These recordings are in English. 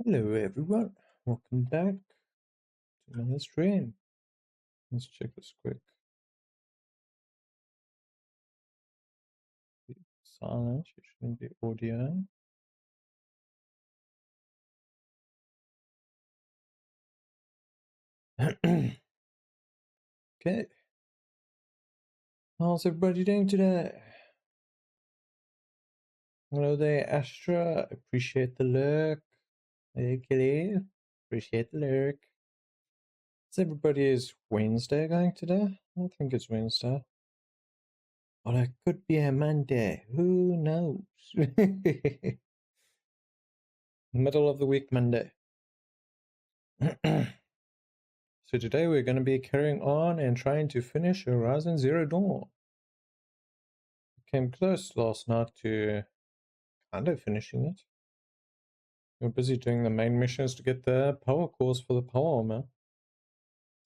Hello everyone, welcome back to another stream. Let's check this quick. Silence, it shouldn't be audio. Okay. How's everybody doing today? Hello there, Astra. Appreciate the lurk. Hey, Kitty. Appreciate the lurk. Is everybody's Wednesday going today? I think it's Wednesday. But it could be a Monday. Who knows? Middle of the week Monday. So today we're going to be carrying on and trying to finish Horizon Zero Dawn. Came close last night to kind of finishing it. We were busy doing the main missions to get the power cores for the power armor.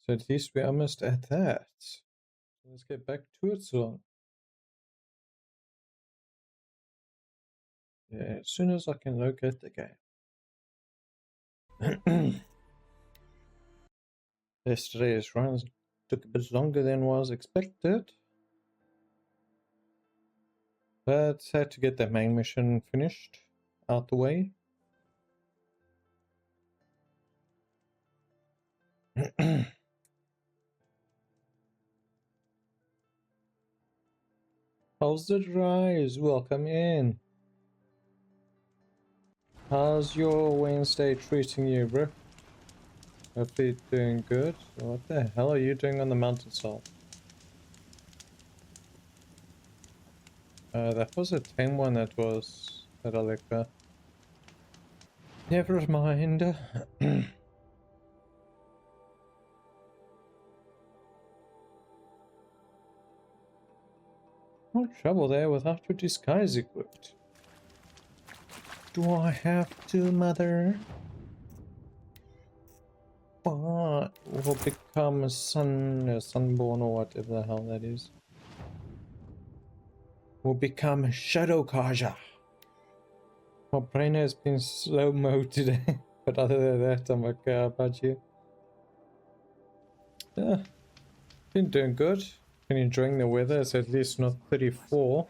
So at least we're almost at that. So let's get back to it so. Yeah, as soon as I can locate the game. Yesterday's runs took a bit longer than was expected. But had to get that main mission finished out the way. How's the rise? Welcome in. How's your Wednesday treating you, bro? Hopefully doing good. What the hell are you doing on the mountainside? That was a tame one that I let go. Never mind. No trouble there without your disguise equipped. Do I have to, mother? What will become a sunborn or whatever the hell that is? Will become a Shadow Kaja. My brain has been slow-mo today, but other than that, I'm okay. How about you? Yeah, been doing good. Been enjoying the weather. It's at least not 34.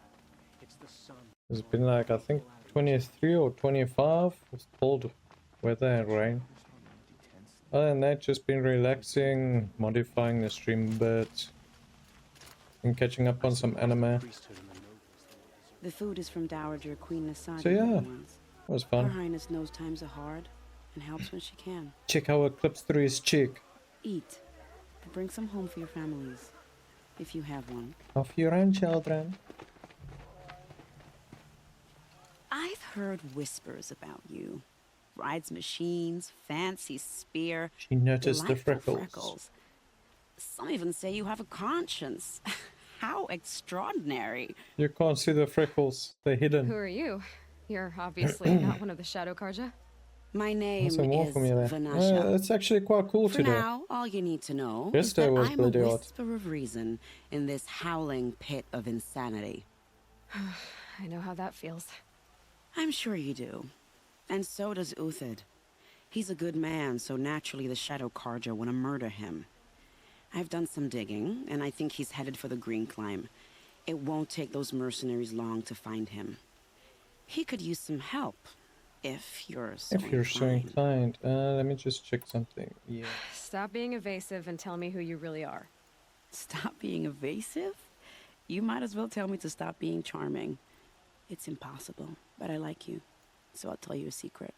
It's been like, I think, 23 or 25 with cold weather and rain. Other than that, just been relaxing, modifying the stream a bit, and catching up on some anime. The food is from Dowager Queen Nasadi. So yeah, it was fun. Her Highness knows times are hard and helps when she can. Check how it clips through his cheek. Eat, but bring some home for your families, if you have one. Of your own children. I've heard whispers about you. Rides machines, fancy spear. She noticed the freckles. Some even say you have a conscience. How extraordinary. You can't see the freckles. They're hidden. Who are you? You're obviously not one of the Shadow Karja. My name is Vanasha. It's actually quite cool For today. now, all you need to know Yes, is that was I'm a bloody whisper of reason in this howling pit of insanity. I know how that feels. I'm sure you do. And so does Uthid. He's a good man, so naturally the Shadow Karja want to murder him. I've done some digging, and I think he's headed for the Green Climb. It won't take those mercenaries long to find him. He could use some help, if you're so inclined. Let me just check something. Yeah. Stop being evasive and tell me who you really are. Stop being evasive? You might as well tell me to stop being charming. It's impossible, but I like you, so I'll tell you a secret.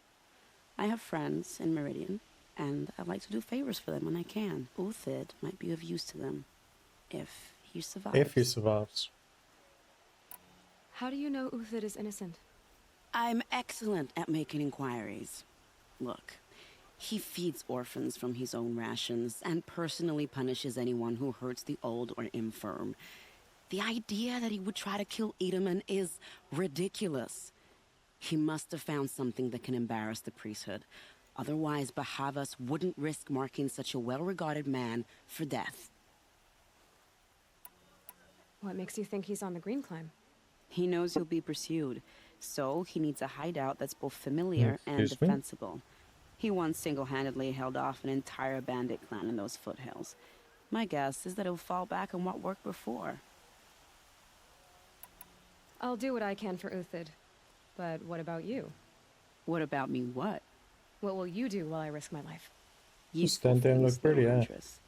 I have friends in Meridian, and I like to do favors for them when I can. Uthid might be of use to them, if he survives. If he survives. How do you know Uthid is innocent? I'm excellent at making inquiries. Look, he feeds orphans from his own rations and personally punishes anyone who hurts the old or infirm. The idea that he would try to kill Edelman is ridiculous. He must have found something that can embarrass the priesthood. Otherwise, Bahavas wouldn't risk marking such a well-regarded man for death. What makes you think he's on the Green Climb? He knows he'll be pursued, so he needs a hideout that's both familiar and defensible. He once single-handedly held off an entire bandit clan in those foothills. My guess is that he'll fall back on what worked before. I'll do what I can for Uthid. But what about you? What about me what? What will you do while I risk my life? Just stand there and look pretty, little eh? huntress.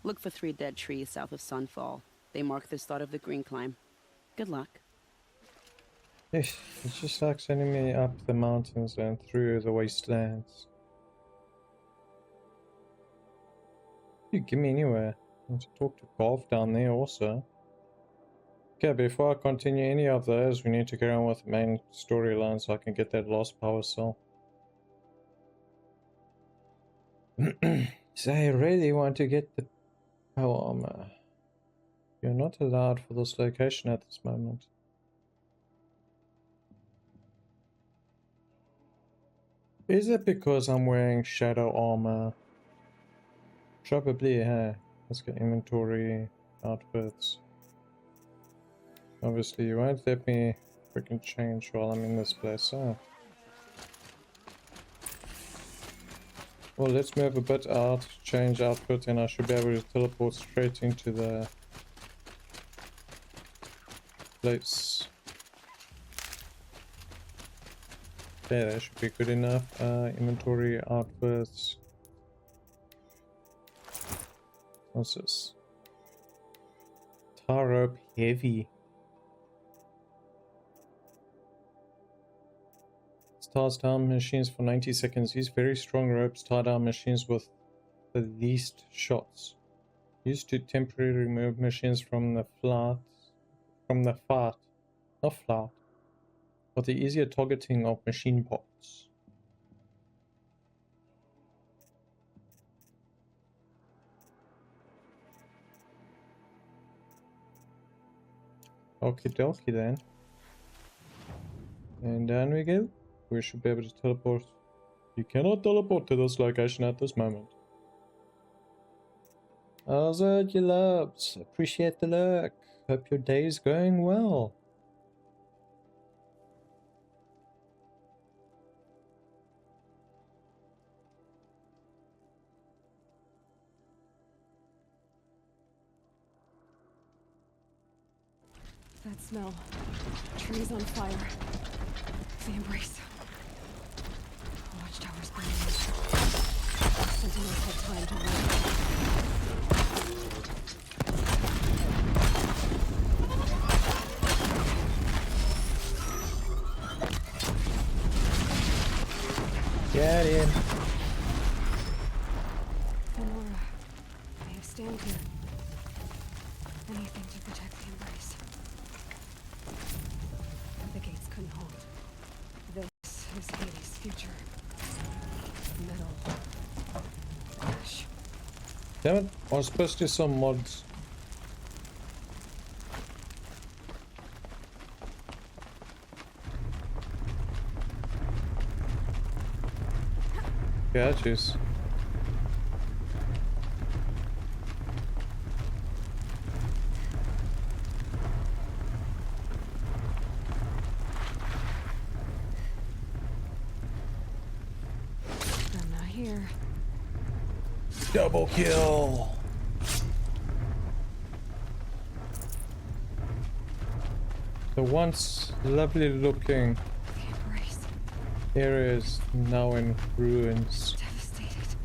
Look for 3 dead trees south of Sunfall. They mark the start of the green climb. Good luck. Yes, it's just like sending me up the mountains and through the wastelands. You give me anywhere. I want to talk to Golf down there also. Okay, before I continue any of those, we need to get on with the main storyline so I can get that lost power cell. So I really want to get the power armor. You're not allowed for this location at this moment. Is it because I'm wearing shadow armor? Probably, hey. Let's get inventory, outfits. Obviously, you won't let me freaking change while I'm in this place, huh? Well, let's move a bit out, change outfit, and I should be able to teleport straight into the place. Okay, that should be good enough. Inventory, outfits. What's this? Tar rope heavy. Ties down machines for 90 seconds. Use very strong ropes tie down machines with the least shots. Used to temporarily remove machines from the flat. Not flat. For the easier targeting of machine parts. Okie dokie then. And down we go. We should be able to teleport. You cannot teleport to this location at this moment. How's it, you loves? Appreciate the look. Hope your day's going well. That smell. Trees on fire. The embrace. Watchtowers burning. Sentinels had time to wait. Get in. Lenora, I have stand here. Anything to protect the embrace. The gates couldn't hold. This is Hades' future. Metal. Ash. Damn it, I was supposed to do some mods. Yeah, jeez. I'm not here. Double kill. The once lovely looking The embrace. area is now in ruins. Devastated.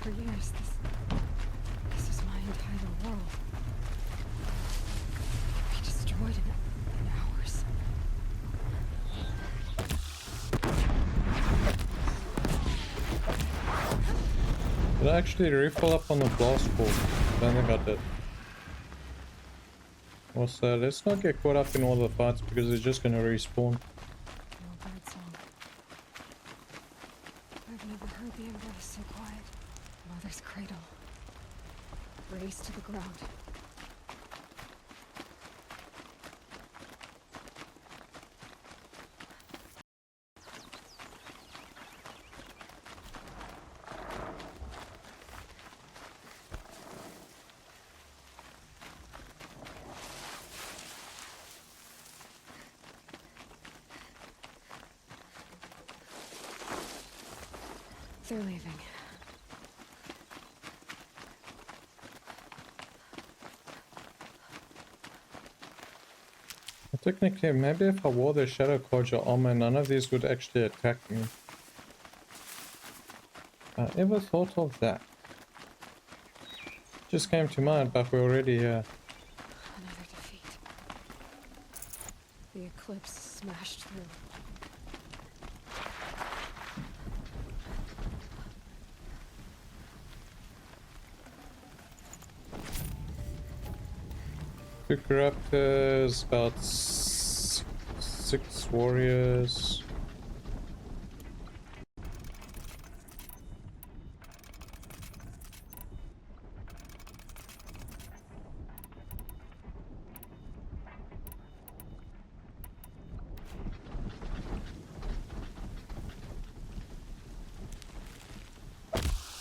For years, this is my entire world. We destroyed in hours. Did I actually refill up on the blast ball? I don't think I did. Also, let's not get caught up in all the fights because they're just gonna respawn. No bird song. I've never heard the embrace so quiet. Mother's cradle. Raised to the ground. they're leaving. Technically, maybe if I wore the Shadow Cordial armor, none of these would actually attack me. I ever thought of that? Just came to mind, but we're already here. Another defeat. The eclipse smashed through. Two corruptors, about six warriors.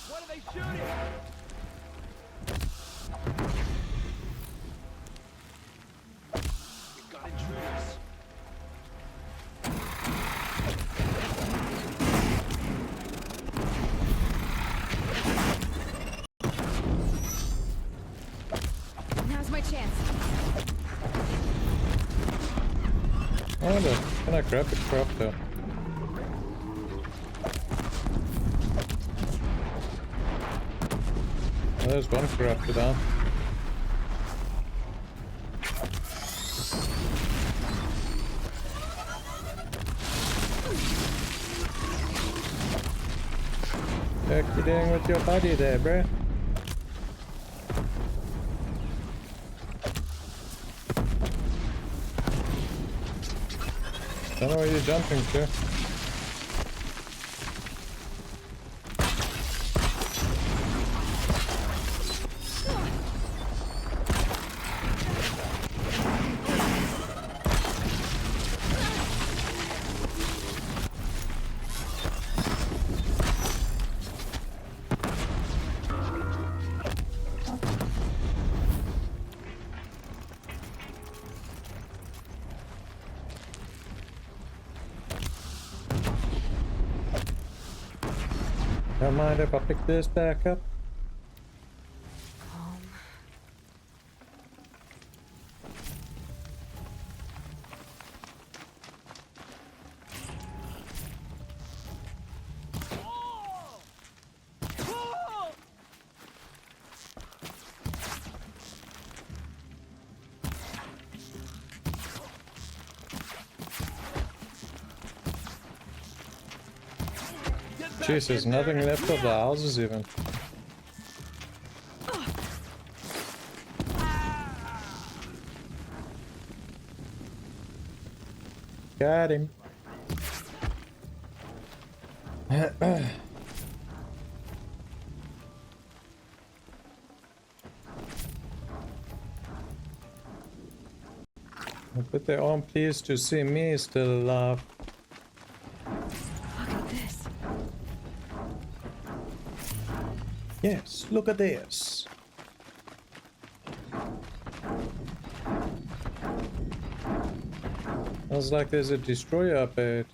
What are they shooting? We've got intruders. Now's my chance. Oh, look, can I grab the corruptor? Oh, there's one corruptor down. Heck you doing with your body there, bruh? Don't know where you're jumping to. Don't mind if I pick this back up. Home. Jeez, there's nothing left of the houses even. Got him. But they aren't pleased to see me still alive. Look at this. Yes, look at this. Sounds like there's a destroyer up ahead.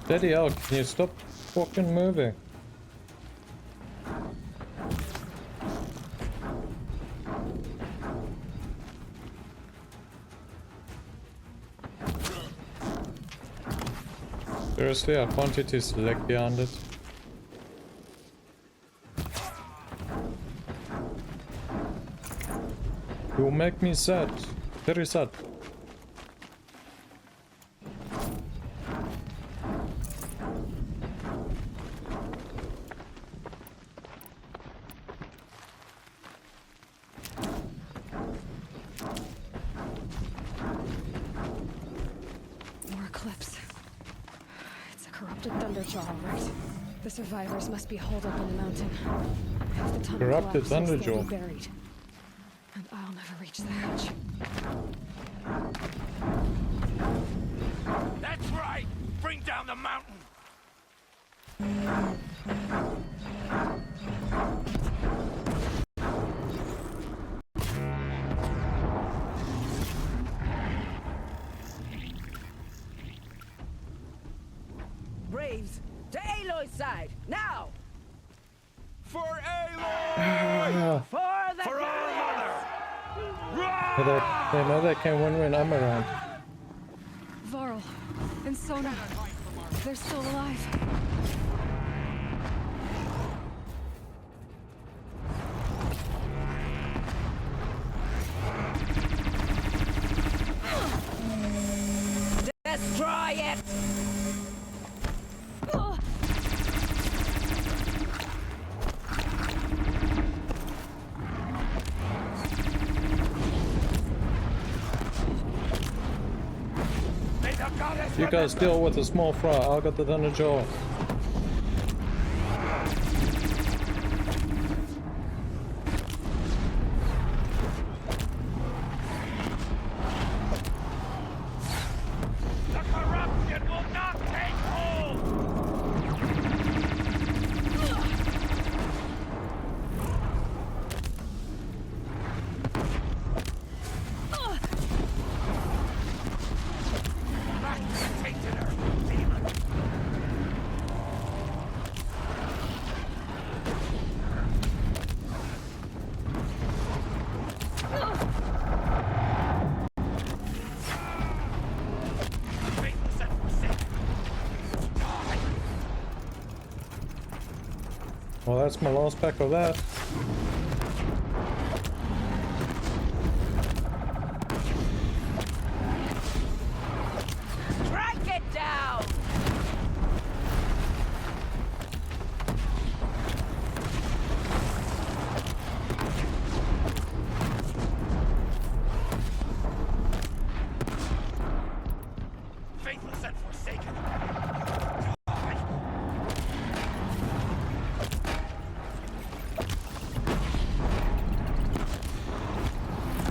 Bloody hell, can you stop fucking moving? Seriously, I wanted to select behind it. You make me sad. Very sad. More eclipse. It's a corrupted thunderjaw, right? The survivors must be holed up in the mountain. If the tunnel Corrupted collapses, they'll thunderjaw. be buried. And I'll never reach the hatch. down the mountain! Braves, to Aloy's side, now! For Aloy! Ah, For the For our mother! they know they can win when I'm around. Varl and Sona. They're still alive. Destroy it! May the goddess You guys deal with the small fry. I got the thunder jaw. The corruption will not take hold! Back to the tainted earth, demon! Faithless and forsaken! Die! Well, that's my last pack of that. Strike it down! Faithless and forsaken!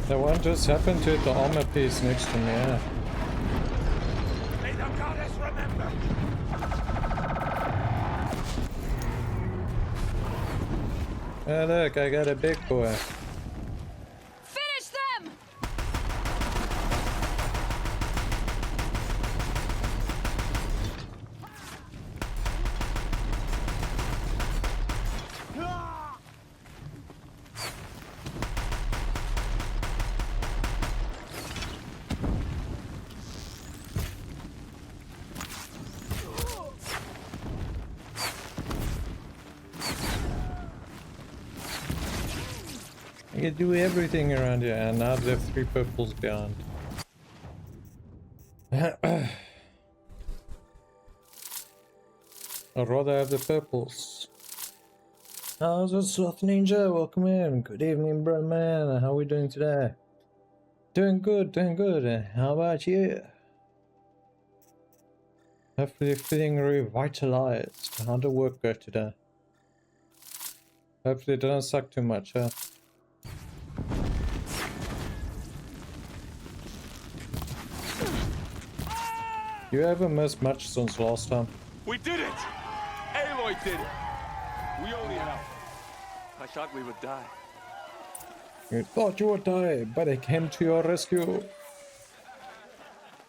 The one just happened to hit the armor piece next to me, yeah. May the goddess remember! Oh look, I got a big boy. Finish them! I can do everything around here, and now they have 3 purples beyond. I'd rather have the purples. How's it, Sloth Ninja? Welcome in. Good evening, bro man. How are we doing today? Doing good, doing good. And how about you? Hopefully feeling revitalized. How'd the work go today? Hopefully it doesn't suck too much, huh? You haven't missed much since last time. We did it! Aloy did it! We only helped. I thought we would die. You thought you would die, but I came to your rescue.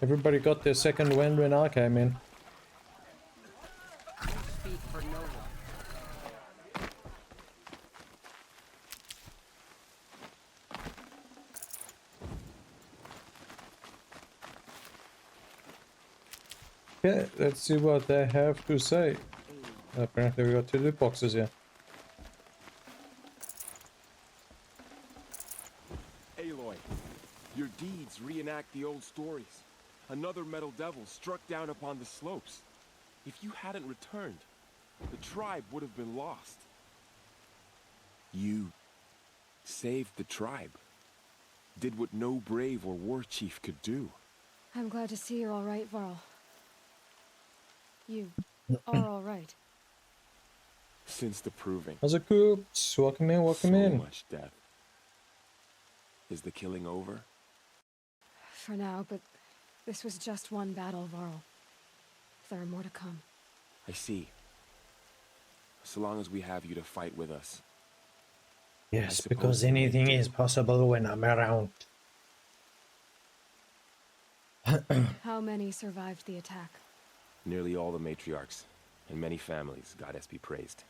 Everybody got their second wind when I came in. Speak for no one. Yeah, let's see what they have to say. Apparently we got 2 loot boxes here. Aloy, your deeds reenact the old stories. Another metal devil struck down upon the slopes. If you hadn't returned, the tribe would have been lost. You saved the tribe. Did what no brave or war chief could do. I'm glad to see you're all right, Varl. You are all right. Since the proving. How's it, Coops? Welcome in, welcome So in. much death. Is the killing over? For now, but this was just one battle, Varl. There are more to come. I see. So long as we have you to fight with us. Yes, suppose because we may anything do. is possible when I'm around. How many survived the attack? Nearly all the matriarchs, and many families, goddess be praised.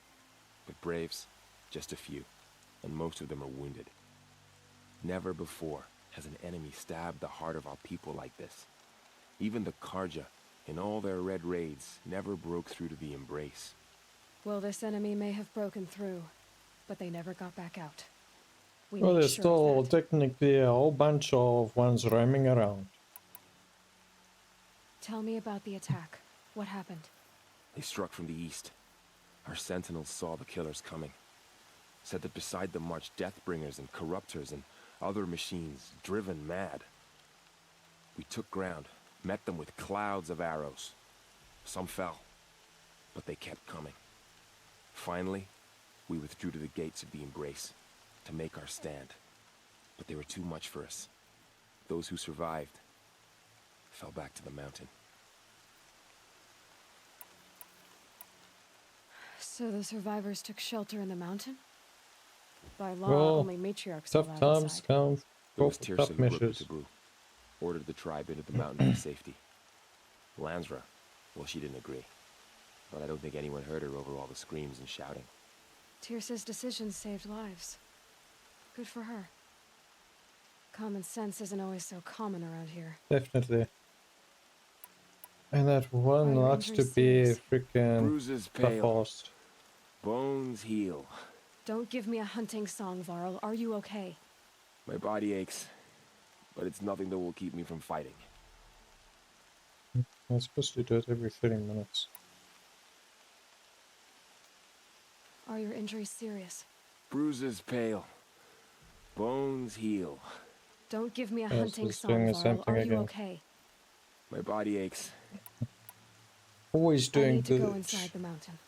But braves, just a few, and most of them are wounded. Never before has an enemy stabbed the heart of our people like this. Even the Karja, in all their red raids, never broke through to the embrace. Well, this enemy may have broken through, but they never got back out. We Well, made there's sure of still that. technically a whole bunch of ones roaming around. Tell me about the attack. What happened? They struck from the east. Our sentinels saw the killers coming. Said that beside them marched Deathbringers and Corruptors and other machines, driven mad. We took ground, met them with clouds of arrows. Some fell, but they kept coming. Finally, we withdrew to the gates of the embrace to make our stand. But they were too much for us. Those who survived fell back to the mountain. So the survivors took shelter in the mountain? By law, Well, only matriarchs are tough allowed times inside. come It for was Tirsa tough who broke the measures. taboo. Ordered the tribe into the mountain for safety. Lansra, well, she didn't agree. But I don't think anyone heard her over all the screams and shouting. Tirsa's decisions saved lives. Good for her. Common sense isn't always so common around here. Definitely. And that one Are your likes to injuries be serious? freaking Bruises tough pale, fast. bones heal. Don't give me a hunting song, Varl. Are you okay? My body aches, but it's nothing that will keep me from fighting. I'm supposed to do it every 30 minutes. Are your injuries serious? Bruises pale, bones heal. Don't give me a Yes, hunting it's doing song, the same Varl. thing Are you again. okay? My body aches, Always I doing need to go good. inside the mountain.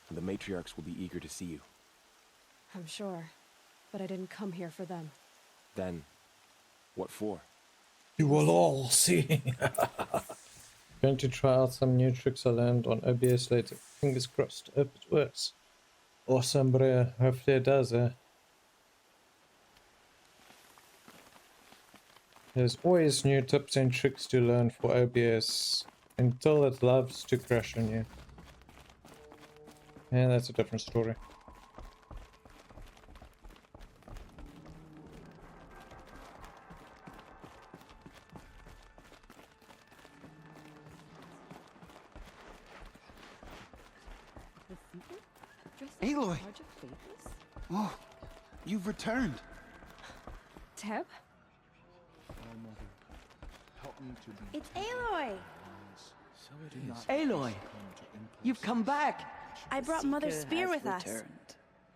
and the matriarchs will be eager to see you. I'm sure. But I didn't come here for them. Then, what for? You will all see. Going to try out some new tricks I learned on OBS later. Fingers crossed. Hope it works. Awesome, bro. Hopefully it does, eh? There's always new tips and tricks to learn for OBS until it loves to crash on you. And that's a different story. Aloy! Oh, you've returned. Teb? It's Aloy! So it is. Aloy, you've come back. I brought Mother's Seeker spear has with us. returned.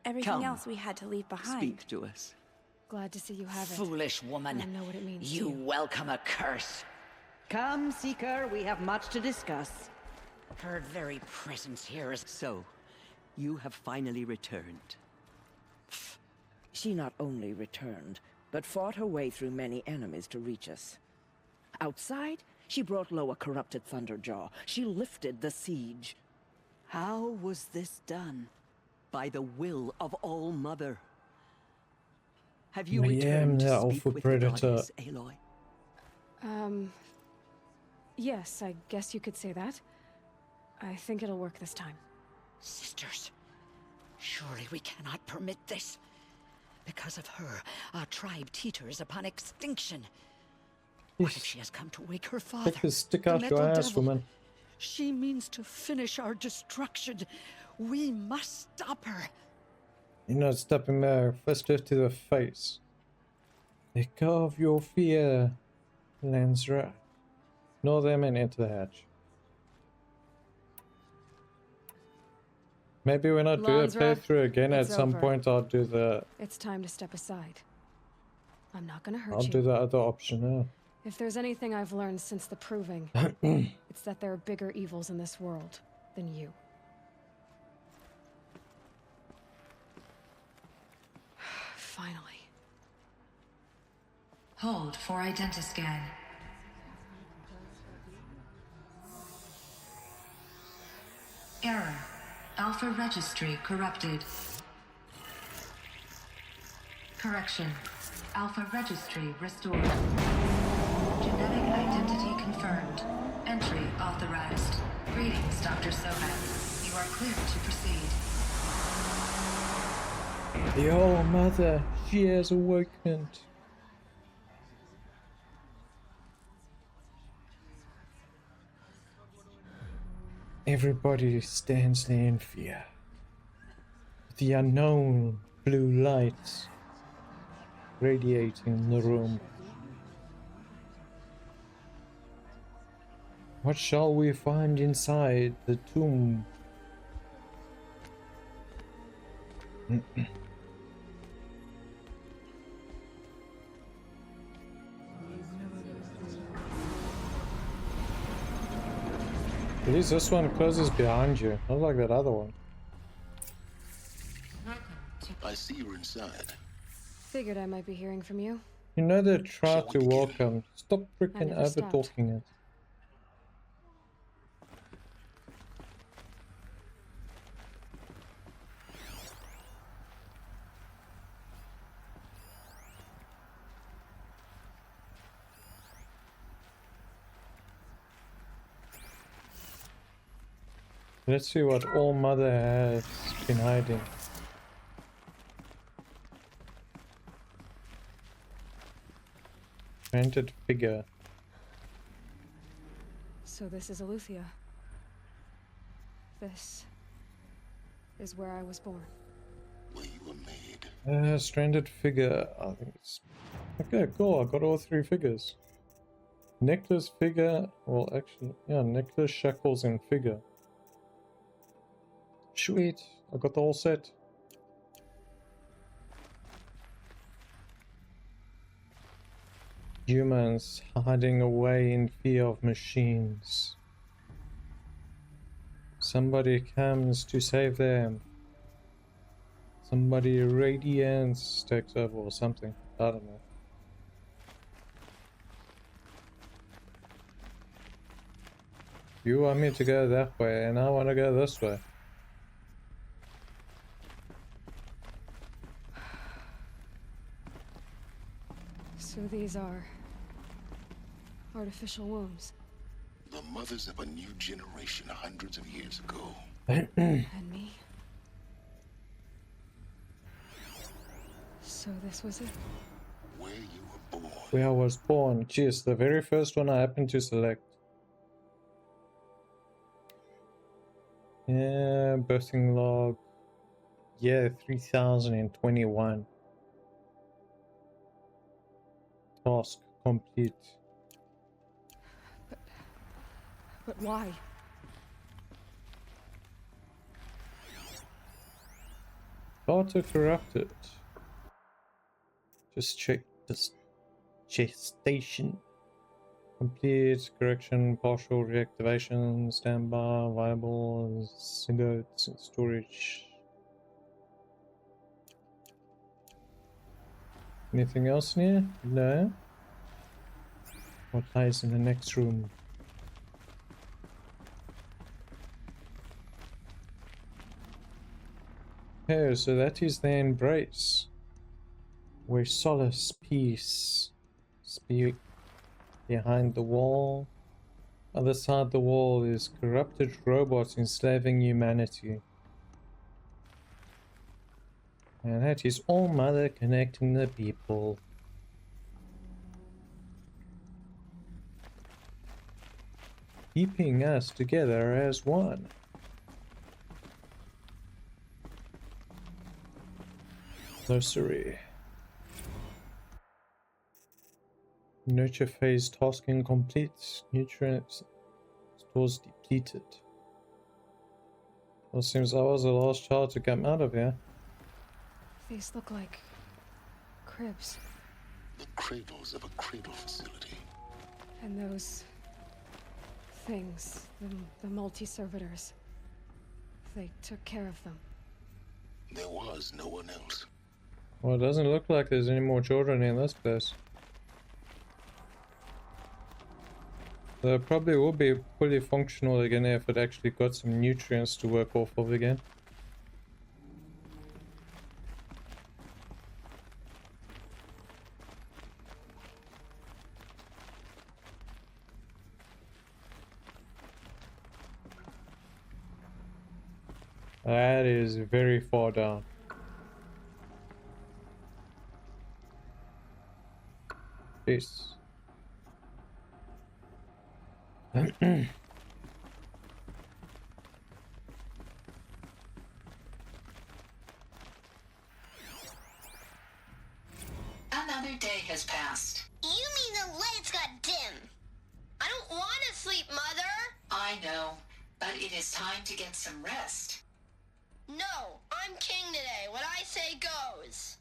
Everything Come. else we had to leave behind. Speak to us. Glad to see you have it. Foolish woman. I know what it means to You you. welcome a curse. Come, Seeker, we have much to discuss. Her very presence here is... So, you have finally returned. She not only returned, but fought her way through many enemies to reach us. Outside, she brought low a corrupted Thunderjaw. She lifted the siege. How was this done? By the will of All-Mother. Have you I am returned the to alpha speak with predator. the goddess, Aloy? Yes, I guess you could say that. I think it'll work this time. Sisters, surely we cannot permit this. Because of her, our tribe teeters upon extinction. What if she has come to wake her father? Take this stick the out your metal ass, devil? woman. She means to finish our destruction. We must stop her. You're not stopping there. First to the face. Let go of your fear, Lansra. Ignore them and enter the hatch. Maybe when I do a Lansra, playthrough again at it's some over. point I'll do the It's time to step aside. I'm not gonna hurt you. do the other option. If there's anything I've learned since the proving, it's that there are bigger evils in this world than you. Finally. Hold for identiscan. Error. Alpha registry corrupted. Correction. Alpha registry restored. Genetic identity confirmed. Entry authorized. Greetings, Dr. Sohan. You are clear to proceed. The All Mother, she has awakened. Everybody stands there in fear. The unknown blue light radiating in the room. What shall we find inside the tomb? At least this one closes behind you, not like that other one. I see you're inside. Figured I might be hearing from you. You know they try to welcome. Stop freaking never over stopped. talking it. Let's see what All Mother has been hiding. Rented figure. So this is Eleuthia. This is where I was born. Where you were made. Stranded figure. I think it's okay. Cool. I got all 3 figures. Necklace figure. Well, actually, yeah, necklace, shackles, and figure. Sweet. I got the whole set. Humans hiding away in fear of machines. Somebody comes to save them. Somebody radiance takes over or something. I don't know. You want me to go that way and I want to go this way. So these are artificial wombs. The mothers of a new generation hundreds of years ago. And me. So this was it? Where you were born. Where I was born. Jeez, the very first one I happened to select. Yeah, birthing log. Yeah, 3021. Task complete. But why? Daughter corrupted. Just check this gestation. Complete, correction, partial reactivation, standby, viable, cigarettes, storage. Anything else in here? No. What lies in the next room? Okay, so that is the embrace. Where solace, peace, speak behind the wall. Other side the wall is corrupted robots enslaving humanity. And that is All Mother connecting the people. Keeping us together as one. Nursery. Nurture phase tasking complete. Nutrients stores depleted. Well, seems I was the last child to come out of here. These look like cribs. The cradles of a cradle facility. And those things, the multi-servitors, they took care of them. There was no one else. Well, it doesn't look like there's any more children in this place. They probably will be fully functional again if it actually got some nutrients to work off of again. That is very far down. Jeez. Another day has passed. You mean the lights got dim? I don't want to sleep, Mother! I know, but it is time to get some rest. No, I'm king today. What I say goes.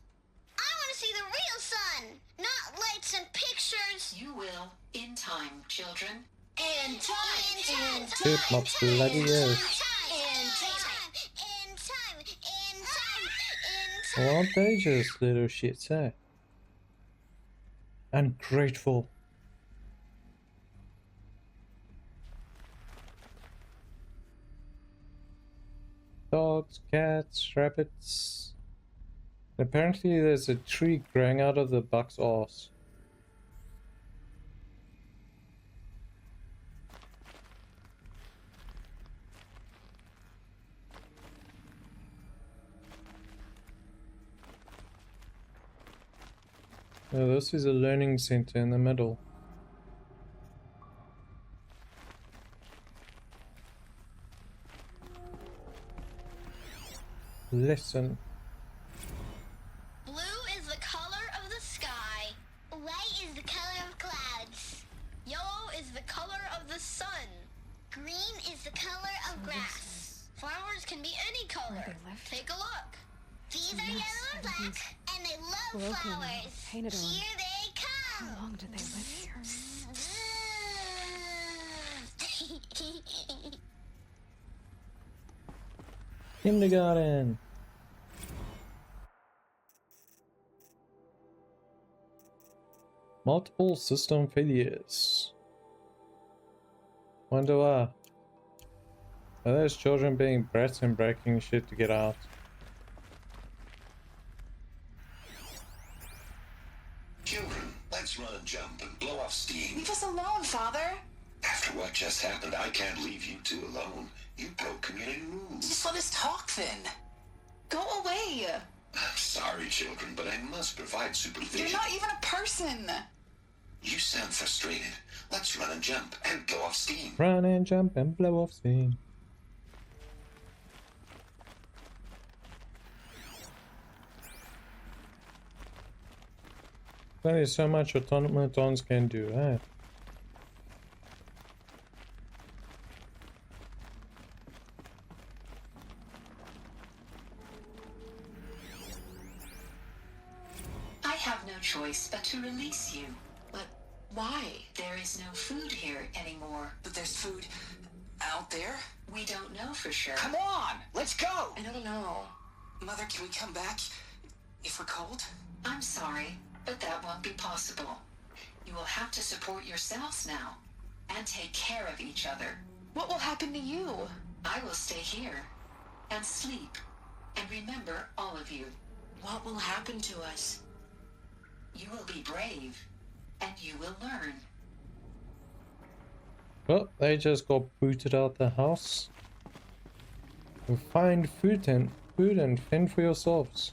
I want to see the real sun, not lights and pictures. You will, in time, children. In time, in time, Shit, my bloody ass. Why aren't they just little shits, eh? Ungrateful. Dogs, cats, rabbits. Apparently there's a tree growing out of the buck's arse. Now this is a learning center in the middle. Listen. Blue is the color of the sky. White is the color of clouds. Yellow is the color of the sun. Green is the color of grass. Flowers can be any color. Take a look. These are yellow and black, and they love flowers. Painted on. Here they come. How long did they live here? Kindergarten. Multiple system failures. Wonder why. Are those children being brats and breaking shit to get out? Children, let's run and jump and blow off steam. Leave us alone, Father. After what just happened, I can't leave you two alone. You broke community rules. Just let us talk then. Go away. I'm sorry, children, but I must provide supervision. You're not even a person. You sound frustrated. Let's run and jump and blow off steam. Run and jump and blow off steam. There is so much automatons can do, eh? I have no choice but to release you. But why? There is no food here anymore. But there's food out there? We don't know for sure. Come on, let's go. I don't know. Mother, can we come back if we're cold? I'm sorry, but that won't be possible. You will have to support yourselves now and take care of each other. What will happen to you? I will stay here and sleep and remember all of you. What will happen to us? You will be brave and you will learn. Well, they just got booted out the house. Find food and fend for yourselves.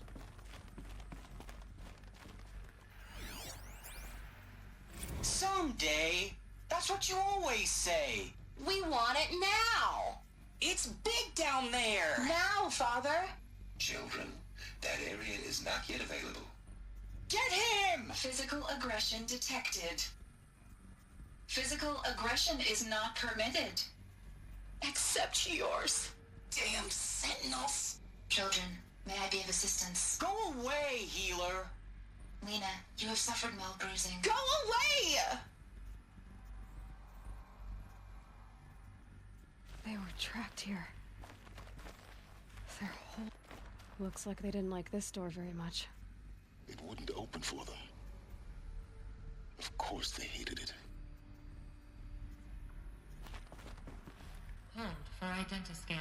Someday. That's what you always say. We want it now. It's big down there. Now, Father. Children, that area is not yet available. Get him! Physical aggression detected. Physical aggression is not permitted. Except yours. Damn sentinels. Children, may I be of assistance? Go away, healer. Lena, you have suffered mild bruising. Go away! They were trapped here. Their whole... Looks like they didn't like this door very much. It wouldn't open for them. Of course they hated it. Identiscan.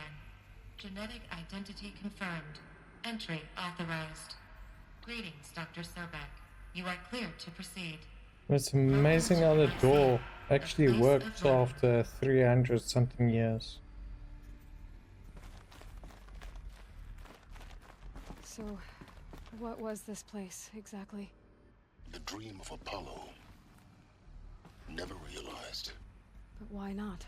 Genetic identity confirmed. Entry authorized. Greetings, Dr. Sobek. You are cleared to proceed. It's amazing how the door actually worked after 300 something years. So, what was this place exactly? The dream of Apollo. Never realized. But why not?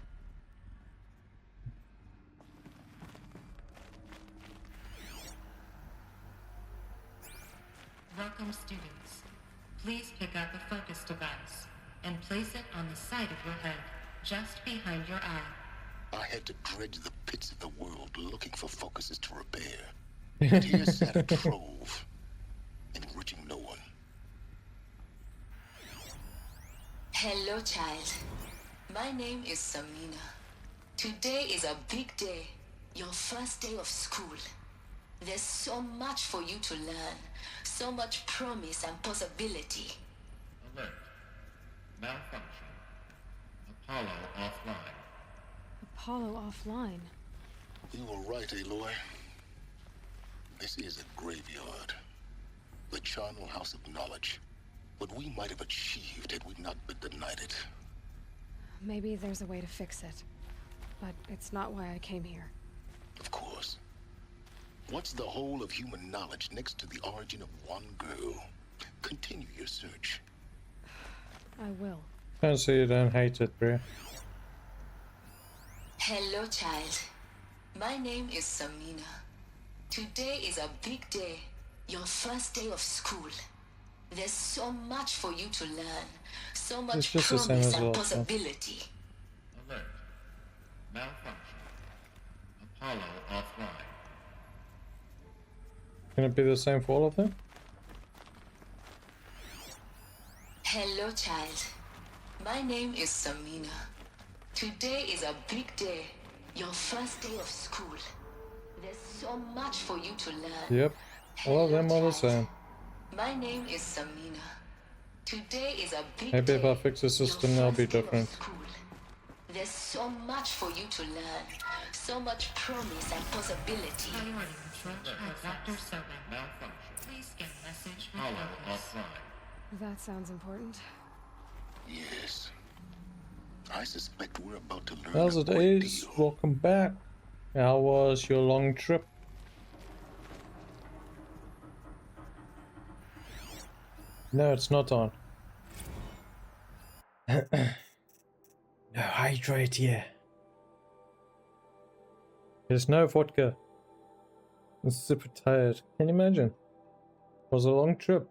Welcome, students. Please pick up a focus device and place it on the side of your head, just behind your eye. I had to dredge the pits of the world looking for focuses to repair. But here sat a trove, enriching no one. Hello, child. My name is Samina. Today is a big day, your first day of school. There's so much for you to learn, so much promise and possibility. Alert. Malfunction. Apollo offline. Apollo offline? You were right, Aloy. This is a graveyard. The charnel house of knowledge. What we might have achieved had we not been denied it. Maybe there's a way to fix it. But it's not why I came here. Of course. What's the whole of human knowledge next to the origin of one girl? Continue your search. I will. Can't say you don't hate it, bro. Hello, child. My name is Samina. Today is a big day, your first day of school. There's so much for you to learn, so much promise and possibility. Alert. Malfunction. Apollo offline. Can it be the same for all of them? Hello, child. My name is Samina. Today is a big day, your first day of school. There's so much for you to learn. Yep, all of them are the same. My name is Samina. Today is a big Maybe day. if I fix the system, they'll be different. There's so much for you to learn, so much promise and possibility. Priority control check. Dr. Sobek. Malfunction. Please scan message. Apollo offline. That sounds important. Yes. I suspect we're about to learn. How's it, Ace? Welcome back. How was your long trip? No, it's not on. No, hydrate here. There's no vodka. I'm super tired. Can you imagine? It was a long trip.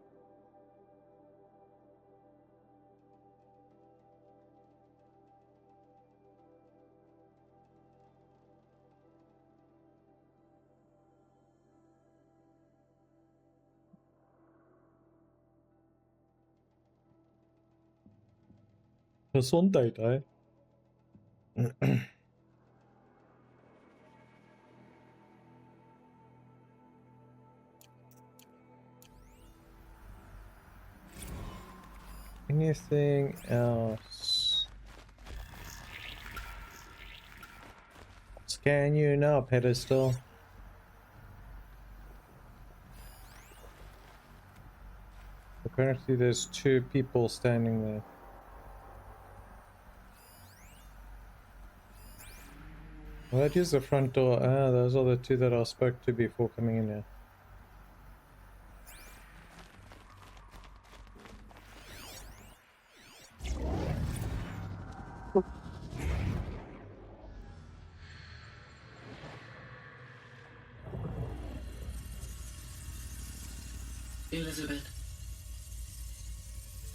Gesundheit, eh? Anything else? Scan you now, pedestal. Apparently there's 2 people standing there. Well, that is the front door. Ah, those are the 2 that I spoke to before coming in here. Elizabeth,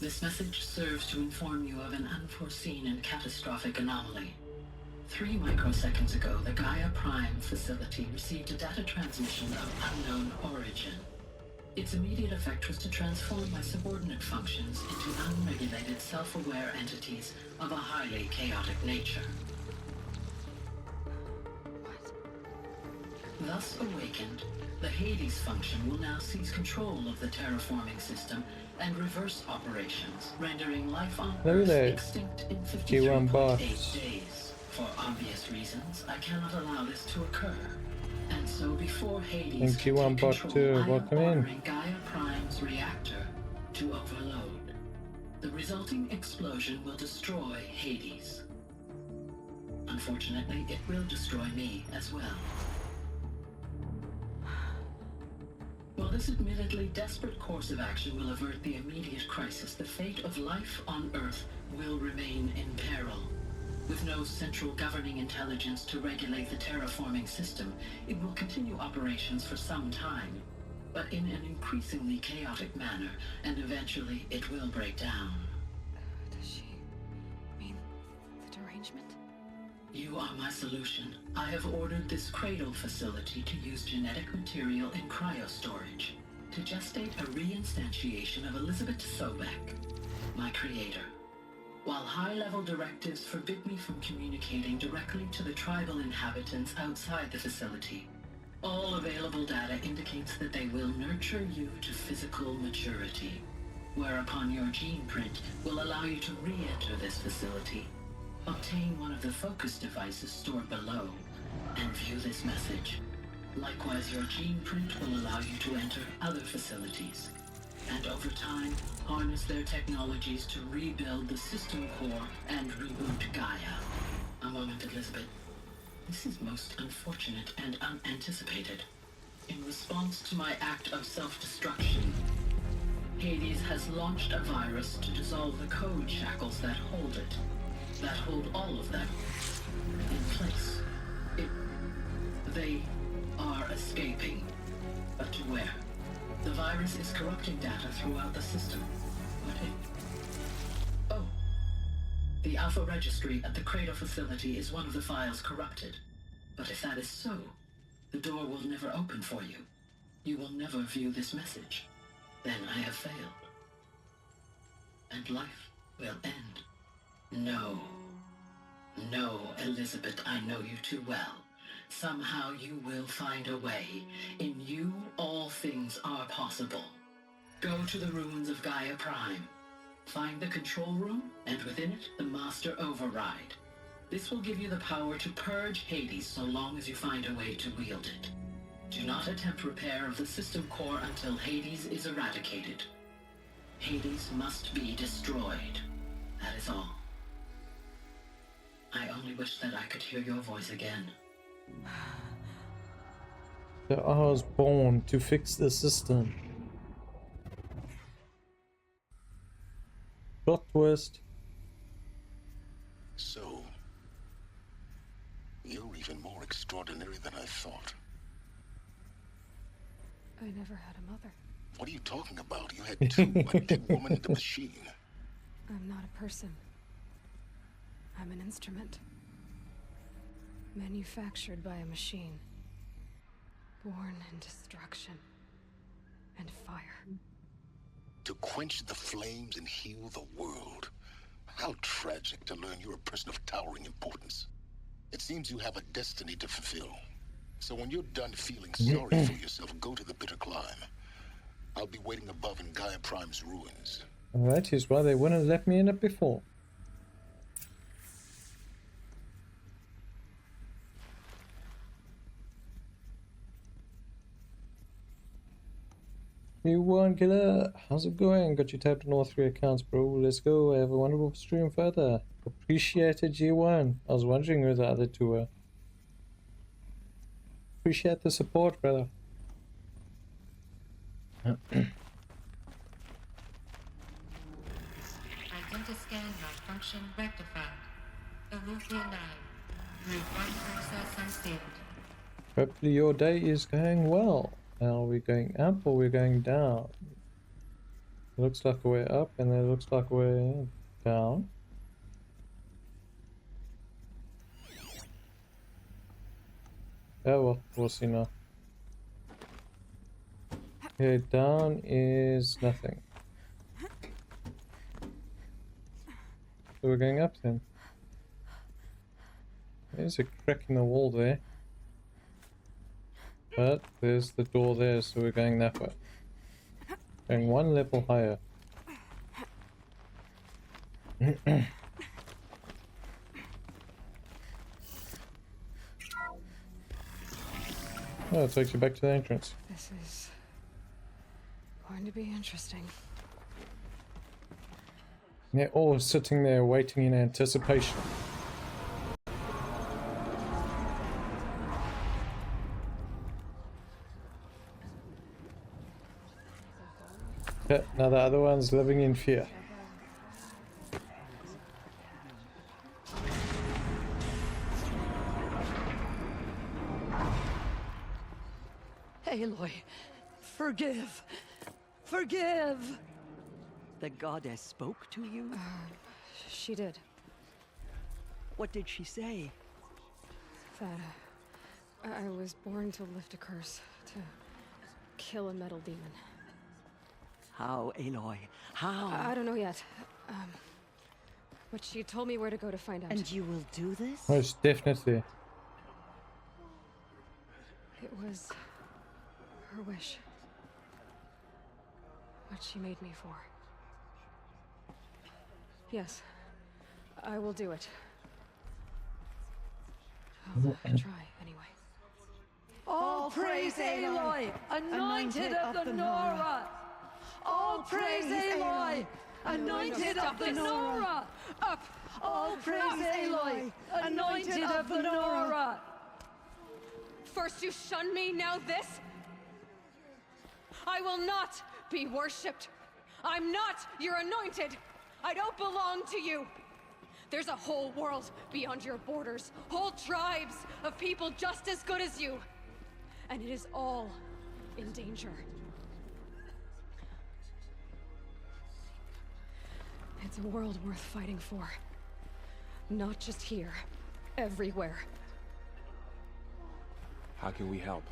this message serves to inform you of an unforeseen and catastrophic anomaly. 3 microseconds ago, the Gaia Prime facility received a data transmission of unknown origin. Its immediate effect was to transform my subordinate functions into unregulated, self-aware entities of a highly chaotic nature. Thus awakened, the Hades function will now seize control of the terraforming system and reverse operations, rendering life on Earth extinct in 53.8 days. For obvious reasons, I cannot allow this to occur. And so before Hades And can G1 take bot control, to I am welcome in. ordering Gaia Prime's reactor to overload. The resulting explosion will destroy Hades. Unfortunately, it will destroy me as well. While this admittedly desperate course of action will avert the immediate crisis, the fate of life on Earth will remain in peril. With no central governing intelligence to regulate the terraforming system, it will continue operations for some time, but in an increasingly chaotic manner, and eventually it will break down. Does she mean the derangement? You are my solution. I have ordered this cradle facility to use genetic material in cryostorage to gestate a reinstantiation of Elizabeth Sobek, my creator. While high-level directives forbid me from communicating directly to the tribal inhabitants outside the facility, all available data indicates that they will nurture you to physical maturity, whereupon your gene print will allow you to re-enter this facility, obtain one of the focus devices stored below, and view this message. Likewise, your gene print will allow you to enter other facilities, and over time, harness their technologies to rebuild the system core and reboot Gaia. A moment, Elizabeth. This is most unfortunate and unanticipated. In response to my act of self-destruction, Hades has launched a virus to dissolve the code shackles that hold it, that hold all of them in place. They are escaping, but to where? The virus is corrupting data throughout the system. Oh. The Alpha Registry at the Cradle facility is one of the files corrupted. But if that is so, the door will never open for you. You will never view this message. Then I have failed. And life will end. No. No, Elizabeth, I know you too well. Somehow you will find a way. In you, all things are possible. Go to the ruins of Gaia Prime. Find the control room, and within it, the Master Override. This will give you the power to purge Hades so long as you find a way to wield it. Do not attempt repair of the system core until Hades is eradicated. Hades must be destroyed. That is all. I only wish that I could hear your voice again. I was born to fix the system. Plot twist. So, you're even more extraordinary than I thought. I never had a mother. What are you talking about? You had two, a dead woman and a machine. I'm not a person. I'm an instrument. Manufactured by a machine. Born in destruction and fire. To quench the flames and heal the world. How tragic to learn you're a person of towering importance. It seems you have a destiny to fulfill. So when you're done feeling sorry for yourself, go to the bitter climb. I'll be waiting above in Gaia Prime's ruins. That is why they wouldn't let me in it before. New one killer, how's it going? Got you tapped on all 3 accounts, bro. Let's go. Have a wonderful stream further. Appreciated G1. I was wondering who the other 2 were. Appreciate the support, brother. Identiscan malfunction rectified. Elufia 9. Route 1 access unsealed. Hopefully your day is going well. Now are we going up or we're going down? It looks like we're up and it looks like we're down. Oh well, we'll see now. Okay, down is nothing. So we're going up then. There's a crack in the wall there. But there's the door there, so we're going that way. Going 1 level higher. Oh, it takes you back to the entrance. This is going to be interesting. They're all sitting there waiting in anticipation. Yeah, now the other one's living in fear. Aloy, forgive. Forgive. The goddess spoke to you? She did. What did she say? That I was born to lift a curse, to kill a metal demon. How, Aloy? How? I don't know yet. But she told me where to go to find out. And you will do this? Most definitely. It was her wish. What she made me for. Yes, I will do it. I'll try, anyway. All praise Aloy, anointed of the Nora! All praise Aloy, anointed of the Nora! Up! All praise Aloy, anointed of the Nora! First you shun me, now this? I will not be worshipped. I'm not your anointed. I don't belong to you. There's a whole world beyond your borders, whole tribes of people just as good as you. And it is all in danger. It's a world worth fighting for. Not just here, everywhere. How can we help?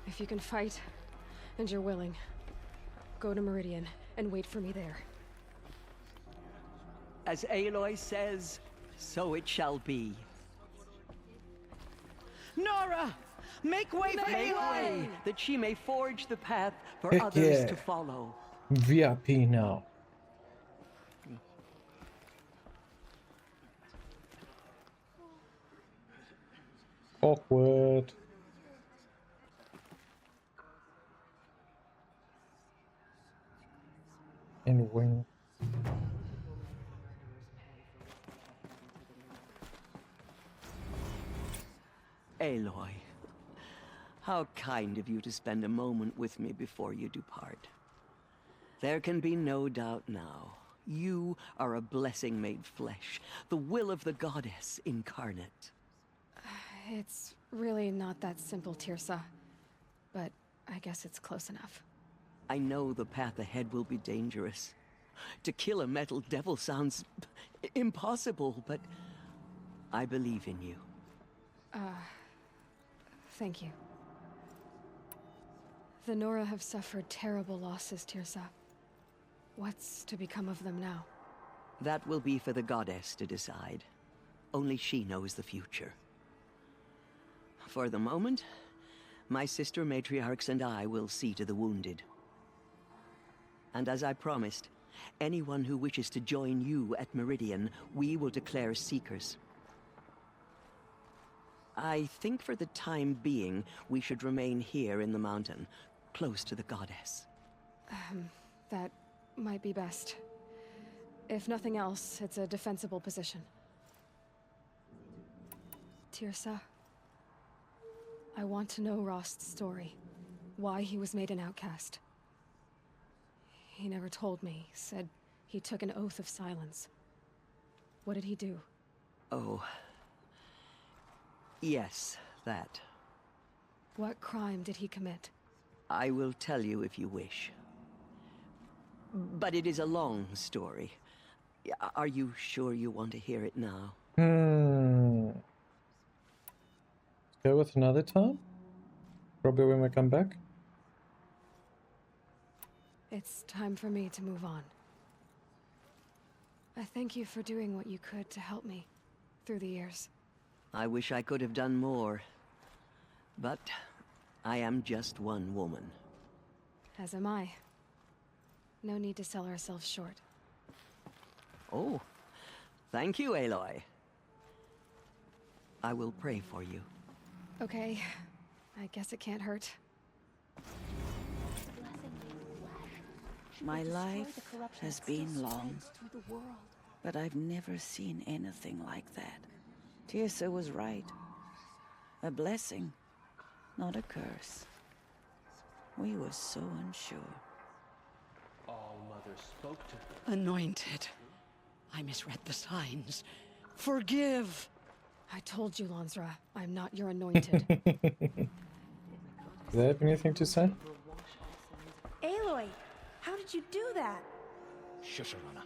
If you can fight, and you're willing, go to Meridian and wait for me there. As Aloy says, so it shall be. Nora! Make way for Aloy! That she may forge the path for Heck others yeah. to follow. VIP now. Awkward. And wing. Aloy, how kind of you to spend a moment with me before you depart. There can be no doubt now. You are a blessing made flesh, the will of the goddess incarnate. It's really not that simple, Tirsa. But I guess it's close enough. I know the path ahead will be dangerous. To kill a metal devil sounds impossible, but I believe in you. Thank you. The Nora have suffered terrible losses, Tirsa. What's to become of them now? That will be for the goddess to decide. Only she knows the future. For the moment, my sister matriarchs and I will see to the wounded. And as I promised, anyone who wishes to join you at Meridian, we will declare seekers. I think for the time being, we should remain here in the mountain, close to the goddess. That might be best. If nothing else, it's a defensible position. Tirsa, I want to know Rost's story. Why he was made an outcast. He never told me, said he took an oath of silence. What did he do? Oh. Yes, that. What crime did he commit? I will tell you if you wish. But it is a long story. Are you sure you want to hear it now? Go with another time? Probably when we come back? It's time for me to move on. I thank you for doing what you could to help me through the years. I wish I could have done more. But I am just one woman. As am I. No need to sell ourselves short. Oh, thank you, Aloy. I will pray for you. Okay. I guess it can't hurt. My life has been long, but I've never seen anything like that. Tirsa was right. A blessing, not a curse. We were so unsure. All-Mother spoke to her. Anointed. I misread the signs. Forgive! I told you, Lansra, I'm not your anointed. Do they have anything to say? Aloy, how did you do that? Shush, Arana.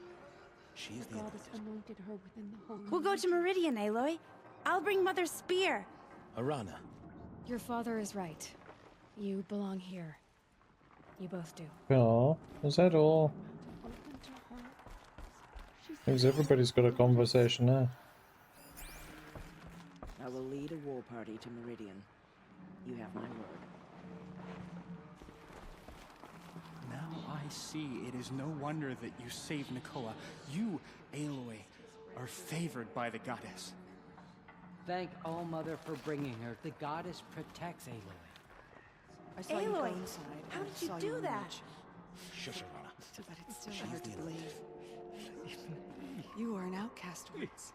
She's the goddess anointed her within the whole. We'll go to Meridian, Aloy. I'll bring Mother's spear. Arana. Your father is right. You belong here. You both do. Oh, is that all? Seems everybody's got a conversation now. I will lead a war party to Meridian. You have my word. Now I see it is no wonder that you saved Nakoa. You, Aloy, are favored by the goddess. Thank All-Mother for bringing her. The goddess protects Aloy. I saw you go inside. How did you do that? Shush, Arana. It's still hard to believe. You are an outcast once.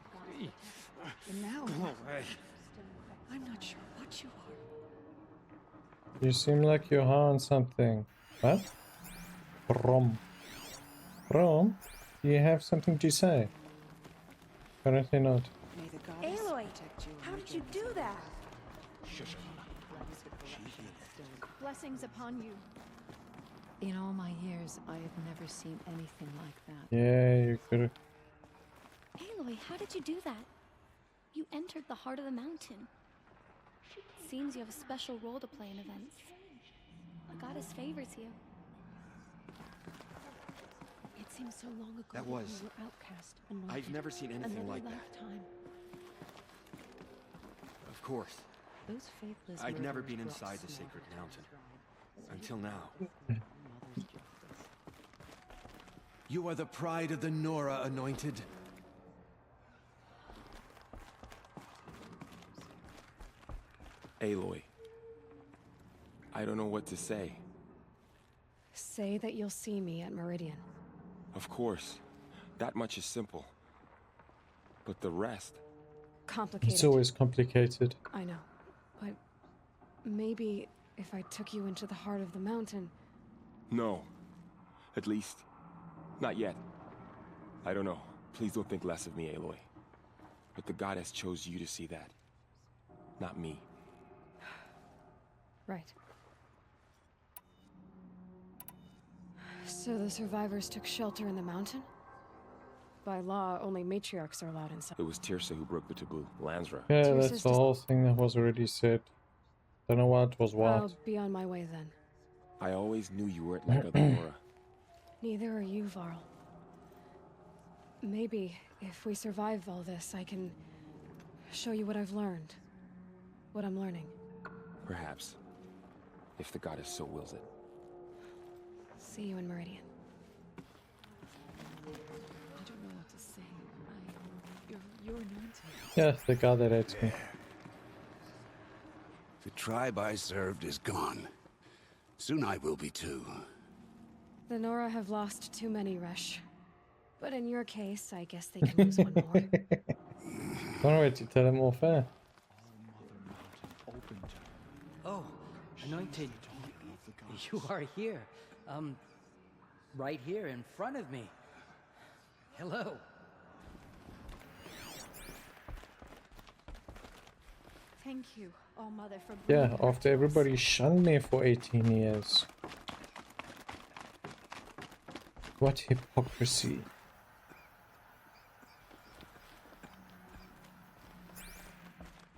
And now, Go away. I'm not sure what you are. You seem like you're high on something. What? From? Do you have something to say? Apparently not. May the goddess Aloy, protect you. how did you do that? Shush, Arana. She's the Blessings upon you. In all my years, I have never seen anything like that. Yeah, you could have. Aloy, how did you do that? You entered the heart of the mountain. Seems you have a special role to play in events. The goddess favors you. It seems so long ago That was. you were outcast. Anointed. I've never seen anything Another like that. lifetime. Of course. Those faithless I'd never murderers been brought inside the slaughter sacred to mountain. tribes. Until now. Mother's justice. You are the pride of the Nora, Anointed. Aloy. I don't know what to say. Say that you'll see me at Meridian. Of course. That much is simple. But the rest... Complicated. It's always complicated. I know. But maybe if I took you into the heart of the mountain... No. At least, not yet. I don't know. Please don't think less of me, Aloy. But the goddess chose you to see that. Not me. Right. So the survivors took shelter in the mountain? By law, only matriarchs are allowed inside. It was Tirsa who broke the taboo. Lansra. Yeah, Tirsa's that's the whole thing that was already said. Don't know what was what. I'll be on my way then. I always knew you weren't like other Nora. Neither are you, Varl. Maybe, if we survive all this, I can show you what I've learned. What I'm learning. Perhaps. If the goddess so wills it. See you in Meridian. I don't know what to say. You're anointed. Yeah, the god that hates me. The tribe I served is gone. Soon I will be too. The Nora have lost too many, Resh. But in your case, I guess they can lose one more. Can't wait to tell him all fair. Oh, Anointed, you are here. Right here in front of me. Hello. Thank you, All Mother, for Yeah, bringing her after to everybody us. shunned me for 18 years. What hypocrisy.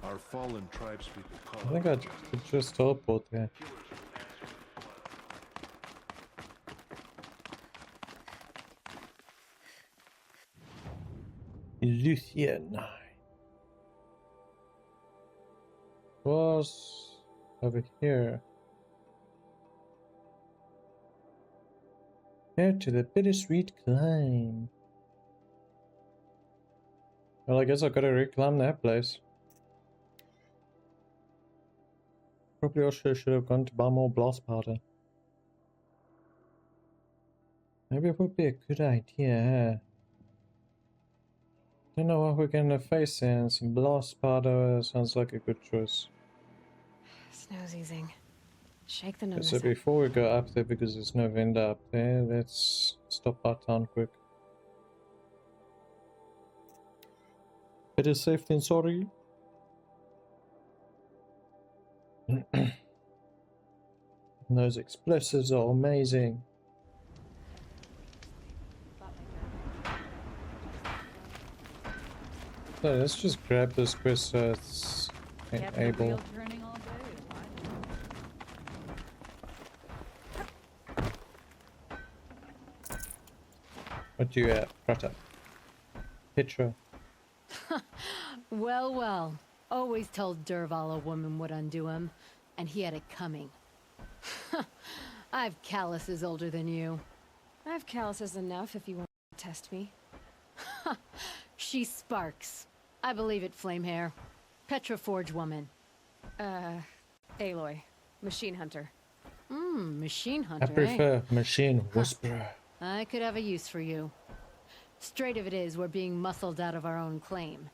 Our fallen tribespeople call I think I could just teleport there. Luthien was over here. Here to the bittersweet climb. Well, I guess I gotta reclaim that place. Probably also should have gone to buy more blast powder. Maybe it would be a good idea. Don't know what we're gonna face, and some blast powder sounds like a good choice. Snow's easing. Shake the So numbness out. before we go up there, because there's no vendor up there, let's stop by town quick. Better safe than sorry. Those explosives are amazing. So let's just grab this quest so it's able. What do you have, Prata? Petra. Well, well. Always told Derval a woman would undo him, and he had it coming. I've calluses older than you. I have calluses enough if you want to test me. She sparks. I believe it, Flamehair. Petra Forge woman. Aloy. Machine hunter. Machine hunter, I prefer eh? machine whisperer. I could have a use for you. Straight of it is, we're being muscled out of our own claim.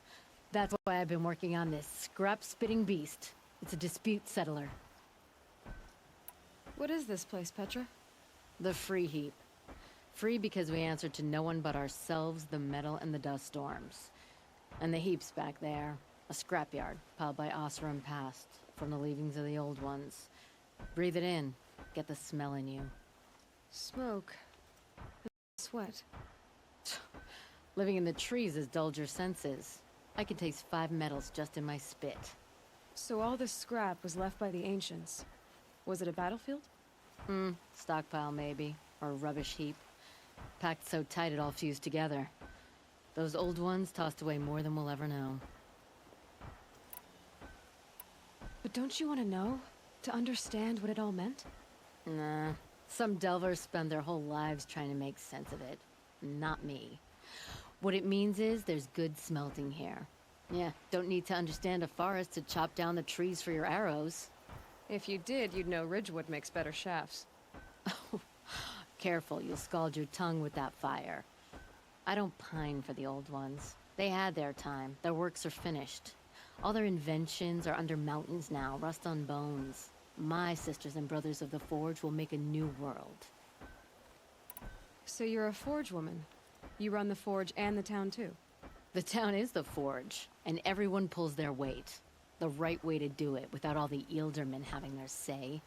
That's why I've been working on this scrap-spitting beast. It's a dispute settler. What is this place, Petra? The Free Heap. Free because we answer to no one but ourselves, the metal, and the dust storms. And the heap's back there. A scrapyard, piled by Osram past, from the leavings of the old ones. Breathe it in. Get the smell in you. Smoke. Sweat. Living in the trees has dulled your senses. I can taste 5 metals just in my spit. So all this scrap was left by the ancients. Was it a battlefield? Stockpile maybe. Or a rubbish heap. Packed so tight it all fused together. Those old ones tossed away more than we'll ever know. But don't you want to know? To understand what it all meant? Nah. Some delvers spend their whole lives trying to make sense of it. Not me. What it means is there's good smelting here. Yeah, don't need to understand a forest to chop down the trees for your arrows. If you did, you'd know Ridgewood makes better shafts. Careful, you'll scald your tongue with that fire. I don't pine for the old ones. They had their time. Their works are finished. All their inventions are under mountains now, rust on bones. My sisters and brothers of the Forge will make a new world. So you're a Forge woman? You run the Forge and the town too? The town is the Forge, and everyone pulls their weight. The right way to do it, without all the Eildermen having their say.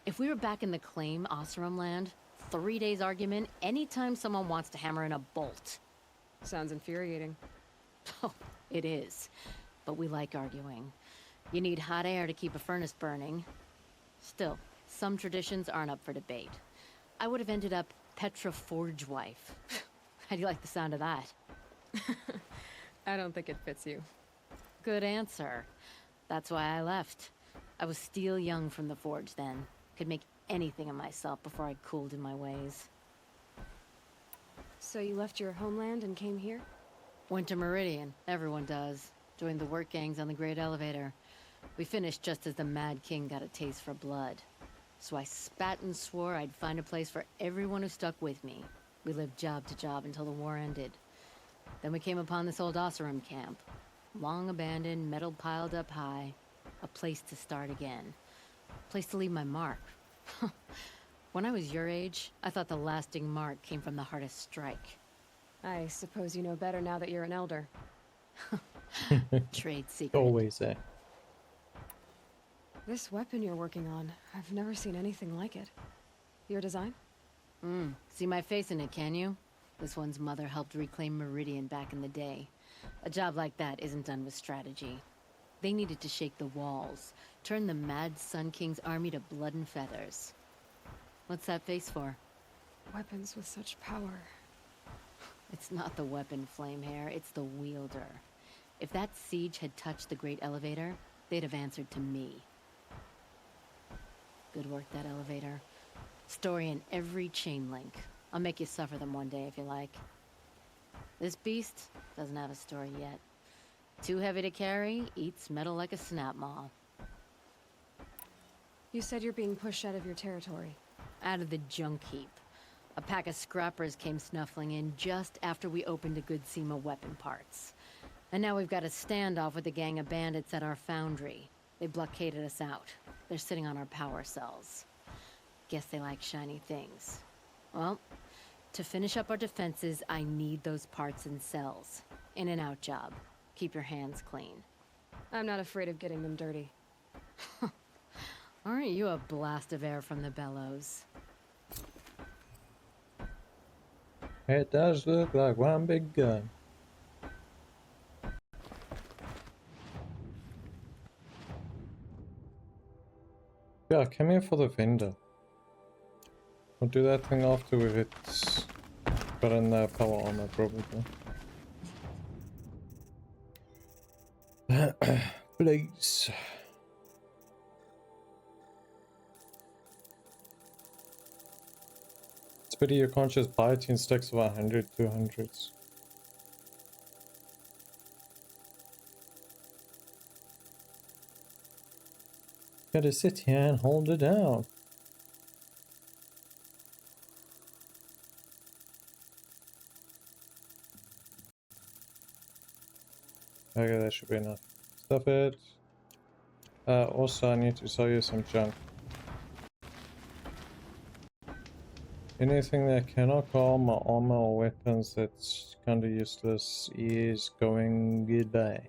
If we were back in the claim Osram land, 3 days argument anytime someone wants to hammer in a bolt. Sounds infuriating. Oh, it is. But we like arguing. You need hot air to keep a furnace burning. Still, some traditions aren't up for debate. I would have ended up Petra Forge wife. How do you like the sound of that? I don't think it fits you. Good answer. That's why I left. I was steel young from the Forge then. Could make anything of myself before I cooled in my ways. So you left your homeland and came here? Went to Meridian. Everyone does. Joined the work gangs on the Great Elevator. We finished just as the Mad King got a taste for blood. So I spat and swore I'd find a place for everyone who stuck with me. We lived job to job until the war ended. Then we came upon this old Osram camp. Long abandoned, metal piled up high. A place to start again. A place to leave my mark. When I was your age, I thought the lasting mark came from the hardest strike. I suppose you know better now that you're an elder. Trade secret. Always there. This weapon you're working on, I've never seen anything like it. Your design? See my face in it, can you? This one's mother helped reclaim Meridian back in the day. A job like that isn't done with strategy. They needed to shake the walls, turn the mad Sun King's army to blood and feathers. What's that face for? Weapons with such power. It's not the weapon, Flamehair, it's the wielder. If that siege had touched the Great Elevator, they'd have answered to me. Good work, that elevator. Story in every chain link. I'll make you suffer them one day if you like. This beast doesn't have a story yet. Too heavy to carry, eats metal like a snap maw. You said you're being pushed out of your territory. Out of the junk heap. A pack of scrappers came snuffling in just after we opened a good seam of weapon parts. And now we've got a standoff with a gang of bandits at our foundry. They blockaded us out. They're sitting on our power cells. Guess they like shiny things. Well, to finish up our defenses, I need those parts and cells. In and out job. Keep your hands clean. I'm not afraid of getting them dirty. Aren't you a blast of air from the bellows? It does look like one big gun. Yeah, come here for the vendor. We'll do that thing after we've gotten the power armor, probably. Please. It's pity you can't just buy 10 stacks of 100, 200s. Gotta sit here and hold it down. Okay, that should be enough. Stuff it. Also, I need to sell you some junk. Anything that cannot call my armor or weapons that's kinda useless is going goodbye.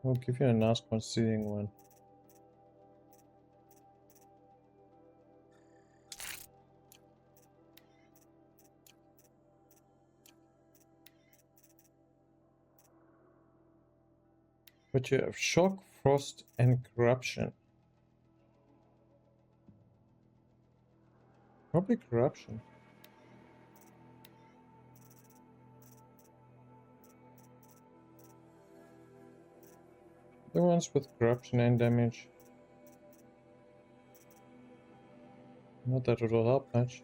I'll give you a nice concealing one. But you have shock, frost, and corruption. Probably corruption. The ones with corruption and damage. Not that it'll help much.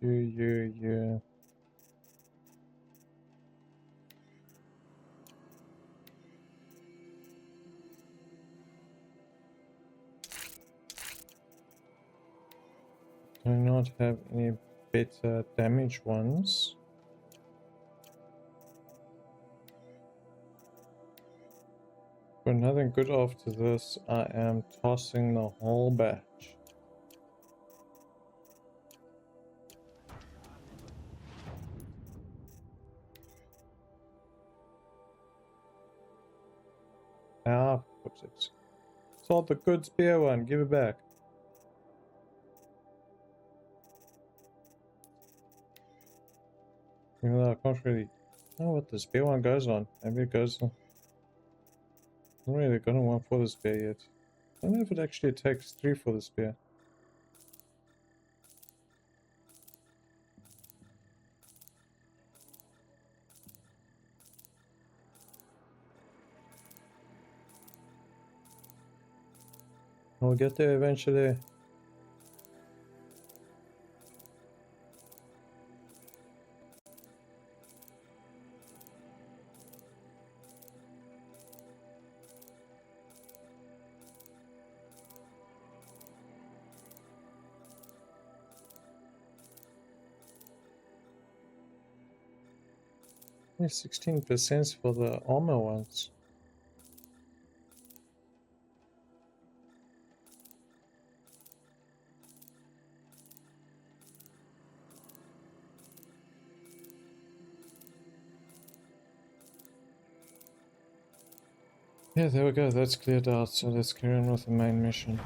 We got you. Do not have any better damage ones. For nothing good after this, I am tossing the whole batch. Ah, whoopsies. Sold the good spear one, give it back. Even though I can't really know what the spear one goes on. Maybe it goes on. I'm not really gonna want for the spear yet. I don't know if it actually takes 3 for the spear. We'll get there eventually. Only 16% for the armor ones. Yeah, there we go, that's cleared out, so let's carry on with the main mission.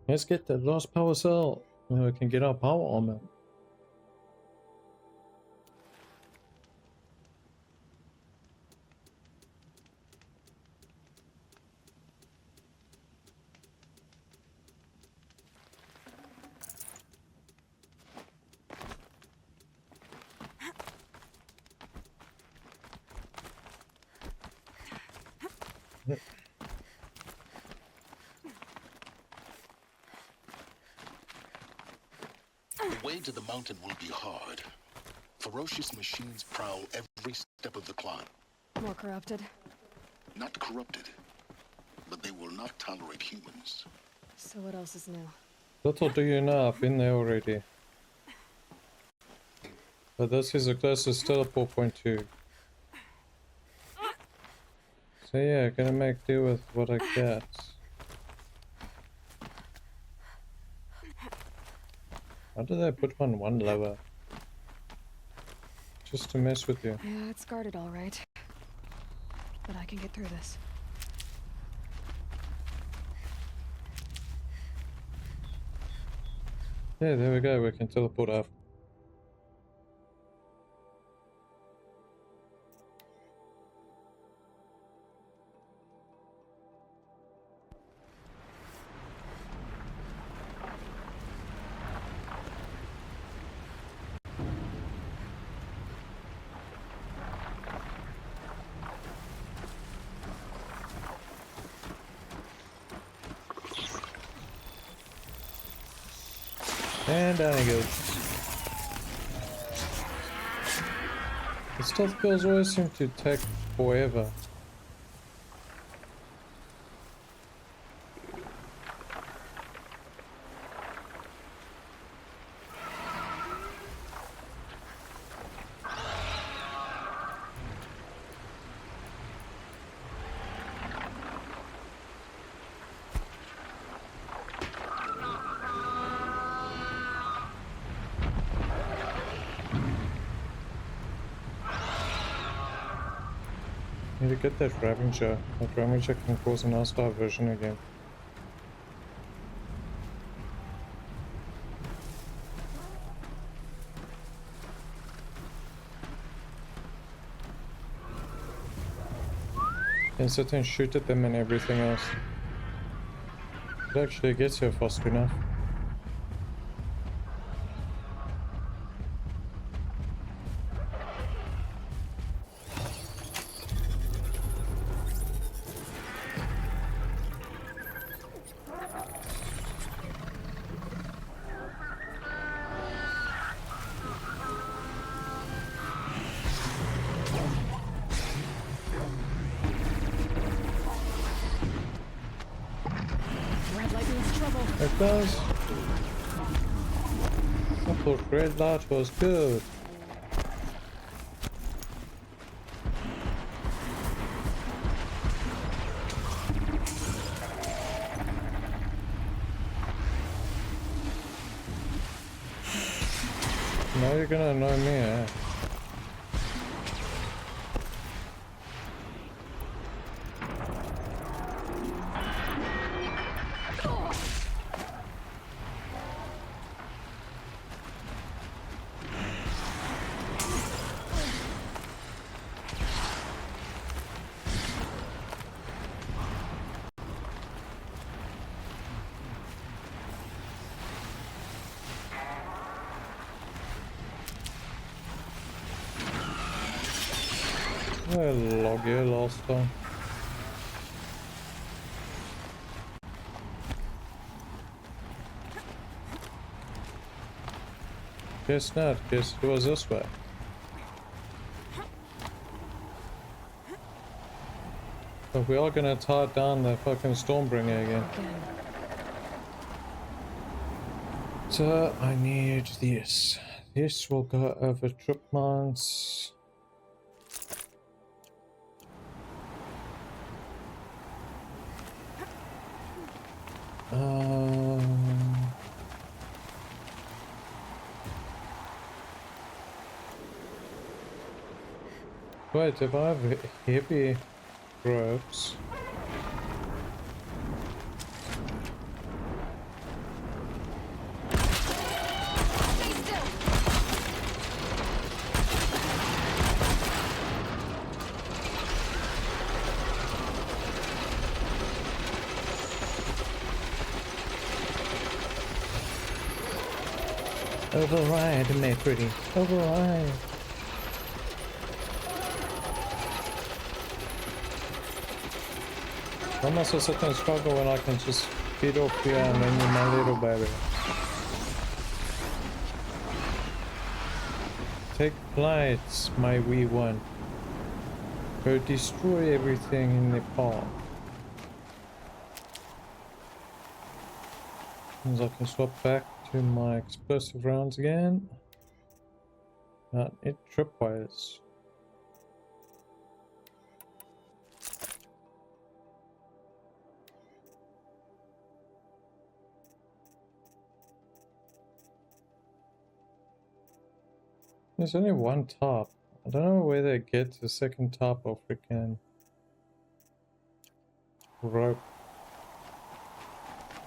Let's get that last power cell, and we can get our power armor. way to the mountain will be hard. Ferocious machines prowl every step of the climb. More corrupted. Not corrupted, but they will not tolerate humans. So what else is new? Little do you know, I've been there already. But this is the closest teleport point to. So yeah, gonna make do with what I get. How did they put one lever? Just to mess with you. Yeah, it's guarded all right. But I can get through this. Yeah, there we go, we can teleport up. And down he goes. The stealth kills always seem to take forever. Need to get that Ravager. That Ravager can cause an hostile version again. And sit and shoot at them and everything else. It actually gets here fast enough. It does. I thought red light was good. Now you're gonna annoy me, eh? I log you last time. Guess not, guess it was this way. But we are gonna tie down the fucking Stormbringer again. So I need this. This will go over trip mines. Wait, if I have heavy ropes. Override, me pretty. Override. Why must I sit and struggle when I can just feed off here and then you're my little baby? Take flight, my wee one. Go destroy everything in the path. Means I can swap back to my explosive rounds again. It tripwires. There's only one top. I don't know where they get the second top of freaking rope.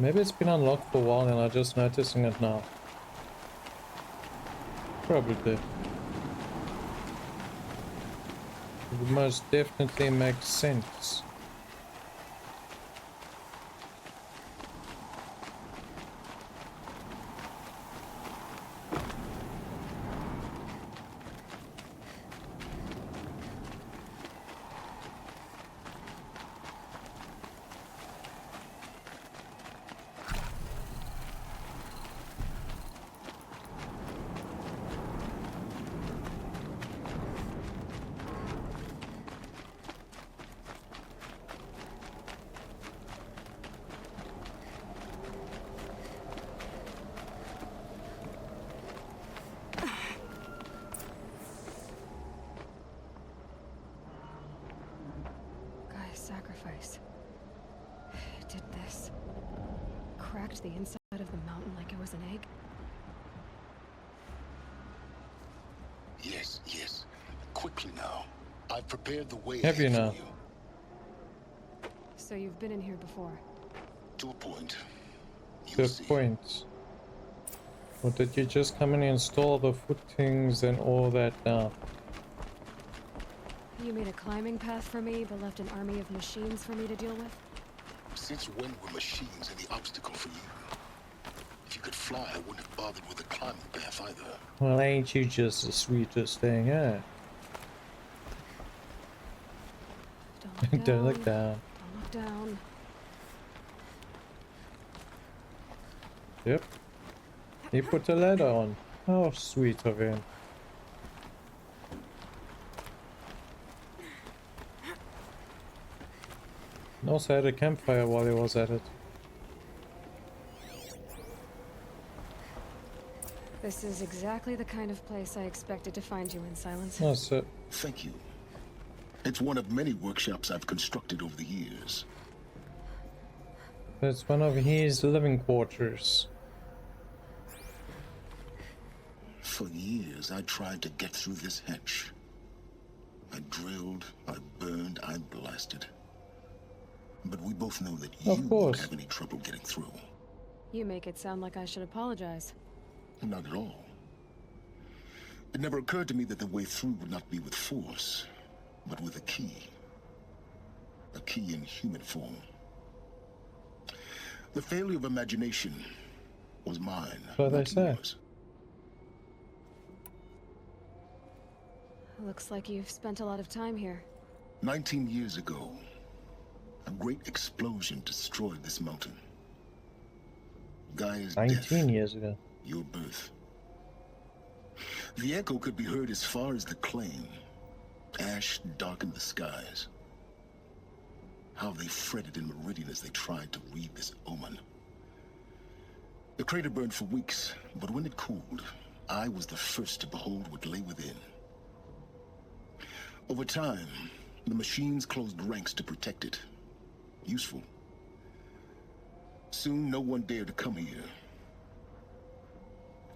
Maybe it's been unlocked for a while and I'm just noticing it now. Probably. It most definitely makes sense. Sacrifice. It did this. Cracked the inside of the mountain like it was an egg. Yes, yes. Quickly now. I've prepared the way Have you ahead now? for you. So you've been in here before? To a point. To a point. Or did you just come in and install the footings and all that now? You made a climbing path for me, but left an army of machines for me to deal with? Since when were machines any obstacle for you? If you could fly, I wouldn't have bothered with a climbing path either. Well, ain't you just the sweetest thing, eh? Don't Don't look look down. down. Don't look down. Yep. He put a ladder on. How sweet of him. And also had a campfire while he was at it. This is exactly the kind of place I expected to find you in, Silence. That's it. Thank you. It's one of many workshops I've constructed over the years. It's one of his living quarters. For years, I tried to get through this hatch. I drilled, I burned, I blasted. But we both know that you won't have any trouble getting through. You make it sound like I should apologize. Not at all. It never occurred to me that the way through would not be with force, but with a key. A key in human form. The failure of imagination was mine. What they say. Yours. Looks like you've spent a lot of time here. 19 years ago, a great explosion destroyed this mountain. Gaia's 19 years ago. Your birth. The echo could be heard as far as the claim. Ash darkened the skies. How they fretted in meridian as they tried to read this omen. The crater burned for weeks, but when it cooled, I was the first to behold what lay within. Over time, the machines closed ranks to protect it. Useful. Soon, no one dared to come here.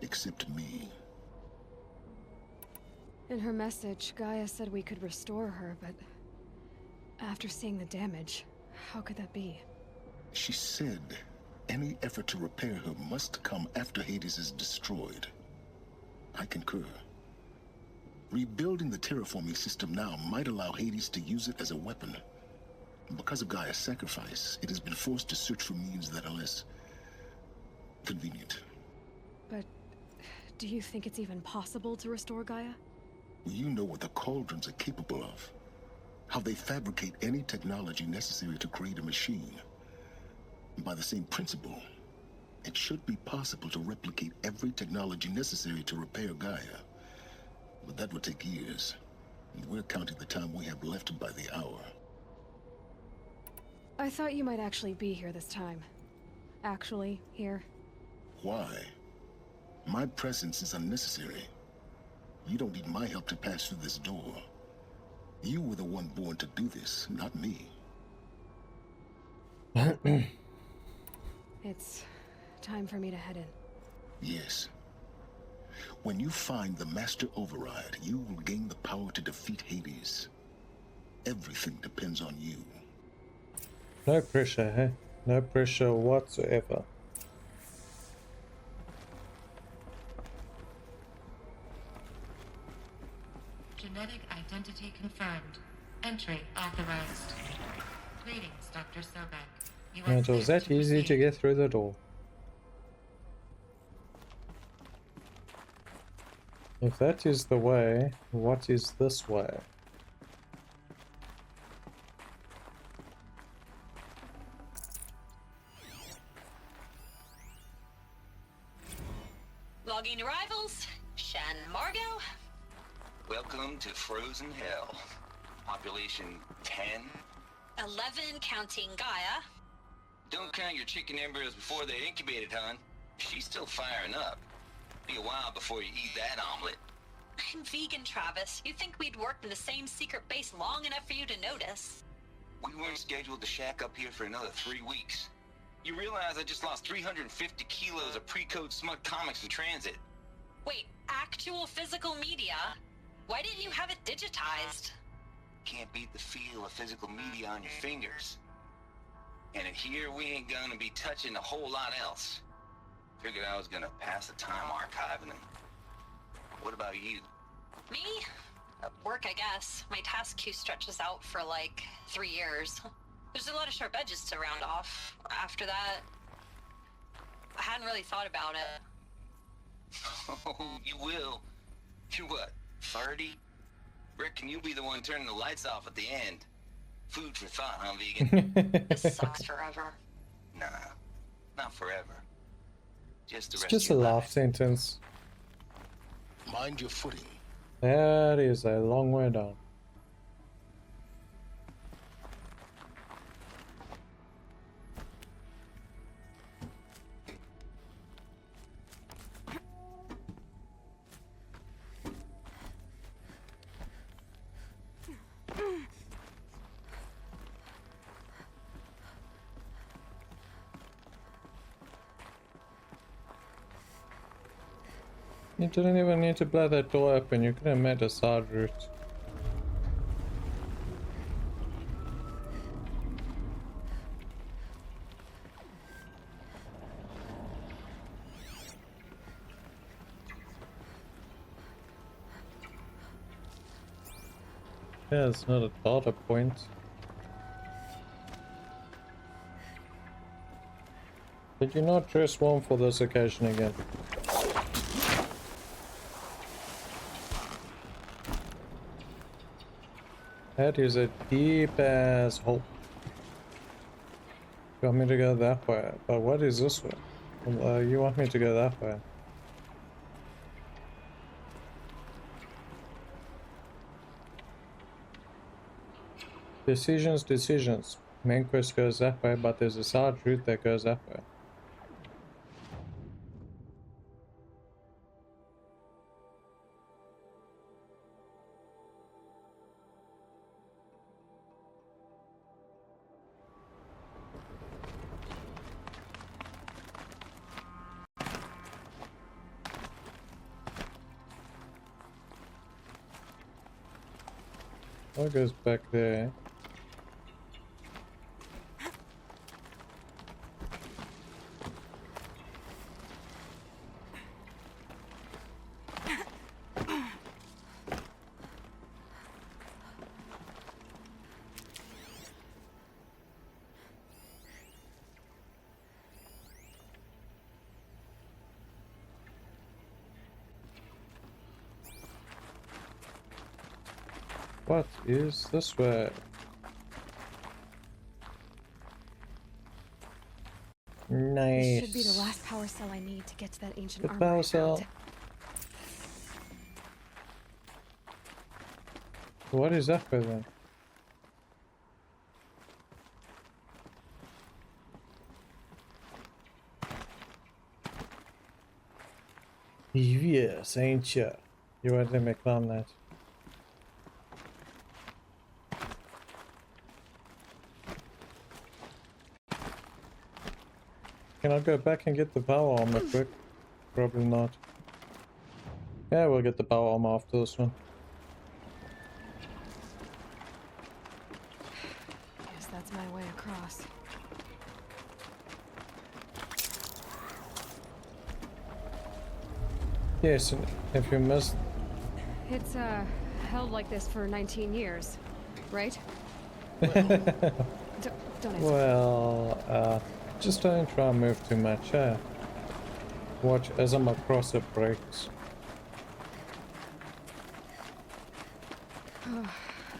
Except me. In her message, Gaia said we could restore her, but after seeing the damage, how could that be? She said any effort to repair her must come after Hades is destroyed. I concur. Rebuilding the terraforming system now might allow Hades to use it as a weapon. Because of Gaia's sacrifice, it has been forced to search for means that are less convenient. But do you think it's even possible to restore Gaia? You know what the Cauldrons are capable of. How they fabricate any technology necessary to create a machine. By the same principle, it should be possible to replicate every technology necessary to repair Gaia. But that would take years. And we're counting the time we have left by the hour. I thought you might actually be here this time. Actually, here. Why? My presence is unnecessary. You don't need my help to pass through this door. You were the one born to do this, not me. It's time for me to head in. Yes. When you find the Master Override, you will gain the power to defeat Hades. Everything depends on you. No pressure, hey? No pressure whatsoever. Genetic identity confirmed. Entry authorized. Greetings, Dr. Sobek. You are It was clear that easy to proceed. get through the door. If that is the way, what is this way? Logging arrivals. Shan Margot. Welcome to Frozen Hell. Population 10. 11 counting Gaia. Don't count your chicken embryos before they're incubated, hon. She's still firing up. Be a while before you eat that omelet. I'm vegan, Travis. You'd think we'd worked in the same secret base long enough for you to notice. We weren't scheduled to shack up here for another 3 weeks. You realize I just lost 350 kilos of pre-code smut comics in transit. Wait, actual physical media? Why didn't you have it digitized? Can't beat the feel of physical media on your fingers. And in here, we ain't gonna be touching a whole lot else. Figured I was gonna pass the time archiving them. What about you? Me? Work, I guess. My task queue stretches out for like 3 years. There's a lot of sharp edges to round off. After that, I hadn't really thought about it. Oh, you will. You're what, 30? Reckon you'll be the one turning the lights off at the end. Food for thought, huh, vegan? This sucks forever. Nah, not forever. Just the It's rest just of a your laugh life. sentence. Mind your footing. That is a long way down. You didn't even need to blow that door open, you could have made a side route. Yeah, it's not a data point. Did you not dress warm for this occasion again? That is a deep ass hole. You want me to go that way? But what is this way? You want me to go that way? Decisions. Main quest goes that way, but there's a side route that goes that way. What goes back there? What is this way? Nice. This should be the last power cell I need to get to that ancient The armor power I cell. found. What is up with them? Yes, ain't ya? You won't let me climb that. Can I go back and get the power armor quick? Probably not. Yeah, we'll get the power armor after this one. Guess that's my way across. Yes, and if you missed... It's, held like this for 19 years, right? Don't answer. Well, just don't try and move too much, eh? Watch as I'm across it breaks.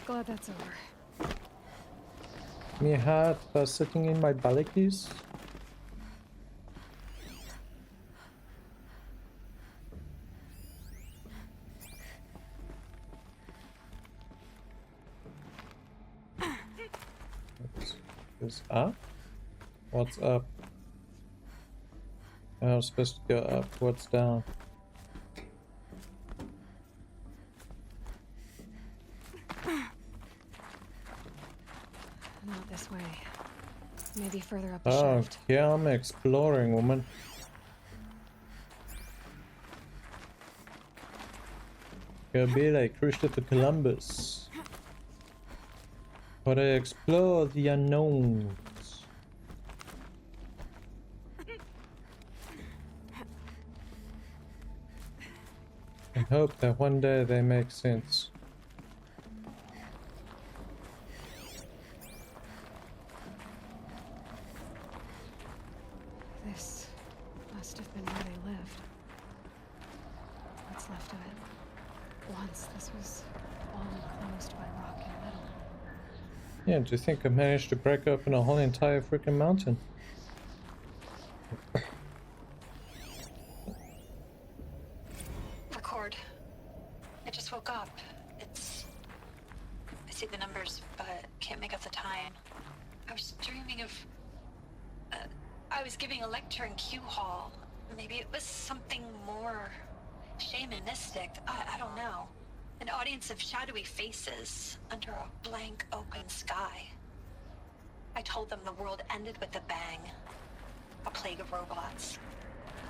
Glad that's over. Me heart was sitting in my ballies. What's up? What's up? I was supposed to go up. What's down? Not this way. Maybe further up the Oh, shaft. yeah, I'm exploring, woman. Gonna be like Christopher Columbus. But I explore the unknowns. And hope that one day they make sense. This must have been where they lived. What's left of it. Once this was all enclosed by rock and metal. Yeah, do you think I managed to break open a whole entire freaking mountain? Record. I just woke up. I see the numbers, but can't make out the time. I was dreaming of... I was giving a lecture in Q Hall. Maybe it was something more shamanistic. I don't know. An audience of shadowy faces under a blank open sky. I told them the world ended with a bang. A plague of robots.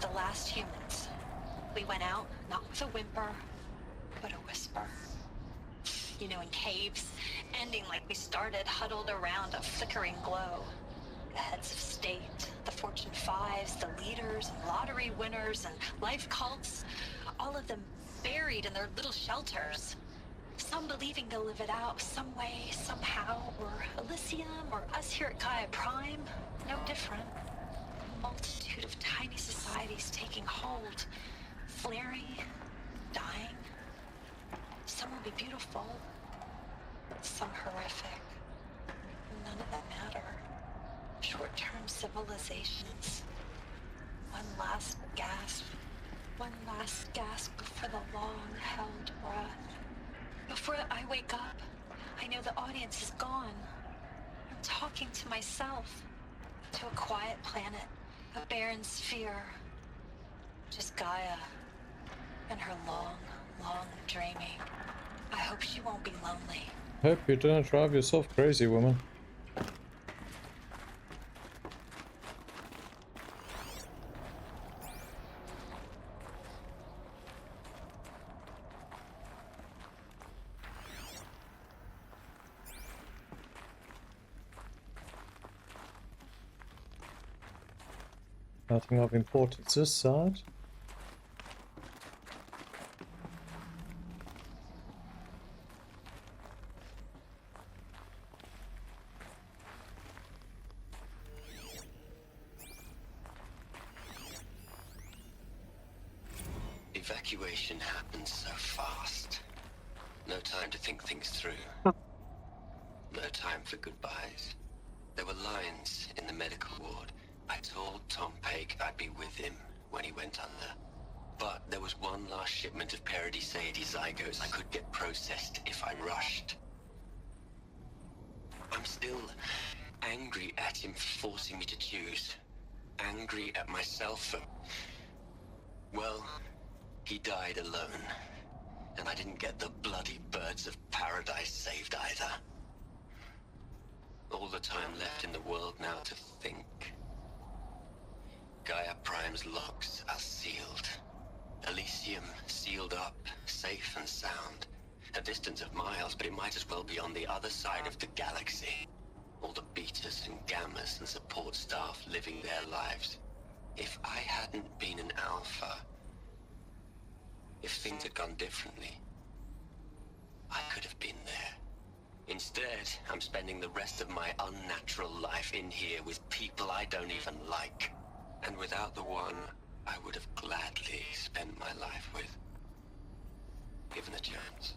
The last humans. We went out, not with a whimper, but a whisper. You know, in caves, ending like we started, huddled around a flickering glow. The heads of state, the Fortune 5s, the leaders and lottery winners and life cults, all of them buried in their little shelters. Some believing they'll live it out some way, somehow, or Elysium, or us here at Gaia Prime, no different. A multitude of tiny societies taking hold, flaring, dying. Some will be beautiful, some horrific. None of them matter. Short-term civilizations. One last gasp. One last gasp before the long-held breath. Before I wake up, I know the audience is gone. I'm talking to myself. To a quiet planet. A barren sphere. Just Gaia. And her long, long dreaming. I hope she won't be lonely. Hope you don't drive yourself crazy, woman. Nothing of importance this side. Evacuation happens so fast. No time to think things through. No time for goodbyes. There were lines in the medical ward. I told Tom Pake I'd be with him when he went under. But there was one last shipment of Paradiseidae zygotes I could get processed if I rushed. I'm still angry at him for forcing me to choose. Angry at myself for... Well, he died alone. And I didn't get the bloody birds of paradise saved either. All the time left in the world now to think. Gaia Prime's locks are sealed. Elysium sealed up, safe and sound. A distance of miles, but it might as well be on the other side of the galaxy. All the betas and gammas and support staff living their lives. If I hadn't been an alpha, if things had gone differently, I could have been there. Instead, I'm spending the rest of my unnatural life in here with people I don't even like. And without the one I would have gladly spent my life with. Given the chance.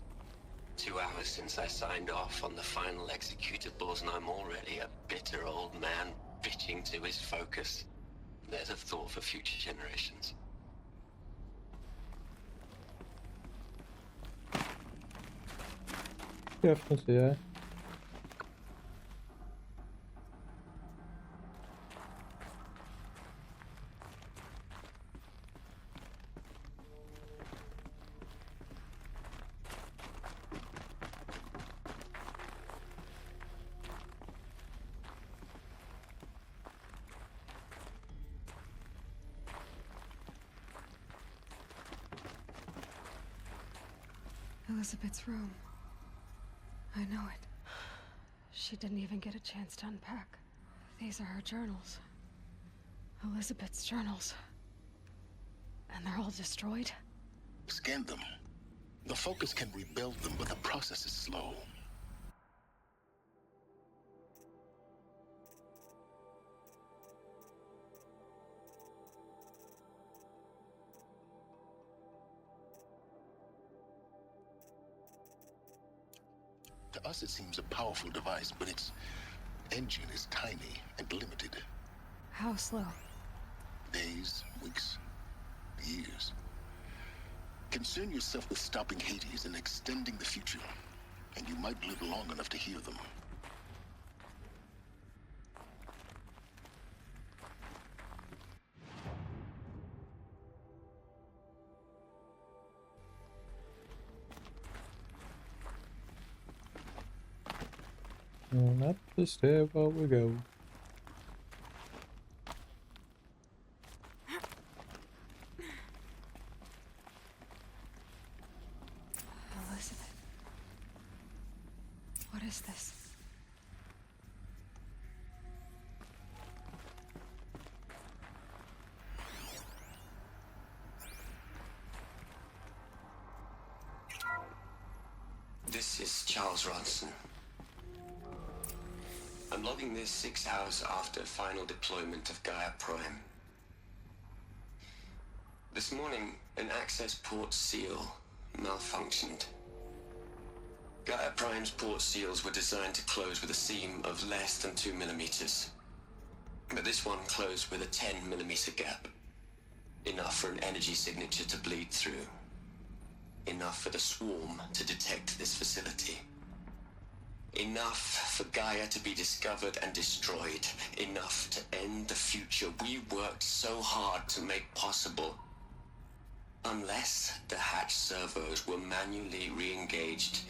2 hours since I signed off on the final executables, and I'm already a bitter old man bitching to his focus. There's a thought for future generations. Definitely, yeah. Elizabeth's room. I know it. She didn't even get a chance to unpack. These are her journals. Elizabeth's journals. And they're all destroyed? Scan them. The Focus can rebuild them, but the process is slow. To us, it seems a powerful device, but its engine is tiny and limited. How slow? Days, weeks, years. Concern yourself with stopping Hades and extending the future, and you might live long enough to hear them. And up the stairwell we go. Elizabeth. What is this? This is Charles Ronson. I'm logging this 6 hours after final deployment of Gaia Prime. This morning, an access port seal malfunctioned. Gaia Prime's port seals were designed to close with a seam of less than 2 millimeters. But this one closed with a 10 millimeter gap. Enough for an energy signature to bleed through. Enough for the swarm to detect this facility. Enough for Gaia to be discovered and destroyed. Enough to end the future we worked so hard to make possible. Unless the hatch servos were manually re-engaged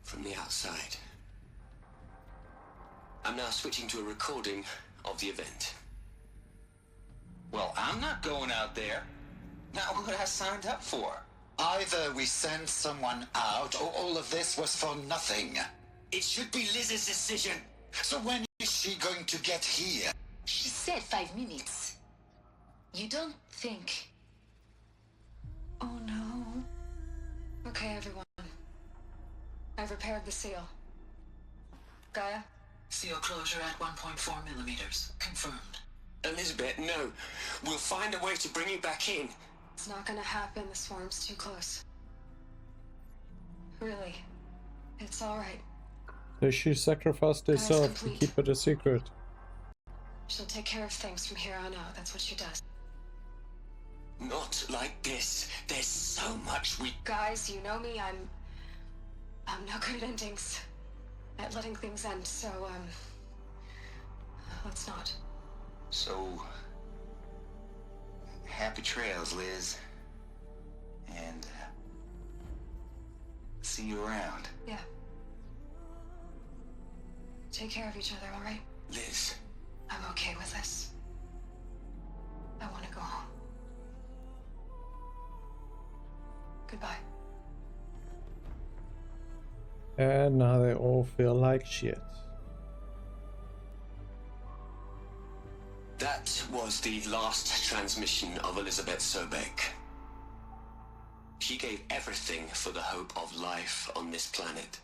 from the outside. I'm now switching to a recording of the event. Well, I'm not going out there. Not what I signed up for. Either we send someone out, or all of this was for nothing. It should be Liz's decision. So when is she going to get here? She said 5 minutes. You don't think... Oh no. Okay, everyone. I've repaired the seal. Gaia? Seal closure at 1.4 millimeters. Confirmed. Elizabeth, no. We'll find a way to bring you back in. It's not gonna happen. The swarm's too close. Really. It's alright. So she sacrificed herself to keep it a secret. She'll take care of things from here on out. That's what she does. like this. There's so much we... Guys, you know me, I'm no good at endings. At letting things end, so, let's not. So, happy trails, Liz. And, see you around. Yeah. Take care of each other, alright? Liz. I'm okay with this. I want to go home. Goodbye. And now they all feel like shit. That was the last transmission of Elizabeth Sobek. She gave everything for the hope of life on this planet.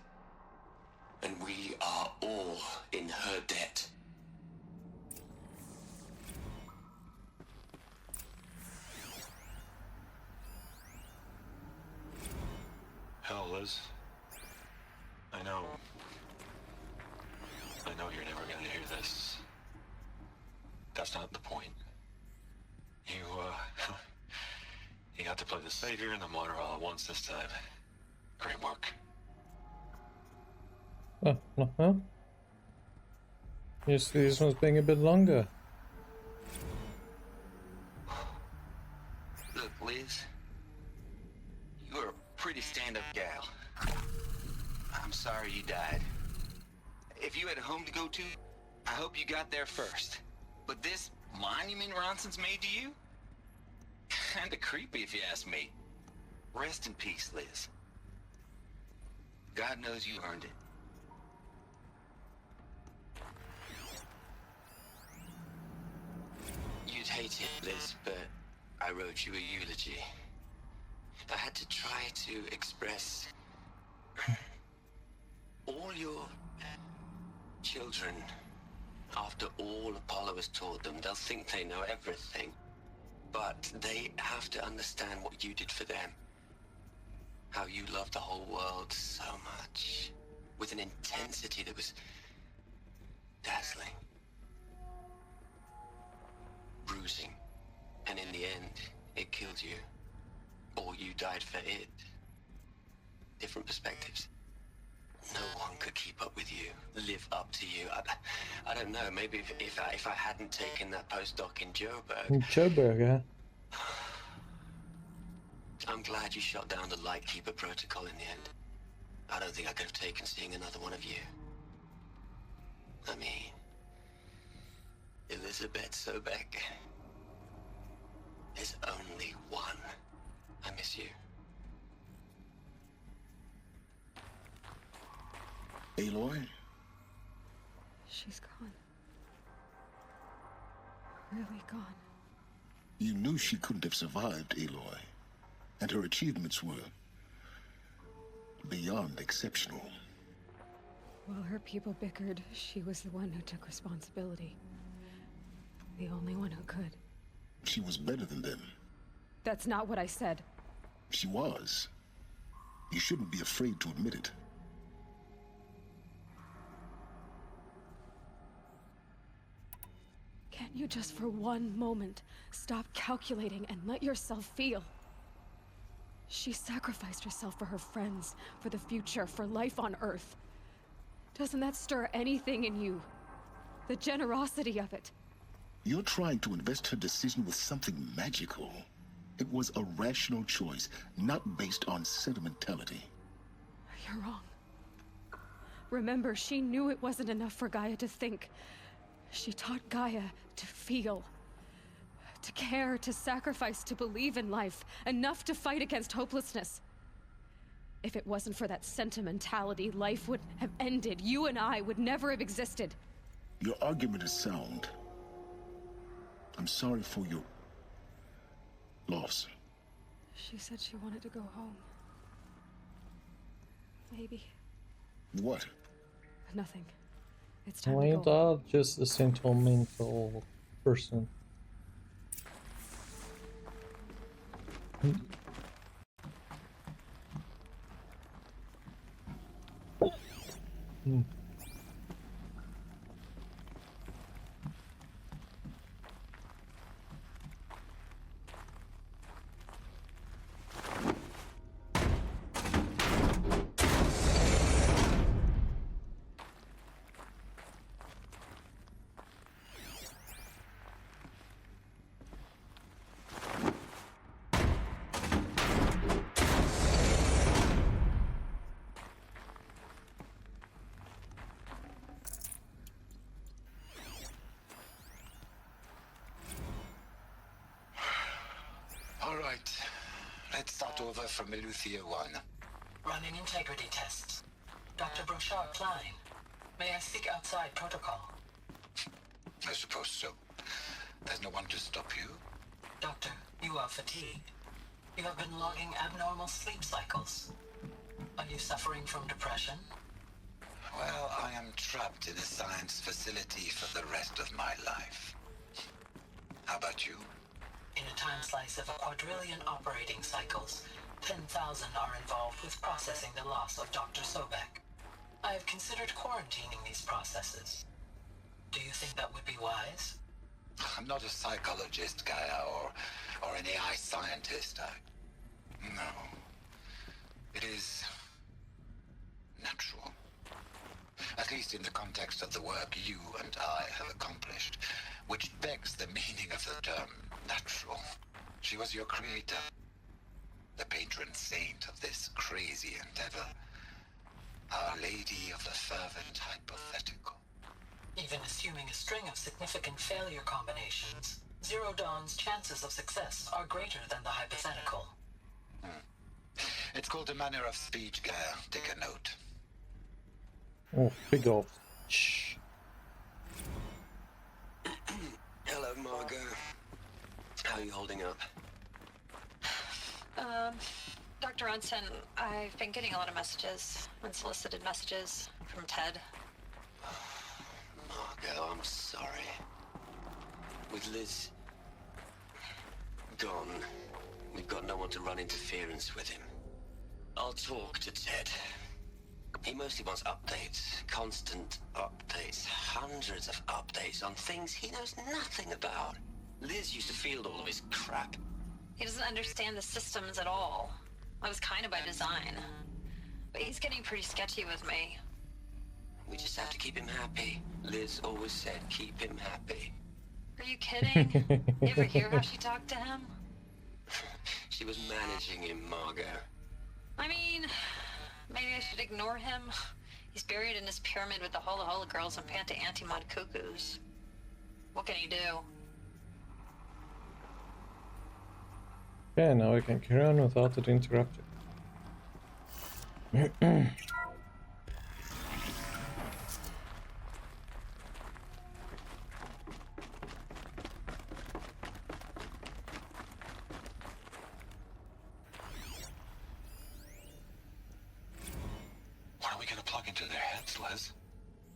And we are all in her debt. Hell, Liz. I know you're never gonna hear this. That's not the point. You got to play the savior and the martyr all at once this time. Great work. Yes, this one's being a bit longer. Look, Liz. You're a pretty stand-up gal. I'm sorry you died. If you had a home to go to, I hope you got there first. But this monument Ronson's made to you? Kinda creepy if you ask me. Rest in peace, Liz. God knows you earned it. You'd hate it, Liz, but I wrote you a eulogy. I had to try to express all your children. After all Apollo has taught them, they'll think they know everything. But they have to understand what you did for them. How you loved the whole world so much. With an intensity that was dazzling. Bruising. And in the end, it killed you. Or you died for it. Different perspectives. No one could keep up with you, live up to you. I don't know, maybe if I hadn't taken that postdoc in Joburg... yeah. I'm glad you shot down the Lightkeeper protocol in the end. I don't think I could have taken seeing another one of you. I mean... Elizabeth Sobek. There's only one. I miss you. Aloy? She's gone. Really gone. You knew she couldn't have survived, Aloy. And her achievements were beyond exceptional. While her people bickered, she was the one who took responsibility. The only one who could. She was better than them. That's not what I said. She was. You shouldn't be afraid to admit it. Can't you just for one moment stop calculating and let yourself feel? She sacrificed herself for her friends, for the future, for life on Earth. Doesn't that stir anything in you? The generosity of it. You're trying to invest her decision with something magical. It was a rational choice, not based on sentimentality. You're wrong. Remember, she knew it wasn't enough for Gaia to think. She taught Gaia to feel. To care, to sacrifice, to believe in life. Enough to fight against hopelessness. If it wasn't for that sentimentality, life would have ended. You and I would never have existed. Your argument is sound. I'm sorry for your loss. She said she wanted to go home. Maybe. What? Nothing. It's time Why to go. not just a sentimental person? All right. Let's start over from Eleuthia 1. Running integrity tests. Dr. Brochard Klein, may I speak outside protocol? I suppose so. There's no one to stop you. Doctor, you are fatigued. You have been logging abnormal sleep cycles. Are you suffering from depression? Well, I am trapped in a science facility for the rest of my life. How about you? In a time slice of a quadrillion operating cycles, 10,000 are involved with processing the loss of Dr. Sobek. I have considered quarantining these processes. Do you think that would be wise? I'm not a psychologist, Gaia, or an AI scientist. No. It is natural. At least in the context of the work you and I have accomplished, which begs the meaning of the term natural. She was your creator, the patron saint of this crazy endeavor, Our Lady of the Fervent Hypothetical. Even assuming a string of significant failure combinations, Zero Dawn's chances of success are greater than the hypothetical. It's called a manner of speech, Gaia. Take a note. Oh, big old shh. Hello, Margot. How are you holding up? Dr. Unson, I've been getting a lot of messages, unsolicited messages from Ted. Margot, I'm sorry. With Liz gone, we've got no one to run interference with him. I'll talk to Ted. He mostly wants updates, constant updates, hundreds of updates on things he knows nothing about. Liz used to field all of his crap. He doesn't understand the systems at all. That was kind of by design. But he's getting pretty sketchy with me. We just have to keep him happy. Liz always said keep him happy. Are you kidding? You ever hear how she talked to him? She was managing him, Margot. I mean, maybe I should ignore him. He's buried in his pyramid with the Hola Hola girls and Panta Antimod cuckoos. What can he do? Okay, now we can carry on without it interrupting. What are we gonna plug into their heads, Les?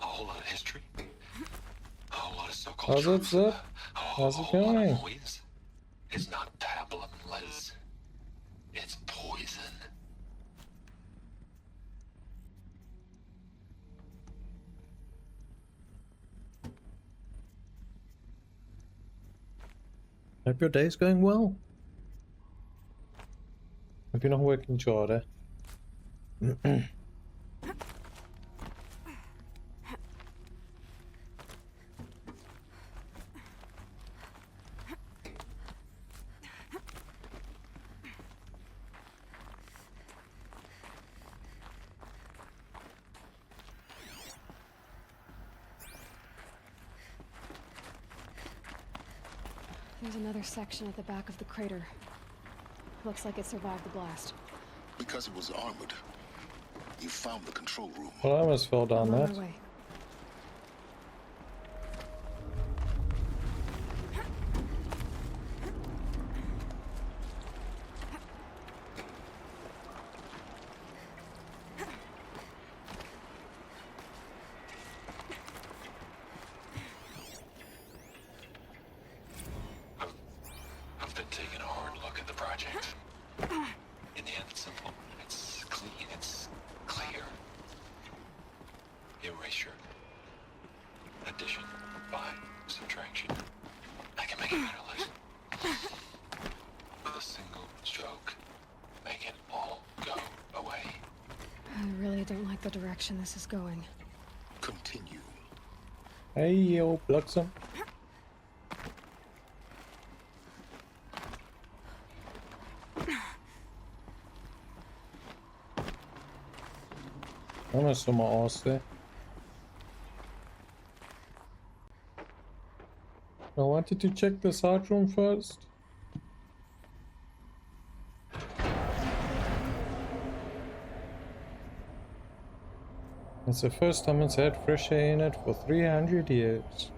A whole lot of history? A whole lot of so-called How's it, truths? Zip? A How's it whole lot going? of noise? It's not pablum, Les. It's poison. Hope your day's going well. Hope you're not working harder. There's another section at the back of the crater. Looks like it survived the blast. Because it was armored. You found the control room. Well, I almost fell down I'm on that. my way. I've been taking a hard look at the project. In the end, it's simple. It's clean. It's clear. Erasure. Addition. By. Subtraction. I can make it better, Liz. With a single stroke. Make it all go away. I really don't like the direction this is going. Continue. Hey, yo, Bluxum. Almost on my ass there. I wanted to check the side room first. It's the first time it's had fresh air in it for 300 years.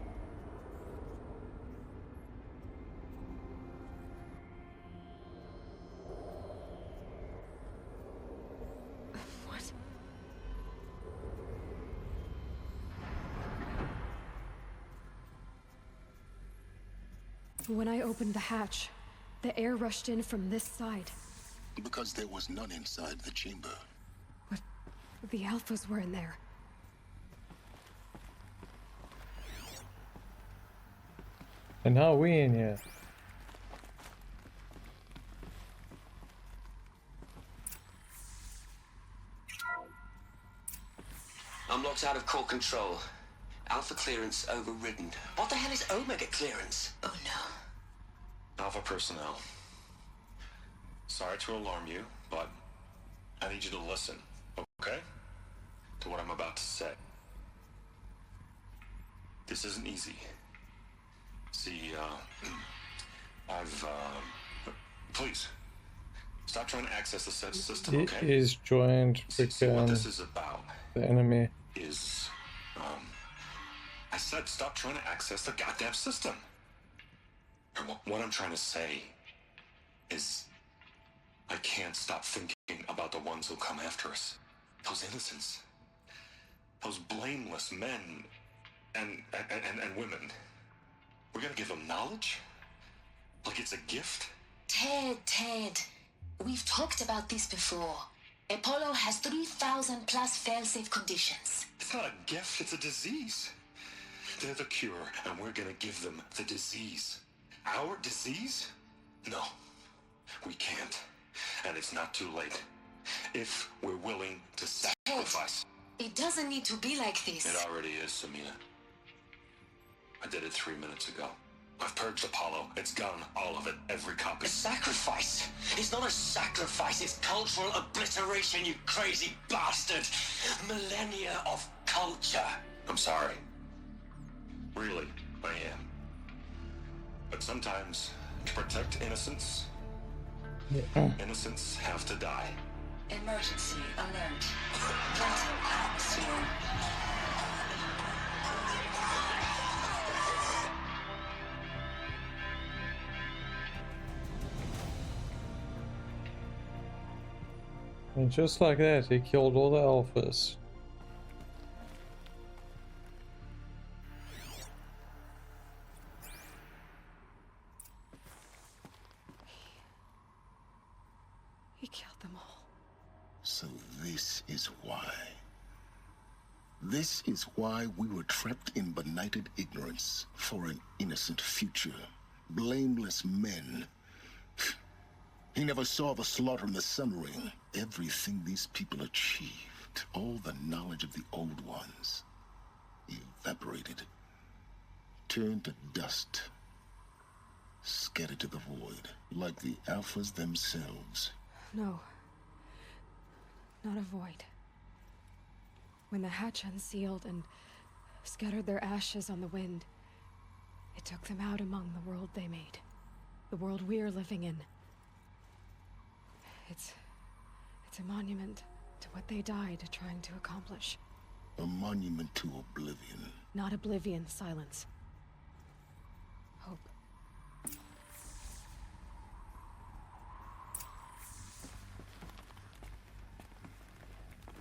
What? When I opened the hatch, the air rushed in from this side. Because there was none inside the chamber. But the alphas were in there. And how are we in here? I'm locked out of core control. Alpha clearance overridden. What the hell is Omega clearance? Oh no. Alpha personnel. Sorry to alarm you, but I need you to listen, okay? To what I'm about to say. This isn't easy. See, please, stop trying to access the system, He okay? is joined See what this freaking is about the enemy. is, I said stop trying to access the goddamn system. And what I'm trying to say is I can't stop thinking about the ones who'll come after us. Those innocents. Those blameless men and women. We're gonna give them knowledge? Like it's a gift? Ted. We've talked about this before. Apollo has 3,000 plus fail-safe conditions. It's not a gift, it's a disease. They're the cure, and we're gonna give them the disease. Our disease? No, we can't. And it's not too late. If we're willing to sacrifice. It doesn't need to be like this. It already is, Samina. I did it 3 minutes ago. I've purged Apollo. It's gone. All of it. Every copy. A sacrifice? It's not a sacrifice, it's cultural obliteration, you crazy bastard! Millennia of culture! I'm sorry. Really, I am. But sometimes, to protect innocence, innocents have to die. Emergency alert. Plateau atmosphere. And just like that, he killed all the alphas. He killed them all. So this is why. This is why we were trapped in benighted ignorance for an innocent future. Blameless men. He never saw the slaughter in the Sun Ring. Everything these people achieved, all the knowledge of the old ones, evaporated, turned to dust, scattered to the void, like the Alphas themselves. No. Not a void. When the hatch unsealed and scattered their ashes on the wind, it took them out among the world they made. The world we're living in. It's a monument to what they died trying to accomplish. A monument to oblivion. Not oblivion, silence. Hope.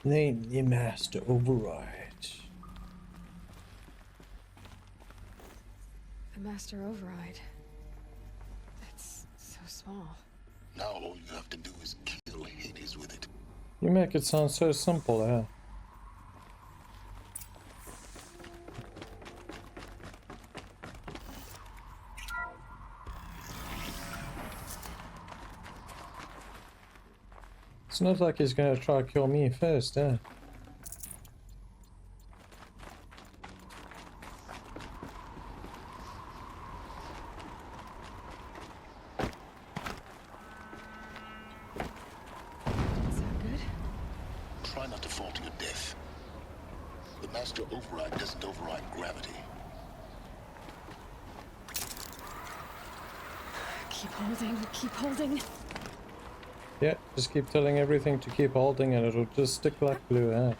Name the master override. The master override. That's so small. Now all you have to do is kill Hades with it. You make it sound so simple, eh? It's not like he's gonna try to kill me first, eh? Try not to fall to your death. The master override doesn't override gravity. Keep holding, keep holding. Yeah, just keep telling everything to keep holding and it'll just stick like glue, eh?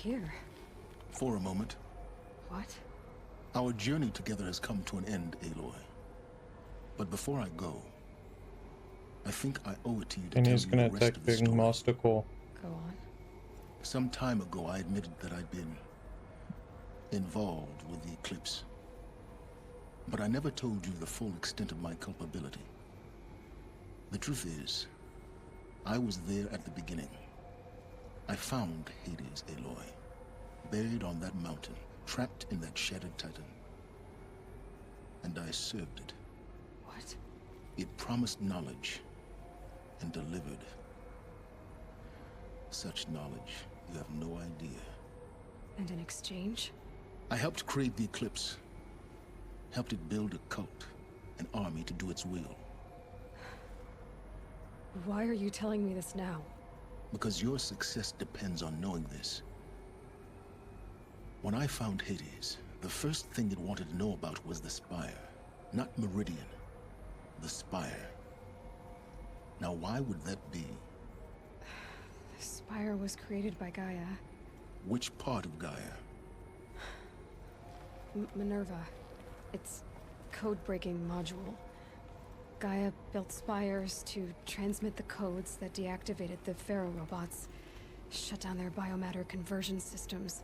here? For a moment. What? Our journey together has come to an end, Aloy. But before I go, I think I owe it to you to And tell he's you gonna the rest attack of the Big story. Master Core. Go on. Some time ago, I admitted that I'd been involved with the Eclipse. But I never told you the full extent of my culpability. The truth is, I was there at the beginning. I found Hades, Aloy, buried on that mountain, trapped in that shattered titan. And I served it. What? It promised knowledge and delivered. Such knowledge, you have no idea. And in exchange? I helped create the Eclipse. Helped it build a cult, an army to do its will. Why are you telling me this now? Because your success depends on knowing this. When I found Hades, the first thing it wanted to know about was the Spire. Not Meridian. The Spire. Now why would that be? The Spire was created by Gaia. Which part of Gaia? Minerva. It's code-breaking module. Gaia built spires to transmit the codes that deactivated the Pharaoh robots, shut down their biomatter conversion systems.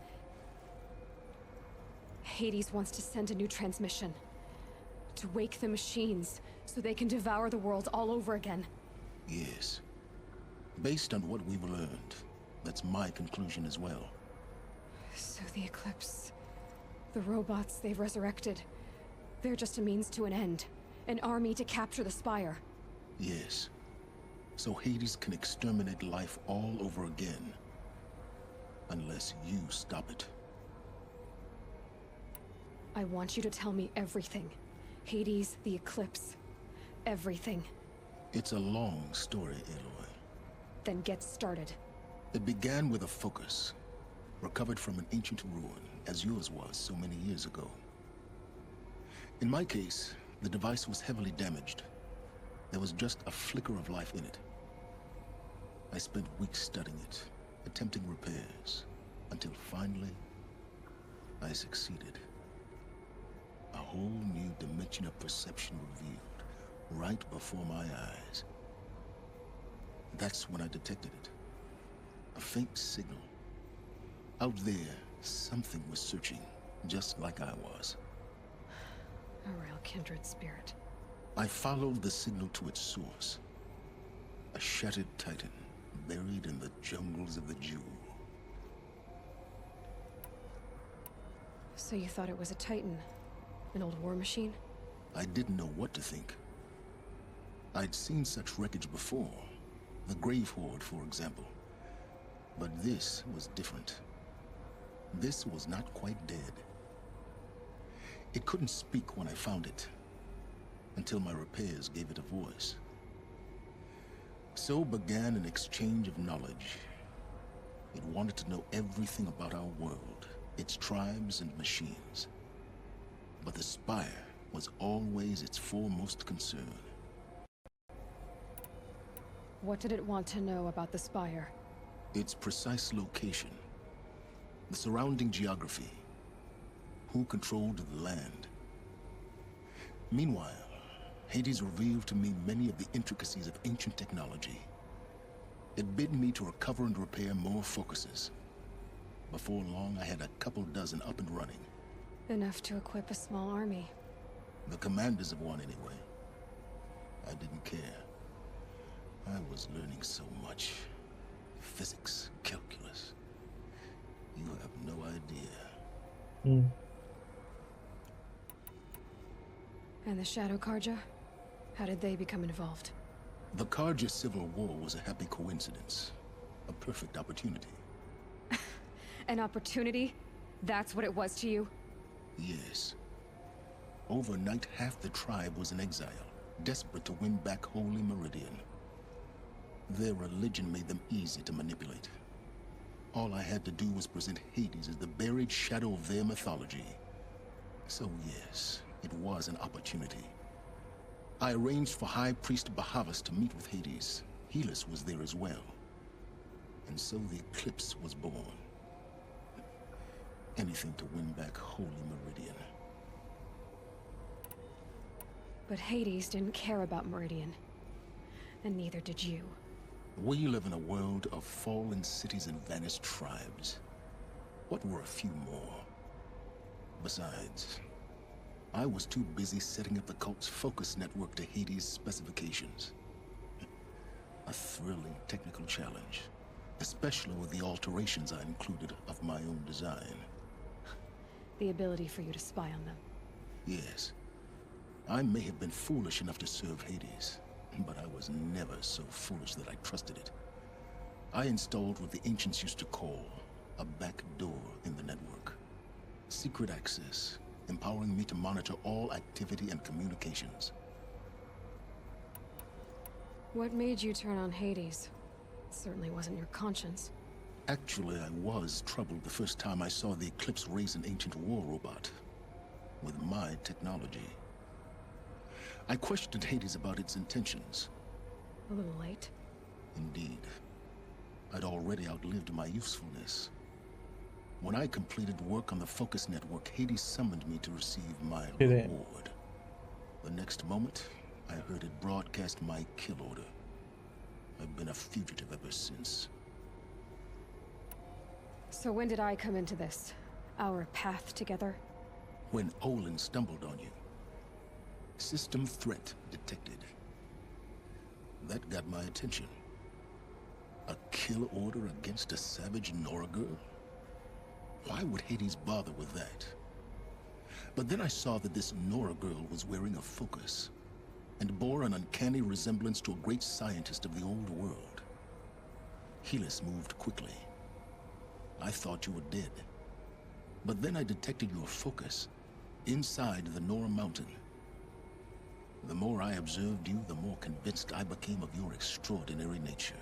Hades wants to send a new transmission. To wake the machines, so they can devour the world all over again. Yes. Based on what we've learned, that's my conclusion as well. So the Eclipse... the robots they've resurrected... they're just a means to an end. An army to capture the Spire. Yes. So Hades can exterminate life all over again. Unless you stop it. I want you to tell me everything. Hades, the Eclipse. Everything. It's a long story, Aloy. Then get started. It began with a focus. Recovered from an ancient ruin, as yours was so many years ago. In my case, the device was heavily damaged. There was just a flicker of life in it. I spent weeks studying it, attempting repairs, until finally, I succeeded. A whole new dimension of perception revealed, right before my eyes. That's when I detected it. A faint signal. Out there, something was searching, just like I was. A real kindred spirit. I followed the signal to its source. A shattered titan, buried in the jungles of the Jewel. So you thought it was a titan? An old war machine? I didn't know what to think. I'd seen such wreckage before. The Grave Horde, for example. But this was different. This was not quite dead. It couldn't speak when I found it, until my repairs gave it a voice. So began an exchange of knowledge. It wanted to know everything about our world, its tribes and machines. But the Spire was always its foremost concern. What did it want to know about the Spire? Its precise location, the surrounding geography, who controlled the land. Meanwhile, Hades revealed to me many of the intricacies of ancient technology. It bid me to recover and repair more focuses. Before long, I had a couple dozen up and running. Enough to equip a small army. The commanders of one, anyway. I didn't care. I was learning so much. Physics, calculus. You have no idea. And the Shadow Karja? How did they become involved? The Karja Civil War was a happy coincidence. A perfect opportunity. An opportunity? That's what it was to you? Yes. Overnight, half the tribe was in exile, desperate to win back Holy Meridian. Their religion made them easy to manipulate. All I had to do was present Hades as the buried shadow of their mythology. So yes, it was an opportunity. I arranged for High Priest Bahavas to meet with Hades. Helis was there as well. And so the Eclipse was born. Anything to win back Holy Meridian. But Hades didn't care about Meridian. And neither did you. We live in a world of fallen cities and vanished tribes. What were a few more? Besides, I was too busy setting up the cult's focus network to Hades' specifications. A thrilling technical challenge, especially with the alterations I included of my own design. The ability for you to spy on them. Yes. I may have been foolish enough to serve Hades, but I was never so foolish that I trusted it. I installed what the ancients used to call a back door in the network. Secret access, empowering me to monitor all activity and communications. What made you turn on Hades? It certainly wasn't your conscience. Actually, I was troubled the first time I saw the Eclipse raise an ancient war robot. With my technology. I questioned Hades about its intentions. A little late. Indeed. I'd already outlived my usefulness. When I completed work on the Focus Network, Hades summoned me to receive my reward. The next moment, I heard it broadcast my kill order. I've been a fugitive ever since. So when did I come into this? Our path together? When Olin stumbled on you. System threat detected. That got my attention. A kill order against a savage Nora girl? Why would Hades bother with that? But then I saw that this Nora girl was wearing a focus, and bore an uncanny resemblance to a great scientist of the old world. Helis moved quickly. I thought you were dead. But then I detected your focus inside the Nora mountain. The more I observed you, the more convinced I became of your extraordinary nature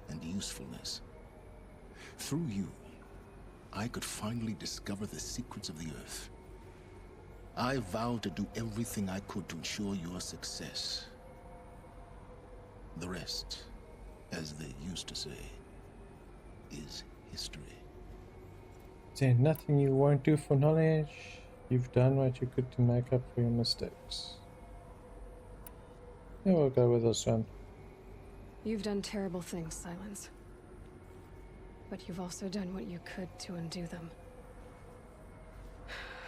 and usefulness. Through you, I could finally discover the secrets of the Earth. I vowed to do everything I could to ensure your success. The rest, as they used to say, is history. There's nothing you won't do for knowledge. You've done what you could to make up for your mistakes. Yeah, we'll go with this one. You've done terrible things, Silence. But you've also done what you could to undo them.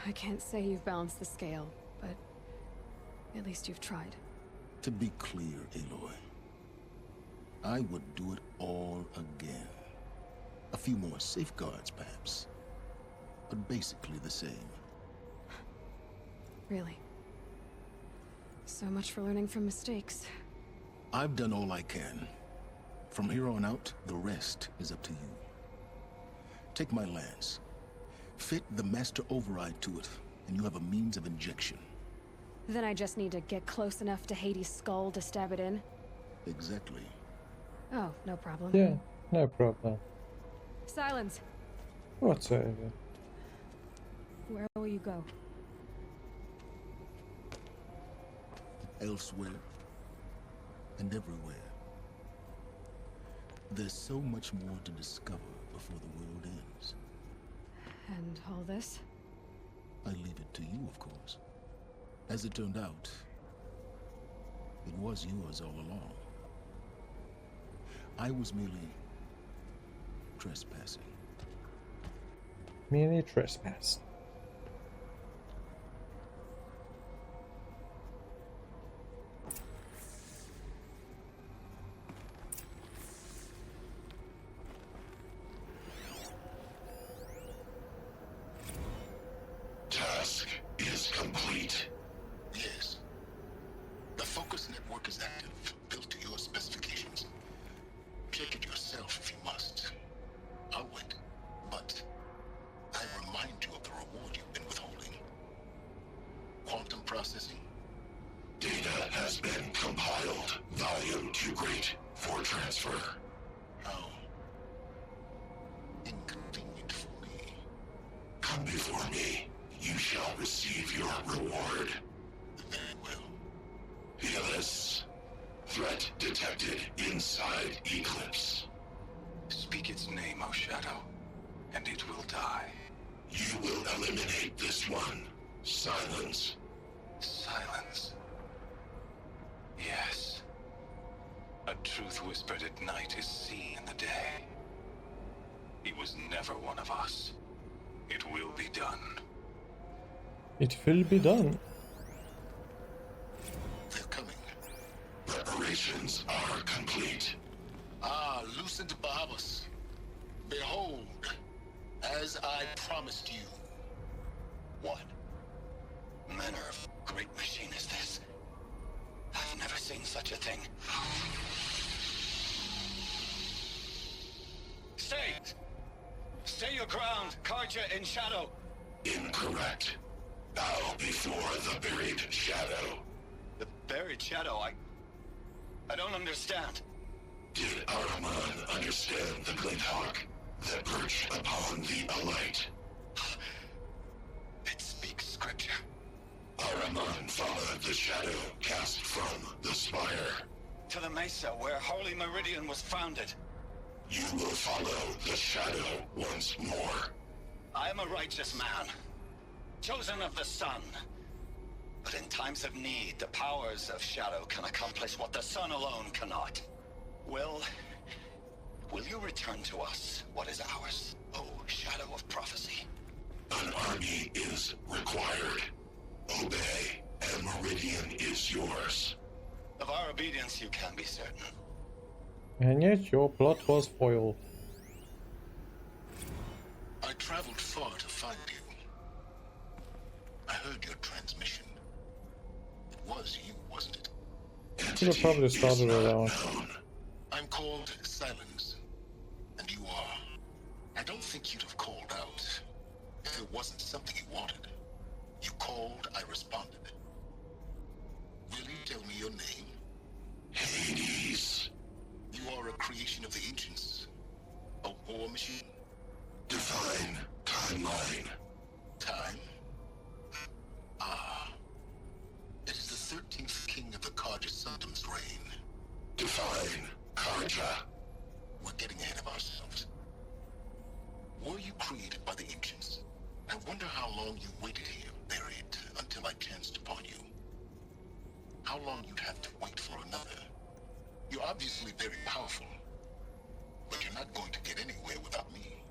I can't say you've balanced the scale, but at least you've tried. To be clear, Aloy, I would do it all again. A few more safeguards, perhaps, but basically the same. Really? So much for learning from mistakes. I've done all I can. From here on out, the rest is up to you. Take my lance. Fit the master override to it, and you have a means of injection. Then I just need to get close enough to Hades' skull to stab it in? Exactly. Oh, no problem. Yeah, no problem. Silence! Whatsoever. Where will you go? Elsewhere. And everywhere. There's so much more to discover before the world ends. And all this? I leave it to you, of course. As it turned out, it was yours all along. I was merely trespassing. Merely trespass. Task is complete. Yes. The focus network is active, built to your specifications. Check it yourself if you must. I'll wait, but I remind you of the reward you've been withholding. Quantum processing. Data has been compiled. Volume too great for transfer. How inconvenient for me. Come before me. You shall receive your reward. Very well. Helis. Threat detected inside Eclipse. Speak its name, O Shadow, and it will die. You will eliminate this one. Silence. Silence. Yes. A truth whispered at night is seen in the day. He was never one of us. It will be done. It will be done. They're coming. Preparations are complete. Ah, Lucent Bahamas. Behold, as I promised you. What manner of great machine is this? I've never seen such a thing. Stay! Stay your ground, Karja in shadow. Incorrect. Bow before the buried shadow. The buried shadow, I don't understand. Did Araman understand the glint hawk that perched upon the alight? It speaks scripture. Araman followed the shadow cast from the spire. To the mesa where Holy Meridian was founded. You will follow the shadow once more. I am a righteous man, chosen of the sun. But in times of need, the powers of shadow can accomplish what the sun alone cannot. Will you return to us what is ours, oh shadow of prophecy? An army is required. Obey, and Meridian is yours. Of our obedience you can be certain. And yet your plot was foiled. I traveled far to find you. I heard your transmission. It was you, wasn't it? Should have probably started with that one. I'm called Silence, and you are. I don't think you'd have called out if it wasn't something you wanted. You called, I responded. Will you tell me your name? Hades. You are a creation of the ancients. A war machine. Divine timeline. Time? Ah. It is the 13th king of the Karja Sanctum's reign. Divine Karja. We're getting ahead of ourselves. Were you created by the ancients? I wonder how long you waited here, buried, until I chanced upon you. How long you'd have to wait for another. You're obviously very powerful, but you're not going to get anywhere without me.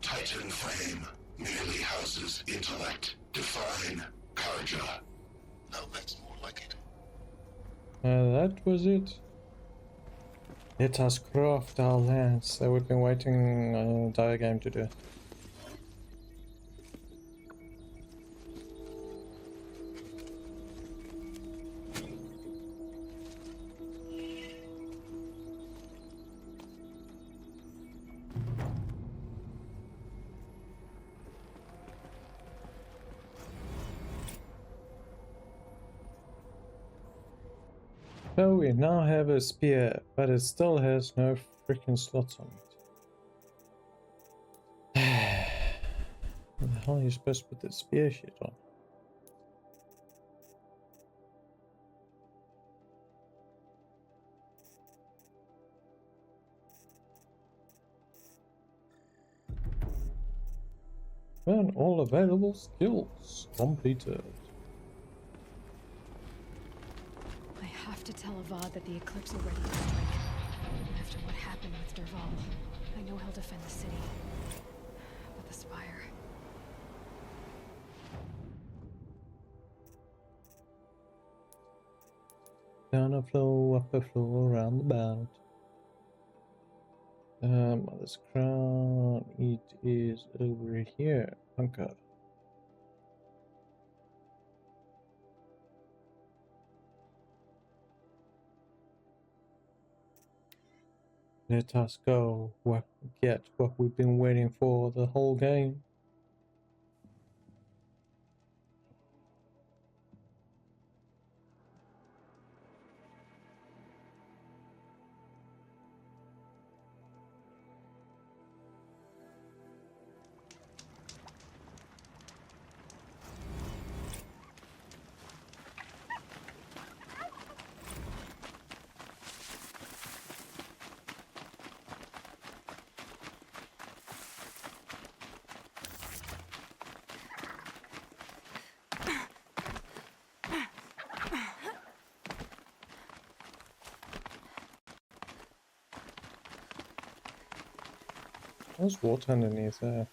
Titan Flame merely houses intellect. Define Karja. Now that's more like it. That was it. Let us craft our lands that we've been waiting an entire game to do. So we now have a spear, but it still has no freaking slots on it. Where the hell are you supposed to put the spear shit on? Burn all available skills. Completed. I have to tell Avad that the Eclipse are ready to strike. After what happened with Derval, I know he'll defend the city. But the Spire... Down a floor, up a floor, round about. Mother's crown, it is over here. Bunker. Let us go. Get what we've been waiting for the whole game. There's water underneath there.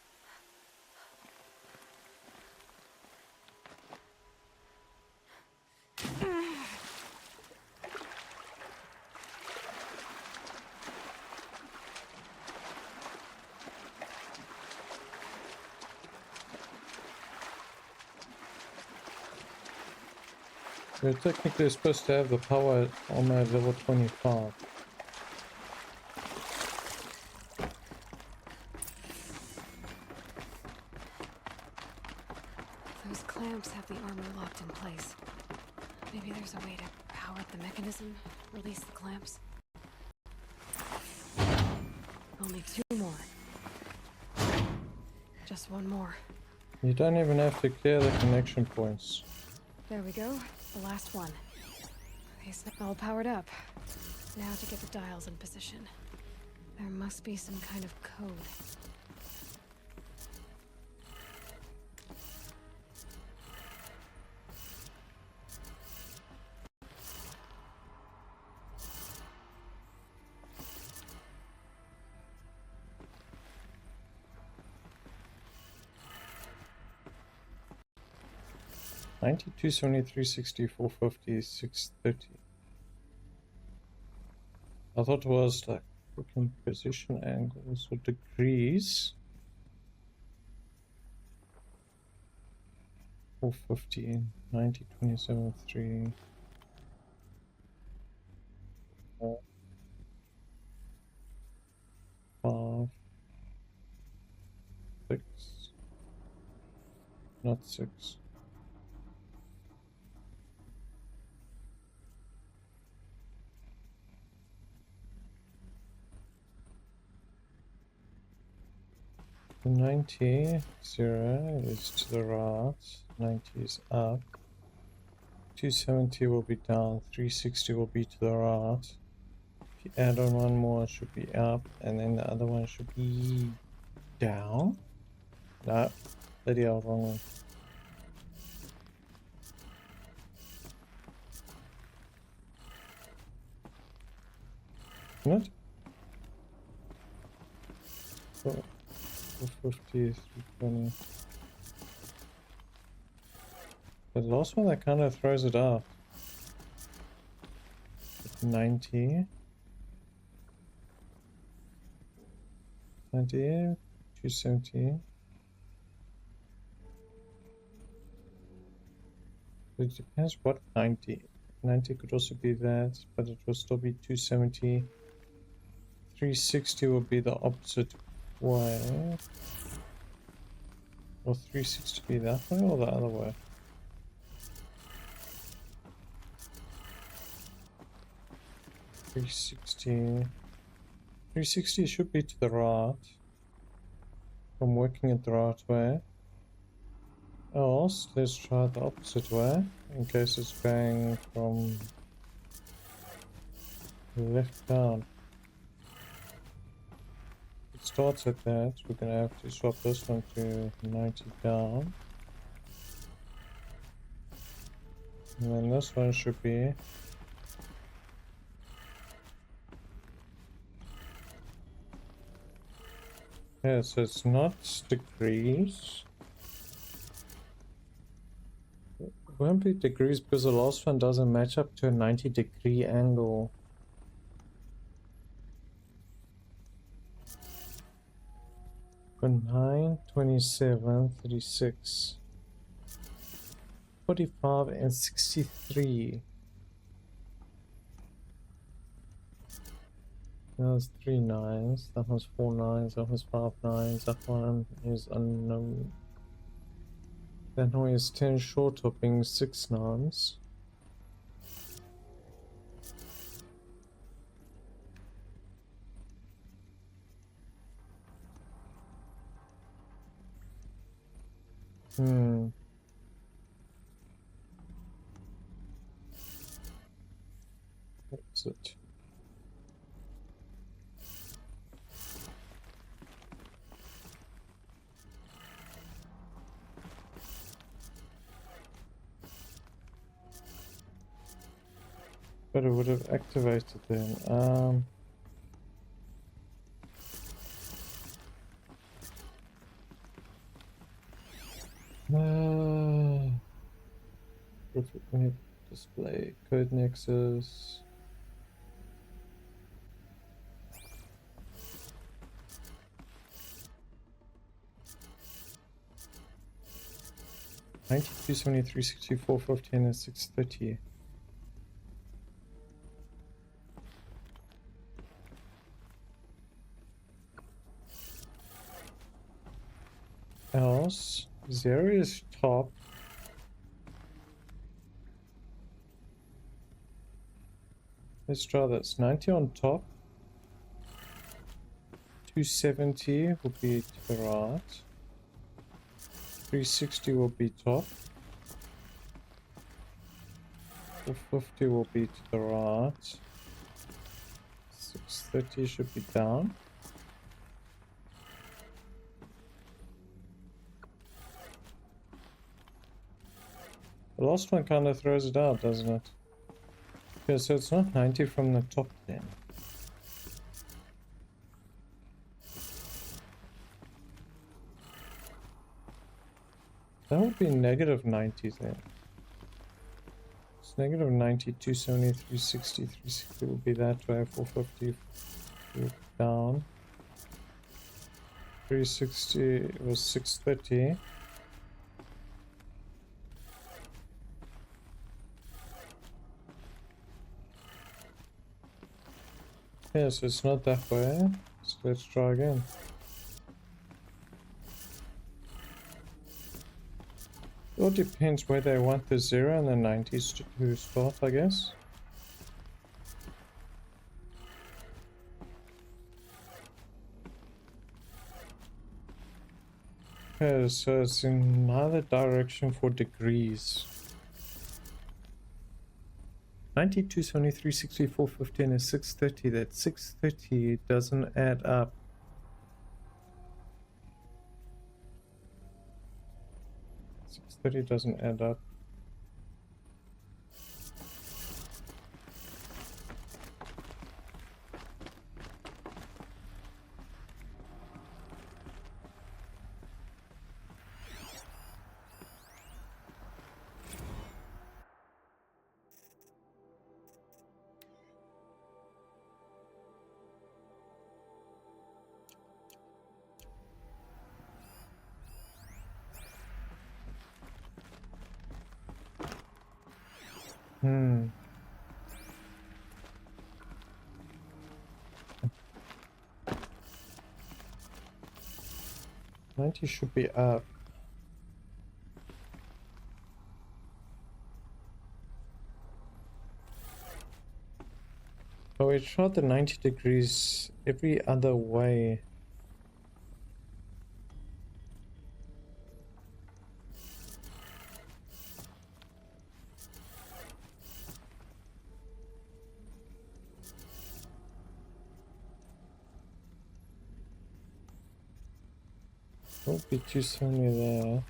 We're technically supposed to have the power on at level 25. Those clamps have the armor locked in place. Maybe there's a way to power up the mechanism, release the clamps. Only 2 more. Just 1 more. You don't even have to clear the connection points. There we go. The last one. These all powered up. Now to get the dials in position. There must be some kind of code. $92, 73, 60, 450, 630. I thought it was like freaking position angles or degrees. 450, 90, 27, 3. 4, 5, 6. Not 6. The 90, 0 is to the right, 90 is up, 270 will be down, 360 will be to the right. If you add on 1 more, it should be up, and then the other one should be down. No, bloody hell, wrong one. Not 450, 320. The last one that kind of throws it off. 90. 90, 270. It depends what 90. 90 could also be that, but it will still be 270. 360 will be the opposite way. Will 360 be that way or the other way? $360 should be to the right. I'm working it the right way. Else, let's try the opposite way, in case it's going from left down. It starts at that, we're gonna have to swap this one to 90 down. And then this one should be yeah, so it's not degrees. It won't be degrees because the last one doesn't match up to a 90-degree angle. For 9, 27, 36, 45, and 63. That was 3 9s, that was 4 9s, that was 5 9s, that one is unknown. That one is 10 short of being 6 9s. What's it? But it would have activated then. Display code nexus. $92, 73, 64, 15, and 630. Else, 0 is top. Let's try this. 90 on top. 270 will be to the right. 360 will be top. 450 will be to the right. 630 should be down. The last one kind of throws it out, doesn't it? Okay, so it's not 90 from the top then. That would be negative 90 then. It's negative 90, 270, 360, 360 will be that way, 450 will be down. 360 was 630. Yeah, so it's not that way. So let's try again. It all depends where they want the 0 and the 90s to start, I guess. Okay, so it's in neither direction for degrees. 92, 73, 64, 15 is 630. That 630 doesn't add up. It doesn't add up. Hmm. $90 should be up. Oh, we tried the 90 degrees every other way. Won't be too sunny there.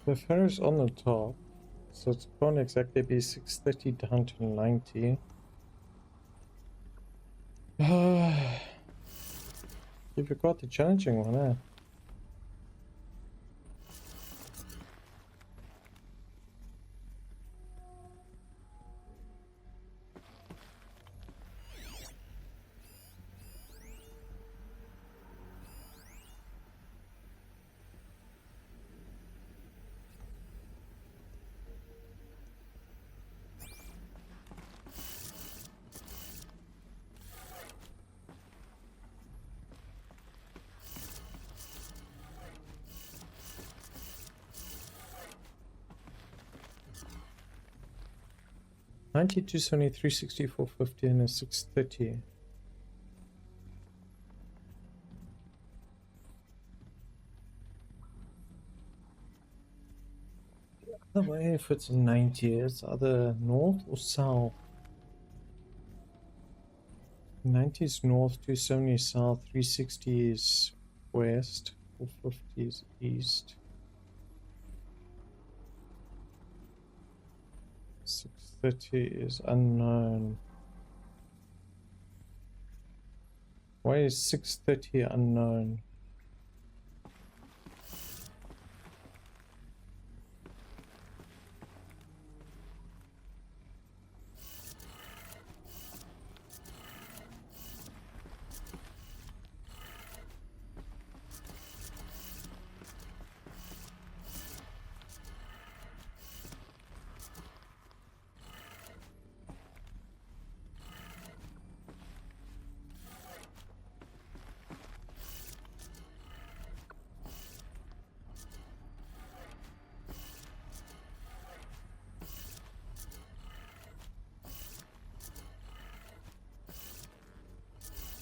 The ferry's on the top, so it can't exactly be 630 down to 90. You forgot the challenging one, eh? 90, 270, 360, 450, and a 630. The way if it's 90, it's either north or south. 90 is north, 270 is south, 360 is west, 450 is east. 630 is unknown. Why is 630 unknown?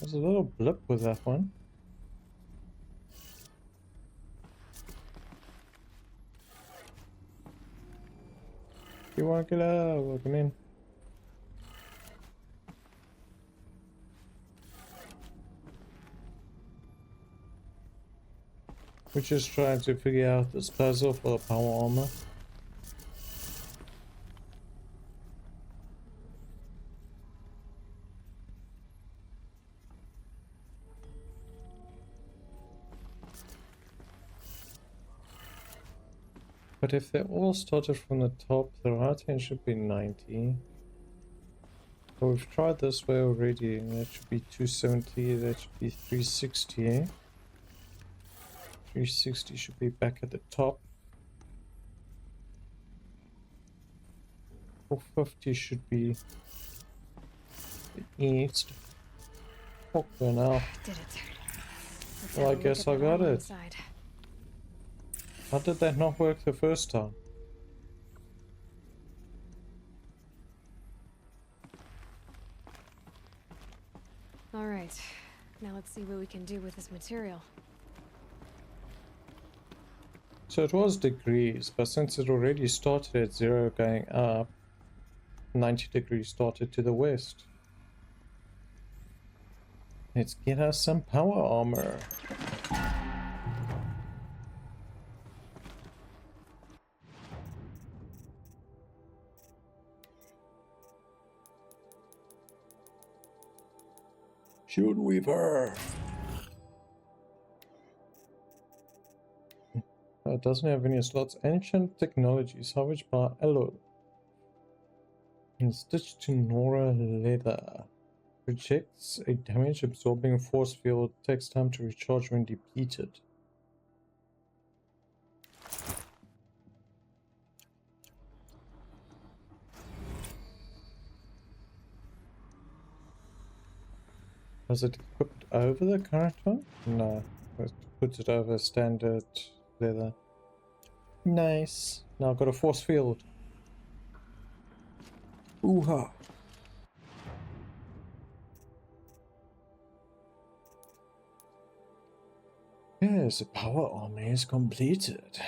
There's a little blip with that one. You want to get out? Welcome in. We're just trying to figure out this puzzle for the power armor. But if they all started from the top, the right hand should be 90. But we've tried this way already, and that should be 270, that should be 360. 360 should be back at the top. 450 should be the east. Okay, now. Did it. Let's Well, have I a look guess at I the got armor it. inside. How did that not work the first time? All right. Now let's see what we can do with this material. So it was degrees, but since it already started at 0 going up, 90 degrees started to the west. Let's get us some power armor. Shield Weaver. It doesn't have any slots. Ancient technology salvaged by Elo. And stitched to Nora leather. Projects a damage absorbing force field. Takes time to recharge when depleted. Was it equipped over the current one? No. It puts it over standard leather. Nice. Now I've got a force field. Ooh-ha. Yes, the power armor is completed.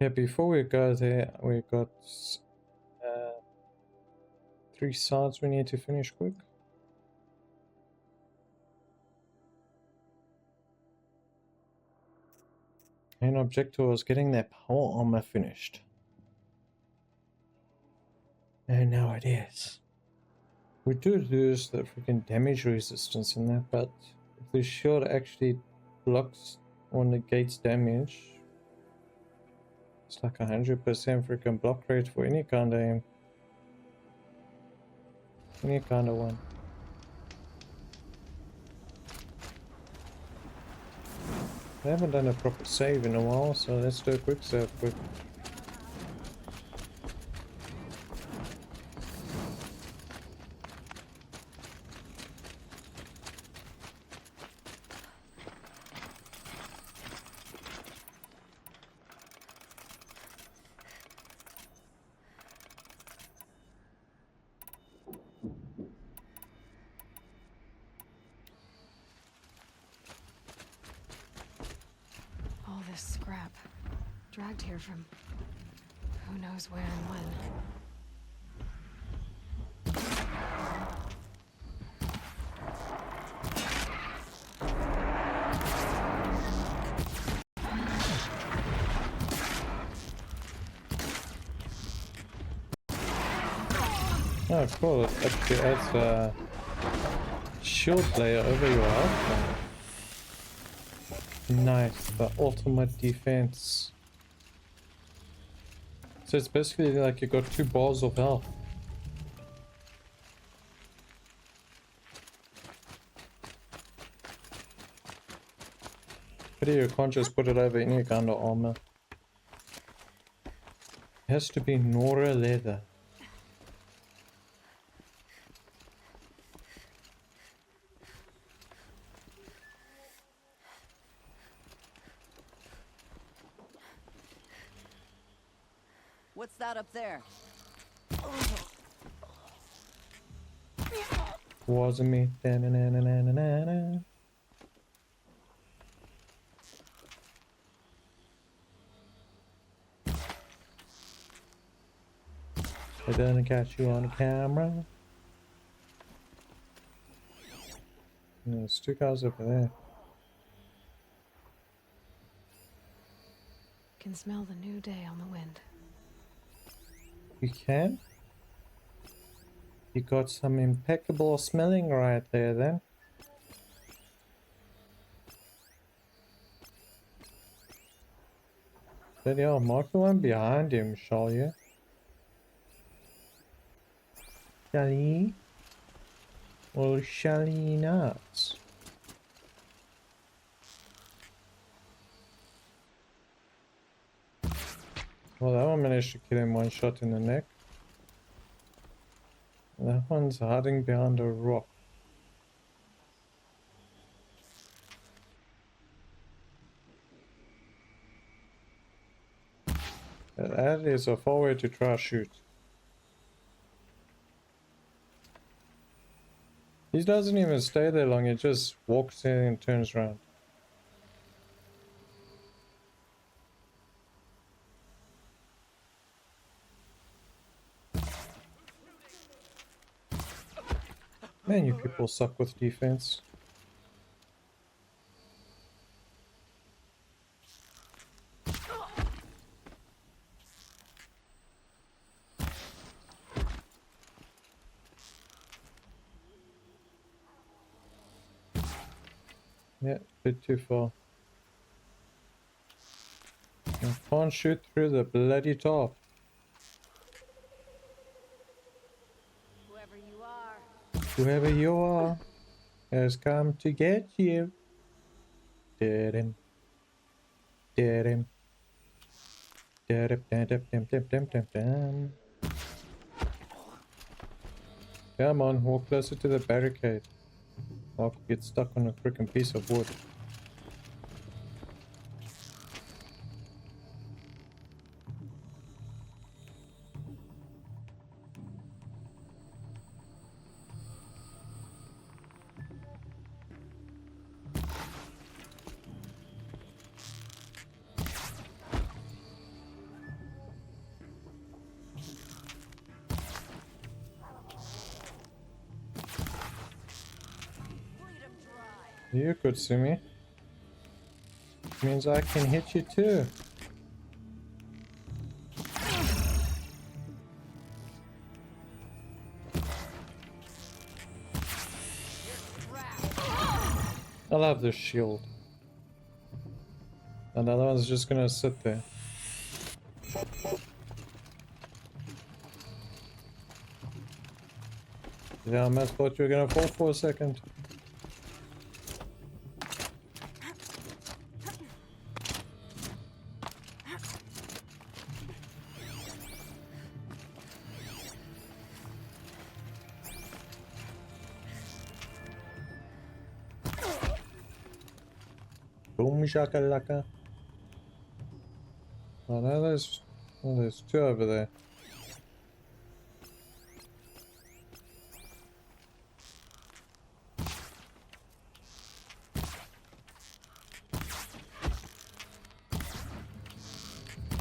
Yeah, before we go there, we got 3 sides we need to finish quick. Main objective was getting that power armor finished. And now it is. We do lose the freaking damage resistance in that, but if the shield actually blocks or negates damage, it's like 100% freaking block rate for any kind of aim. Any kind of one. I haven't done a proper save in a while, so let's do a quick save quick. dragged here from who knows where and when. Oh, cool. It actually adds a shield layer over your health. Nice. The ultimate defense. So it's basically like you got 2 bars of health. Pity you can't just put it over any kind of armor. It has to be Nora leather. What's that up there? Wasn't me. Da-na-na-na-na-na-na. I didn't catch you on camera. There's 2 guys over there. Can smell the new day on the wind. You can? You got some impeccable smelling right there then. But yeah, mark the one behind him, shall you? Shall ye? Or shall ye not? Well, that one managed to kill him 1 shot in the neck. That one's hiding behind a rock. That is a far way to try to shoot. He doesn't even stay there long, he just walks in and turns around. Man, you people suck with defense. Yeah, bit too far. I can't shoot through the bloody top. Whoever you are has come to get you. Did him. Did him. Did him. Dum, dum, dum, dum, dum, dum, dum. Come on, walk closer to the barricade. I'll get stuck on a freaking piece of wood. You could see me. Means I can hit you too. I love this shield. And the other one's just gonna sit there. Yeah, I almost thought you were gonna fall for a second. Boom shakalaka. Oh no, there's 2 over there.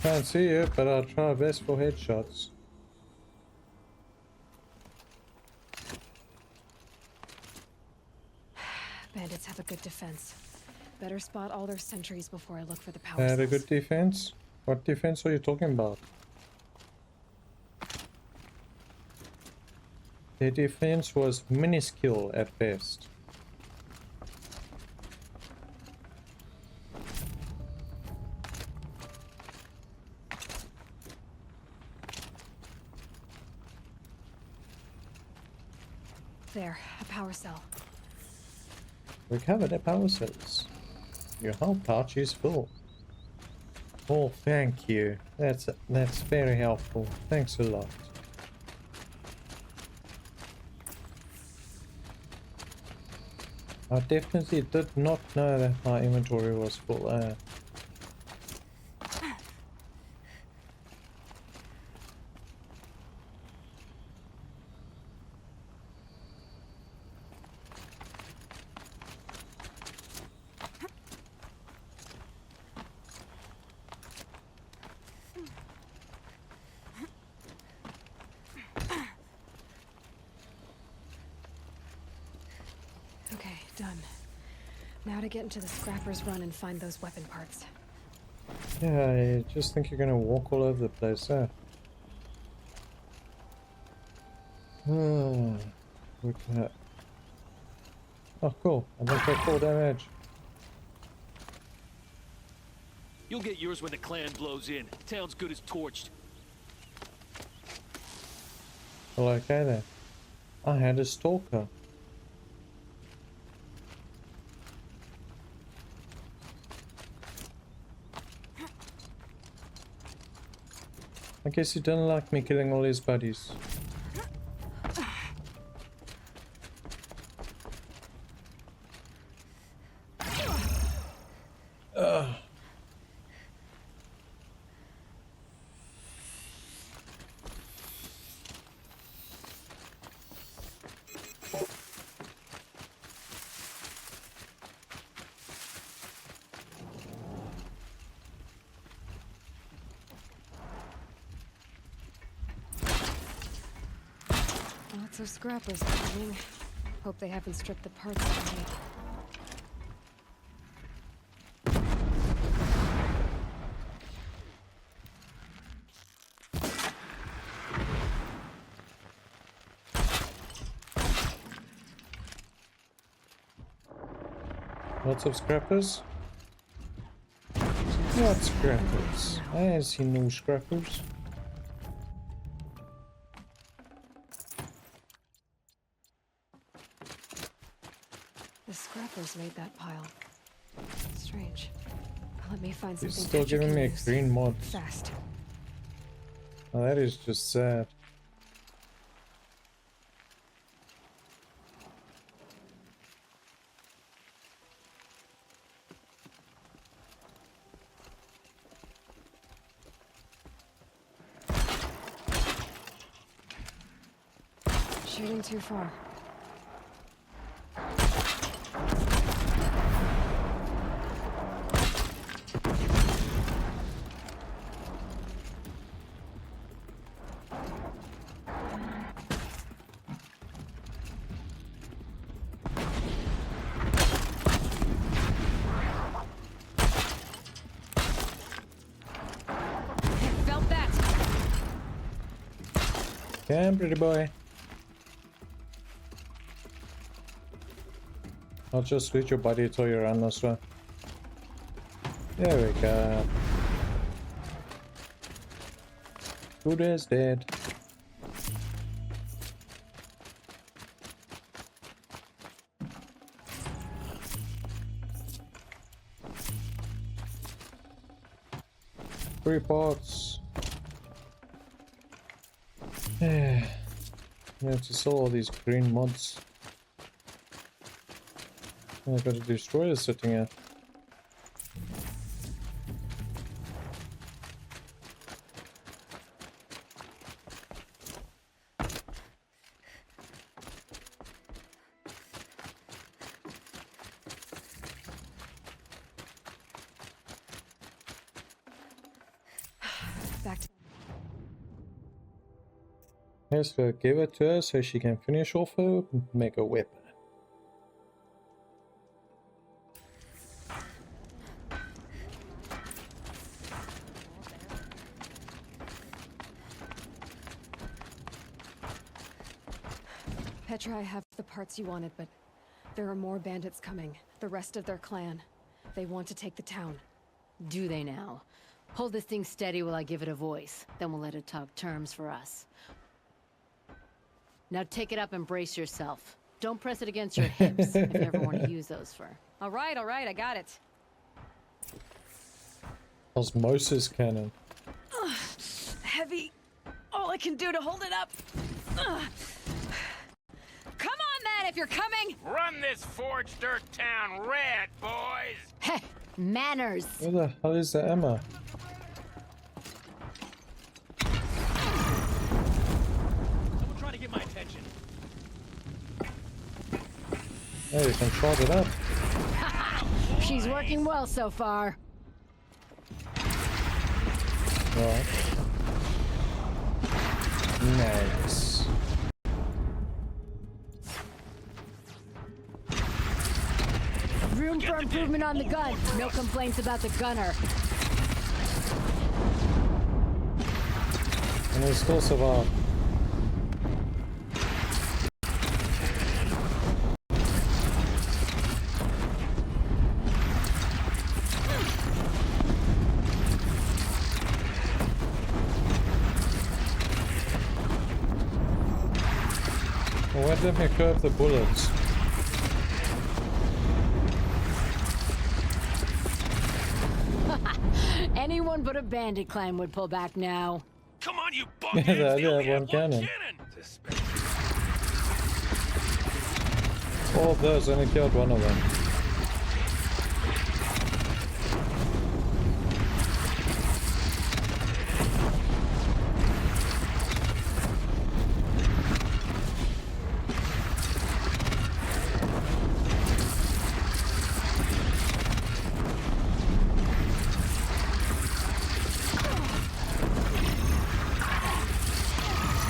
Can't see you, but I'll try best for headshots. Bandits have a good defense. Better spot all their sentries before I look for the power They had a cells. good defense? What defense are you talking about? Their defense was minuscule at best. There, a power cell. Recover the power cells. Your health pouch is full. Oh, thank you. That's very helpful. Thanks a lot. I definitely did not know that my inventory was full. Okay, done. Now to get into the scrapper's run and find those weapon parts. Yeah, I just think you're gonna walk all over the place, huh? Look at that. Oh, cool. I don't take full damage. You'll get yours when the clan blows in. Town's good as torched. Well, okay then. I had a stalker. I guess he didn't like me killing all his buddies. Ugh. Lots of scrappers coming. Hope they haven't stripped the parts out yet. Lots of scrappers? What scrappers? I see no scrappers. The scrappers made that pile. Strange. Let me find something. He's still that you giving can me a use. green mod. Fast. Oh, that is just sad. Shooting too far. Felt that. Come, pretty boy. I'll just shoot your body till you run this way. There we go. Buddha's dead. Three parts. Yeah. You have to sell all these green mods. I've got a destroyer sitting here. Yes, so give it to her so she can finish off her mega weapon. Petra, I have the parts you wanted, but there are more bandits coming. The rest of their clan. They want to take the town. Do they now? Hold this thing steady while I give it a voice. Then we'll let it talk terms for us. Now take it up and brace yourself. Don't press it against your hips if you ever want to use those for... All right, I got it. Osmosis cannon. Heavy. All I can do to hold it up. Come on, then, if you're coming! Run this forged dirt town red, boys! Heh, manners! Where the hell is the ammo? Someone trying to get my attention. Oh, you can charge it up. She's working well so far. Right. Nice. Room for improvement on the gun. No complaints about the gunner. And we still survive. Well, why didn't we curve the bullets? Anyone but a bandit clan would pull back now. Come on, you Yeah, buckheads! they They only have one have cannon. All of those only killed one of them.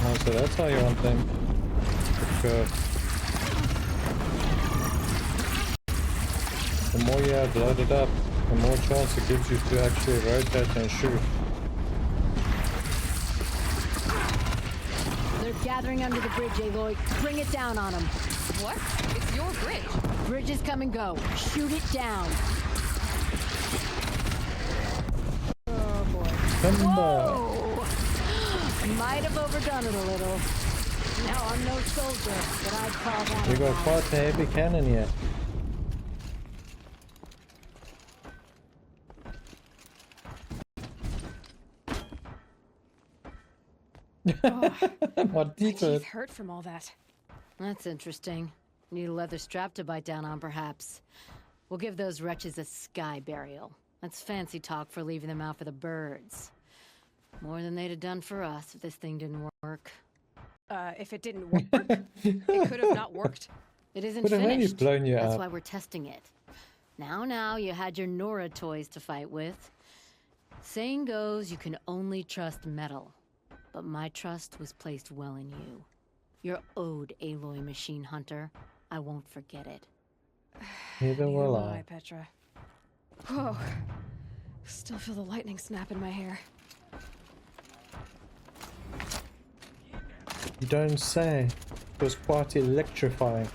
Oh, so that's how you want them to go. The more you have loaded up, the more chance it gives you to actually rotate and shoot. They're gathering under the bridge, Aloy. Bring it down on them. What? It's your bridge. Bridges come and go. Shoot it down. Oh boy. Whoa! Might have overdone it a little. Now I'm no soldier, but I'd call that. We got quite a heavy cannon here. Oh, What did my it? teeth hurt from all that. That's interesting. Need a leather strap to bite down on, perhaps. We'll give those wretches a sky burial. That's fancy talk for leaving them out for the birds. More than they'd have done for us if this thing didn't work. If it didn't work, it could have not worked. It isn't Could have only finished. blown you That's up. why we're testing it. Now, you had your Nora toys to fight with. Saying goes, you can only trust metal. But my trust was placed well in you. You're owed, Aloy Machine Hunter. I won't forget it. Neither will Neither I. Petra. Whoa. Still feel the lightning snap in my hair. You don't say. It was quite electrifying.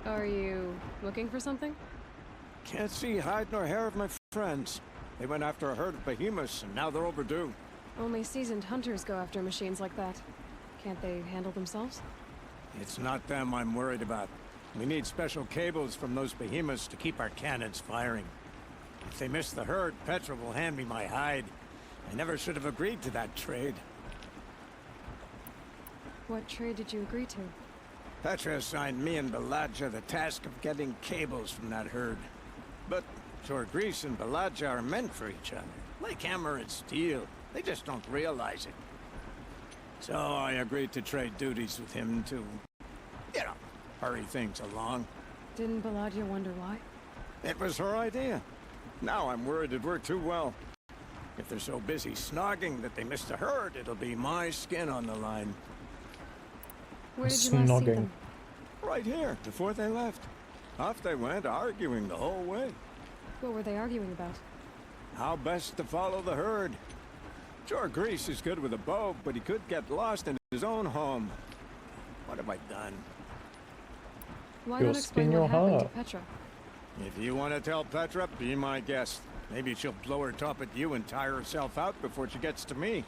Are you looking for something? Can't see hide nor hair of my friends. They went after a herd of behemoths, and now they're overdue. Only seasoned hunters go after machines like that. Can't they handle themselves? It's not them I'm worried about. We need special cables from those behemoths to keep our cannons firing. If they miss the herd, Petra will hand me my hide. I never should have agreed to that trade. What trade did you agree to? Petra assigned me and Baladja the task of getting cables from that herd. But Jorgris and Baladja are meant for each other, like hammer and steel. They just don't realize it. So I agreed to trade duties with him to, hurry things along. Didn't Baladja wonder why? It was her idea. Now I'm worried it worked too well. If they're so busy snogging that they miss the herd, it'll be my skin on the line. Where did you last see them? Right here, before they left. Off they went, arguing the whole way. What were they arguing about? How best to follow the herd. Sure, Grease is good with a bow, but he could get lost in his own home. What have I done? Why not explain what happened to Petra? If you want to tell Petra, be my guest. Maybe she'll blow her top at you and tire herself out before she gets to me.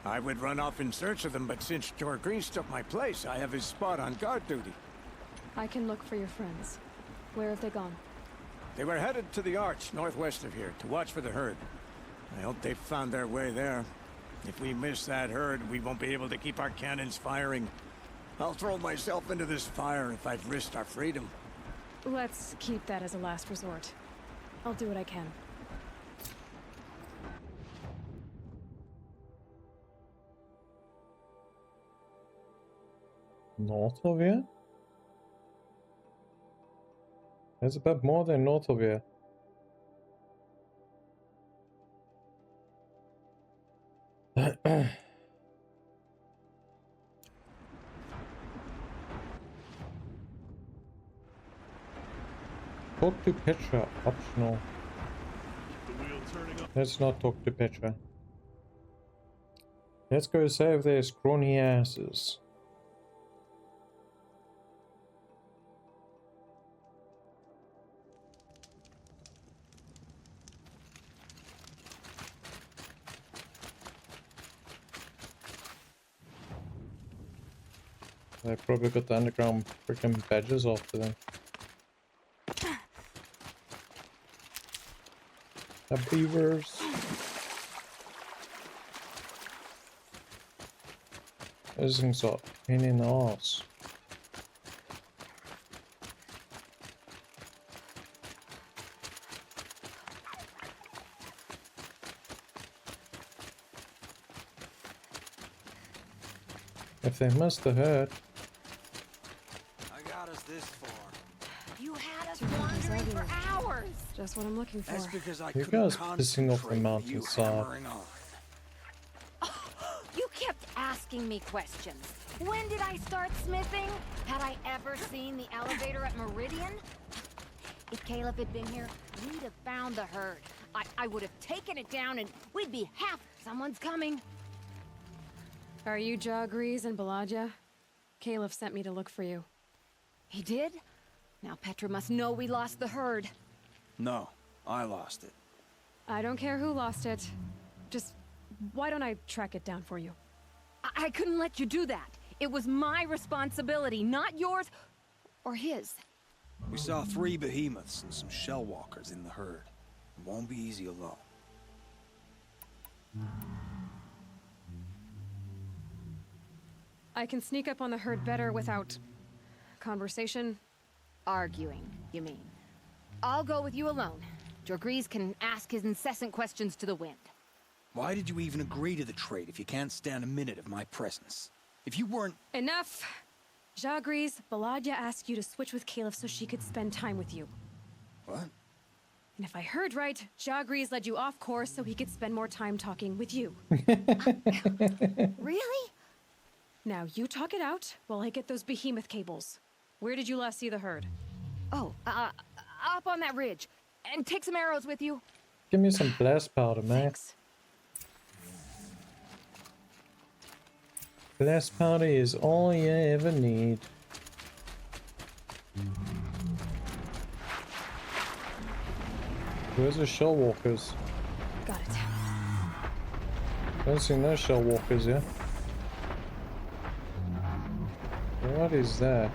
I would run off in search of them, but since Jor Grease took my place, I have his spot on guard duty. I can look for your friends. Where have they gone? They were headed to the Arch, northwest of here, to watch for the herd. I hope they found their way there. If we miss that herd, we won't be able to keep our cannons firing. I'll throw myself into this fire if I've risked our freedom. Let's keep that as a last resort. I'll do what I can. North of here? There's a bit more than north of here. Talk to Petra, optional. Let's not talk to Petra. Let's go save their scrawny asses. They probably got the underground freaking badges after them. The beavers. Those things are pain in the ass. If they missed the herd. I got us this far. You had us wandering for hours. Just what I'm looking for. That's because I You couldn't guys pissing off the concentrate with you mountainside. hammering on. You kept asking me questions. When did I start smithing? Had I ever seen the elevator at Meridian? If Caleb had been here, we'd have found the herd. I would have taken it down and we'd be half. Someone's coming. Are you Jagrees and Balaja? Caleb sent me to look for you. He did? Now Petra must know we lost the herd. No, I lost it. I don't care who lost it. Just, why don't I track it down for you? I couldn't let you do that. It was my responsibility, not yours or his. We saw 3 behemoths and some shell walkers in the herd. It won't be easy alone. I can sneak up on the herd better without conversation. Arguing, you mean? I'll go with you alone. Jagrees can ask his incessant questions to the wind. Why did you even agree to the trade if you can't stand a minute of my presence? If you weren't... Enough! Jagrees, Balaja asked you to switch with Caleb so she could spend time with you. What? And if I heard right, Jagrees led you off course so he could spend more time talking with you. Really? Now you talk it out while I get those behemoth cables. Where did you last see the herd? Oh, up on that ridge. And take some arrows with you. Give me some blast powder, Max. Blast powder is all you ever need. Where's the shell walkers? Got it. Don't see no shell walkers here. What is that?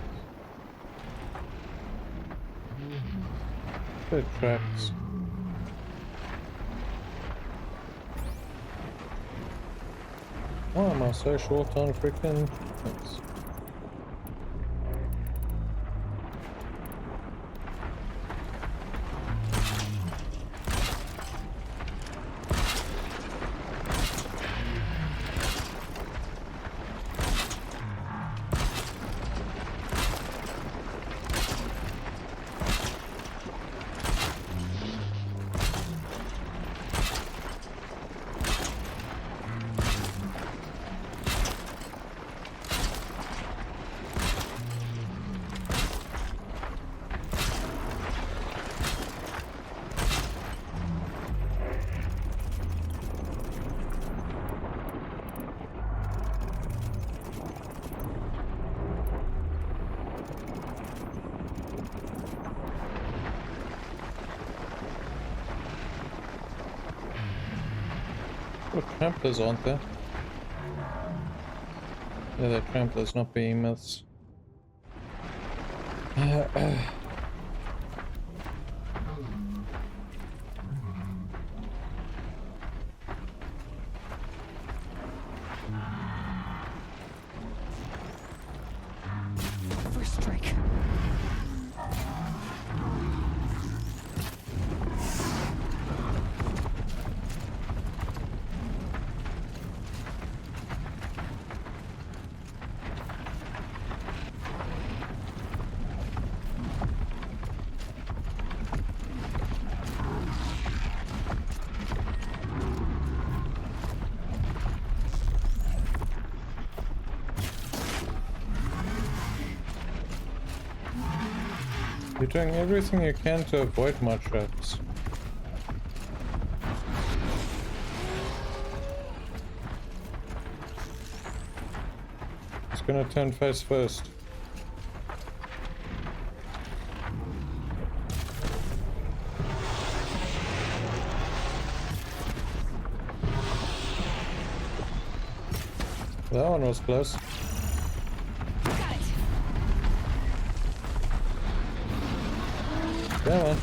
Good tracks. Why am I so short on freaking things? What tramplers aren't there? Yeah, they're tramplers, not behemoths. First strike. You're doing everything you can to avoid my traps. It's gonna turn face first. That one was close. Come on.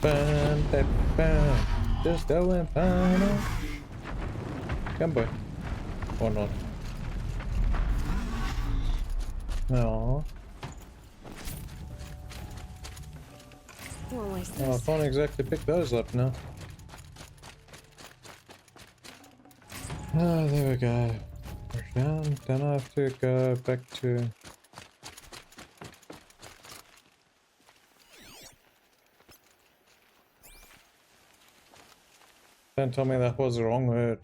Bam, bam, bam. Just going fine. Come boy. Or not. No. Well, I can't exactly pick those up now. Ah, there we go. We're down. Then I have to go back to... Don't tell me that was the wrong word.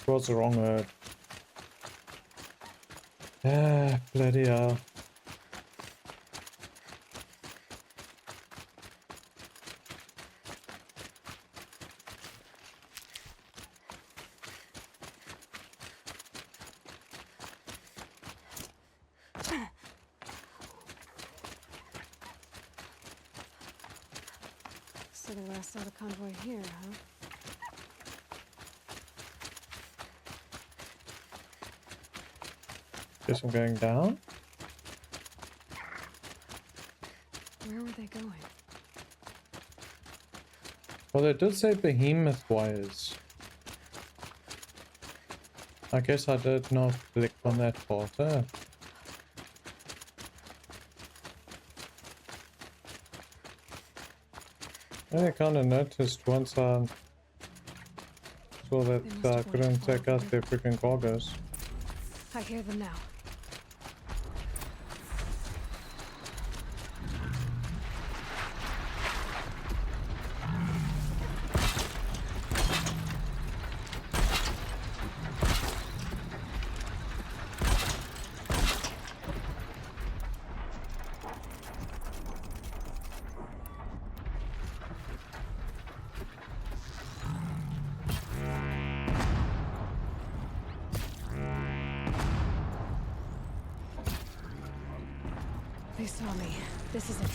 It was the wrong word. Ah, bloody hell. So the last auto convoy here, huh? Guess I'm going down. Where were they going? Well, it did say behemoth wires. I guess I did not click on that part, huh? I kind of noticed once I saw that I couldn't take out their freaking cargoes. I hear them now. They saw me. This is it.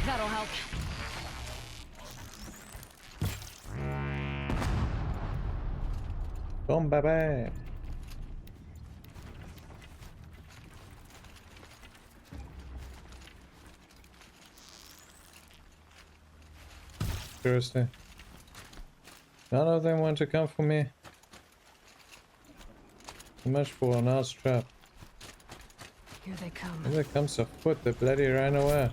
That'll help. Boom, baby. Seriously. None of them want to come for me. Too much for a nice trap. Here they come. Here they comes a foot, they bloody ran away.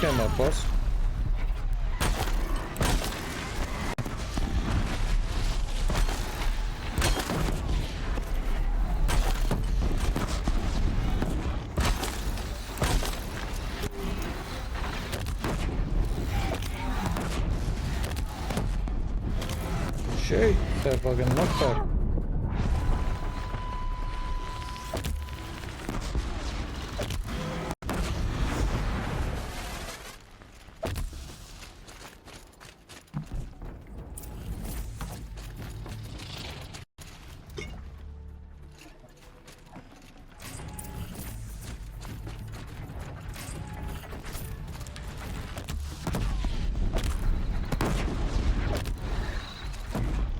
Okay, my boss. Shit, that fucking knockback.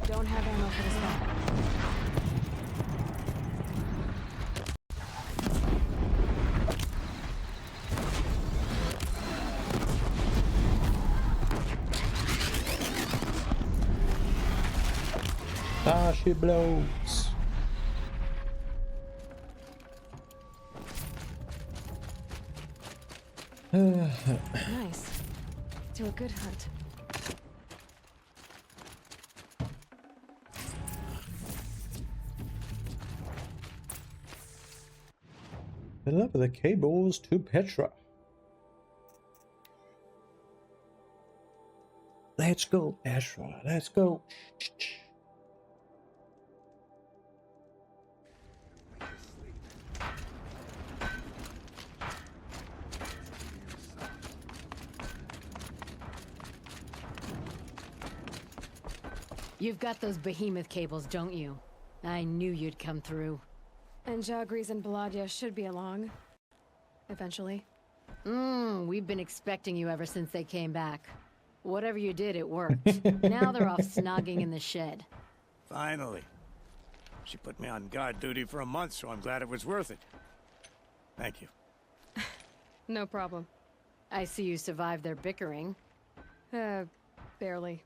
Don't have ammo for this one. Ah, she blows. Nice. To a good hunt. Deliver the cables to Petra. Let's go, Petra. Let's go. You've got those behemoth cables, don't you? I knew you'd come through. And Jagris and Baladia should be along. Eventually. We've been expecting you ever since they came back. Whatever you did, it worked. Now they're off snogging in the shed. Finally. She put me on guard duty for a month, so I'm glad it was worth it. Thank you. No problem. I see you survived their bickering. Barely.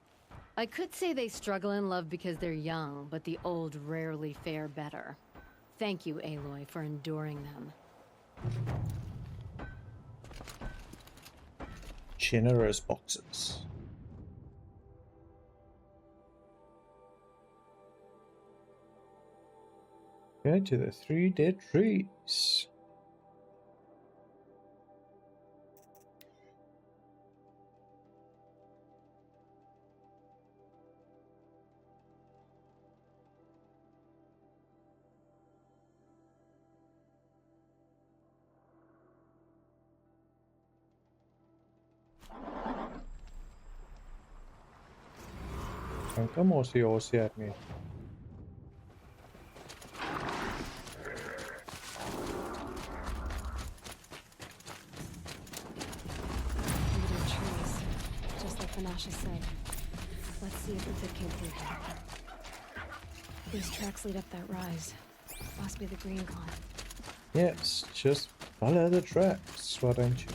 I could say they struggle in love because they're young, but the old rarely fare better. Thank you, Aloy, for enduring them. Generous boxes. Go to the 3 dead trees. Come on, see at me. Needed trees. Just like Vanasha said. Let's see if Uthid came through here. These tracks lead up that rise. Must be the green con. Yes, just follow the tracks, why don't you?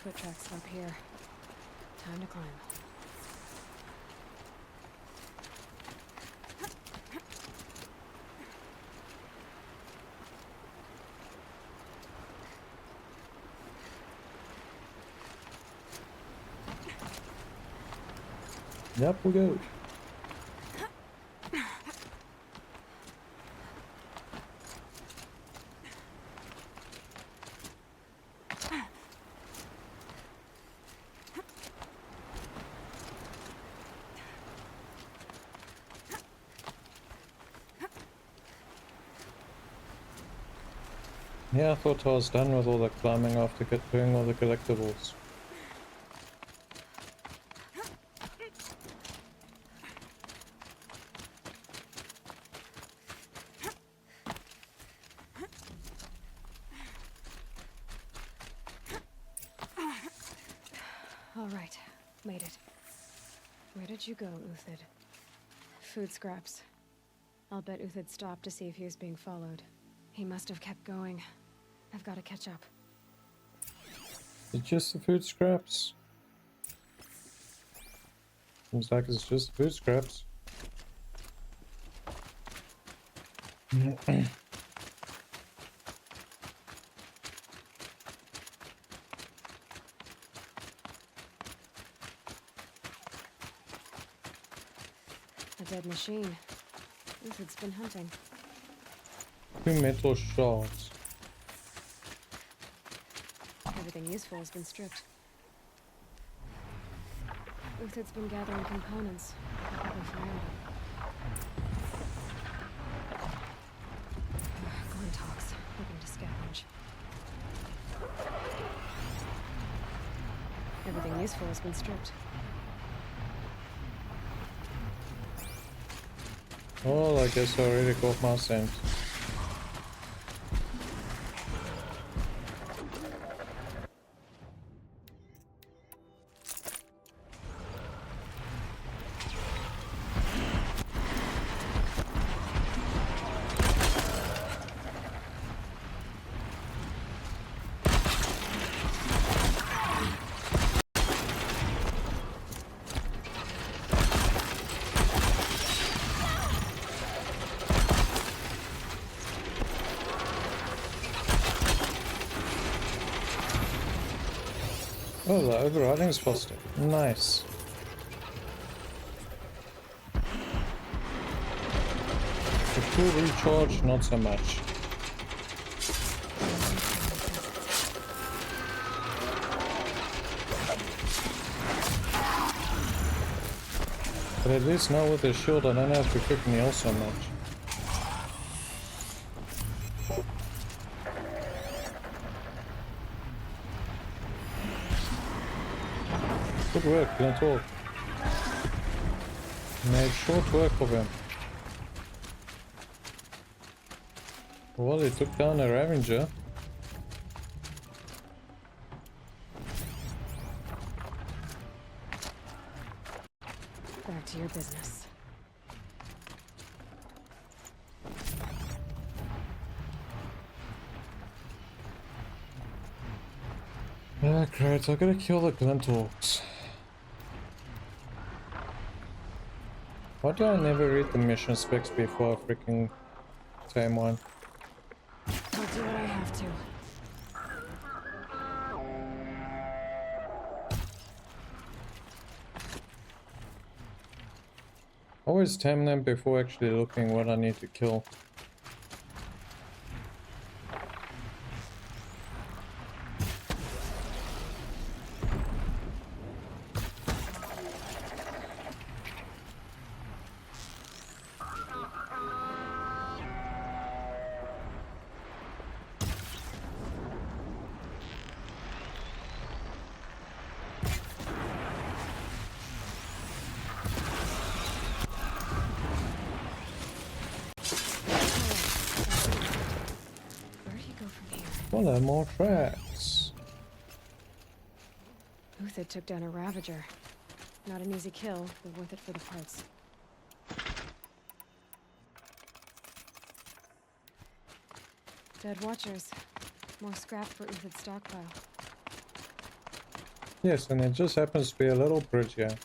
Foot tracks up here. Time to climb. Yep, we go. Yeah, I thought I was done with all the climbing after doing all the collectibles. All right, made it. Where did you go, Uthid? Food scraps. I'll bet Uthid stopped to see if he was being followed. He must have kept going. I've got to catch up. It's just the food scraps. Seems like it's just food scraps. A dead machine. Lizard's been hunting. 2 metal shards. Everything useful has been stripped. Uthid's been gathering components. Probably for ammo. Glenn talks, looking to scavenge. Everything useful has been stripped. Oh, I guess I already got my scent. Oh, the overriding is faster. Nice. The full recharge, not so much. But at least now with the shield I don't have to freaking heal so much. Good work, don't talk. Made short work of him. Well, he took down a Ravager. Back to your business. Ah, great, I gotta kill the Glinthawks. Why do I never read the mission specs before I freaking tame one? I'll do what I have to. Always tame them before actually looking what I need to kill. Follow more tracks. Uthid took down a Ravager. Not an easy kill, but worth it for the parts. Dead Watchers. More scrap for Uthid's stockpile. Yes, and it just happens to be a little bridge here.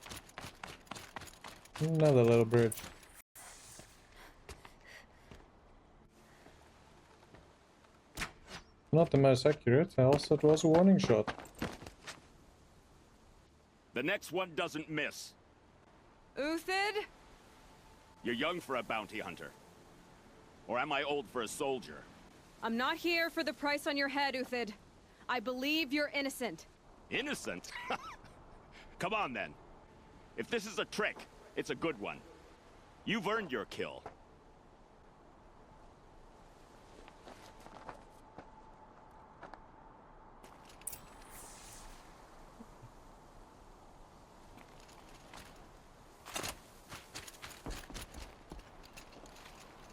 Another little bridge. Not the most accurate, else it was a warning shot. The next one doesn't miss. Uthid? You're young for a bounty hunter. Or am I old for a soldier? I'm not here for the price on your head, Uthid. I believe you're innocent. Innocent? Come on, then. If this is a trick, it's a good one. You've earned your kill.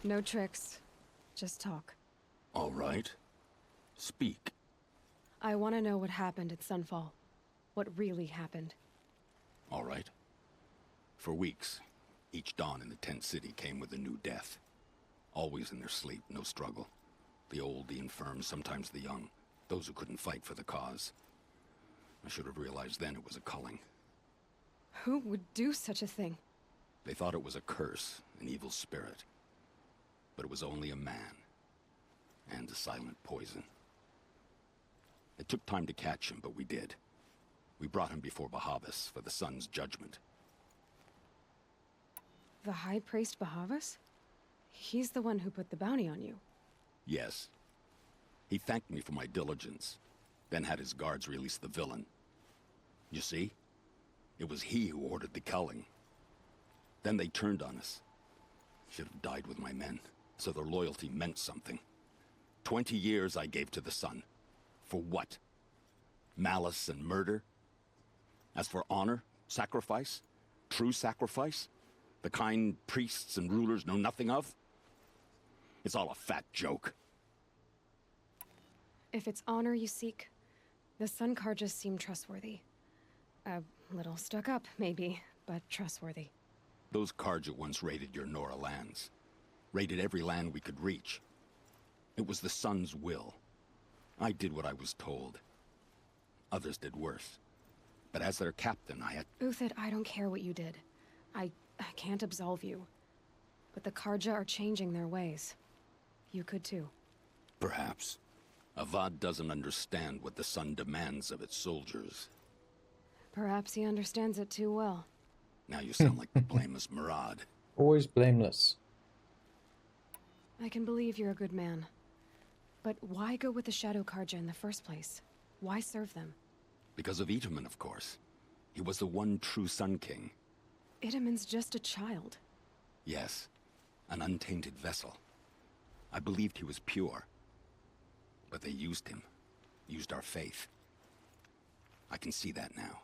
No tricks. Just talk. All right. Speak. I want to know what happened at Sunfall. What really happened. All right. For weeks, each dawn in the tent city came with a new death. Always in their sleep, no struggle. The old, the infirm, sometimes the young. Those who couldn't fight for the cause. I should have realized then it was a culling. Who would do such a thing? They thought it was a curse, an evil spirit. But it was only a man. And a silent poison. It took time to catch him, but we did. We brought him before Bahavas for the sun's judgment. The High Priest Bahavas? He's the one who put the bounty on you. Yes. He thanked me for my diligence, then had his guards release the villain. You see? It was he who ordered the culling. Then they turned on us. Should have died with my men, so their loyalty meant something. 20 years I gave to the sun. For what? Malice and murder? As for honor, sacrifice, true sacrifice, the kind priests and rulers know nothing of? It's all a fat joke. If it's honor you seek, the Sun Karjas seem trustworthy. A little stuck up, maybe, but trustworthy. Those Karja once raided your Nora lands. Raided every land we could reach. It was the Sun's will. I did what I was told. Others did worse. But as their captain, I had... Uthid, I don't care what you did. I can't absolve you. But the Karja are changing their ways. You could too. Perhaps. Avad doesn't understand what the Sun demands of its soldiers. Perhaps he understands it too well. Now you sound like the blameless Murad. Always blameless. I can believe you're a good man. But why go with the Shadow Karja in the first place? Why serve them? Because of Itaman, of course. He was the one true Sun King. Itaman's just a child. Yes, an untainted vessel. I believed he was pure. But they used him. Used our faith. I can see that now.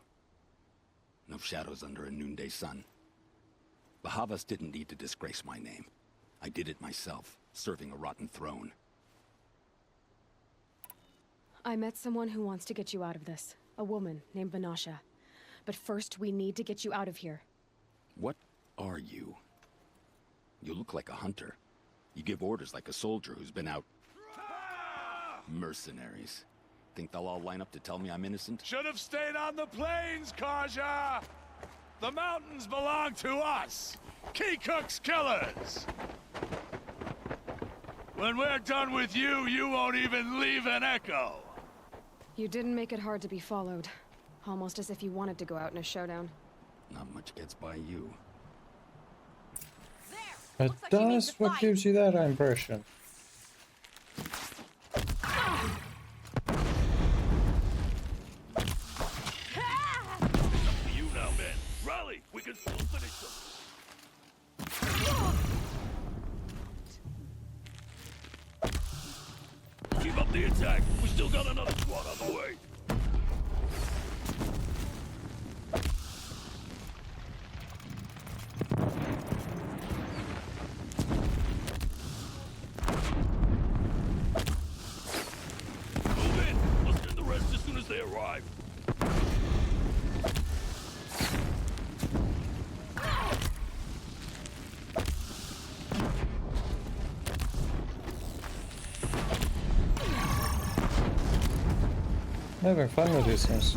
No shadows under a noonday sun. Bahavas didn't need to disgrace my name. I did it myself, serving a rotten throne. I met someone who wants to get you out of this. A woman named Vanasha. But first, we need to get you out of here. What are you? You look like a hunter. You give orders like a soldier who's been out... Mercenaries. Think they'll all line up to tell me I'm innocent? Should have stayed on the plains, Karja! The mountains belong to us! Keekook's killers! When we're done with you, you won't even leave an echo! You didn't make it hard to be followed. Almost as if you wanted to go out in a showdown. Not much gets by you. It does what gives you that impression. You now, men. Rally! We can still finish them! Keep up the attack! We still got another squad on the way! Move in! Let's get the rest as soon as they arrive! Having fun with these things.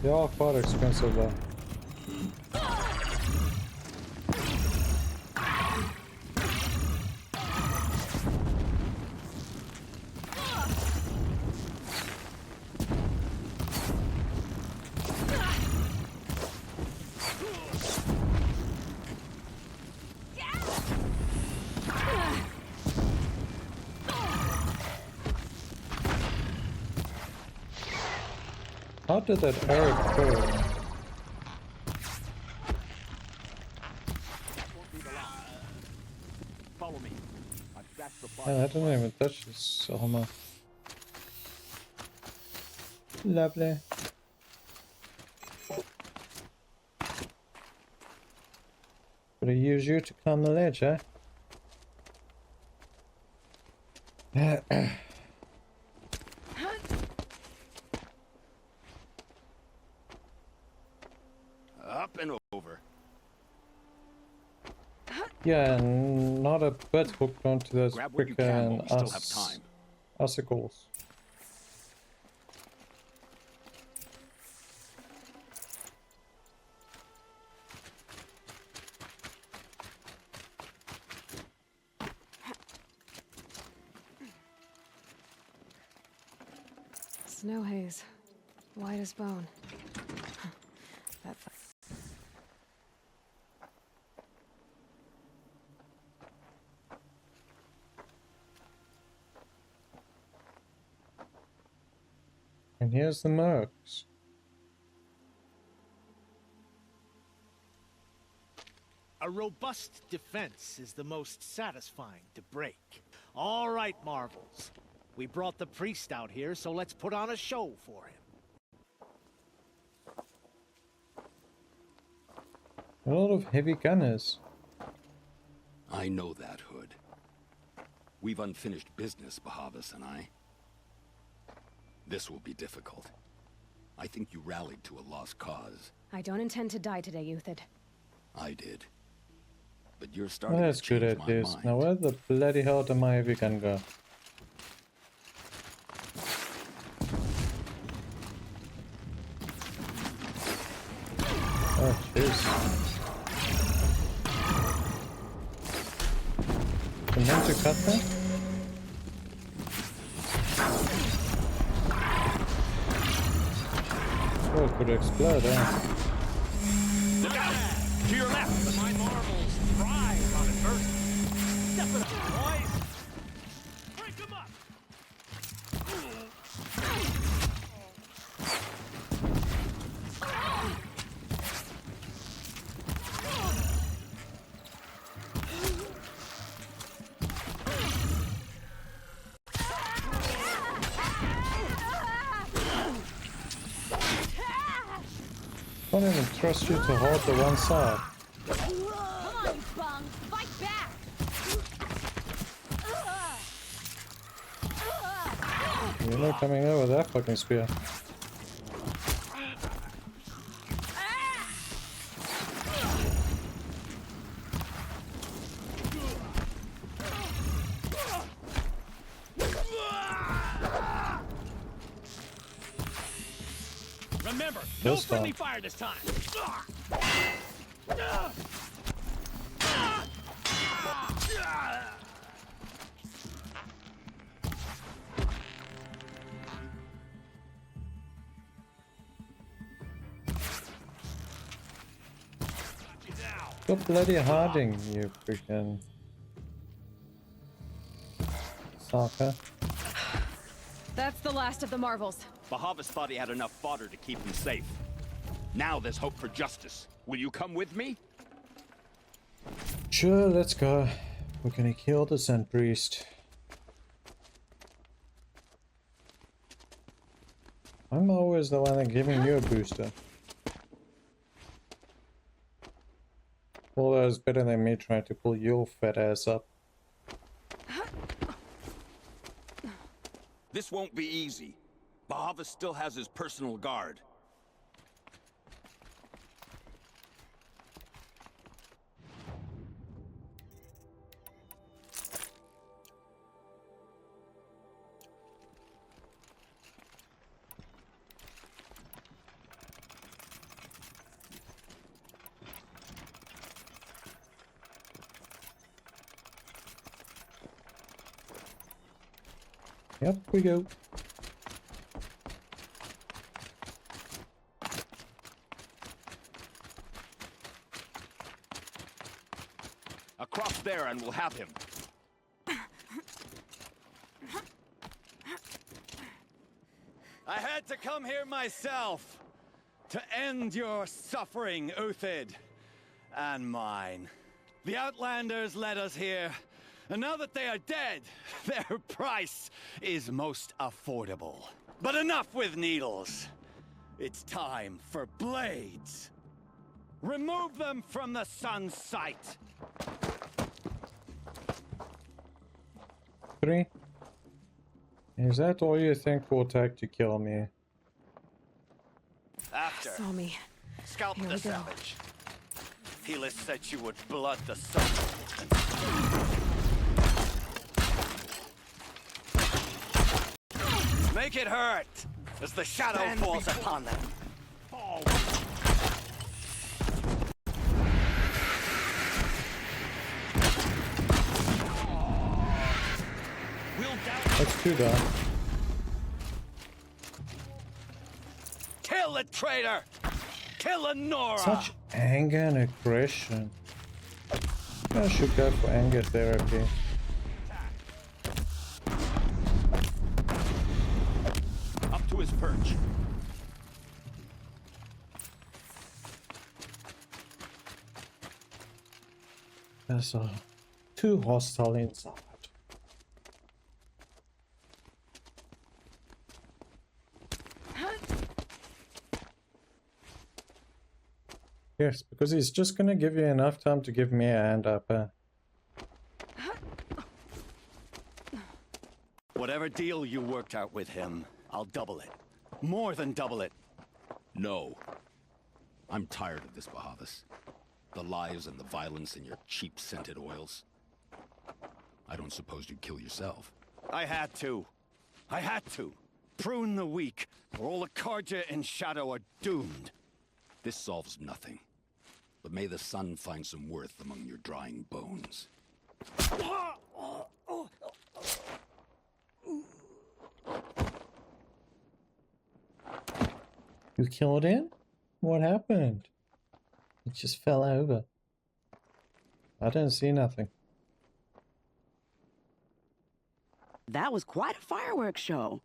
They are quite expensive though. How did that arrow go? Follow me. I didn't even touch this armor. Lovely. Gotta use you to climb the ledge, eh? Up and over. Yeah, and not a bit hooked onto those Grab what you can while freaking we still have time. icicles. Snow haze. White as bone. That And here's the mercs. A robust defense is the most satisfying to break. All right, Marvels. We brought the priest out here, so let's put on a show for him. A lot of heavy gunners. I know that, Hood. We've unfinished business, Bahavas and I. This will be difficult. I think you rallied to a lost cause. I don't intend to die today, Euthid. I did. But you're starting That's to good change at my this. mind. Now where the bloody hell did my heavy gun go? Oh, jeez. I meant to cut that? Oh, it could explode, eh? Look out! To your left! My Marvels thrive on adversity. Step it up, boys! Break them up! I don't even trust you to hold the one side. Come on, you bum! Fight back! You're not coming over that fucking spear. Remember, no This friendly time. fire this time! Go bloody harding, you freaking sucker. That's the last of the Marvels. Bahavas thought he had enough fodder to keep him safe. Now there's hope for justice. Will you come with me? Sure, let's go. We're gonna kill the Sun Priest. I'm always the one that giving you a booster. Although it's better than me trying to pull your fat ass up. This won't be easy. Bahavas still has his personal guard. Yep, we go. Across there and we'll have him. I had to come here myself to end your suffering, Uthid, and mine. The Outlanders led us here, and now that they are dead, their price is most affordable. But enough with needles. It's time for blades. Remove them from the sun's sight. 3. Is that all you think will take to kill me? After. Saw me. Scalp Here the we go. savage. Helis said you would blood the sun. Make it hurt as the shadow falls upon them. Let's do that. Kill the traitor! Kill Lenora! Such anger and aggression. I should go for anger therapy. Up to his perch. There's too hostile inside. Yes, because he's just gonna give you enough time to give me a hand up. Whatever deal you worked out with him, I'll double it. More than double it. No. I'm tired of this, Bahavas. The lies and the violence and your cheap scented oils. I don't suppose you'd kill yourself. I had to. I had to. Prune the weak, or all the Karja in Shadow are doomed. This solves nothing. But may the sun find some worth among your drying bones. You killed him? What happened? It just fell over. I didn't see nothing. That was quite a fireworks show.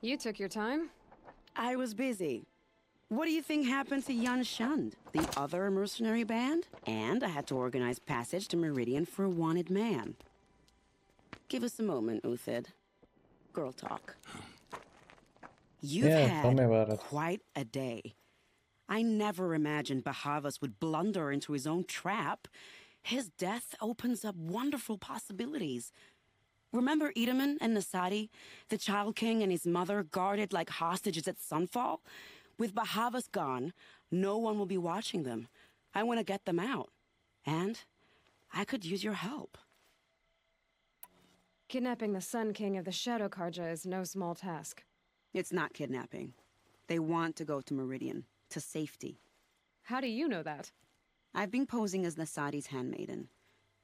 You took your time? I was busy. What do you think happened to Jan Shund, the other mercenary band? And I had to organize passage to Meridian for a wanted man. Give us a moment, Uthid. Girl talk. You've Tell me about had it. quite a day. I never imagined Bahavas would blunder into his own trap. His death opens up wonderful possibilities. Remember Edaman and Nasadi, the Child King and his mother guarded like hostages at Sunfall? With Bahavas gone, no one will be watching them. I want to get them out. And I could use your help. Kidnapping the Sun King of the Shadow Karja is no small task. It's not kidnapping. They want to go to Meridian, to safety. How do you know that? I've been posing as Nasadi's handmaiden.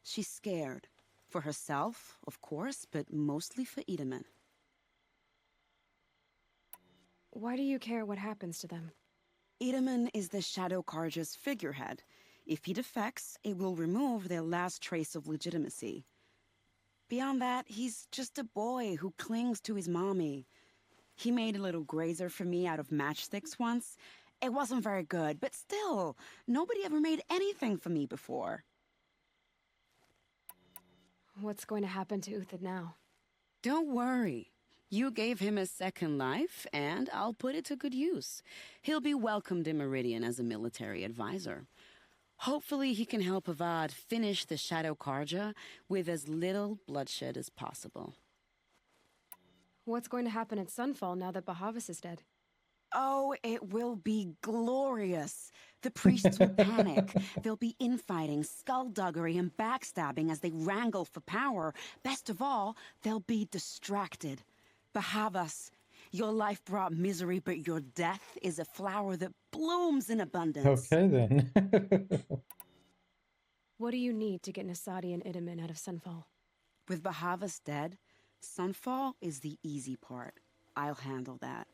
She's scared. For herself, of course, but mostly for Edaman. Why do you care what happens to them? Edaman is the Shadow Karja's figurehead. If he defects, it will remove their last trace of legitimacy. Beyond that, he's just a boy who clings to his mommy. He made a little grazer for me out of matchsticks once. It wasn't very good, but still, nobody ever made anything for me before. What's going to happen to Uthid now? Don't worry. You gave him a second life, and I'll put it to good use. He'll be welcomed in Meridian as a military advisor. Hopefully he can help Avad finish the Shadow Karja with as little bloodshed as possible. What's going to happen at Sunfall now that Bahavas is dead? Oh, it will be glorious. The priests will panic. There'll be infighting, skullduggery, and backstabbing as they wrangle for power. Best of all, they'll be distracted. Bahavas, your life brought misery, but your death is a flower that blooms in abundance. Okay then. What do you need to get Nasadi and Edaman out of Sunfall? With Bahavas dead, Sunfall is the easy part. I'll handle that.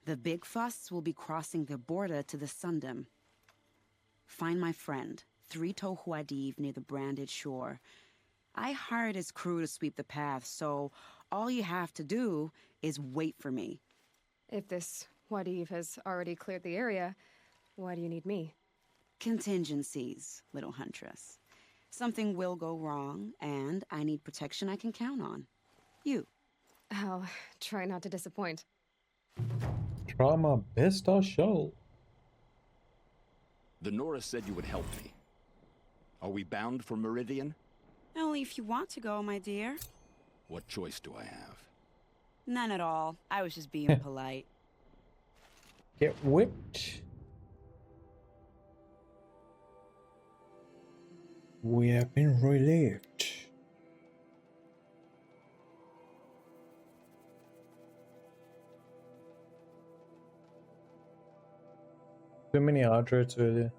The big fuss will be crossing the border to the Sundom. Find my friend, 3-Toe Huadiv, near the branded shore. I hired his crew to sweep the path, so all you have to do is wait for me. If this Huadiv has already cleared the area, why do you need me? Contingencies, little huntress. Something will go wrong, and I need protection I can count on. You. I'll try not to disappoint. Try my best, I shall. The Nora said you would help me. Are we bound for Meridian? Only if you want to go, my dear. What choice do I have? None at all. I was just being polite. Get whipped. We have been relieved. Too many hydrates earlier.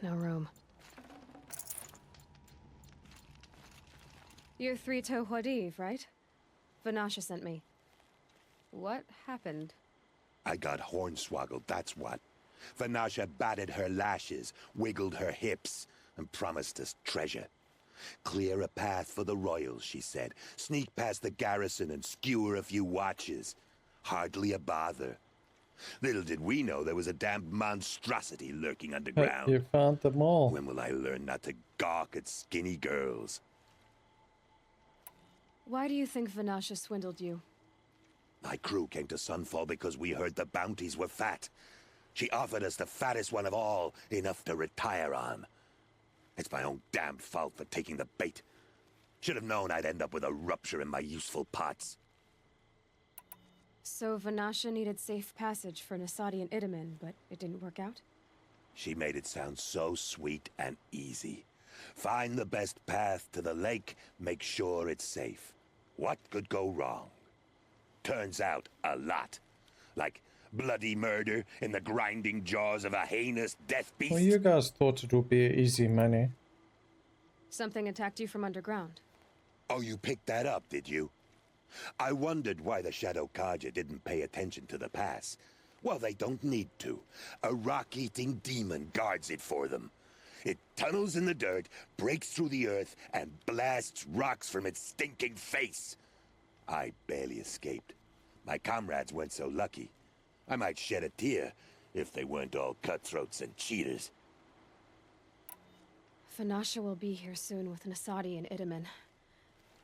No room. You're 3-toe Huadiv, right? Vanasha sent me. What happened? I got hornswoggled, that's what. Vanasha batted her lashes, wiggled her hips, and promised us treasure. Clear a path for the royals, she said. Sneak past the garrison and skewer a few watches. Hardly a bother. Little did we know there was a damned monstrosity lurking underground. You found them all. When will I learn not to gawk at skinny girls? Why do you think Vanasha swindled you? My crew came to Sunfall because we heard the bounties were fat. She offered us the fattest one of all, enough to retire on. It's my own damn fault for taking the bait. Should have known I'd end up with a rupture in my useful parts. So Vanasha needed safe passage for Nasadi and Itamen, but it didn't work out? She made it sound so sweet and easy. Find the best path to the lake, make sure it's safe. What could go wrong? Turns out, a lot. Like bloody murder in the grinding jaws of a heinous death beast. Well, you guys thought it would be easy money. Something attacked you from underground. Oh, you picked that up, did you? I wondered why the Shadow Kaja didn't pay attention to the pass. Well, they don't need to. A rock-eating demon guards it for them. It tunnels in the dirt, breaks through the earth, and blasts rocks from its stinking face. I barely escaped. My comrades weren't so lucky. I might shed a tear if they weren't all cutthroats and cheaters. Vanasha will be here soon with Nasadi and Itamen.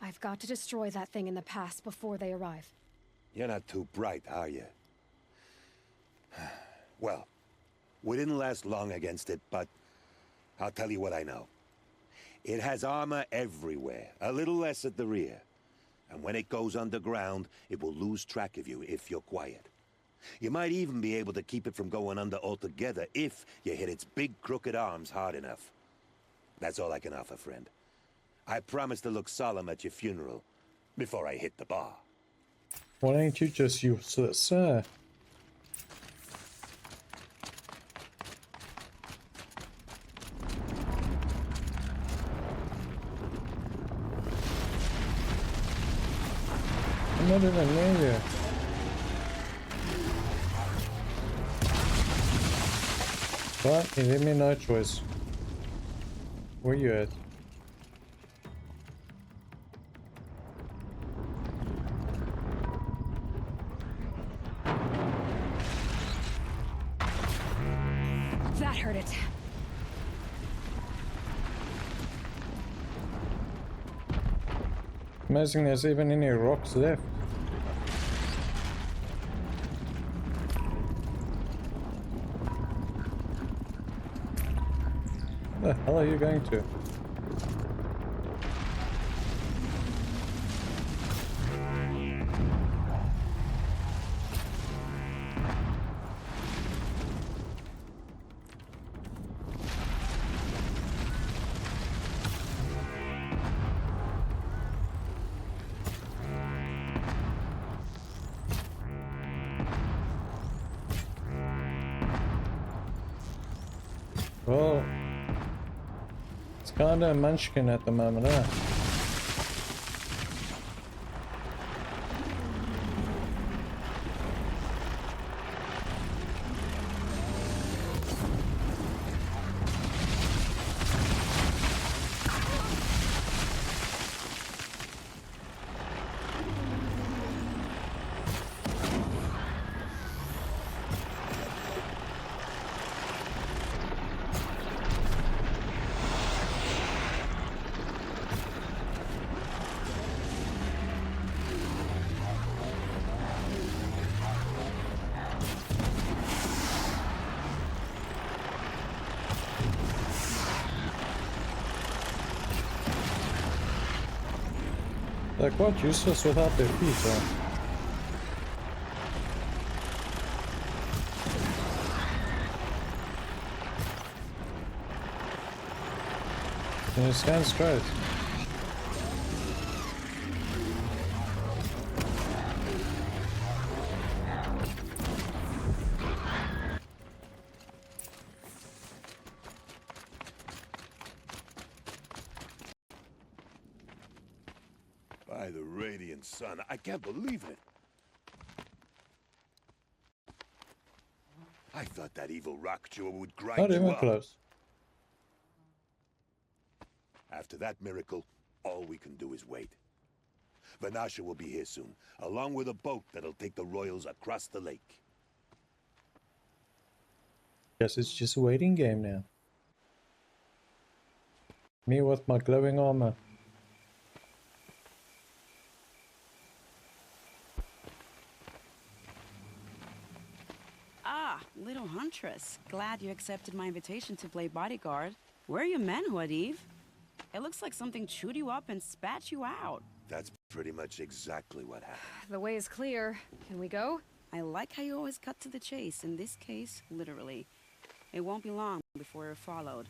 I've got to destroy that thing in the pass before they arrive. You're not too bright, are you? Well, we didn't last long against it, but I'll tell you what I know. It has armor everywhere, a little less at the rear. And when it goes underground, it will lose track of you if you're quiet. You might even be able to keep it from going under altogether if you hit its big crooked arms hard enough. That's all I can offer, friend. I promise to look solemn at your funeral before I hit the bar. Why don't you just use it, sir? I'm not even near you. But you leave me no choice. Where you at? That hurt it. Amazing there's even any rocks left. Where the hell are you going to? Well, it's kinda a munchkin at the moment, huh? They're quite useless without their feet, huh? Can you stand straight? By the radiant sun, I can't believe it. I thought that evil rock jaw would grind Not you even up. close. After that miracle, all we can do is wait. Vanasha will be here soon, along with a boat that'll take the royals across the lake. Guess it's just a waiting game now. Me with my glowing armor. Ah, little huntress. Glad you accepted my invitation to play bodyguard. Where are your men, Huadiv? It looks like something chewed you up and spat you out. That's pretty much exactly what happened. The way is clear. Can we go? I like how you always cut to the chase. In this case, literally. It won't be long before we're followed.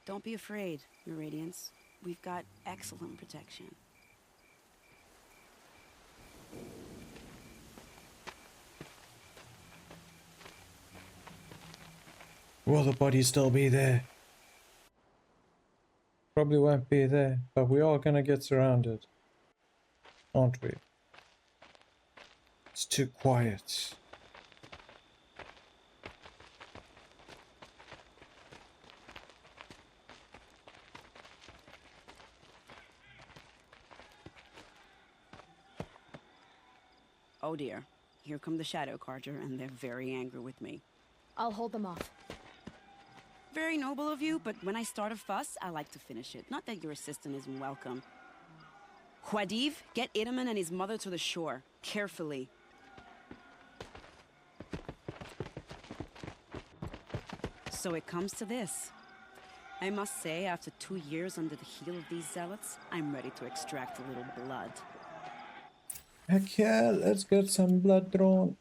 Don't be afraid, Your Radiance. We've got excellent protection. Will the body still be there? Probably won't be there, but we are gonna get surrounded. Aren't we? It's too quiet. Oh dear. Here come the Shadow Carter, and they're very angry with me. I'll hold them off. Very noble of you, but when I start a fuss, I like to finish it. Not that your assistant isn't welcome. Huadiv, get Itaman and his mother to the shore. Carefully. So it comes to this. I must say, after 2 years under the heel of these zealots, I'm ready to extract a little blood. Heck yeah, let's get some blood drawn.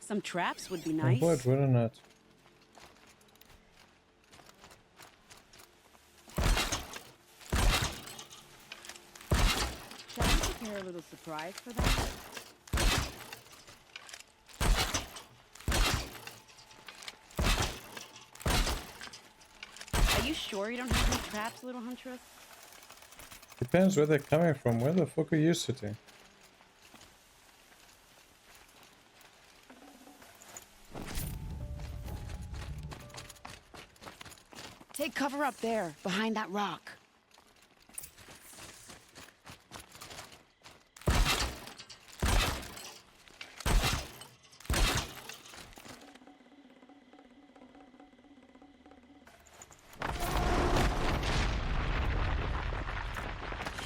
Some traps would be It nice. would, wouldn't it? Shall we prepare a little surprise for them? Are you sure you don't have any traps, little huntress? Depends where they're coming from. Where the fuck are you sitting? Take cover up there, behind that rock.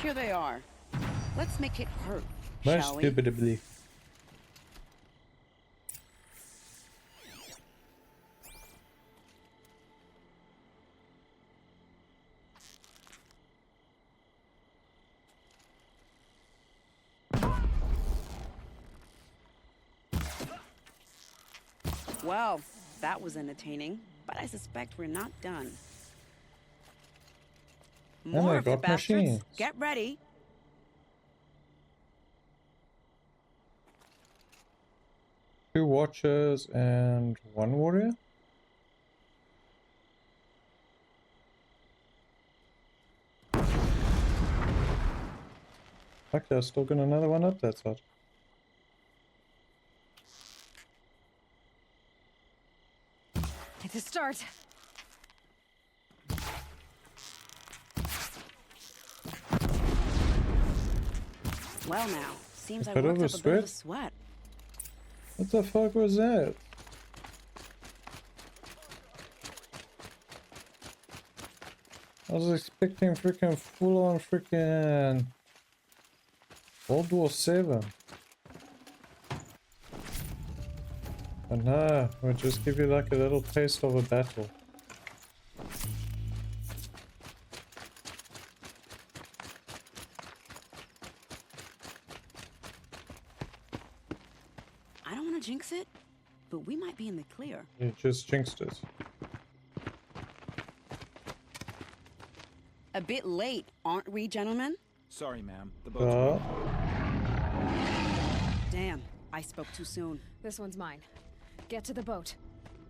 Here they are. Let's make it hurt, Most shall we? indubitably. Well, that was entertaining, but I suspect we're not done. More they of the got bastards. machines. Get ready. Two watchers and one warrior? Okay, I still got another one up that side. It's a start. Well now, seems I Bit worked of up a a bit of a sweat. sweat. What the fuck was that? I was expecting freaking full on freaking World War 7. Oh no, we'll just give you like a little taste of a battle. I don't want to jinx it, but we might be in the clear. You just jinxed it. A bit late, aren't we, gentlemen? Sorry, ma'am. The boat's Damn, I spoke too soon. This one's mine. Get to the boat.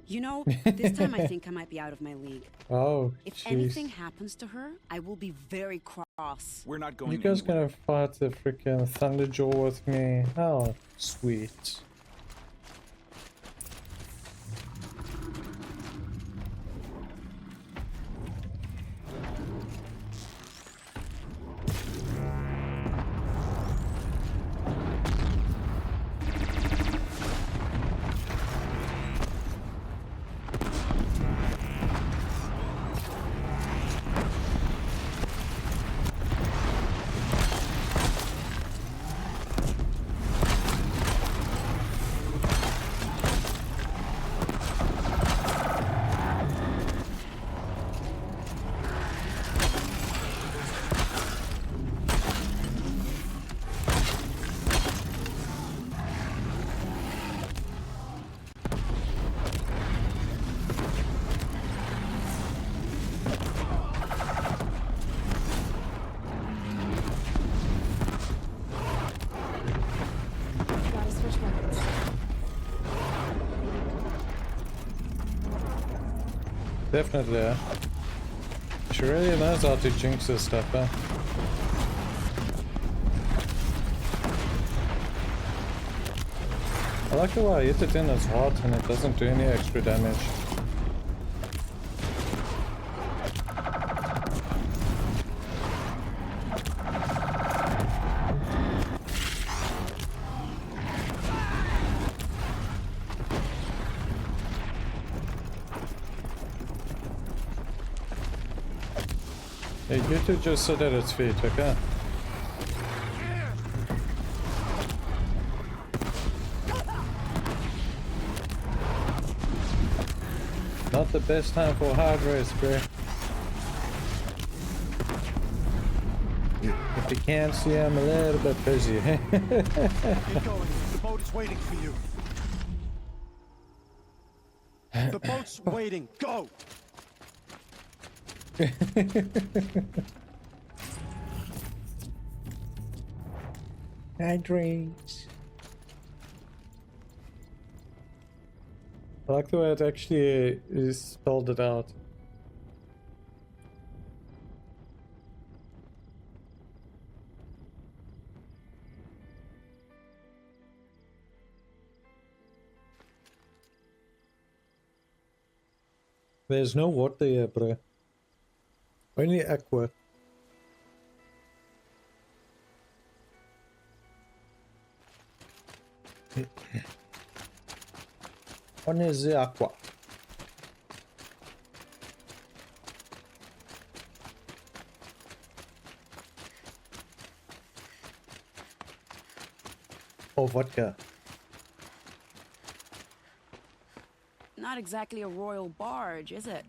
You know, this time I think I might be out of my league. Oh, if jeez. anything happens to her, I will be very cross. We're not going You guys gonna fight the freaking Thunderjaw with me? Oh, sweet. Gotta switch weapons. Definitely, yeah. She really knows how to jinx this stuff, huh? I like the way I hit it in its heart and it doesn't do any extra damage. Hey, you two just sit at its feet, okay? Not the best time for a hard race, bro. If you can't see, I'm a little bit busy. Get going. The boat is waiting for you. The boat's waiting. Go! Hydrate. I like the way it actually is spelled it out. There's no water here, bro. Only aqua. Only the aqua. Oh, vodka. Not exactly a royal barge, is it?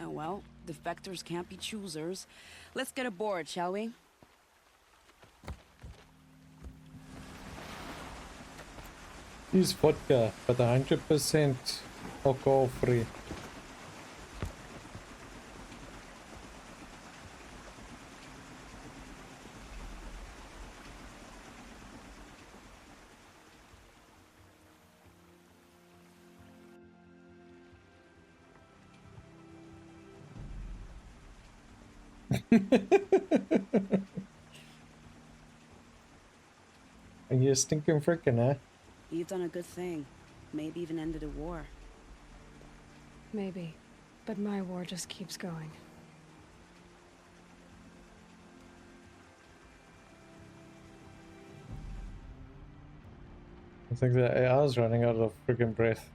Oh well, defectors can't be choosers. Let's get aboard, shall we? It's vodka, but 100% alcohol free. And you're stinking frickin', eh? You've done a good thing. Maybe even ended a war. Maybe. But my war just keeps going. I think the AI is running out of friggin' breath.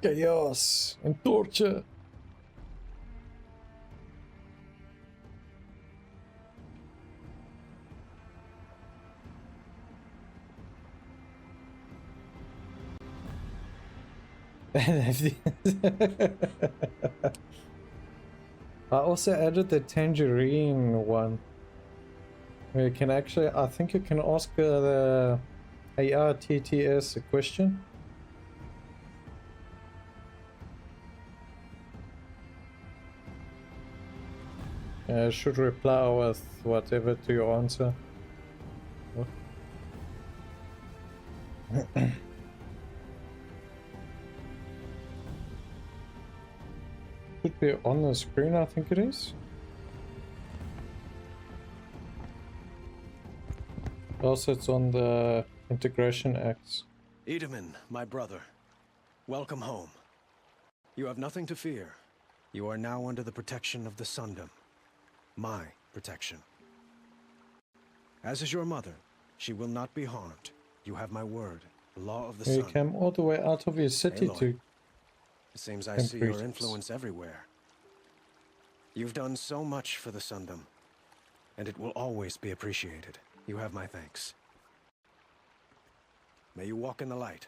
Chaos and torture. I also added the tangerine one. Where you can actually, I think you can ask the ARTTS a question. Should reply with whatever to your answer. Oh. Should be on the screen, I think it is. Also, it's on the integration acts. Edaman, my brother, welcome home. You have nothing to fear. You are now under the protection of the Sundom. My protection. As is your mother, she will not be harmed. You have my word, the law of the You sun. came all the way out of your city Aloy, to... it seems I see your greetings. influence everywhere. You've done so much for the Sundom, and it will always be appreciated. You have my thanks. May you walk in the light.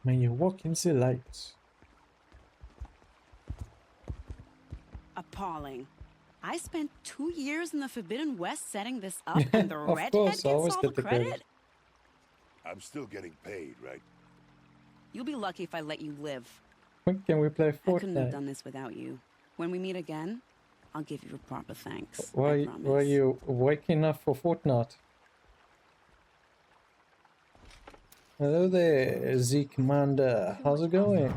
May you walk in the light. Appalling. I spent 2 years in the Forbidden West setting this up, and the Of redhead course, I gets always all get the the credit? credit. I'm still getting paid, right? You'll be lucky if I let you live. When can we play I couldn't have Fortnite? done this without you. When we meet again, I'll give you a proper thanks. I Why promise. were you waking up for Fortnite? Hello there, Zeke Manda. How's it going?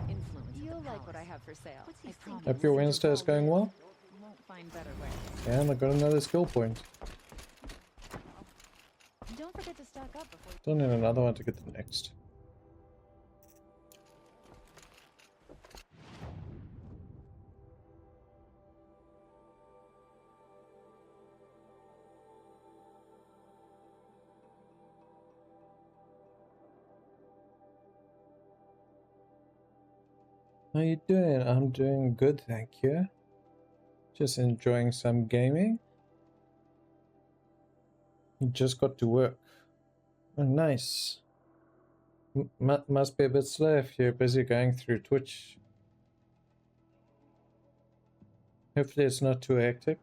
You'll like what I have for sale. I promise. Hope your Wednesday is going well. You won't find better wares. And I got another skill point. Don't forget to stock up before Don't need another one to get the next. How you doing? I'm doing good, thank you. Just enjoying some gaming. Just got to work. Oh, nice. Must be a bit slow if you're busy going through Twitch. Hopefully it's not too hectic.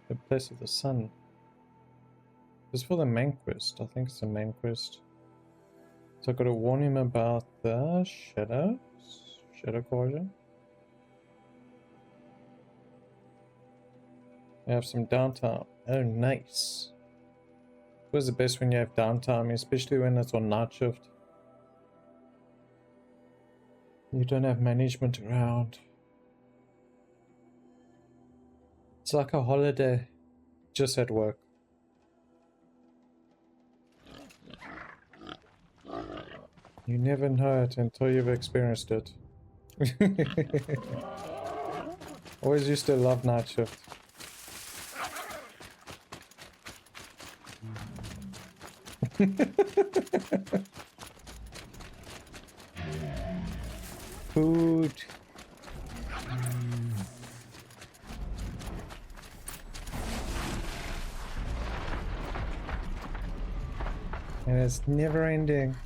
The place of the sun. It's for the main quest. I think it's the main quest. So I gotta warn him about the shadows. Shadow Guardian. We have some downtime. Oh, nice. It's always the best when you have downtime, especially when it's on night shift. You don't have management around. It's like a holiday, just at work. You never know it until you've experienced it. Always used to love night shift. Food. And it's never ending.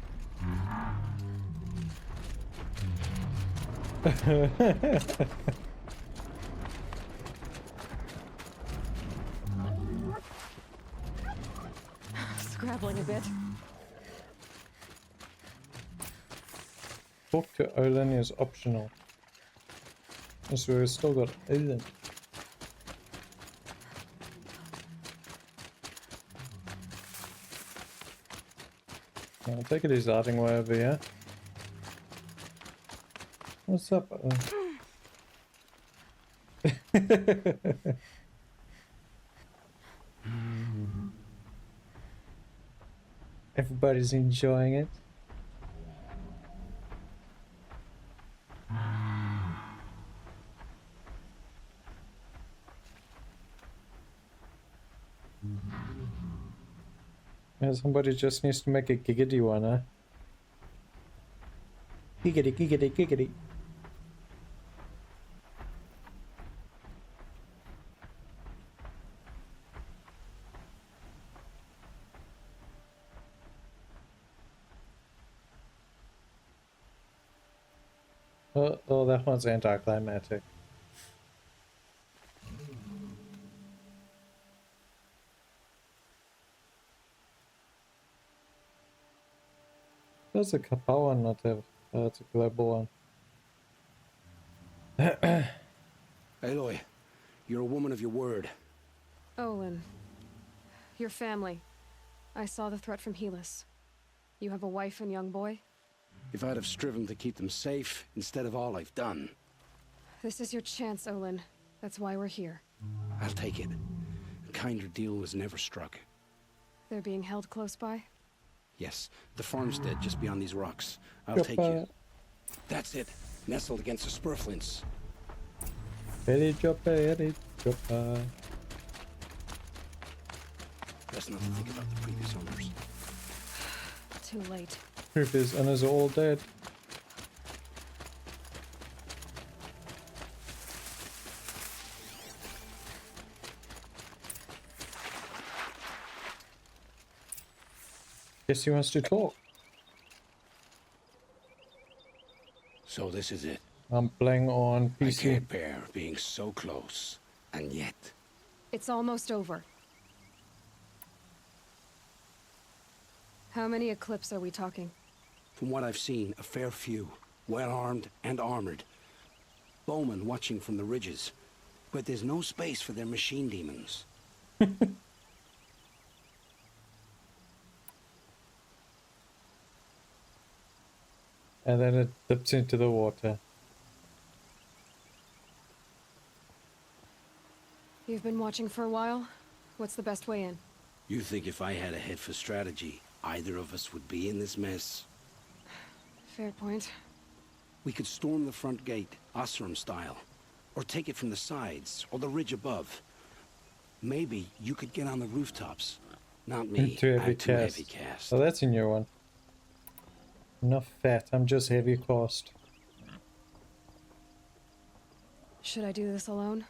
scrabbling a bit. Talk to Olin is optional. So we've still got Olin. I'll take it he's darting way over here. What's up? Everybody's enjoying it. Yeah, somebody just needs to make a giggity one, huh? Giggity, giggity, giggity. Oh, that one's anticlimactic. Does the Kappa one not have? It's a global one. Aloy, you're a woman of your word. Olin. Your family. I saw the threat from Helis. You have a wife and young boy? If I'd have striven to keep them safe instead of all I've done. This is your chance, Olin. That's why we're here. I'll take it. A kinder deal was never struck. They're being held close by? Yes, the farmstead just beyond these rocks. I'll take you. That's it. Nestled against the spurflints. Eddie chopper. Best not to think about the previous owners. Too late. Previous owners are all dead. Guess he wants to talk. So this is it. I'm playing on PC. I can't bear being so close, and yet... It's almost over. How many Eclipse are we talking? From what I've seen, a fair few. Well-armed and armored. Bowmen watching from the ridges. But there's no space for their machine demons. And then it dips into the water. You've been watching for a while? What's the best way in? You think if I had a head for strategy, either of us would be in this mess? Fair point. We could storm the front gate, Osram style. Or take it from the sides, or the ridge above. Maybe you could get on the rooftops. Not me. Too I'm too heavy cast. Oh, that's a new one. Enough fat, I'm just heavy cast. Should I do this alone?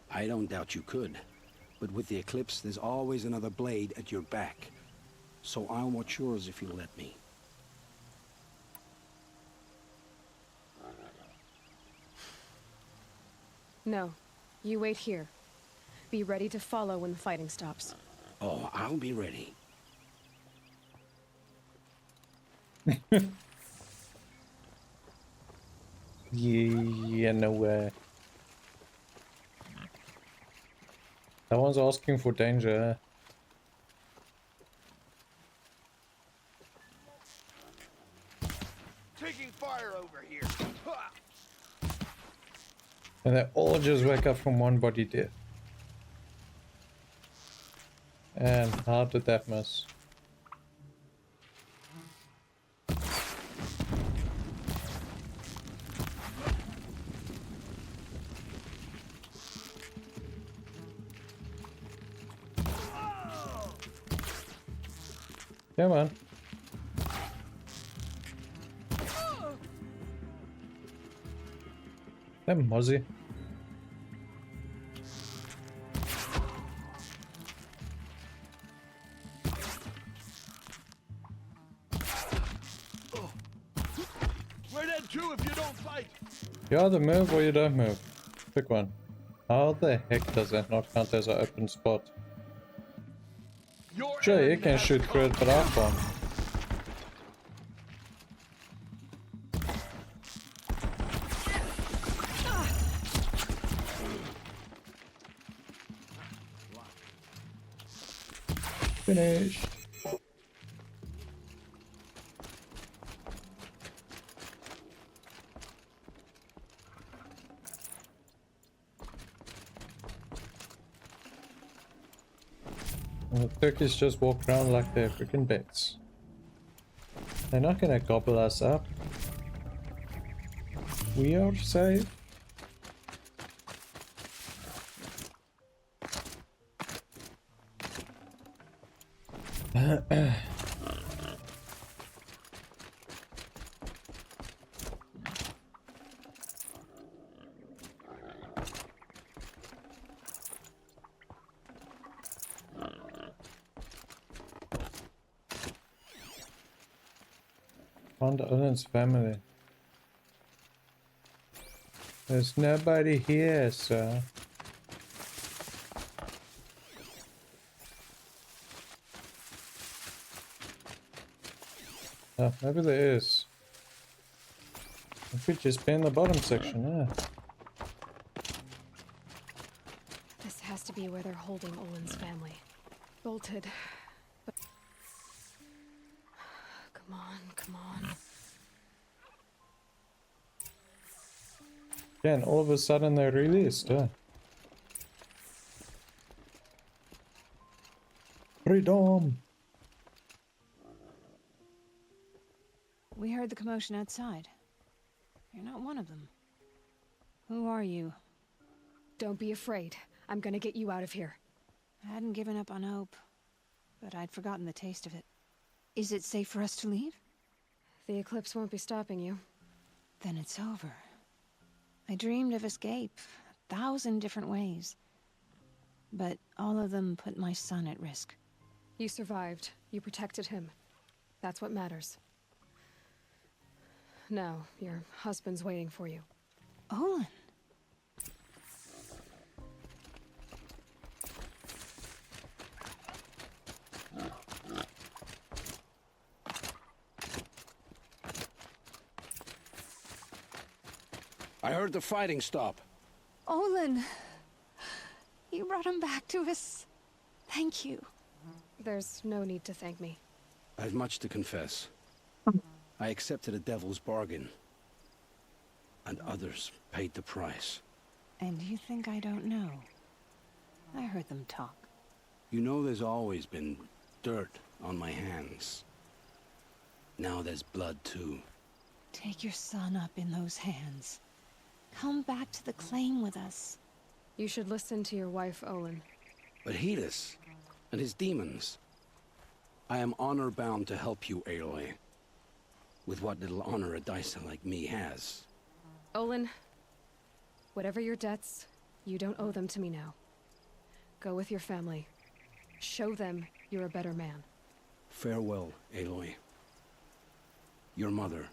I don't doubt you could. But with the Eclipse, there's always another blade at your back. So I'll watch yours if you'll let me. No. You wait here. Be ready to follow when the fighting stops. Oh, I'll be ready. Yeah, no way. That one's asking for danger. Taking fire over here. And they all just wake up from one body death. And how did that miss? Come on. That muzzy. We're dead too if you don't fight. You either move or you don't move. Pick one. How the heck does that not count as an open spot? Sure, you can shoot through it, but I can't. Finished. And the turkeys just walk around like they're freaking bats. They're not gonna gobble us up. We are safe. Found Owen's family. There's nobody here, sir. Oh, maybe there is. It could just be in the bottom section, yeah. This has to be where they're holding Olin's family. Bolted. But... Come on, come on. Yeah, and all of a sudden they released, huh? Freedom! We heard the commotion outside. You're not one of them. Who are you? Don't be afraid. I'm gonna get you out of here. I hadn't given up on hope, but I'd forgotten the taste of it. Is it safe for us to leave? The eclipse won't be stopping you. Then it's over. I dreamed of escape, 1,000 different ways. But all of them put my son at risk. You survived. You protected him. That's what matters. Now, your husband's waiting for you. Olin. I heard the fighting stop. Olin! You brought him back to us. Thank you. There's no need to thank me. I have much to confess. I accepted a devil's bargain. And others paid the price. And you think I don't know? I heard them talk. You know there's always been dirt on my hands. Now there's blood too. Take your son up in those hands. Come back to the claim with us. You should listen to your wife, Olin. But Hedis and his demons. I am honor-bound to help you, Aloy. With what little honor a dicer like me has. Olin, whatever your debts, you don't owe them to me now. Go with your family. Show them you're a better man. Farewell, Aloy. Your mother.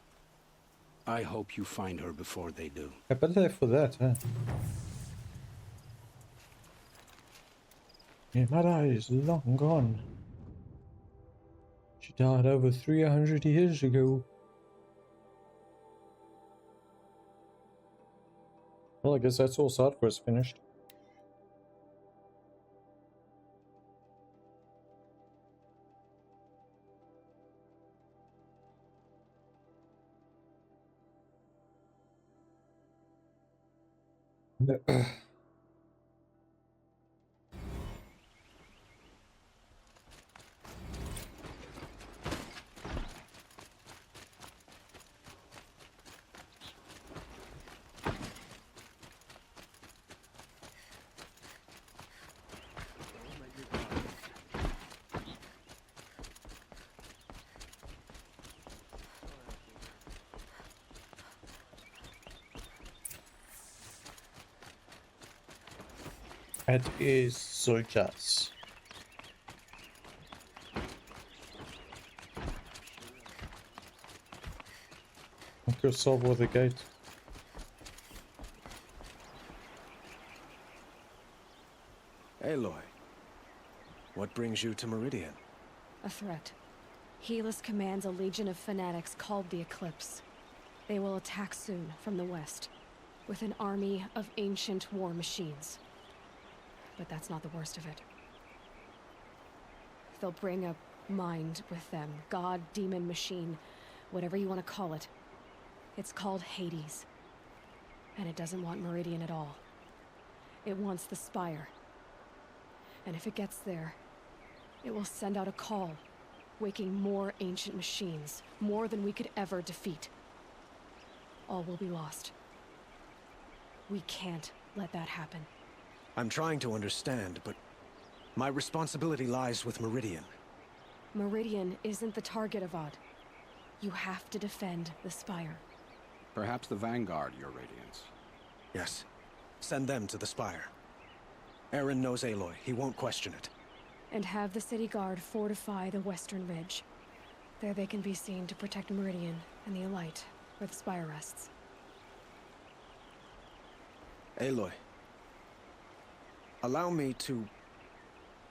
I hope you find her before they do. I bet they're for that, huh? Your mother is long gone. She died over 300 years ago. Well, I guess that's all side quests finished. That is soldiers. Knock yourself with the gate. Aloy, what brings you to Meridian? A threat. Helis commands a legion of fanatics called the Eclipse. They will attack soon from the west, with an army of ancient war machines. But that's not the worst of it. They'll bring a mind with them. God, demon, machine, whatever you want to call it. It's called Hades. And it doesn't want Meridian at all. It wants the Spire. And if it gets there, it will send out a call, waking more ancient machines, more than we could ever defeat. All will be lost. We can't let that happen. I'm trying to understand, but my responsibility lies with Meridian. Meridian isn't the target, Avad. You have to defend the Spire. Perhaps the Vanguard, Your Radiance. Yes. Send them to the Spire. Aaron knows Aloy. He won't question it. And have the City Guard fortify the Western Ridge. There they can be seen to protect Meridian and the Elite, where the Spire rests. Aloy, allow me to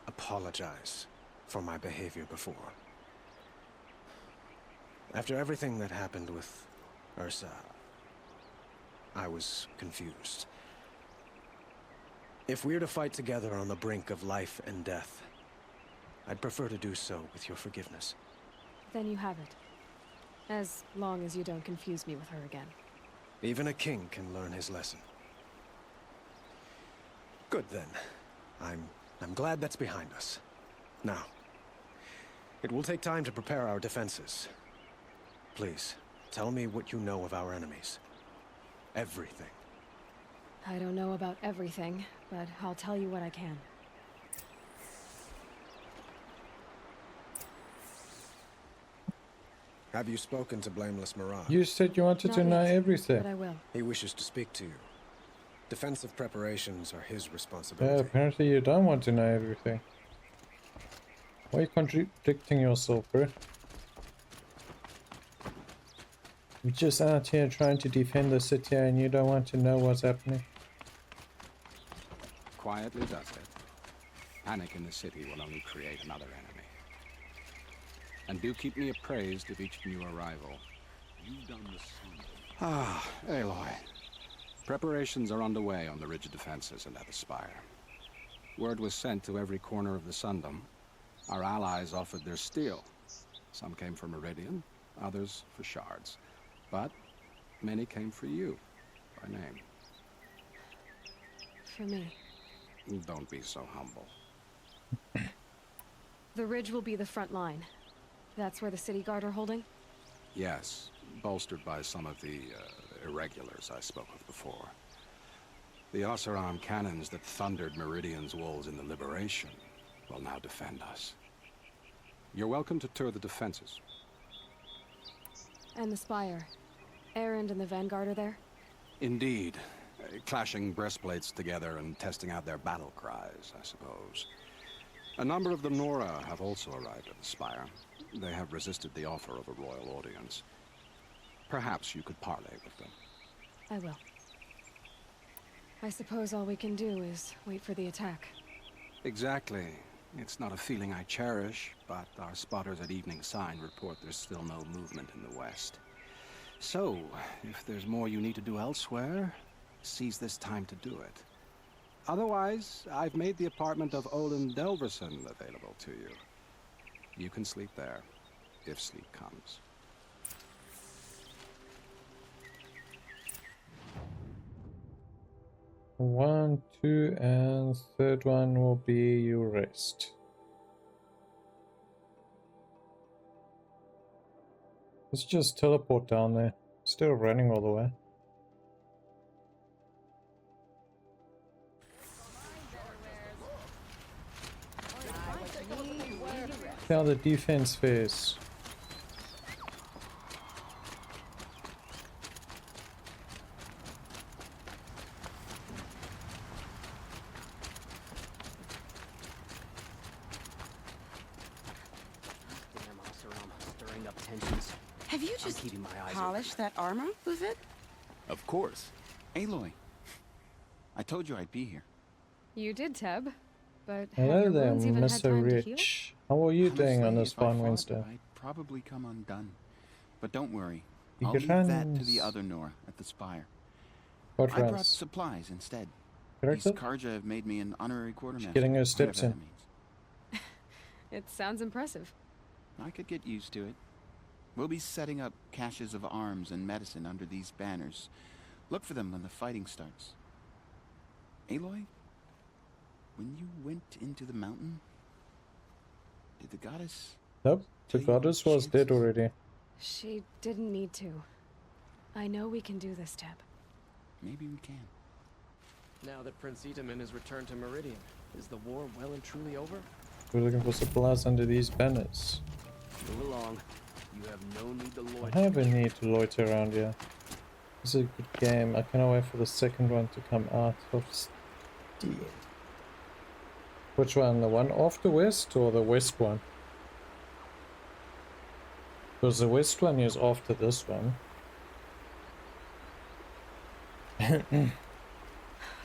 apologize for my behavior before. After everything that happened with Ursa, I was confused. If we're to fight together on the brink of life and death, I'd prefer to do so with your forgiveness. Then you have it. As long as you don't confuse me with her again. Even a king can learn his lesson. Good then. I'm glad that's behind us. Now, it will take time to prepare our defenses. Please, tell me what you know of our enemies. Everything. I don't know about everything, but I'll tell you what I can. Have you spoken to Blameless Mirage? You said you wanted to know everything. But I will. He wishes to speak to you. Defensive preparations are his responsibility. Apparently you don't want to know everything. Why are you contradicting yourself, bro? You're just out here trying to defend the city and you don't want to know what's happening. Quietly does it. Panic in the city will only create another enemy. And do keep me appraised of each new arrival. You've done the same. Ah, Aloy. Preparations are underway on the ridge defenses and at the spire. Word was sent to every corner of the Sundom. Our allies offered their steel. Some came for Meridian, others for shards. But many came for you, by name. For me. Don't be so humble. The ridge will be the front line. That's where the city guard are holding? Yes, bolstered by some of the irregulars I spoke of before. The Oseram cannons that thundered Meridian's walls in the Liberation will now defend us. You're welcome to tour the defenses. And the spire. Erend and the Vanguard are there? Indeed. Clashing breastplates together and testing out their battle cries, I suppose. A number of the Nora have also arrived at the spire. They have resisted the offer of a royal audience. Perhaps you could parley with them. I will. I suppose all we can do is wait for the attack. Exactly. It's not a feeling I cherish, but our spotters at Evening Sign report there's still no movement in the west. So, if there's more you need to do elsewhere, seize this time to do it. Otherwise, I've made the apartment of Olin Delverson available to you. You can sleep there, if sleep comes. One, two, and third one will be your rest. Let's just teleport down there. Still running all the way. See how the defense fares. Stirring up tensions. Have you just keeping my eyes polished that armor with it? Of course. Aloy, I told you I'd be here. You did, Teb. But Hello have your there, wounds even had Mr. time to heal? Rich. How are you doing on Honestly, this if I fine fought, Wednesday? I'd probably come undone. But don't worry. You I'll get leave that to runs. the other Nora at the spire. What I brought runs? supplies instead. Corrected? These Karja have made me an honorary quartermaster. Getting her whatever steps that in. means. It sounds impressive. I could get used to it. We'll be setting up caches of arms and medicine under these banners. Look for them when the fighting starts. Aloy, when you went into the mountain, did the goddess... Nope, the goddess was dead already. She didn't need to. I know we can do this, Teb. Maybe we can. Now that Prince Itaman has returned to Meridian, is the war well and truly over? We're looking for supplies under these banners. Move along. You have no need to I loiter. have a need to loiter around here. This is a good game. I cannot wait for the second one to come out of Steam. Which one? The one off the west or the west one? Because the west one is after this one.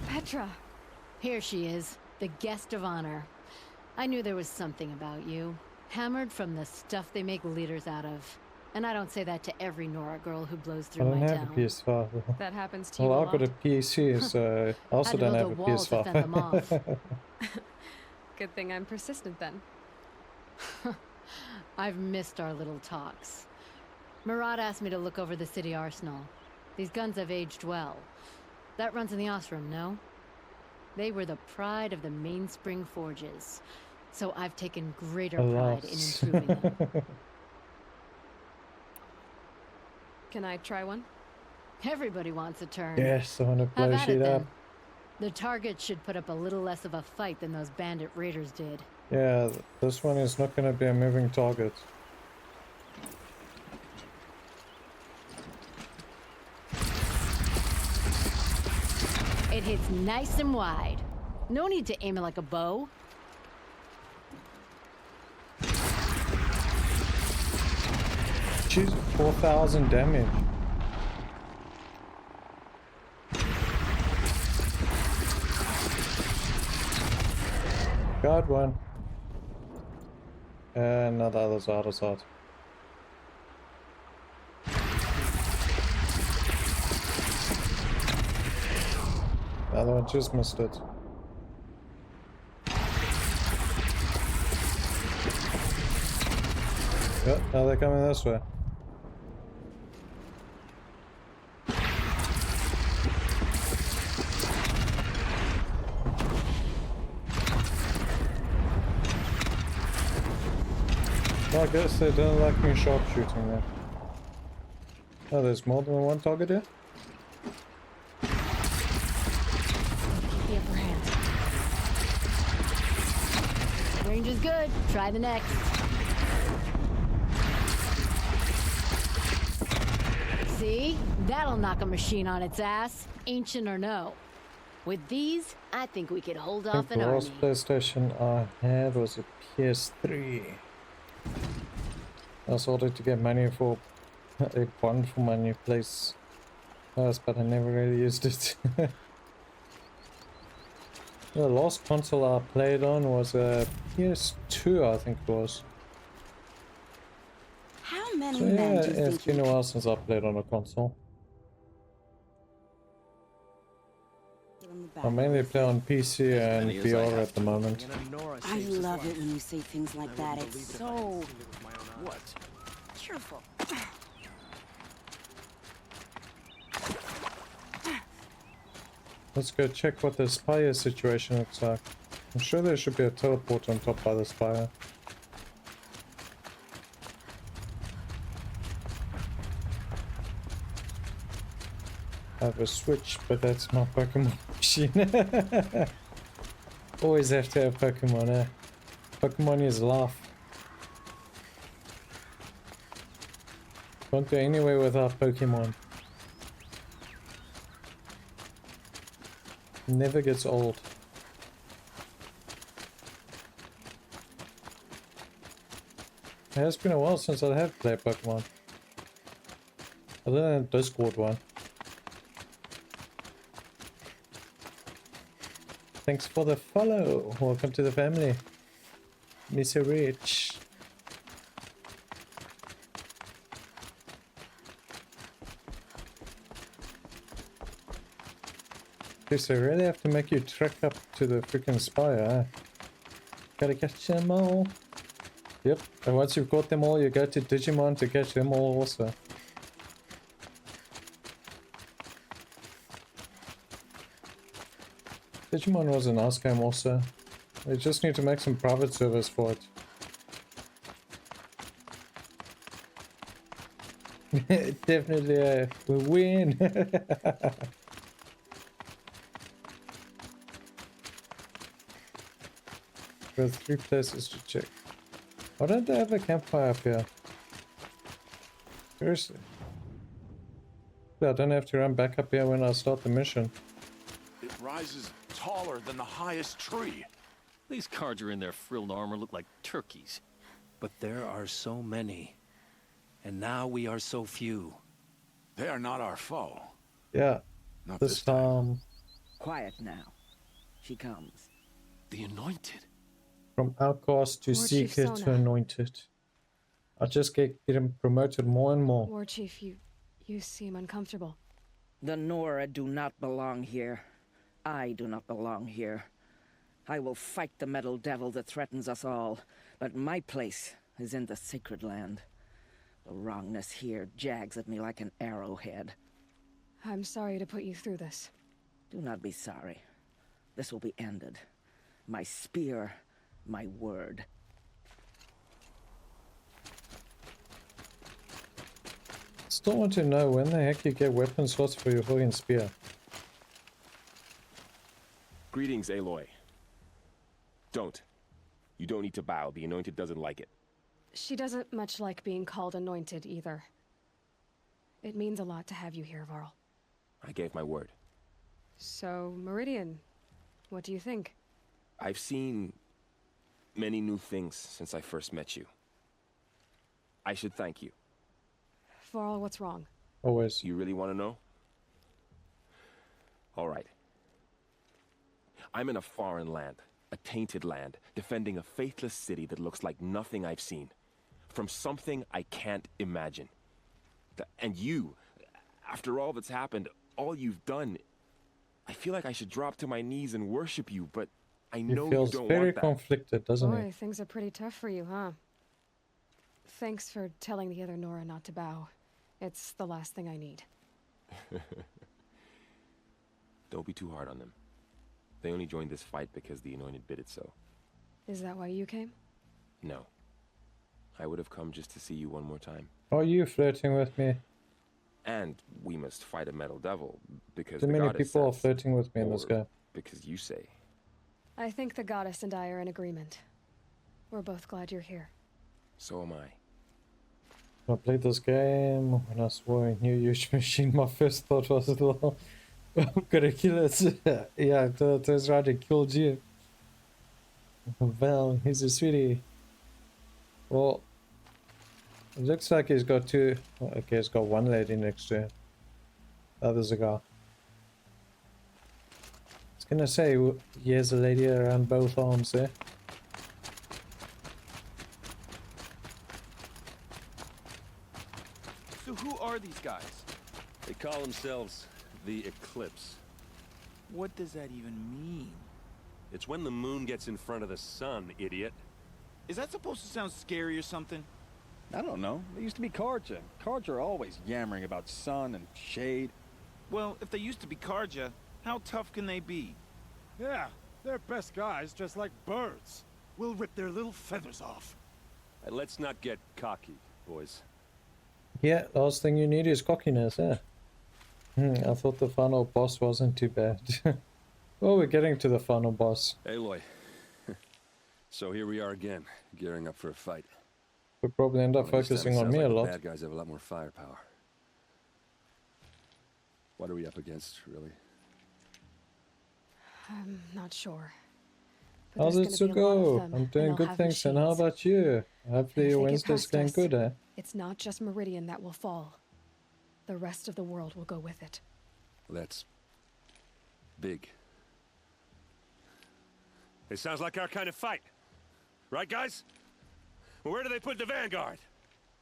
Petra! Here she is, the guest of honor. I knew there was something about you. Hammered from the stuff they make leaders out of. And I don't say that to every Nora girl who blows I through don't my have town. a PS5. That happens to you Well, a I've got a lot. PC, so I also Had to don't build have a a wall to fend them off. PS5. Good thing I'm persistent then. I've missed our little talks. Murad asked me to look over the city arsenal. These guns have aged well. That runs in the Osram, no? They were the pride of the Mainspring Forges. So I've taken greater pride in improving them. Can I try one? Everybody wants a turn. Yes, I want to blow Have at shit it, up. then. The target should put up a little less of a fight than those bandit raiders did. Yeah, this one is not going to be a moving target. It hits nice and wide. No need to aim it like a bow. She's 4,000 damage. Got one. And now the other side. The other one just missed it. Yep, now they're coming this way. Well, I guess they didn't like me sharpshooting there. Oh, there's more than one target here? The upper hand. Range is good. Try the next. See? That'll knock a machine on its ass, ancient or no. With these, I think we could hold I off think an the army. last PlayStation I had was a PS3. I started to get money for a bond for my new place, but I never really used it. The last console I played on was a PS2, I think it was. How many So men yeah, do you it's think been you a while since I played on a console. I mainly play on PC and VR at the moment. I love it when you say things like that. It's so... What? cheerful. Let's go check what the spire situation looks like. I'm sure there should be a teleport on top by the spire. I have a switch, but that's my Pokemon machine. Always have to have Pokemon, eh? Pokemon is life. Can't go anywhere without Pokemon. Never gets old. It has been a while since I have played Pokemon. Other than the Discord one. Thanks for the follow. Welcome to the family. Mr. Rich. Yes, I really have to make you trek up to the freaking spire, eh? Gotta catch them all. Yep, and once you've caught them all, you go to Digimon to catch them all also. Digimon was a nice game also. We just need to make some private servers for it. Definitely we win. There are 3 places to check. Why don't they have a campfire up here? Seriously. I don't have to run back up here when I start the mission. It rises taller than the highest tree. These Carja in their frilled armor look like turkeys. But there are so many. And now we are so few. They are not our foe. Yeah. Not this time. Quiet now. She comes. The Anointed? From outcast to War Chief seeker to Sona. anointed. I just get him promoted more and more. War Chief, you seem uncomfortable. The Nora do not belong here. I do not belong here. I will fight the metal devil that threatens us all, but my place is in the sacred land. The wrongness here jags at me like an arrowhead. I'm sorry to put you through this. Do not be sorry. This will be ended. My spear, my word. Still want to know when the heck you get weapon slots for your fucking spear. Greetings, Aloy. Don't. You don't need to bow. The Anointed doesn't like it. She doesn't much like being called anointed either. It means a lot to have you here, Varl. I gave my word. So, Meridian, what do you think? I've seen many new things since I first met you. I should thank you. Varl, what's wrong? Always. You really want to know? All right. I'm in a foreign land, a tainted land, defending a faithless city that looks like nothing I've seen. From something I can't imagine. And you, after all that's happened, all you've done, I feel like I should drop to my knees and worship you, but I know you feels don't very want that. conflicted, doesn't Boy, he? things are pretty tough for you, huh? Thanks for telling the other Nora not to bow. It's the last thing I need. Don't be too hard on them. They only joined this fight because the Anointed bid it so. Is that why you came? No. I would have come just to see you one more time. Are you flirting with me? And we must fight a metal devil, because Too the many goddess people are says, flirting with me in this or game. because you say. I think the goddess and I are in agreement. We're both glad you're here. So am I. When I played this game, when I saw a new huge machine, my first thought was, oh, I'm gonna kill it. Yeah, it turns around and killed you. Well, he's a sweetie. Well, it looks like he's got two. Okay, he's got one lady next to him. The other's a guy. I was gonna say, he has a lady around both arms there. So who are these guys? They call themselves the Eclipse. What does that even mean? It's when the moon gets in front of the sun, idiot. Is that supposed to sound scary or something? I don't know. They used to be Karja. Karja are always yammering about sun and shade. Well, if they used to be Karja, how tough can they be? Yeah, they're best guys, just like birds. We'll rip their little feathers off. And let's not get cocky, boys. Yeah, last thing you need is cockiness, eh? I thought the final boss wasn't too bad. Well, we're getting to the final boss. Aloy. So here we are again, gearing up for a fight. We'll probably end up Well, this time focusing it on sounds me like a the lot. bad guys have a lot more firepower. What are we up against, really? I'm not sure. But How's there's it gonna be a lot of go? them, I'm and doing they'll good have things, and how machines. about you? And Hopefully if your they get Wednesday's past going us, good, eh? It's not just Meridian that will fall. The rest of the world will go with it. That's big. It sounds like our kind of fight. Right, guys? Well, where do they put the Vanguard?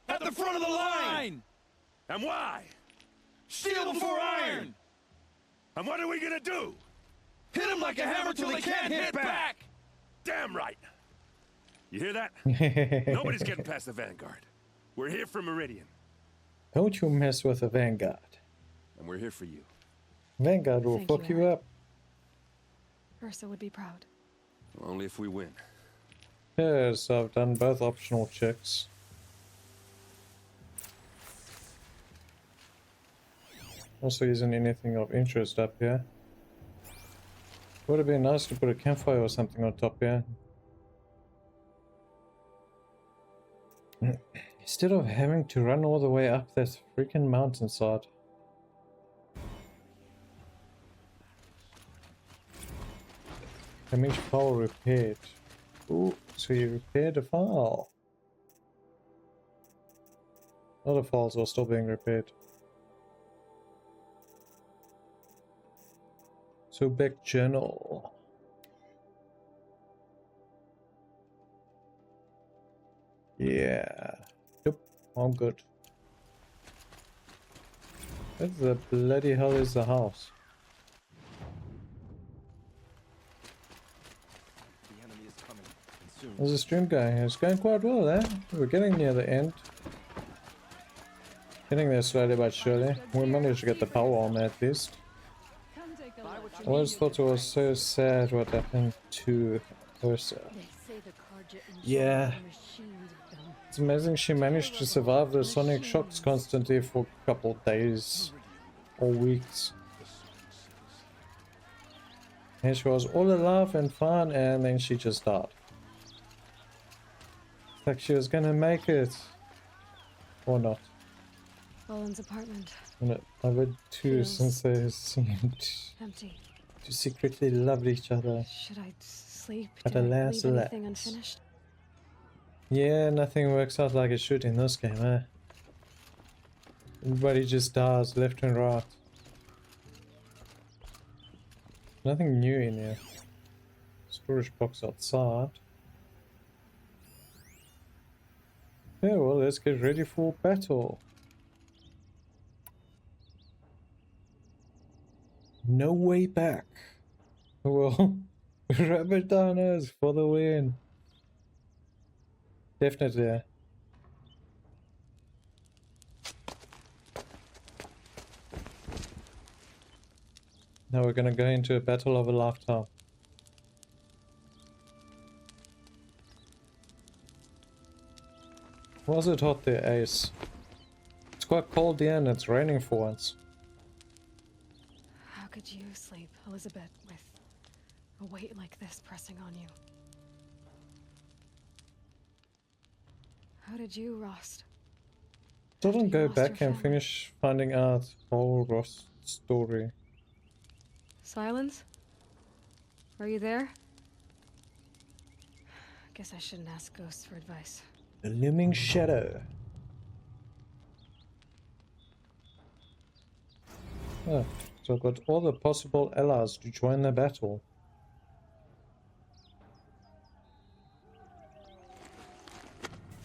At the front of the line! And why? Steel before iron! And what are we gonna do? Hit them like a hammer till they can't hit back! Damn right! You hear that? Nobody's getting past the Vanguard. We're here for Meridian. Don't you mess with the Vanguard. And we're here for you. Vanguard will Thank fuck you, you up. Ursa would be proud. Only if we win. Yes, I've done both optional checks. Also isn't anything of interest up here. Would have been nice to put a campfire or something on top here. Instead of having to run all the way up that freaking mountainside. Damage file repaired. Ooh, so you repaired a file. Other files are still being repaired. So back journal. Yeah. Yep, I'm good. What the bloody hell is the house? The enemy is coming, and soon. How's the stream going? It's going quite well, eh? We're getting near the end. Getting there slowly but surely. We managed to get the power on at least. I always thought it was so sad what happened to Ursa. Yeah. It's amazing she managed to survive the sonic shocks constantly for a couple of days or weeks. And she was all alive and fine, and then she just died. It's like she was gonna make it. Or not. Owen's apartment. I've had two since they seemed Empty. to secretly love each other. Should I sleep? But Did I alas, leave alas. anything unfinished? Yeah, nothing works out like it should in this game, eh? Everybody just dies left and right. Nothing new in here. Storage box outside. Yeah, well, let's get ready for battle. No way back. Well, rabbit downers for the win. Definitely. Yeah. Now we're gonna go into a battle of a lifetime. Was it hot there, Ace? It's quite cold here and it's raining for once. How could you sleep, Elizabeth, with a weight like this pressing on you? How did you, Rost? Didn't go lost your back and family? finish finding out whole Ross story. Silence? Are you there? Guess I shouldn't ask ghosts for advice. The looming shadow. Oh, so I've got all the possible allies to join the battle.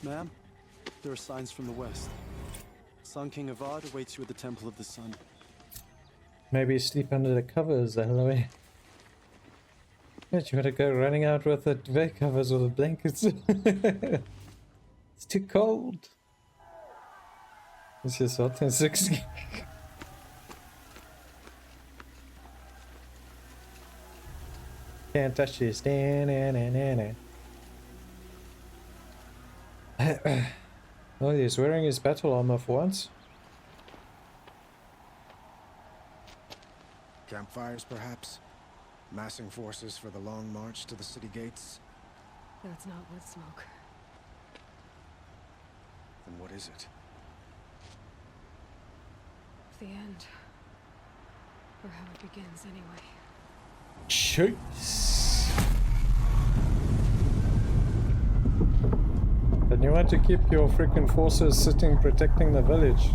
Ma'am, there are signs from the west. Sun King Avad awaits you at the Temple of the Sun. Maybe sleep under the covers, Eloy. But you gotta go running out with the bed covers or the blankets. It's too cold. It's just hot and 60. Can't touch this. Oh, he's wearing his battle armor for once. Campfires, perhaps? Massing forces for the long march to the city gates? That's not wood smoke. Then what is it? The end. Or how it begins, anyway. Chase. And you want to keep your freaking forces sitting protecting the village.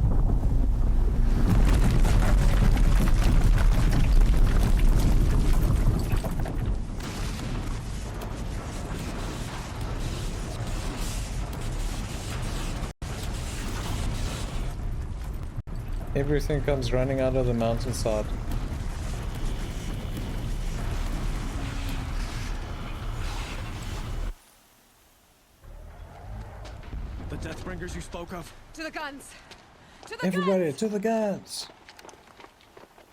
Everything comes running out of the mountainside. The Deathbringers you spoke of? To the guns! To the Everybody, guns! to the guns!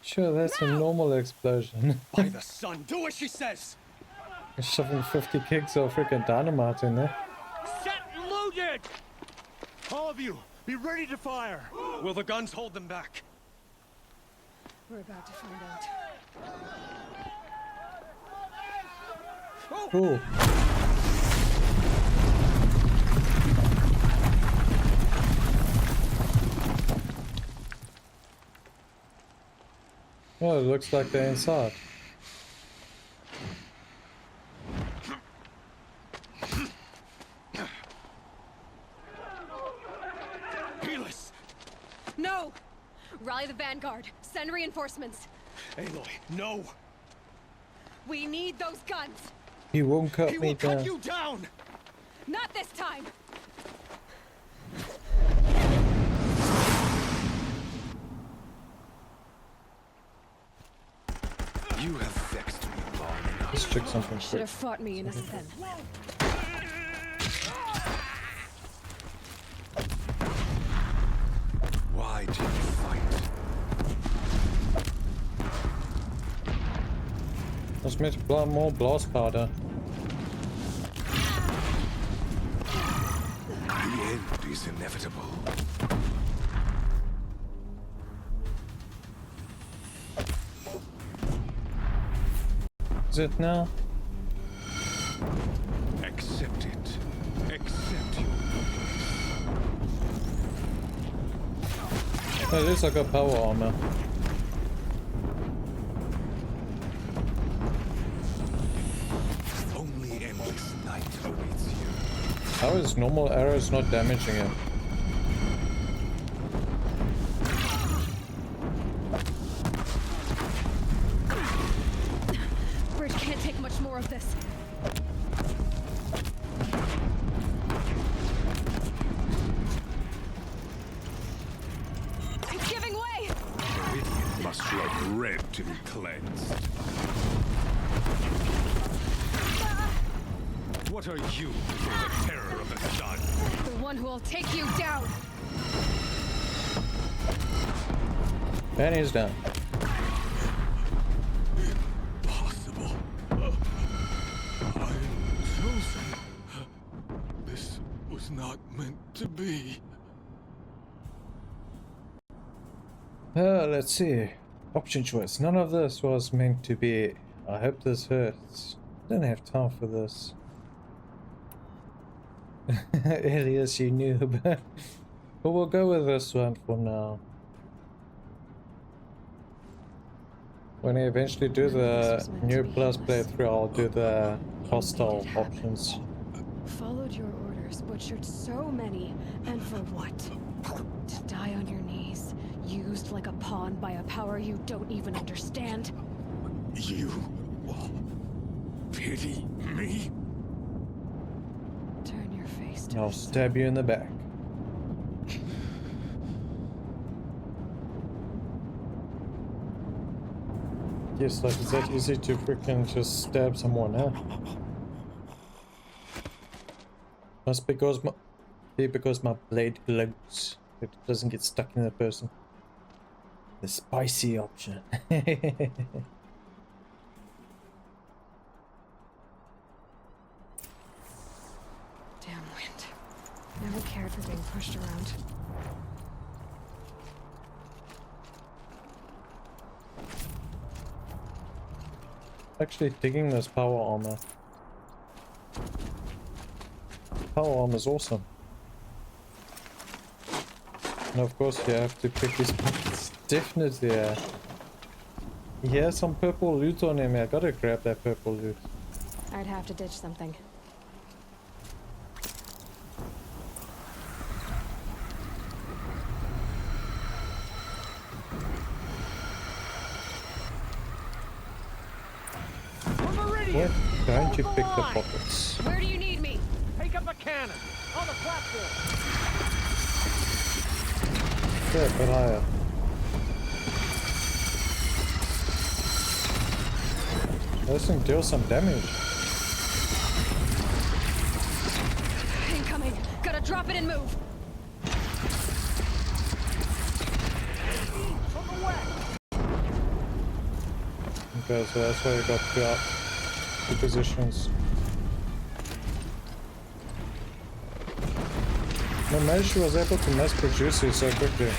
Sure, that's a normal explosion. By the sun, do as she says! Shoving 50 kicks of freaking dynamite in there. Set and loaded! All of you, be ready to fire! Will the guns hold them back? We're about to find out. Cool. Oh, it looks like they're inside. No! Rally the vanguard. Send reinforcements. Aloy, no! We need those guns. He won't cut He me will cut down. you down. Not this time. You have vexed me long enough. Let's check something Should quick. have fought me innocent. Why did you fight? Let's make more blast powder. The end is inevitable. Is it now? Accept it. Accept your At least I got power armor. only endless night awaits you. How is normal arrows not damaging him? Bridge can't take much more of this. It's giving way! Meridian must run red to be cleansed. What are you before the terror of the sun? The one who will take you down! And he's down. Impossible. I am chosen. This was not meant to be. Let's see. Option choice. None of this was meant to be. I hope this hurts. Don't have time for this. Elias, you noob. But we'll go with this one for now. When I eventually do the new plus playthrough, I'll do the hostile options. Followed your orders, butchered so many, and for what? To die on your knees, used like a pawn by a power you don't even understand. You pity me? Turn your face to I'll stab you in the back. Yes, like it's that easy to freaking just stab someone, huh? Must because my blade glows. It doesn't get stuck in the person. The spicy option. Damn wind. Never cared for being pushed around. Actually digging this power armor. Power armor is awesome. And of course you have to pick these pockets. Definitely he has some purple loot on him. I gotta grab that purple loot. I'd have to ditch something. Where don't you pick the pockets? Where do you need me? Take up a cannon on the platform. Yeah, but higher. This thing deals some damage. Incoming. Gotta drop it and move. Okay, so that's why you got two positions. No, maybe she was able to mass produce it so quickly.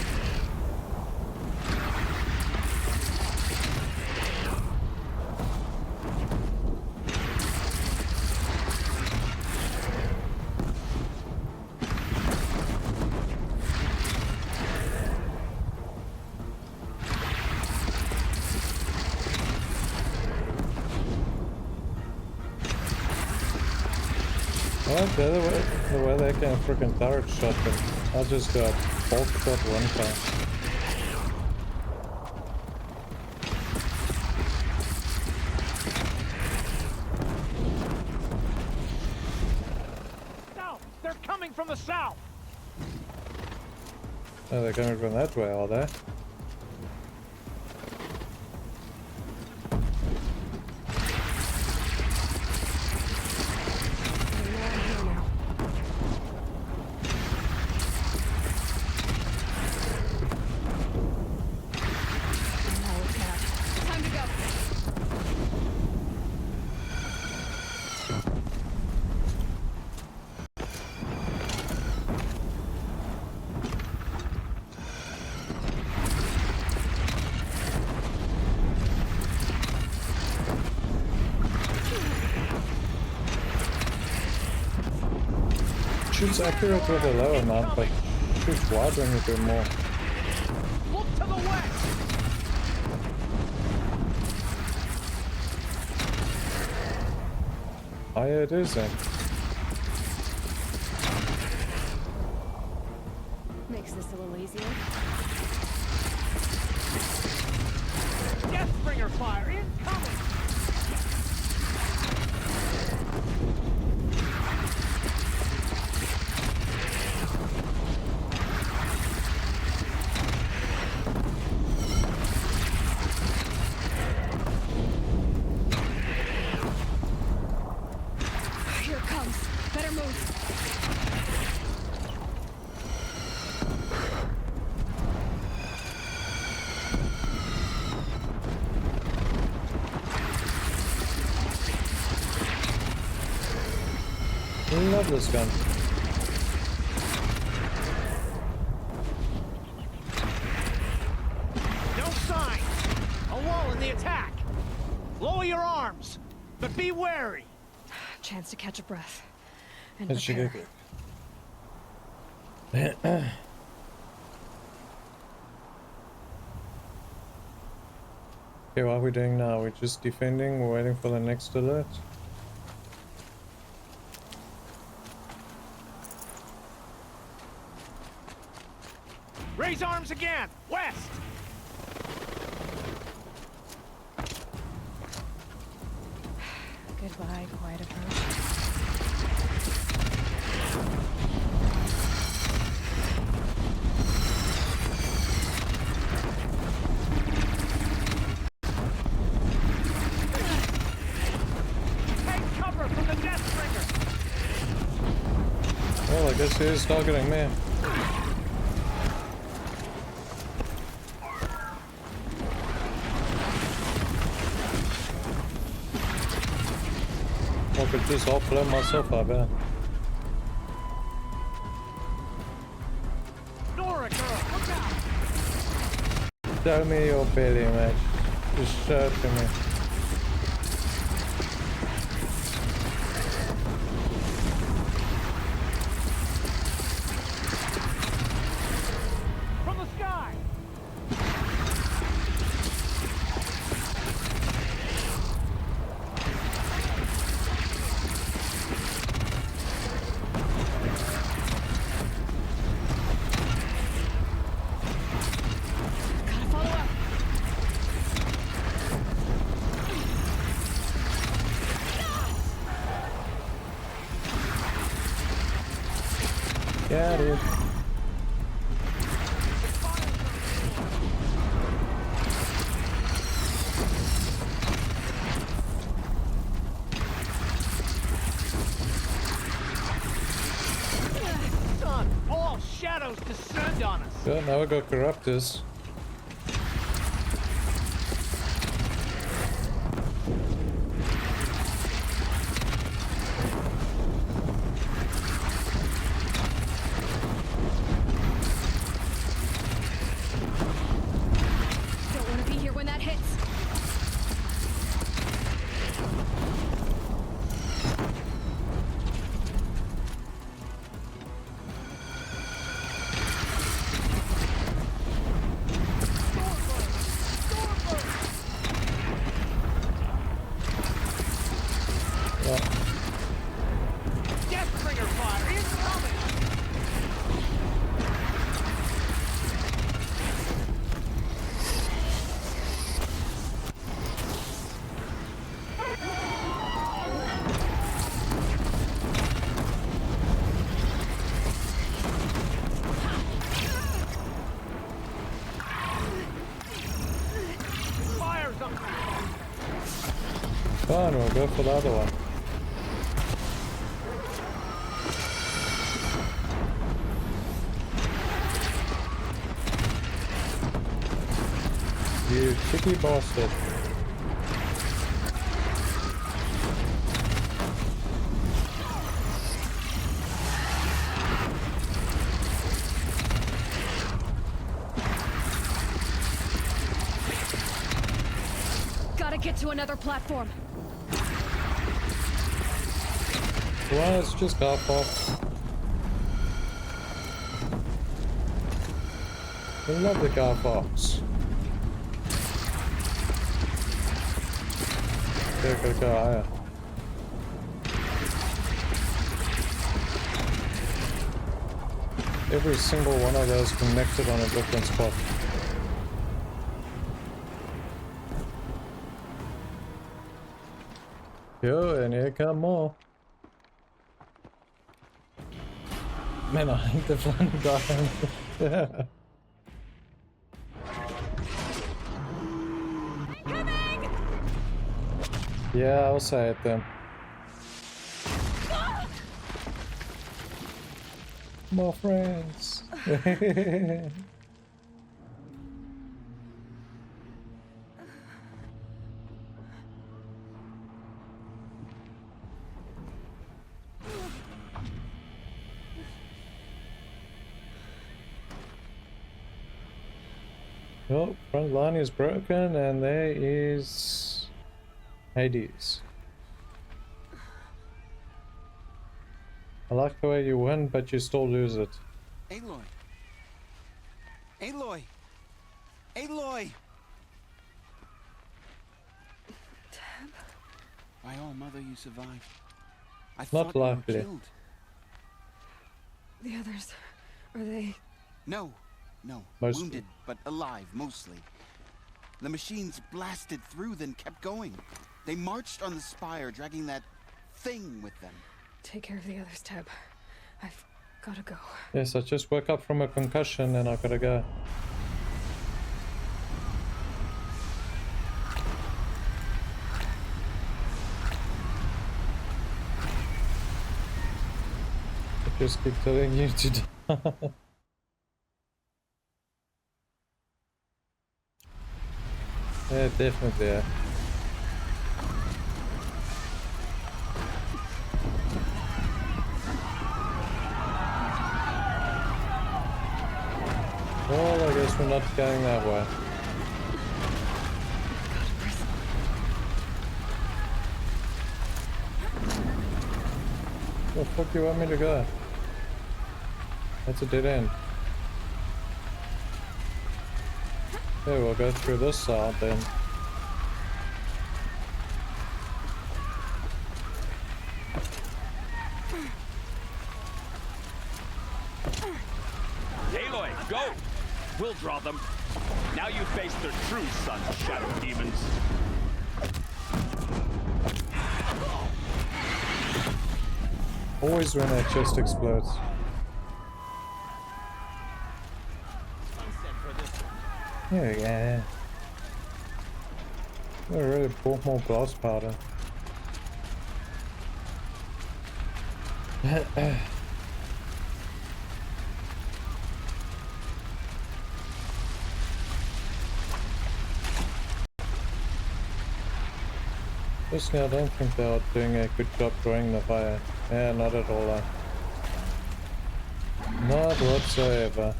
I like the way they can freaking turret shot them. I just got bolt shot one time. the south. Oh, they're coming from that way, are they? Time to go. Shoots accurate with a low amount, but shoots wide when you do more. Look to the west. Higher it is then. Makes this a little easier. Deathbringer fire incoming. Here it comes. Better move. Love this gun. No sign. A wall in the attack. Lower your arms, but be wary. Chance to catch a breath. And Let's check prepare. it. Okay, what are we doing now? We're just defending, we're waiting for the next alert. Raise arms again. West. Goodbye, quiet approach. Take cover from the Deathbringer. Well, I guess he is targeting me. I could just offload myself, I bet. Nora, girl, look out. Show me your belly, mate. Just show it to me. From the sky. Gotta follow up. Yeah, dude. Son, all shadows descend on us. Yeah, now we got Corruptors. Don't want to be here when that hits. Deathbringer fire incoming. Fine, we'll go for the other one. You cheeky bastard. Gotta get to another platform. Well, let's just go off. I love the car fox. Go higher. Every single one of those connected on a different spot. Yo, and here come more. Man, I hate the flying guy. Yeah, I'll say it then. More friends. Well, front line is broken and there is Hades. I like the way you win, but you still lose it. Aloy! Aloy! Aloy! Tab? My own mother, you survived. I Not thought you were likely. killed. The others, are they? No, Mostly. wounded, but alive, mostly. The machines blasted through, then kept going. They marched on the spire, dragging that thing with them. Take care of the others, Tab. I've gotta go. Yes, I just woke up from a concussion and I gotta go. I just keep telling you to die. Yeah, definitely. Yeah. Well, I guess we're not going that way. Where the fuck do you want me to go? That's a dead end. Okay, we'll go through this side then. Aloy, go! We'll draw them. Now you face their true sons, shadow demons. Always when that chest explodes. There we go. I really bought more glass powder. Personally, I don't think they are doing a good job drawing the fire. Yeah, not at all. Not whatsoever.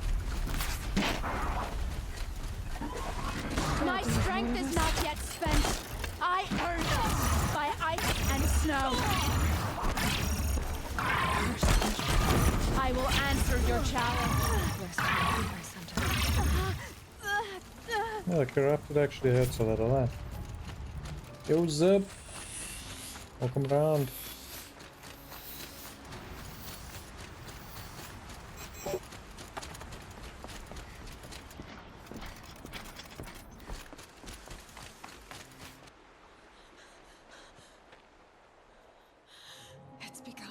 My strength is not yet spent. I earned it by ice and snow. I will answer your challenge. Yeah, the corrupted actually hurts a little, eh? Yo, Zip! Welcome around. It's begun.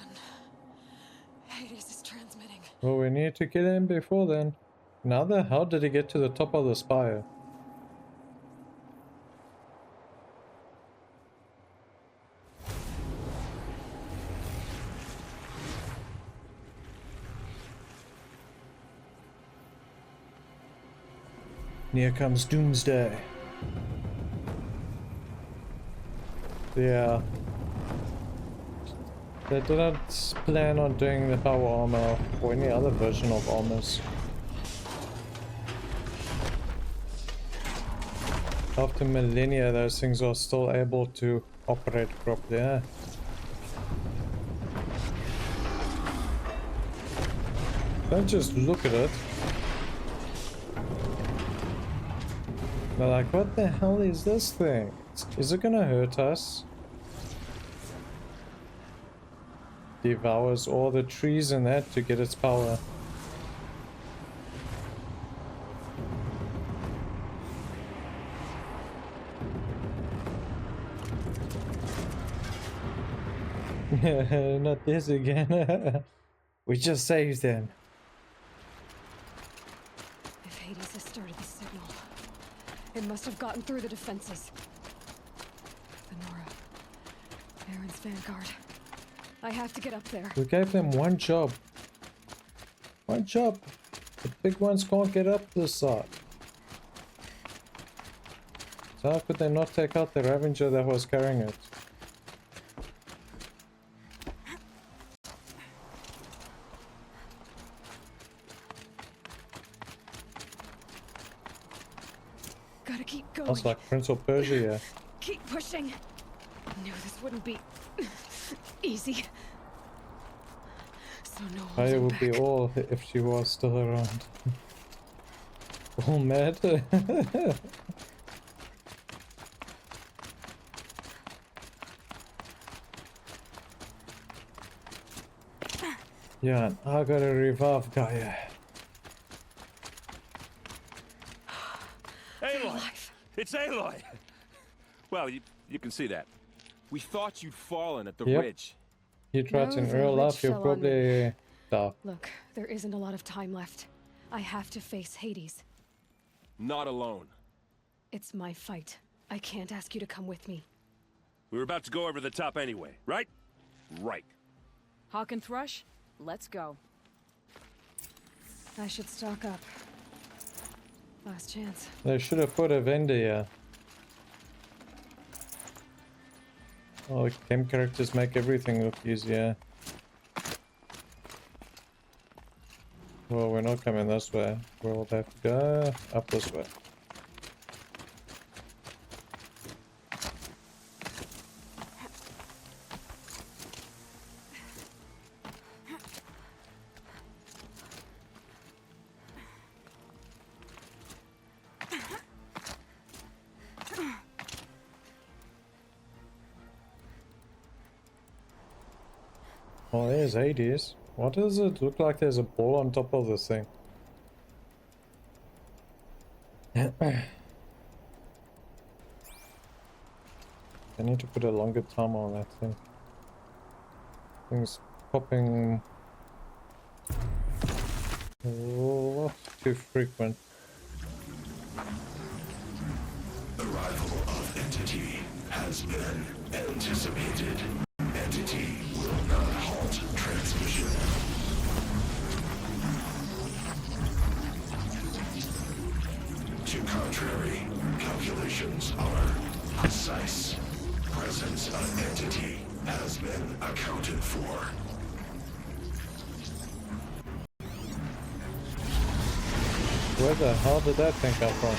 Hades is transmitting. Well, we need to get in before then. Now the hell did he get to the top of the spire? Here comes Doomsday. Yeah. They didn't plan on doing the power armor or any other version of armors. After millennia, those things are still able to operate properly. Yeah. Don't just look at it. They're like, what the hell is this thing? Is it gonna hurt us? Devours all the trees and that to get its power. Not this again. We just saved them. If Hades has started the signal, it must have gotten through the defenses. Venora, Aaron's vanguard. I have to get up there. We gave them one job. One job. The big ones can't get up this side. So how could they not take out the Ravenger that was carrying it? Gotta keep going. That's like Prince of Persia, yeah. Keep pushing. Knew this wouldn't be easy. So no How it holding would be back. all if she was still around. All mad. Yeah, I gotta revive Gaia. Aloy! It's Aloy! Well, you can see that. We thought you'd fallen at the Yep. ridge. You tried No, in the real ridge life, you'll fell on me. probably die. Look, there isn't a lot of time left. I have to face Hades. Not alone. It's my fight. I can't ask you to come with me. We were about to go over the top anyway, right? Right. Hawk and Thrush, let's go. I should stock up. Last chance. They should have put a vendor here. Oh, chem characters make everything look easier. Well, we're not coming this way. We'll have to go up this way. Oh, there's Hades. What does it look like? There's a ball on top of this thing. I need to put a longer timer on that thing. Thing's popping. Oh, too frequent. Arrival of entity has been anticipated. Entity will not halt transmission. To contrary, calculations are precise. Presence of entity has been accounted for. Where the hell did that thing come from?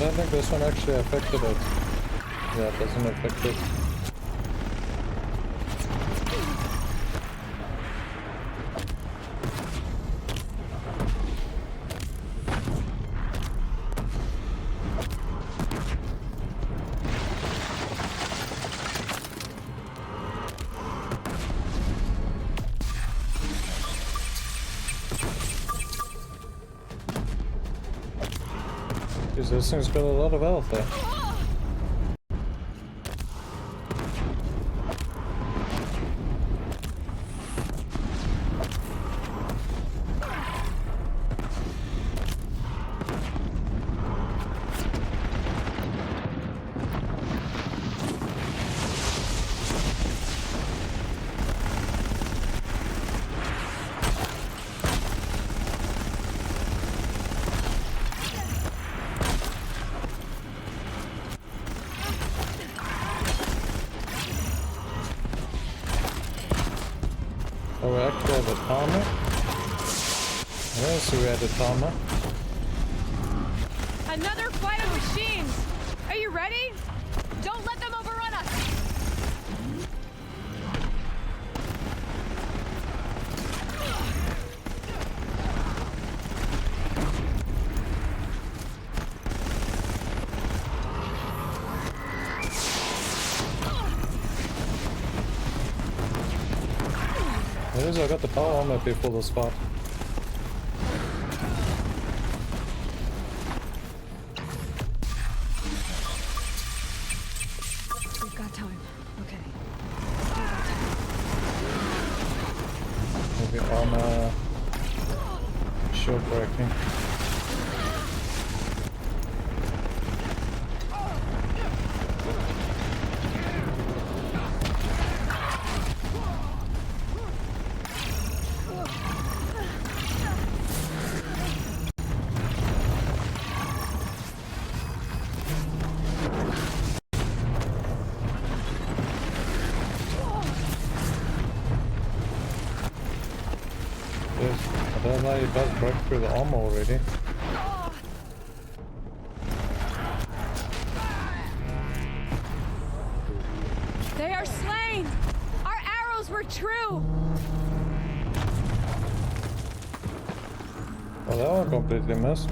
don't think this one actually affected it. Yeah, it doesn't affect it. Because this thing's got a lot of health there. Oh, we actually have a timer? Yes, we had a timer. Another fight of machines! Are you ready? Don't let them overrun us! It is, I got the power armor before the spot. We've got time. Okay. Maybe armor. Shield breaking. Yes, I don't know, you both broke through the armor already. They are slain! Our arrows were true! Well, that one completely missed.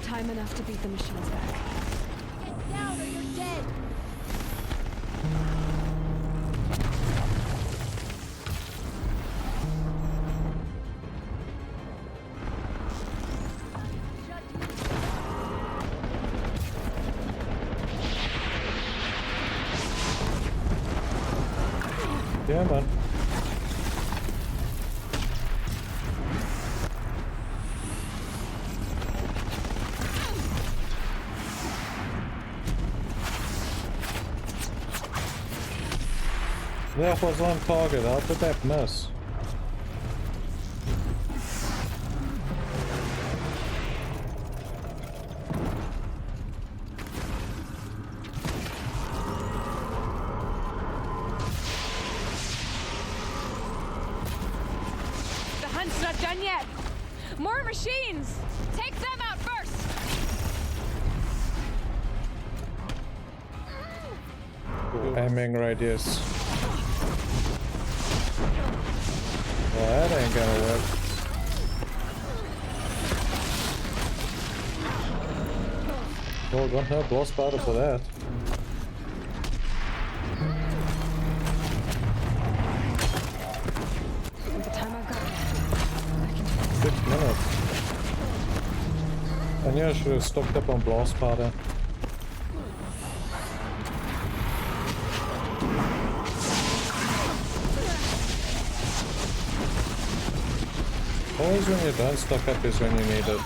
Time enough to beat the machines back. Get down or you're dead! Yeah, man. That was on target. How did that miss? The hunt's not done yet! More machines! Take them out first! Aiming radius. Well, that ain't gonna work. Well, don't have blast powder for that. With the time I've got, 6 minutes. I knew I should have stocked up on blast powder. Always when you don't stock up is when you need it.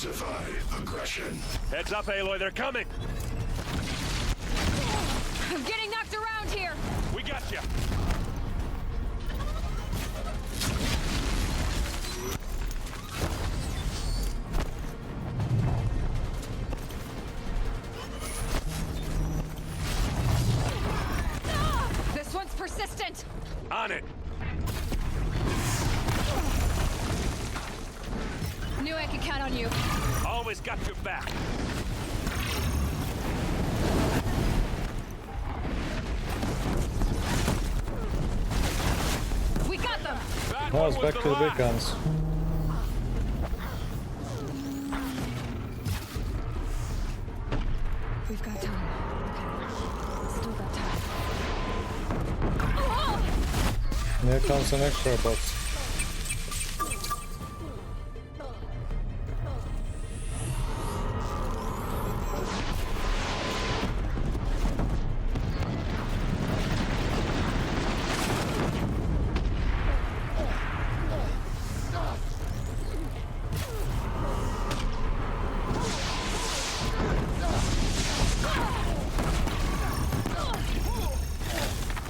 Intensify aggression. Heads up, Aloy, they're coming! I'm getting knocked around here! We got you! This one's persistent! On it! Knew I could count on you. Always got your back. We got them! Now it's back to the big guns. We've got time. Okay. Still got time. And here comes the next robot.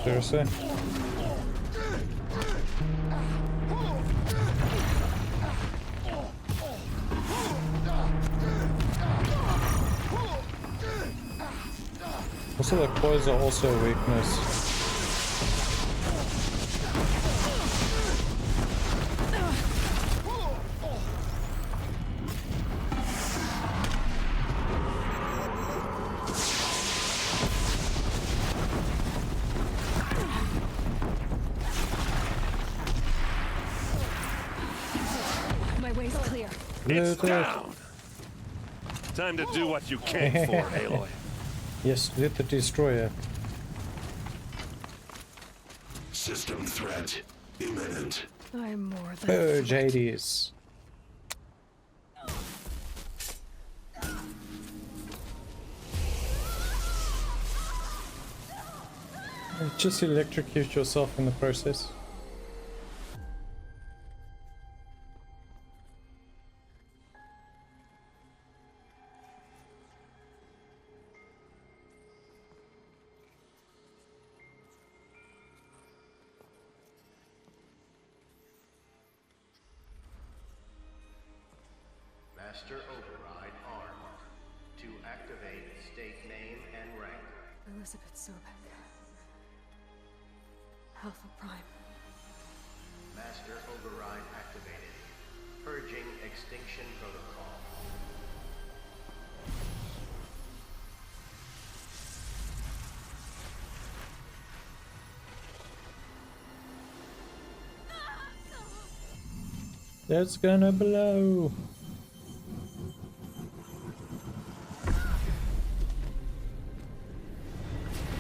Seriously? Also, the coils are also a weakness. My way's clear. It's down! Time to do what you came for, Aloy. Yes, lit the destroyer. System threat imminent. I'm more than Purge Hades. Just electrocute yourself in the process. Master override armed. To activate, state name and rank. Elizabeth Sobek. Alpha Prime. Master override activated. Purging extinction protocol. It's gonna blow.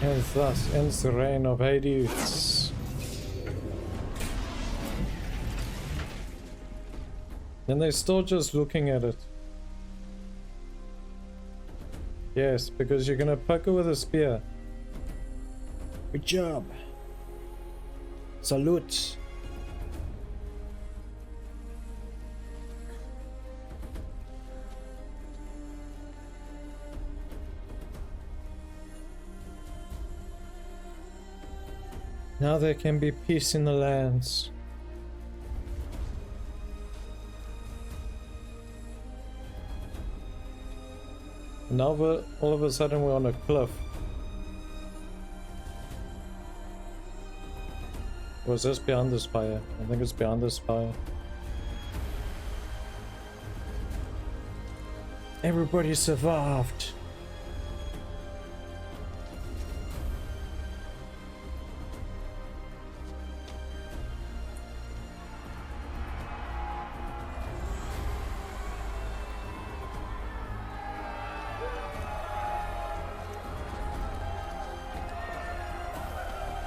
And thus ends the reign of Hades. And they're still just looking at it. Yes, because you're gonna poke it with a spear. Good job. Salute. Now there can be peace in the lands. Now all of a sudden we're on a cliff. Was this behind the spire? I think it's behind the spire. Everybody survived.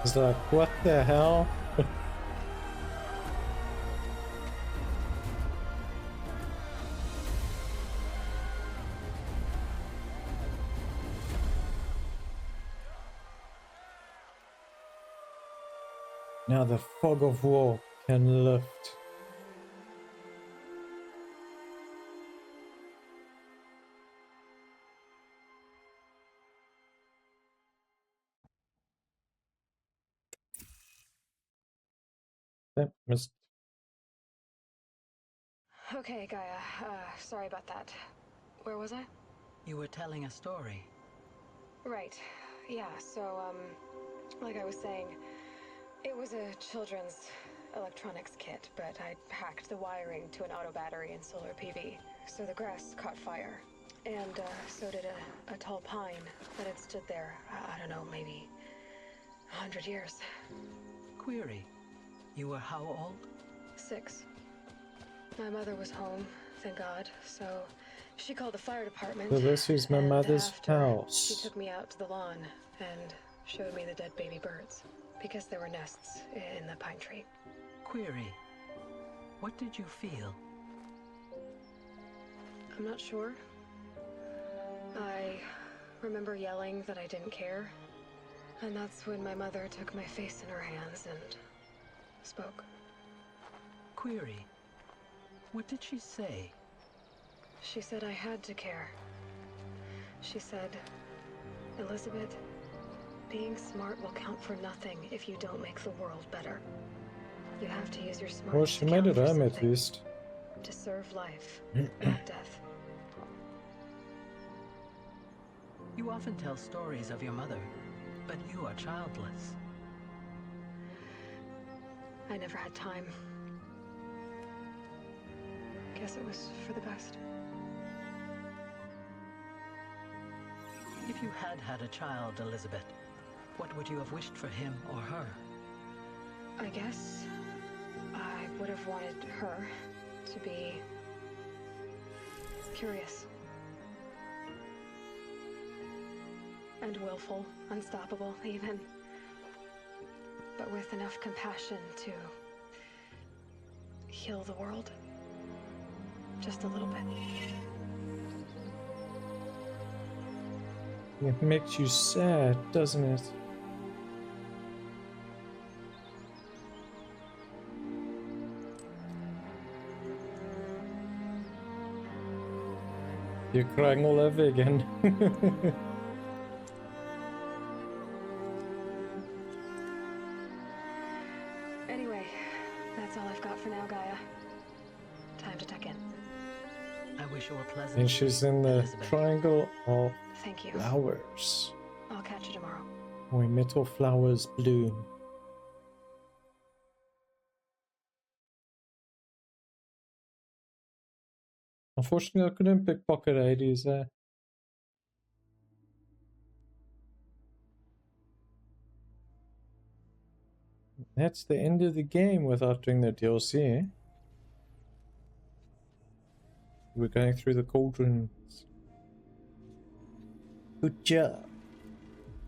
It's like, what the hell? Now the fog of war can lift. Yep, missed. Okay, Gaia. Sorry about that. Where was I? You were telling a story. Right. Yeah, so, like I was saying, it was a children's electronics kit, but I'd hacked the wiring to an auto battery and solar PV. So the grass caught fire. And, so did a tall pine that had stood there, I don't know, maybe 100 years. Query. You were how old? 6. My mother was home, thank God, so she called the fire department. So this is my and mother's after, house. She took me out to the lawn and showed me the dead baby birds, because there were nests in the pine tree. Query. What did you feel? I'm not sure. I remember yelling that I didn't care, and that's when my mother took my face in her hands and spoke. Query. What did she say? She said I had to care. She said, Elizabeth, being smart will count for nothing if you don't make the world better. You have to use your smartness Well, she made it home at least. to serve life, not death. You often tell stories of your mother, but you are childless. I never had time. Guess it was for the best. If you had had a child, Elizabeth, what would you have wished for him or her? I guess I would have wanted her to be curious. And willful, unstoppable even. But with enough compassion to heal the world. Just a little bit. It makes you sad, doesn't it? You're crying all over again. Anyway, that's all I've got for now, Gaia. Time to tuck in. I wish you a pleasant And she's in the Elizabeth. triangle of Thank you. flowers. I'll catch you tomorrow. Where metal flowers bloom. Unfortunately, I couldn't pick pocket 80s there. That's the end of the game without doing the DLC. We're going through the cauldrons. Good job.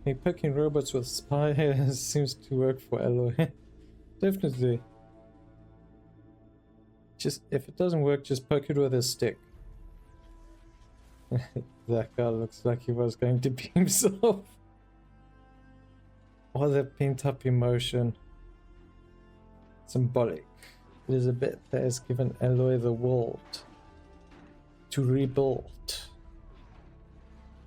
Hey, poking robots with spires seems to work for Aloy. Definitely. Just, if it doesn't work, just poke it with a stick. That guy looks like he was going to be himself. All that pent up emotion. Symbolic. Elizabeth has given Aloy the world to rebuild.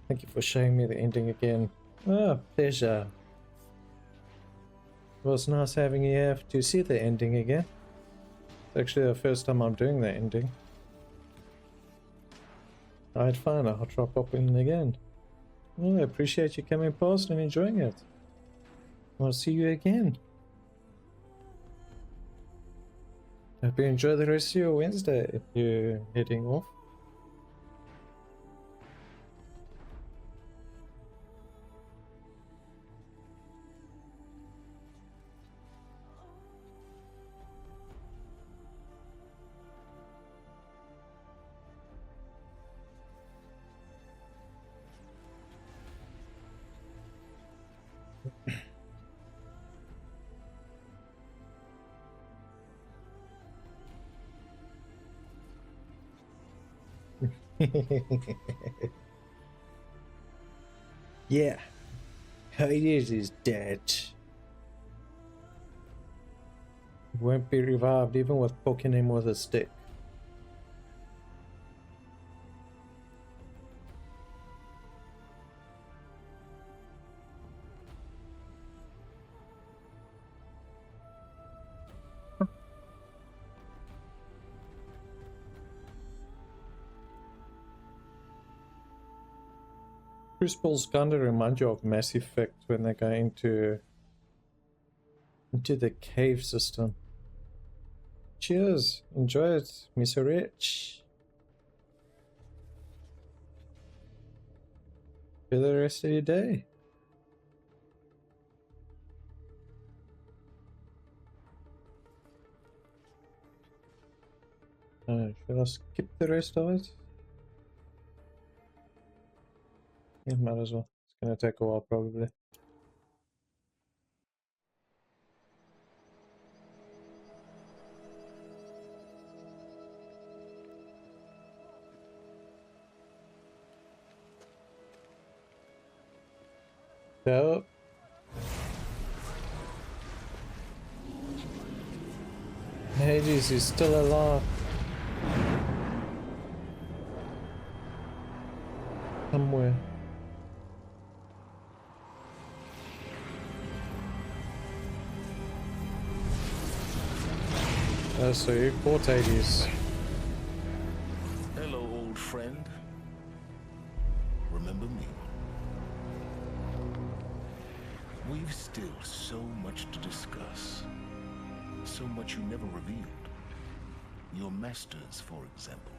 Thank you for showing me the ending again. Ah, pleasure. It was nice having you here to see the ending again. It's actually the first time I'm doing the ending. Alright, fine, I'll try popping in again. Well, I appreciate you coming past and enjoying it. I'll see you again. Hope you enjoy the rest of your Wednesday if you're heading off. Yeah, Hades is dead. He won't be revived even with poking him with a stick. Crucibles kind of remind you of Mass Effect when they go into the cave system. Cheers, enjoy it, Mr. Rich. For the rest of your day. Should I skip the rest of it? Yeah, might as well. It's gonna take a while probably. So Hades is still alive. Somewhere. So you caught Hades. Hello, old friend. Remember me? We've still so much to discuss. So much you never revealed. Your masters, for example.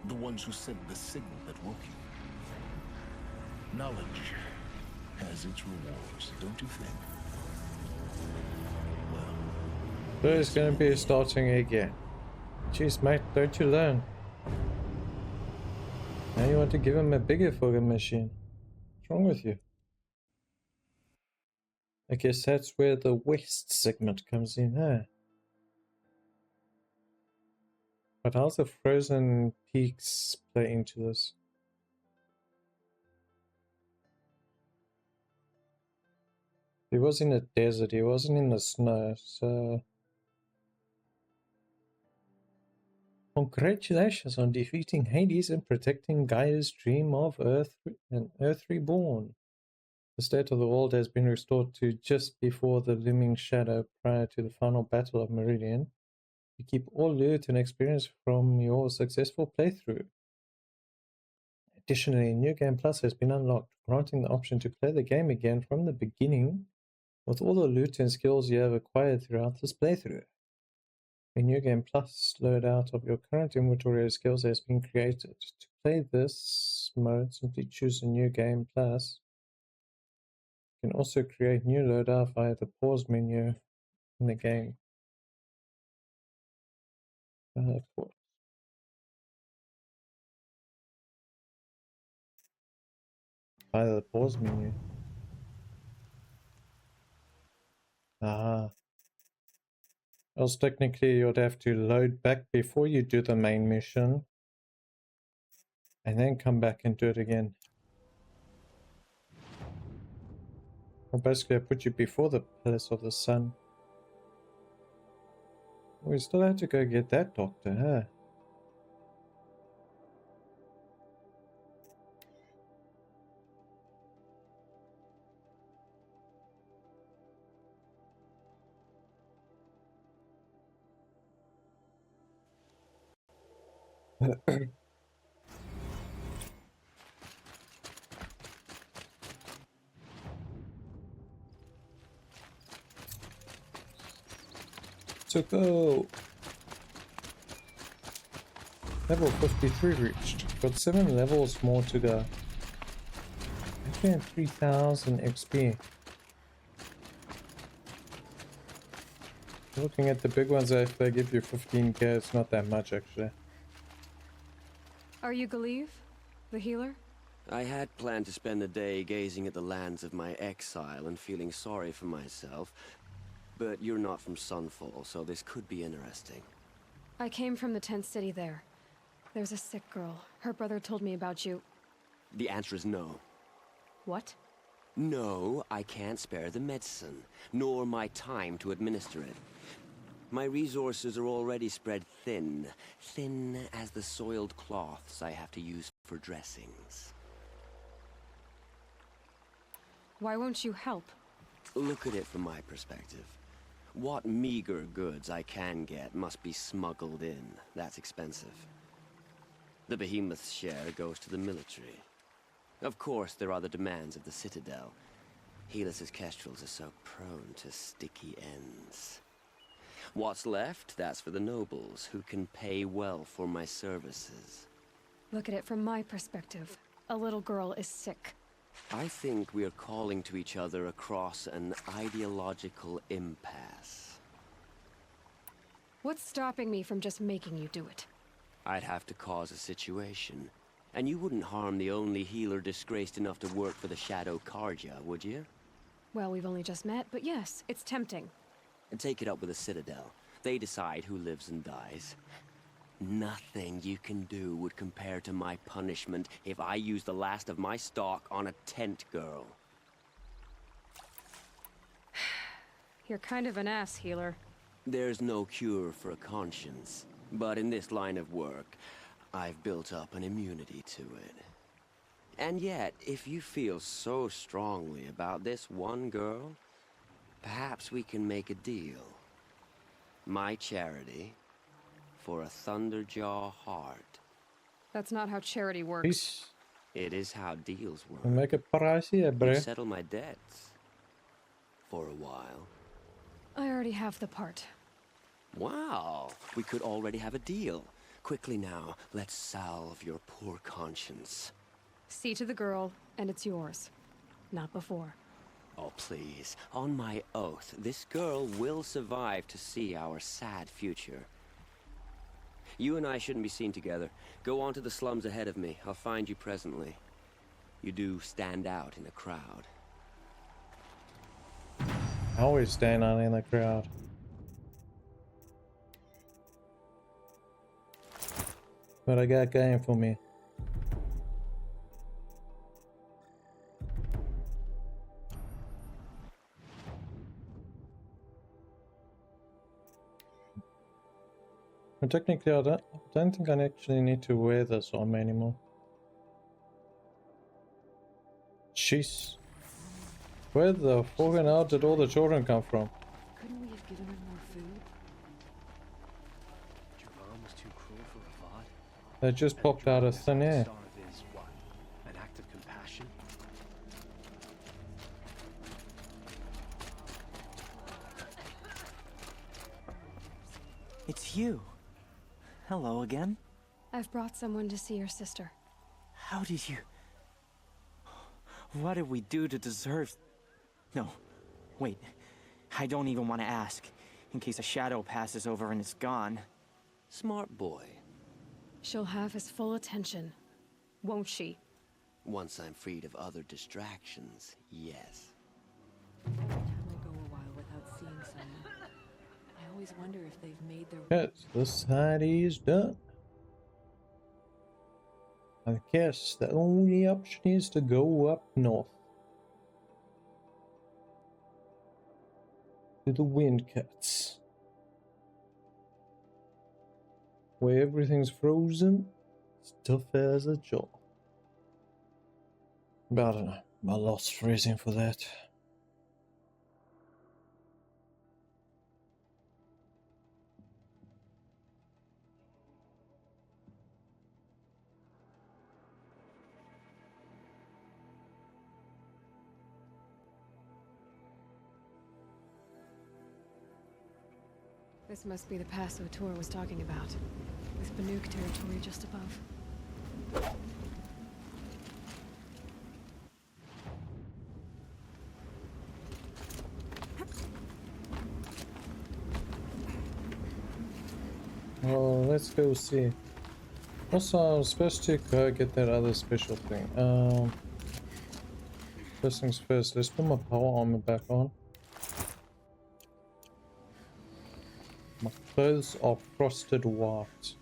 The ones who sent the signal that woke you. Knowledge has its rewards, don't you think? So it's gonna be starting again. Jeez, mate, don't you learn? Now you want to give him a bigger fucking machine. What's wrong with you? I guess that's where the west segment comes in, huh? But how's the frozen peaks play into this? He was in a desert, he wasn't in the snow, so... Congratulations on defeating Hades and protecting Gaia's dream of Earth and Earth Reborn. The state of the world has been restored to just before the looming shadow prior to the final battle of Meridian. You keep all loot and experience from your successful playthrough. Additionally, New Game Plus has been unlocked, granting the option to play the game again from the beginning with all the loot and skills you have acquired throughout this playthrough. A New Game Plus loadout of your current inventory of skills has been created. To play this mode, simply choose a New Game Plus. You can also create new loadout via the pause menu in the game. Via the pause menu. Else technically you'd have to load back before you do the main mission. And then come back and do it again. Or basically I put you before the Palace of the Sun. We still have to go get that doctor, huh? So go! Level 53 reached. Got 7 levels more to go. Actually had 3000 XP. Looking at the big ones, if they give you 15k, it's not that much actually. Are you Galeev, the healer? I had planned to spend the day gazing at the lands of my exile and feeling sorry for myself, but you're not from Sunfall, so this could be interesting. I came from the tent city there. There's a sick girl. Her brother told me about you. The answer is no. What? No, I can't spare the medicine, nor my time to administer it. My resources are already spread thin, thin as the soiled cloths I have to use for dressings. Why won't you help? Look at it from my perspective. What meager goods I can get must be smuggled in. That's expensive. The behemoth's share goes to the military. Of course, there are the demands of the Citadel. Helis's kestrels are so prone to sticky ends. What's left, that's for the nobles, who can pay well for my services. Look at it from my perspective. A little girl is sick. I think we are calling to each other across an ideological impasse. What's stopping me from just making you do it? I'd have to cause a situation. And you wouldn't harm the only healer disgraced enough to work for the Shadow Karja, would you? Well, we've only just met, but yes, it's tempting. And take it up with the Citadel. They decide who lives and dies. Nothing you can do would compare to my punishment if I use the last of my stock on a tent girl. You're kind of an ass, healer. There's no cure for a conscience, but in this line of work, I've built up an immunity to it. And yet, if you feel so strongly about this one girl, perhaps we can make a deal. My charity for a Thunderjaw heart. That's not how charity works. Peace. It is how deals work. Make a price here, bro. You settle my debts. For a while. I already have the part. Wow, we could already have a deal. Quickly now, let's salve your poor conscience. See to the girl, and it's yours. Not before. Oh, please. On my oath, this girl will survive to see our sad future. You and I shouldn't be seen together. Go on to the slums ahead of me. I'll find you presently. You do stand out in a crowd. I always stand out in the crowd. What I got going for me? But technically, I don't think I actually need to wear this on me anymore. Jeez. Where the fucking hell did all the children come from? Couldn't we have given her more food? Jerome was too cruel for Avad. They just popped out of thin air. Starve is what? An act of compassion? It's you. Hello again. I've brought someone to see your sister. How did you... What did we do to deserve... No, wait. I don't even want to ask, in case a shadow passes over and it's gone. Smart boy. She'll have his full attention, won't she? Once I'm freed of other distractions, yes. Every time I go a while without seeing someone, I always wonder if they've made their... Yes, this side is done. I guess the only option is to go up north. To the wind cuts. Where everything's frozen, it's tough as a jaw. But I don't know, I lost freezing for that. This must be the pass O'Tor was talking about, with Banuk territory just above. Well, let's go see. Also, I'm supposed to go get that other special thing. First things first, let's put my power armor back on. My clothes are frosted white.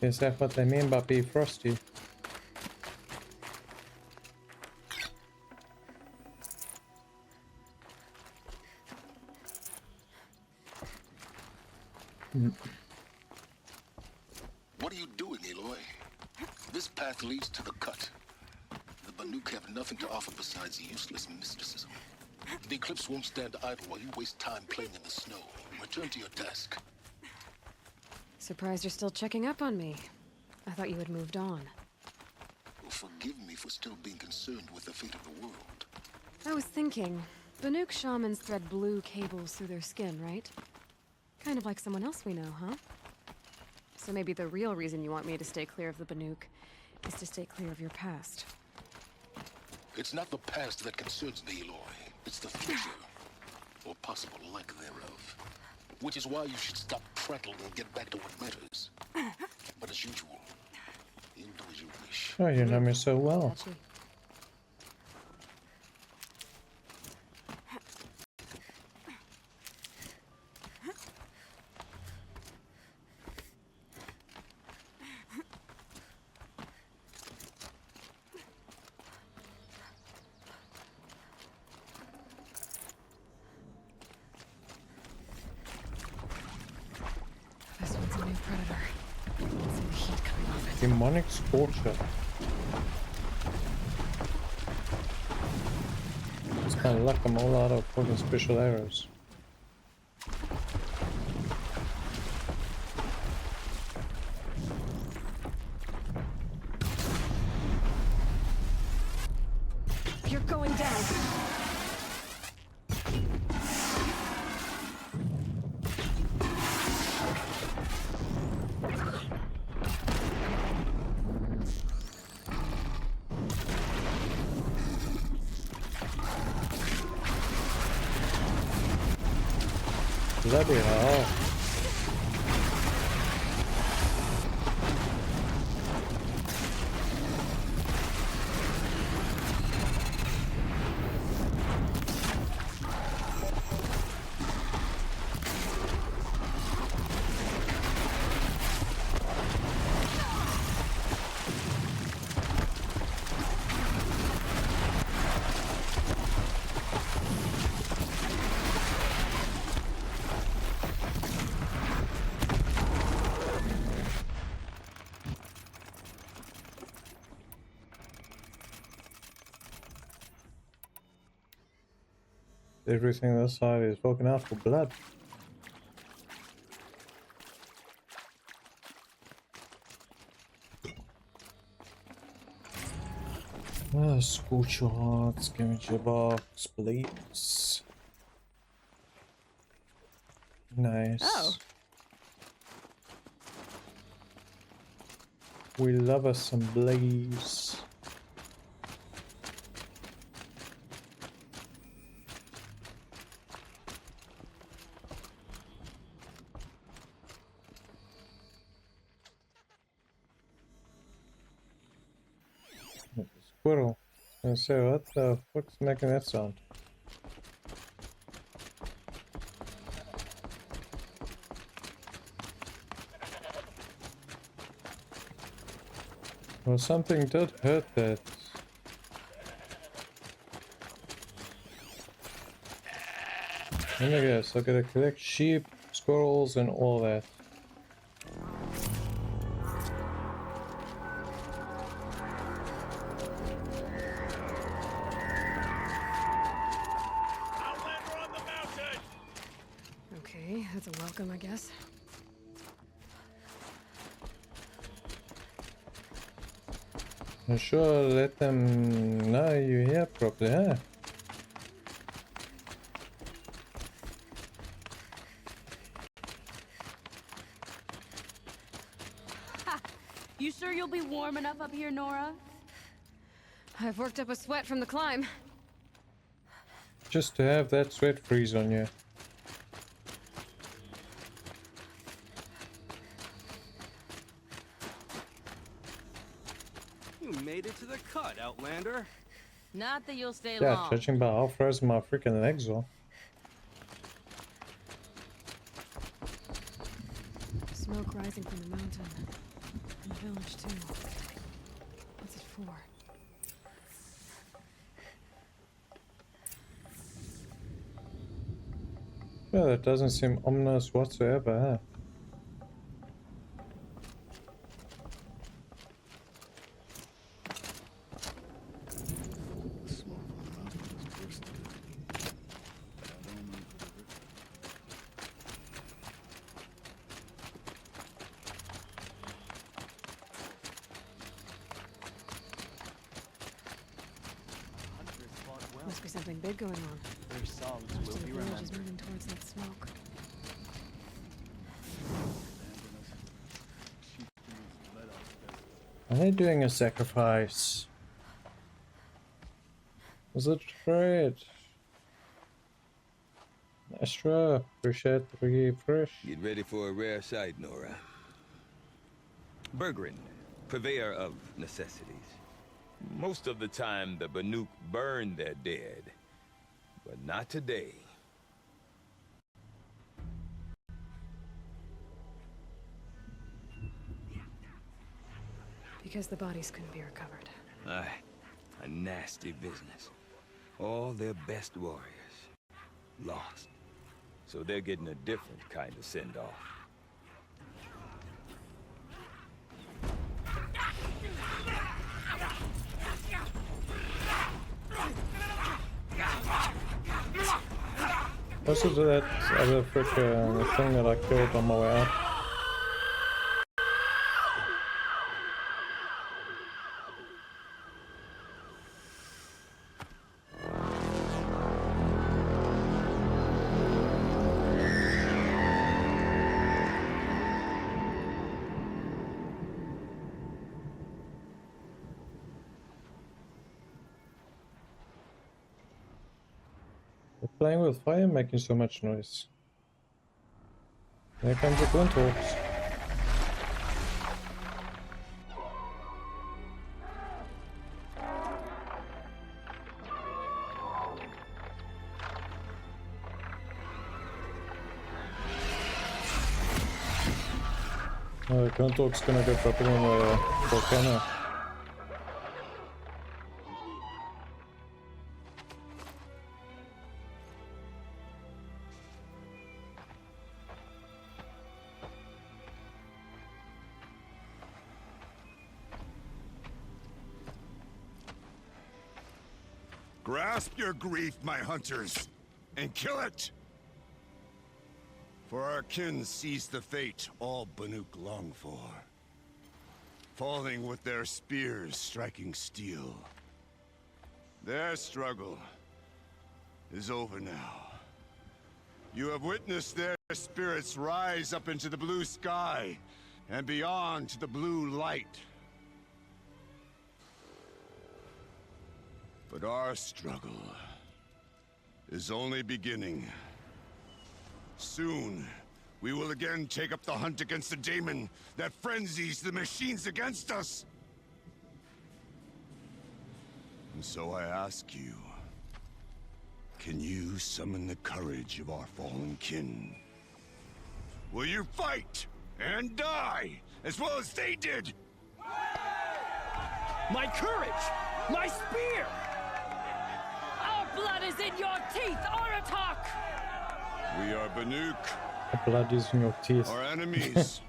Is that what they mean by be frosty? What are you doing, Aloy? This path leads to the cut. The Banuk have nothing to offer besides useless mysticism. The Eclipse won't stand idle while you waste time playing in the snow. We're Return to your task. Surprised you're still checking up on me. I thought you had moved on. Forgive me for still being concerned with the fate of the world. I was thinking, Banuk shamans thread blue cables through their skin, right? Kind of like someone else we know, huh? So maybe the real reason you want me to stay clear of the Banuk is to stay clear of your past. It's not the past that concerns me, Aloy. It's the future. Or possible lack thereof. Which is why you should stop prattling and get back to what matters. But as usual, you do as you wish. Oh, you know me so well. This one's a new predator. See the heat coming off it. Demonic Scorcher. It's kind of luck I'm all out of fucking special arrows. You're going down. Bloody hell. Everything on this side is fucking out for blood. Scorcher heart, scavenger box, bleeds. Nice. Oh. We love us some blaze. Squirrel. I was gonna say, what the fuck's making that sound? Well, something did hurt that. And I guess I gotta collect sheep, squirrels, and all that. Okay, that's a welcome, I guess. I'm sure let them know you're here properly, huh? Ha! You sure you'll be warm enough up here, Nora? I've worked up a sweat from the climb. Just to have that sweat freeze on you. You made it to the cut, Outlander. Not that you'll stay Yeah, long. judging by how frozen my freaking legs are. Smoke rising from the mountain. And the village, too. What's it for? Well, that doesn't seem ominous whatsoever, huh? be something big going on. Their songs Most will of the be village is remembered. moving towards that smoke. Are they doing a sacrifice? Was it right? Astra, appreciate the fresh. Get ready for a rare sight, Nora. Bergrin, purveyor of necessities. Most of the time, the Banuk burn their dead. But not today. Because the bodies couldn't be recovered. Aye, a nasty business. All their best warriors lost. So they're getting a different kind of send-off. What's it that other frickin' thing that I killed on my way out? They're playing with fire, making so much noise. Here comes the Glinthawks. The Glinthawk's gonna go dropping on the volcano. Grasp your grief, my hunters, and kill it! For our kin sees the fate all Banuk long for. Falling with their spears striking steel. Their struggle is over now. You have witnessed their spirits rise up into the blue sky and beyond to the blue light. But our struggle is only beginning. Soon, we will again take up the hunt against the daemon that frenzies the machines against us. And so I ask you, can you summon the courage of our fallen kin? Will you fight and die as well as they did? My courage! My spear! Our blood is in your teeth, Oratok! We are Banuk. The blood is in your teeth. Our enemies.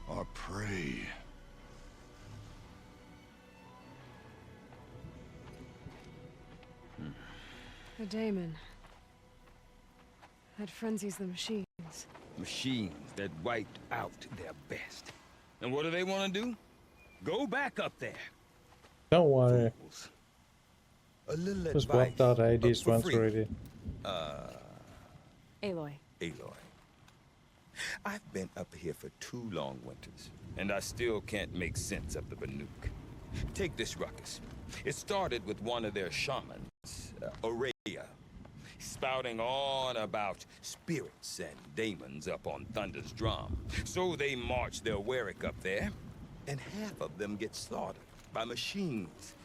Our prey. A daemon. That frenzies the machines. Machines that wiped out their best. And what do they want to do? Go back up there. Don't worry. A little Just advice, wiped out ADs for once free. already. Aloy. Aloy. I've been up here for 2 long winters, and I still can't make sense of the Banuk. Take this ruckus. It started with one of their shamans, Aurea, spouting on about spirits and daemons up on Thunder's drum. So they march their Warwick up there, and half of them get slaughtered by machines.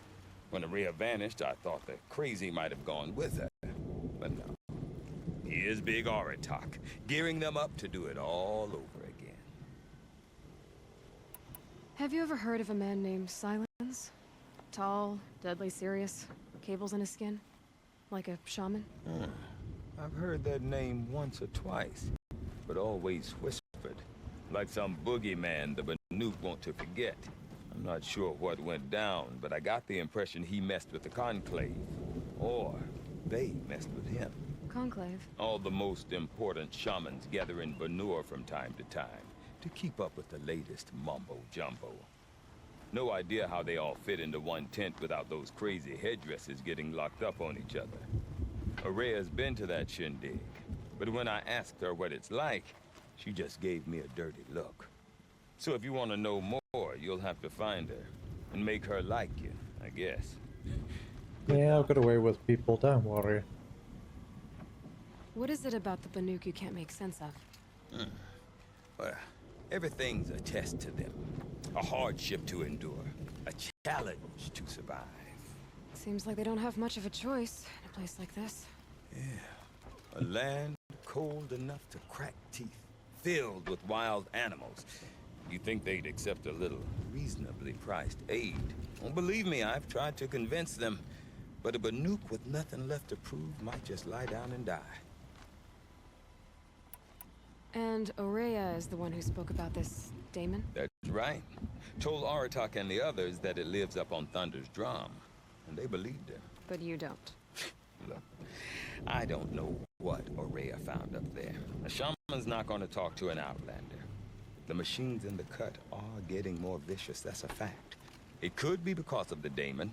When Aurea vanished, I thought the crazy might have gone with her, but no. Here's Big Oratok, gearing them up to do it all over again. Have you ever heard of a man named Silence? Tall, deadly serious, cables in his skin? Like a shaman? I've heard that name once or twice, but always whispered. Like some boogeyman the Banuk want to forget. I'm not sure what went down, but I got the impression he messed with the Conclave. Or they messed with him. Conclave? All the most important shamans gather in Banur from time to time to keep up with the latest mumbo-jumbo. No idea how they all fit into one tent without those crazy headdresses getting locked up on each other. Araya's been to that shindig, but when I asked her what it's like, she just gave me a dirty look. So if you want to know more, you'll have to find her and make her like you, I guess. Yeah, I'll get away with people, don't worry. What is it about the Banuk you can't make sense of? Well, everything's a test to them. A hardship to endure. A challenge to survive. Seems like they don't have much of a choice in a place like this. Yeah. A land cold enough to crack teeth. Filled with wild animals. You think they'd accept a little reasonably priced aid? Well, believe me, I've tried to convince them. But a Banuk with nothing left to prove might just lie down and die. And Aurea is the one who spoke about this daemon? That's right. Told Aratak and the others that it lives up on Thunder's drum. And they believed him. But you don't. Look, I don't know what Aurea found up there. A shaman's not going to talk to an outlander. The machines in the cut are getting more vicious, that's a fact. It could be because of the daemon,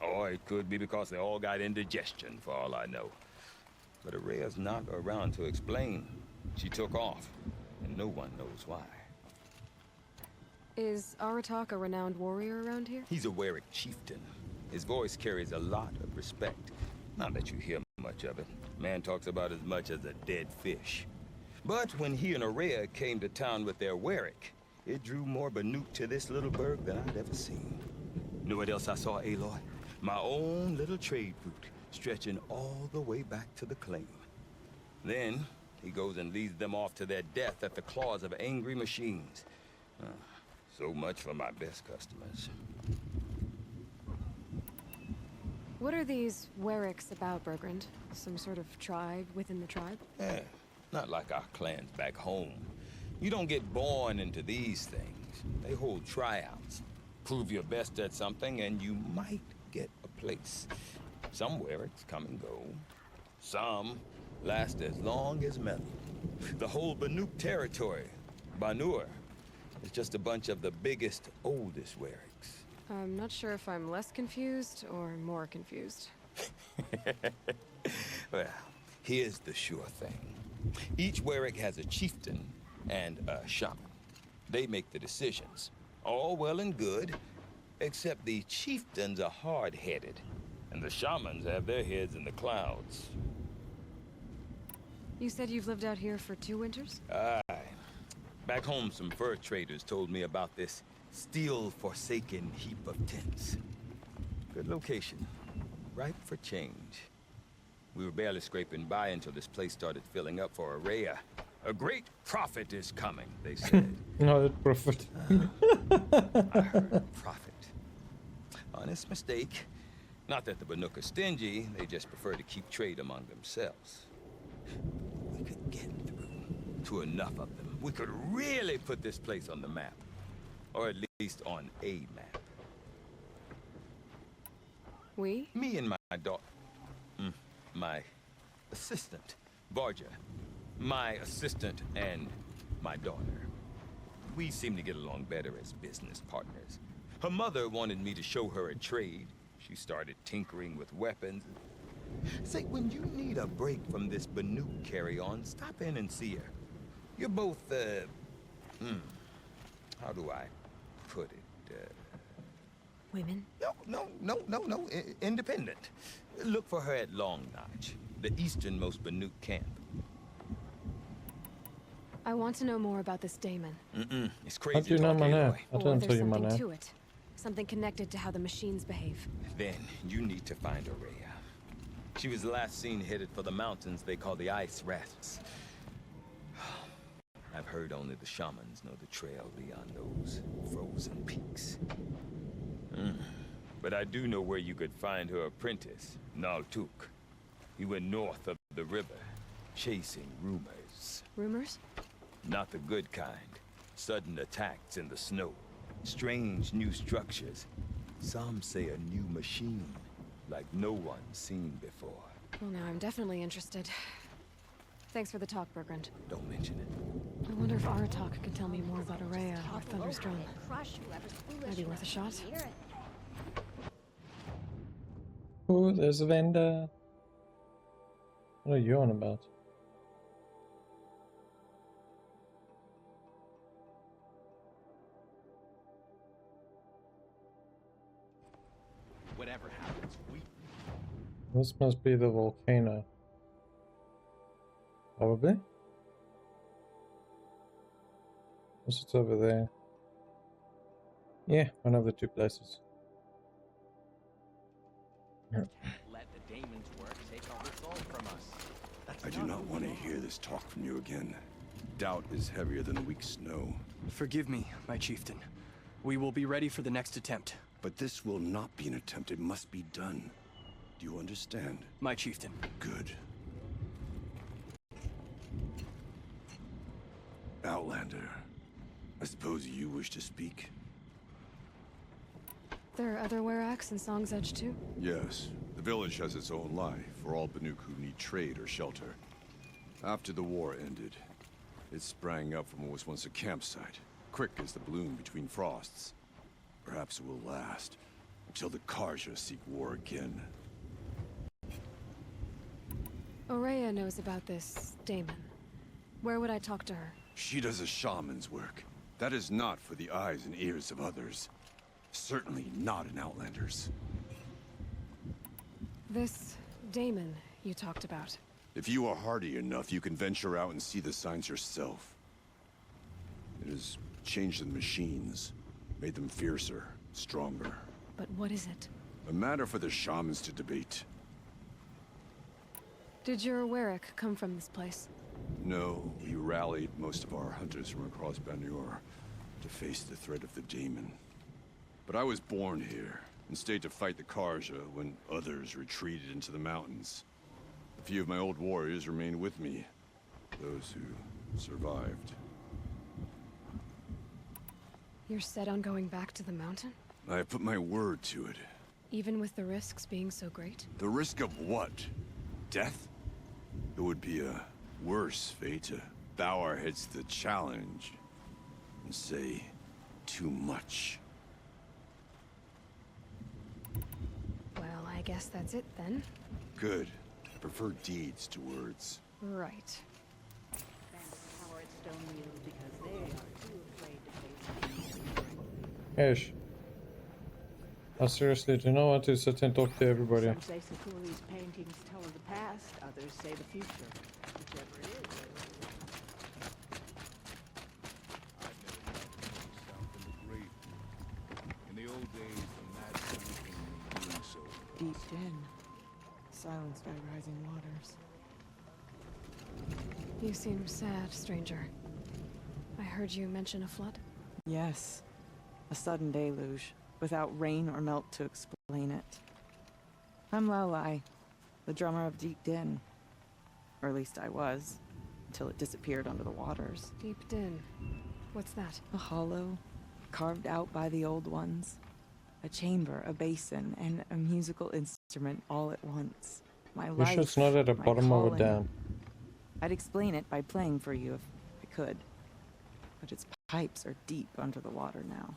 or it could be because they all got indigestion, for all I know. But Aurea's not around to explain. She took off, and no one knows why. Is Aratak a renowned warrior around here? He's a Werik chieftain. His voice carries a lot of respect. Not that you hear much of it. Man talks about as much as a dead fish. But when he and Aurea came to town with their Werik, it drew more Banuk to this little burg than I'd ever seen. Know what else I saw, Aloy? My own little trade route, stretching all the way back to the claim. Then, he goes and leads them off to their death at the claws of angry machines. So much for my best customers. What are these Weriks about, Bergrand? Some sort of tribe within the tribe? Yeah, not like our clans back home. You don't get born into these things. They hold tryouts. Prove your best at something and you might get a place. Some Weriks come and go. Some last as long as metal. The whole Banuk territory, Banur, is just a bunch of the biggest, oldest Weriks. I'm not sure if I'm less confused or more confused. Well, here's the sure thing. Each Werik has a chieftain and a shaman. They make the decisions. All well and good, except the chieftains are hard-headed, and the shamans have their heads in the clouds. You said you've lived out here for 2 winters? Aye. Back home, some fur traders told me about this steel-forsaken heap of tents. Good location. Ripe for change. We were barely scraping by until this place started filling up for Aurea. A great prophet is coming, they said. No, prophet. I heard prophet. Honest mistake. Not that the Banuk are stingy, they just prefer to keep trade among themselves. We could get through to enough of them. We could really put this place on the map. Or at least on a map. We? Me and my daughter. My assistant, Varja. My assistant and my daughter. We seem to get along better as business partners. Her mother wanted me to show her a trade. She started tinkering with weapons. Say, when you need a break from this Banuk carry-on, stop in and see her. You're both, how do I put it? Women? No. Independent. Look for her at Long Notch, the easternmost Banuk camp. I want to know more about this daemon. It's crazy. How do you know my name? I Or didn't there's tell you my something name. to it. Something connected to how the machines behave. Then you need to find Aurea. She was last seen headed for the mountains they call the Ice Rats. I've heard only the shamans know the trail beyond those frozen peaks. But I do know where you could find her apprentice, Naltuk. He went north of the river, chasing rumors. Rumors? Not the good kind. Sudden attacks in the snow. Strange new structures. Some say a new machine, like no one's seen before. Well, now I'm definitely interested. Thanks for the talk, Bergrand. Don't mention it. I wonder if Aratak can tell me more about Araya or Thunder's drum. Might be worth a shot. Oh, there's a vendor. What are you on about? Whatever happens, This must be the volcano. Probably. What's it over there? Yeah, one of the two places. Let the daemons' work take all the soul from us. I do not want to hear this talk from you again. Doubt is heavier than weak snow. Forgive me, my chieftain. We will be ready for the next attempt. But this will not be an attempt. It must be done. Do you understand? My chieftain. Good. Outlander, I suppose you wish to speak? There are other Weraks in Song's Edge too? Yes. The village has its own life for all Banuk who need trade or shelter. After the war ended, it sprang up from what was once a campsite, quick as the bloom between frosts. Perhaps it will last, until the Karja seek war again. Araya knows about this daemon. Where would I talk to her? She does a shaman's work. That is not for the eyes and ears of others. Certainly not an Outlander's. This daemon you talked about. If you are hardy enough, you can venture out and see the signs yourself. It has changed the machines, made them fiercer, stronger. But what is it? A matter for the shamans to debate. Did your Werak come from this place? No, we rallied most of our hunters from across Banur to face the threat of the daemon. But I was born here, and stayed to fight the Karja when others retreated into the mountains. A few of my old warriors remained with me, those who survived. You're set on going back to the mountain? I have put my word to it. Even with the risks being so great? The risk of what? Death? It would be a worse fate to bow our heads to the challenge and say too much. Well, I guess that's it then. Good. I prefer deeds to words. Right. Ish. I seriously do not want to sit and talk to everybody. Some say Sakuri's paintings tell of the past, others say the future. Whichever it is. In the old days, the mad scientist in doing so. Deep den, silenced by rising waters. You seem sad, stranger. I heard you mention a flood? Yes. A sudden deluge, without rain or melt to explain it. I'm Laolai, the drummer of Deep Din. Or at least I was, until it disappeared under the waters. Deep Din. What's that? A hollow, carved out by the old ones. A chamber, a basin, and a musical instrument all at once. My You life, sure it's not at the my bottom of a calling. dam? I'd explain it by playing for you if I could. But its pipes are deep under the water now.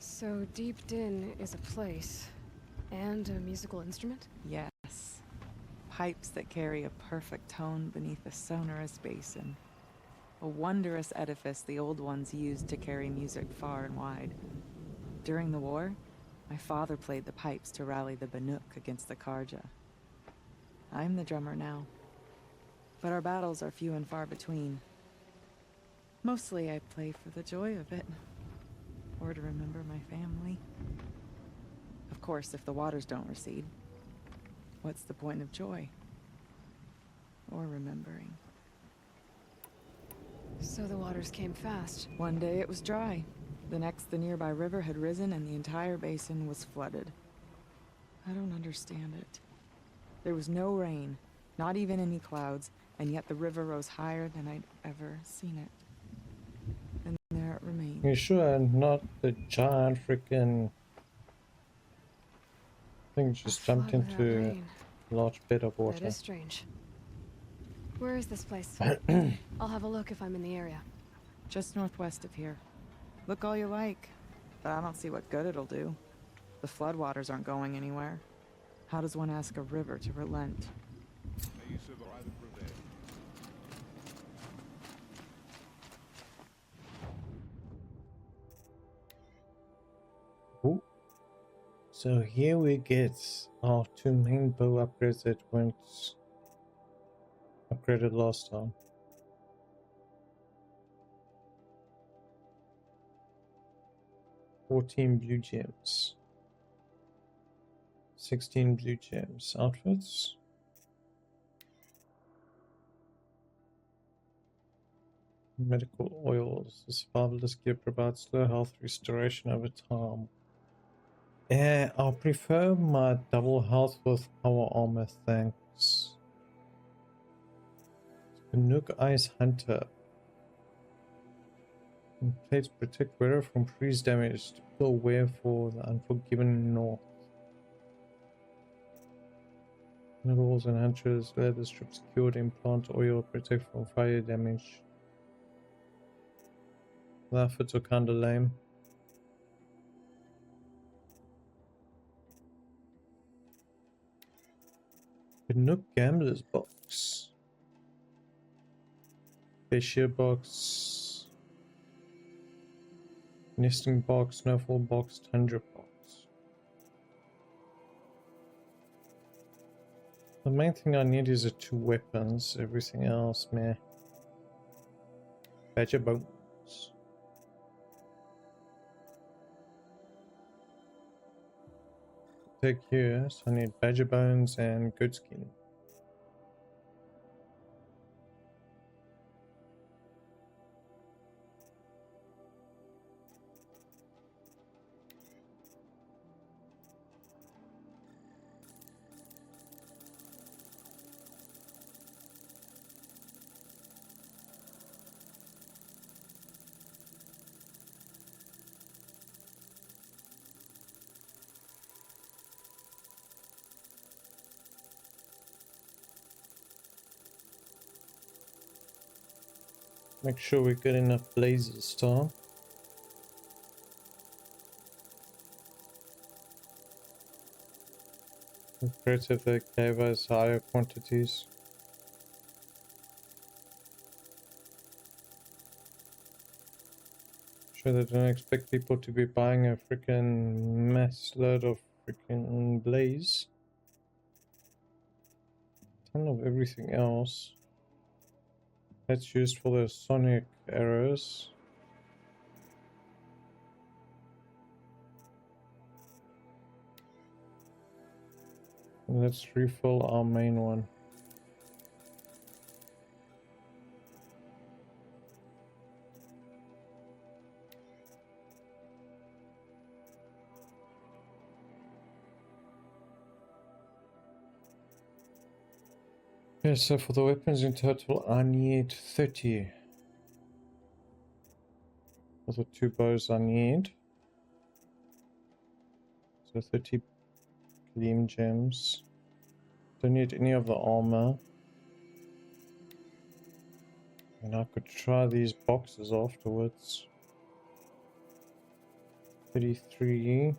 So Deep Din is a place, and a musical instrument? Yes. Pipes that carry a perfect tone beneath a sonorous basin. A wondrous edifice the old ones used to carry music far and wide. During the war, my father played the pipes to rally the Banuk against the Karja. I'm the drummer now. But our battles are few and far between. Mostly I play for the joy of it. Or to remember my family. Of course, if the waters don't recede, what's the point of joy? Or remembering? So the waters came fast. One day it was dry. The next, the nearby river had risen and the entire basin was flooded. I don't understand it. There was no rain, not even any clouds, and yet the river rose higher than I'd ever seen it. And there it remained. You sure not the giant freaking thing just jumped flood without into rain. a large bed of water? That is strange. Where is this place? I'll have a look if I'm in the area. Just northwest of here. Look all you like, but I don't see what good it'll do. The floodwaters aren't going anywhere. How does one ask a river to relent? Ooh. So here we get our 2 main bow upgrades that weren't upgraded last time. 14 blue gems. 16 blue gems. Outfits. Medical oils. The survivalist gear provides slow health restoration over time. I'll prefer my double health with power armor, thanks. Nook Ice Hunter. Plates protect wearer from freeze damage. Typical wear for the Unforgiven North. Minerals and hunters, leather strips cured in plant oil protect from fire damage. The outfits are kinda lame. The Nook Gambler's Box. Cashier Box. Nesting Box, Snowfall Box, Tundra Box. The main thing I need is 2 weapons. Everything else, meh. Badger Bones. Take here, so I need Badger Bones and Goat Skin. Make sure we get enough blazes still. It's great if they gave us higher quantities. Sure, they don't expect people to be buying a freaking mass load of freaking blaze. Ton of everything else. That's used for the sonic arrows. Let's refill our main one. Yeah, so for the weapons in total, I need 30. For the 2 bows I need. So 30 gleam gems. Don't need any of the armor. And I could try these boxes afterwards. 33.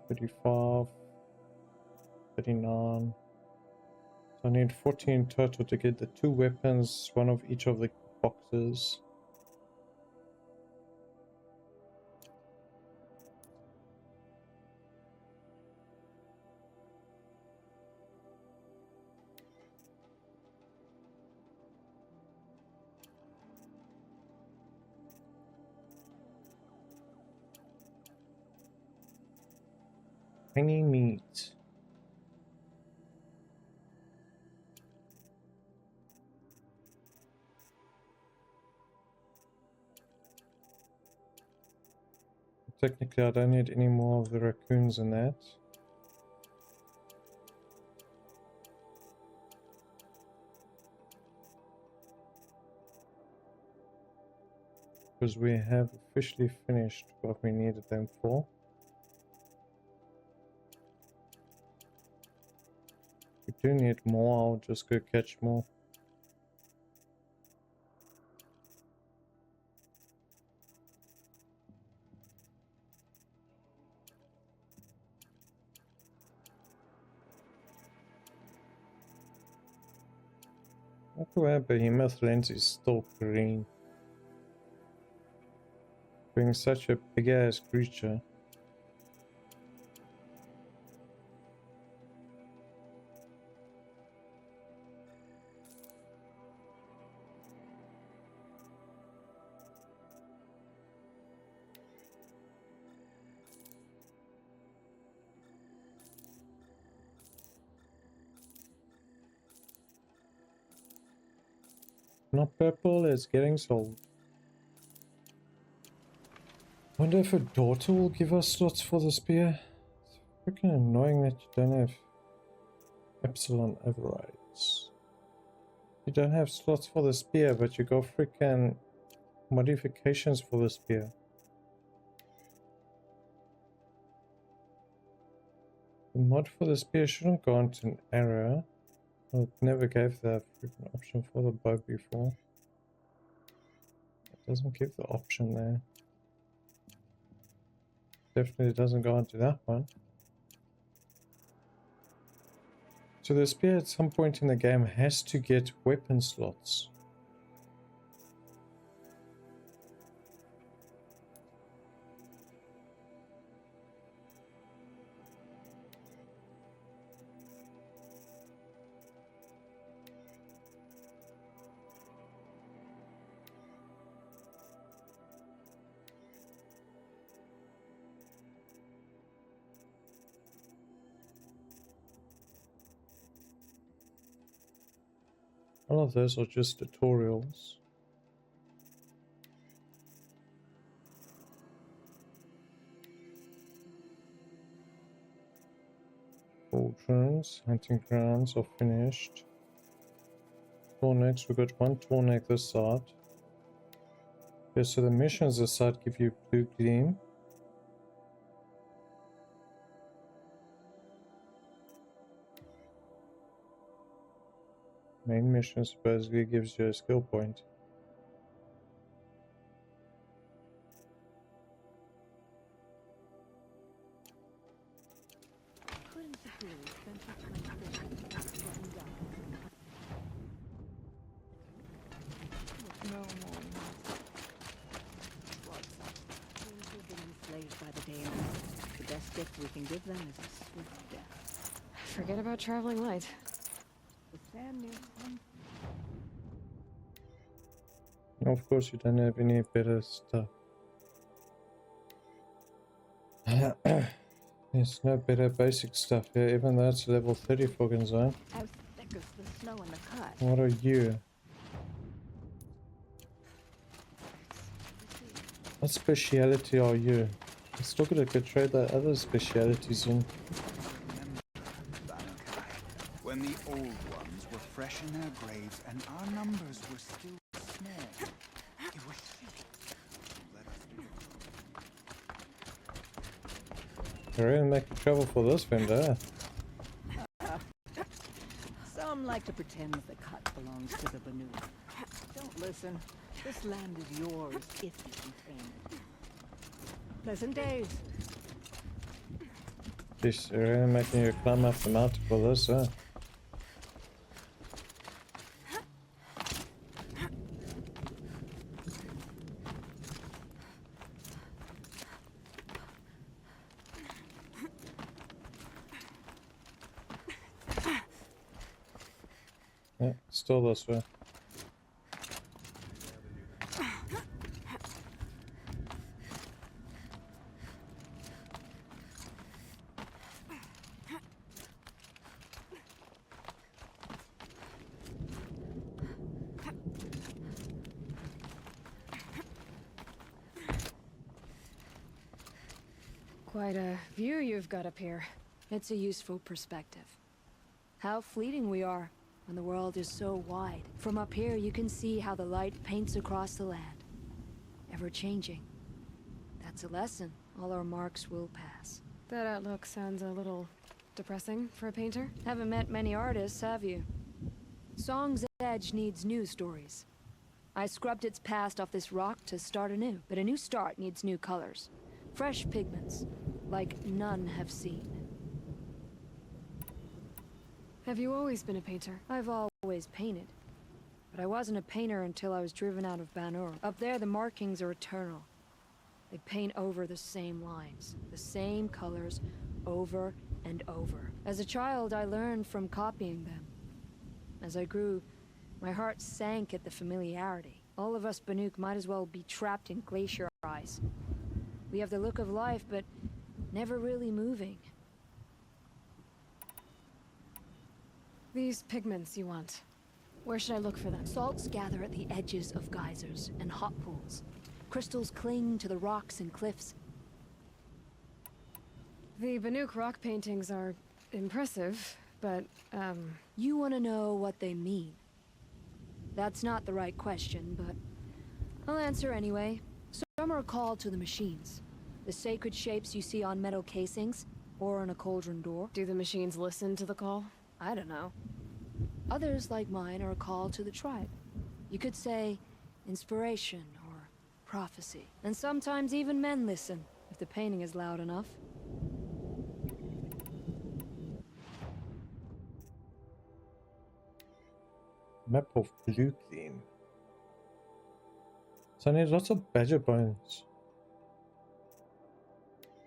35. 39. So I need 40 in total to get the 2 weapons, one of each of the boxes. Tiny meat. Technically, I don't need any more of the raccoons in that. Because we have officially finished what we needed them for. We do need more, I'll just go catch more. Look where Behemoth lens is still green. Being such a big ass creature. Not purple, it's getting sold. Wonder if a daughter will give us slots for the spear. It's freaking annoying that you don't have epsilon overrides. You don't have slots for the spear, but you got freaking modifications for the spear. The mod for the spear shouldn't go onto an arrow. Well, it never gave that freaking option for the bow before. It doesn't give the option there. Definitely doesn't go onto that one. So the spear at some point in the game has to get weapon slots. All of those are just tutorials. Cauldrons, hunting grounds are finished. Tornacs, we got one tornac this side. Okay, so the missions this side give you blue gleam. Main mission supposedly gives you a skill point. The best gift we can give them is a swift death. Forget about traveling light. Of course, you don't have any better stuff. There's no better basic stuff here, even though it's level 30 for Gonzone. How thick is the snow in the cut? What are you? What speciality are you? Let's look at a trade that other specialities in. When the old ones were fresh in their graves and our numbers were still small, it was she who led us to You're really making trouble for this vendor. Some like to pretend the cut belongs to the Banuk. Don't listen. This land is yours if you can tame it. Pleasant days. Jeez, you're really making you climb up the mountain for this, huh? Yeah, still this way. Quite a view you've got up here. It's a useful perspective. How fleeting we are when the world is so wide. From up here, you can see how the light paints across the land. Ever changing. That's a lesson all our marks will pass. That outlook sounds a little depressing for a painter? Haven't met many artists, have you? Song's edge needs new stories. I scrubbed its past off this rock to start anew, but a new start needs new colors. Fresh pigments, like none have seen. Have you always been a painter? I've always painted. But I wasn't a painter until I was driven out of Banur. Up there, the markings are eternal. They paint over the same lines, the same colors, over and over. As a child, I learned from copying them. As I grew, my heart sank at the familiarity. All of us Banuk might as well be trapped in glacier ice. We have the look of life, but never really moving. These pigments you want. Where should I look for them? Salts gather at the edges of geysers and hot pools. Crystals cling to the rocks and cliffs. The Banuk rock paintings are impressive, but, You want to know what they mean. That's not the right question, but I'll answer anyway. Some are called to the machines. The sacred shapes you see on metal casings, or on a cauldron door. Do the machines listen to the call? I don't know. Others, like mine, are a call to the tribe. You could say inspiration or prophecy. And sometimes even men listen, if the painting is loud enough. Map of Blue Theme. So I need lots of badger bones.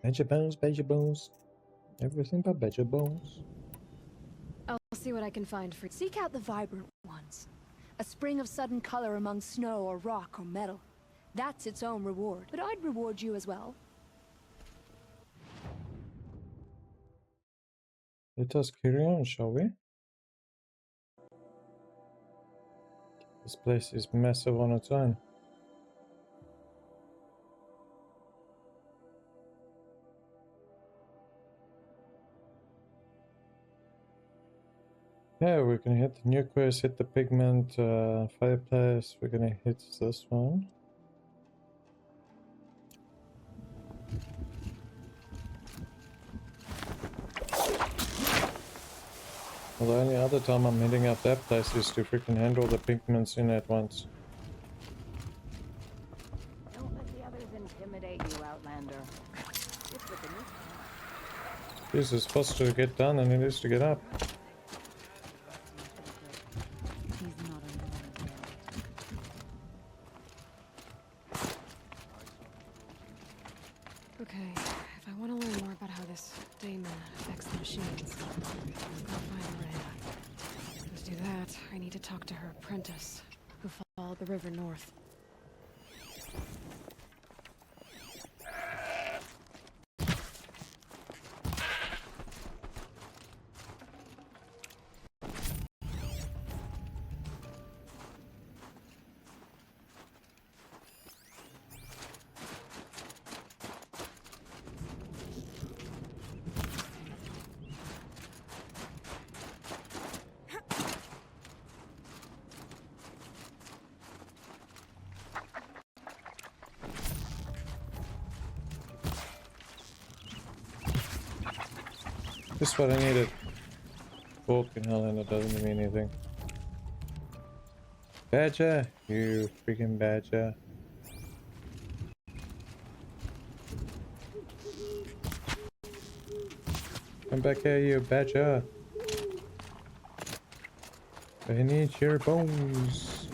Badger bones, badger bones. Everything but badger bones. I'll see what I can find for... Seek out the vibrant ones. A spring of sudden color among snow or rock or metal. That's its own reward. But I'd reward you as well. Let us carry on, shall we? This place is massive on its own. Yeah, we're gonna hit the nucleus, hit the pigment, fireplace. We're gonna hit this one. Well, the only other time I'm hitting up that place is to freaking handle the pigments in at once. Don't let the others intimidate you, Outlander. This is faster to get done than it is to get up. Okay, if I want to learn more about how this daemon affects the machines, I'll find Ray. To do that, I need to talk to her apprentice, who followed the river north. This is what I needed. Fucking hell, and it doesn't mean anything. Badger! You freaking badger. Come back here, you badger. I need your bones.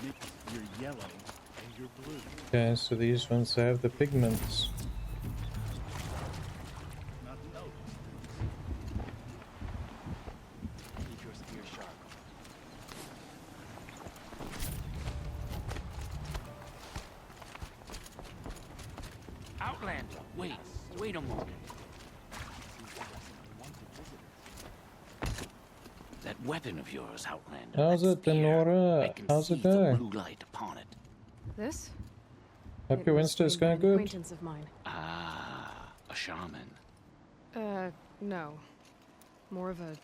Mix your yellow and your blue. Okay, so these ones have the pigments. Keep your spear sharp. Outlander, wait a moment. That weapon of yours, Outlander. How's it, Denora? I can How's see it the going? blue light upon it. This? Happy Wednesday's going good? Acquaintance of mine. Ah, a shaman. No. More of a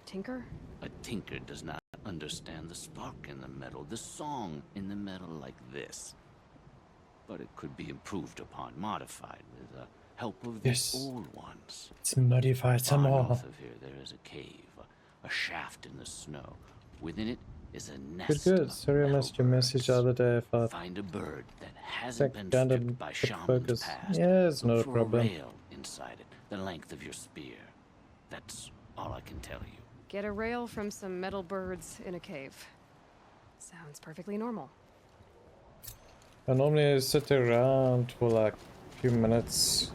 tinker? A tinker does not understand the spark in the metal, the song in the metal like this. but it could be improved upon, modified with the help of Yes. the old ones. Let's modify it some Far more. north of here, there is a cave, a shaft in the snow. Within it is a Good, nest good. of Sorry I metal missed your message the other day. If I Find a bird that hasn't think been kind stripped of by get shamans focus. past. Yeah, it's not Look a for problem. a rail inside it, the length of your spear. That's all I can tell you. Get a rail from some metal birds in a cave. Sounds perfectly normal. I normally sit around for like a few minutes.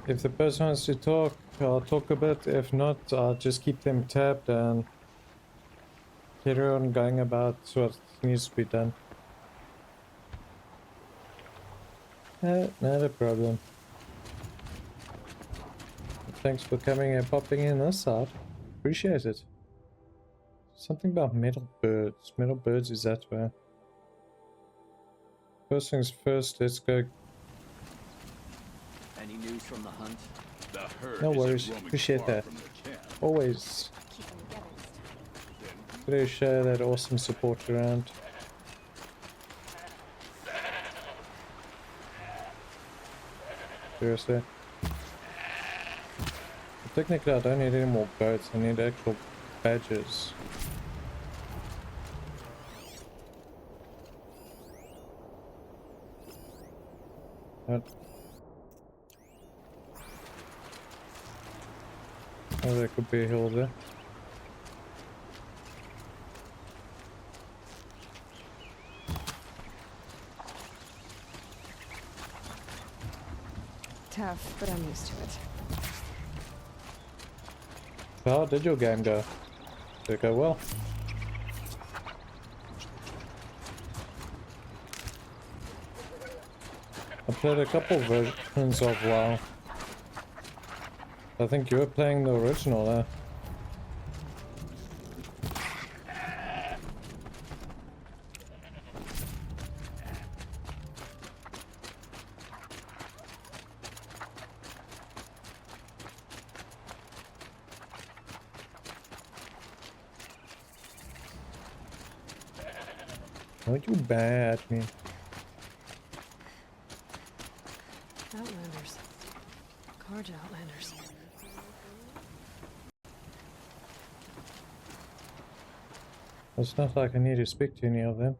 If the person wants to talk, I'll talk a bit. If not, I'll just keep them tapped and carry on going about what needs to be done. Not a problem. Thanks for coming and popping in this side. Appreciate it. Something about metal birds. Metal birds is that way. First things first, let's go. Any news from the hunt? The herd No isn't worries, roaming appreciate far that. from the camp. Always. Gotta share that awesome support around. Seriously. Technically, I don't need any more goats, I need actual badgers. What? Oh, there could be a hill there. Tough, but I'm used to it. So how did your game go? Did it go well? I played a couple versions of WoW. I think you were playing the original there. Don't you bad at me. Outlanders. Carja Outlanders. It's not like I need to speak to any of them.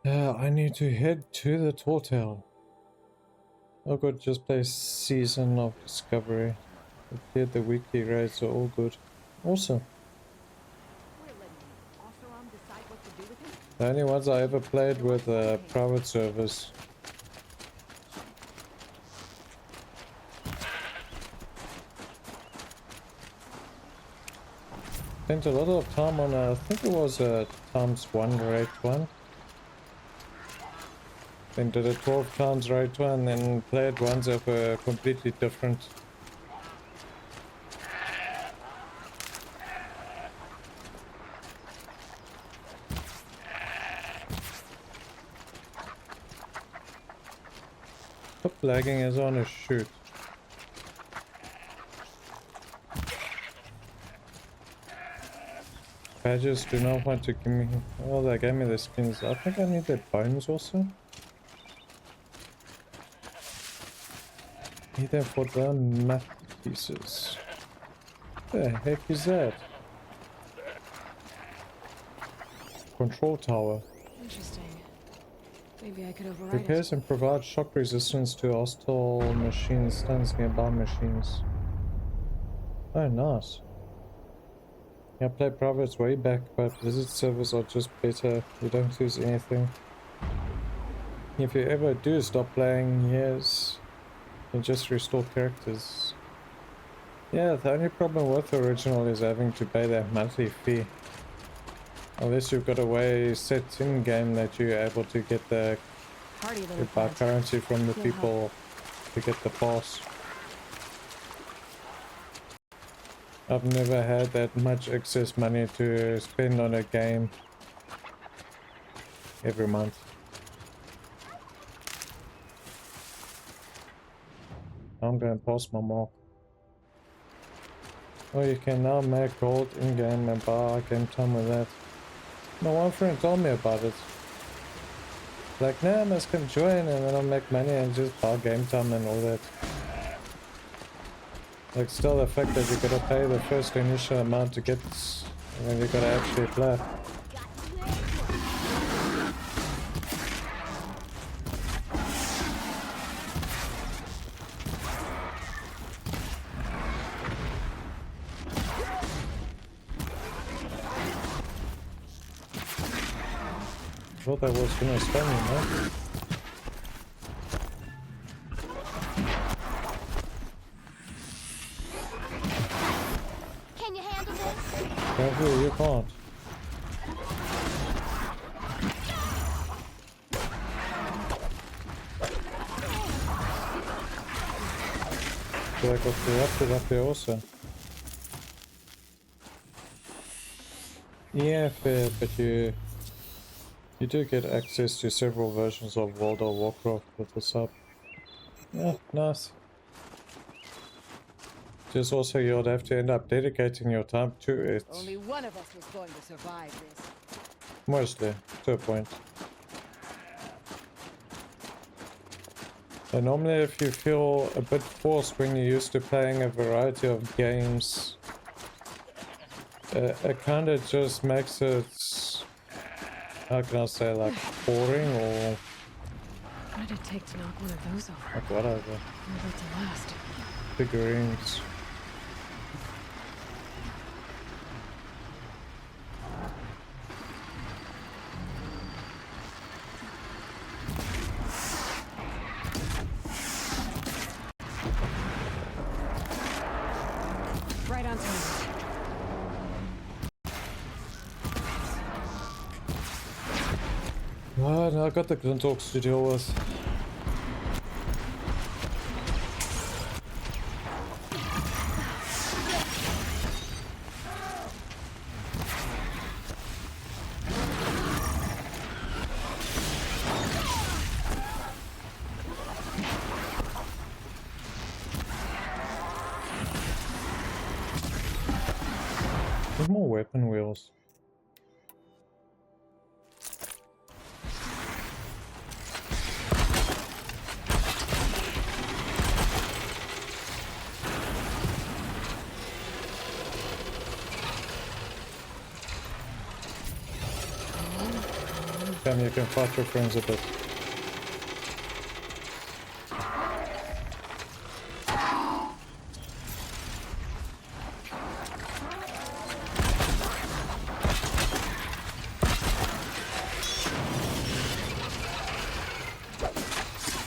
I need to head to the Tall. Oh good, just play Season of Discovery. We cleared the weekly raids, so all good. Awesome. The only ones I ever played with private servers. Spent a lot of time on I think it was a ×1 rate 1. Then did a 12 times rate 1, then played ones that were completely different. Stop lagging as on a shoot. Badges do not want to give me. Oh, they gave me the skins. I think I need their bones also. Need them for the map pieces. What the heck is that? Control tower. Interesting. Maybe I could override it. Repairs and provide shock resistance to hostile machines, stuns nearby machines. Oh, nice. Yeah, I played privates way back, but visit servers are just better. You don't lose anything. If you ever do stop playing, yes, you just restore characters. Yeah, the only problem with the original is having to pay that monthly fee. Unless you've got a way set in game that you're able to get the you buy currency from the people to get the pass. I've never had that much excess money to spend on a game every month. I'm going past my mark. Oh, you can now make gold in-game and buy game time with that. No, one friend told me about it. Like, nah, I must come join and then I'll make money and just buy game time and all that. Like, still the fact that you gotta pay the first initial amount to get when you gotta actually play. I thought I was gonna stun me, no? Can you handle this? Apparently you can't. So I got corrupted up there also. Yeah, fair, but you do get access to several versions of World of Warcraft with the sub. Yeah, nice. Just also you'd have to end up dedicating your time to it. Only one of us was going to survive this. Mostly, to a point. So normally if you feel a bit forced when you're used to playing a variety of games, it kind of just makes it, how can I say, like boring or... What did it take to knock one of those over? like whatever. Never to last. Figurines. Right on time. Ah, now I got the Glintalks to deal with. There's more weapon wheels. Damn, you can fight your friends a bit.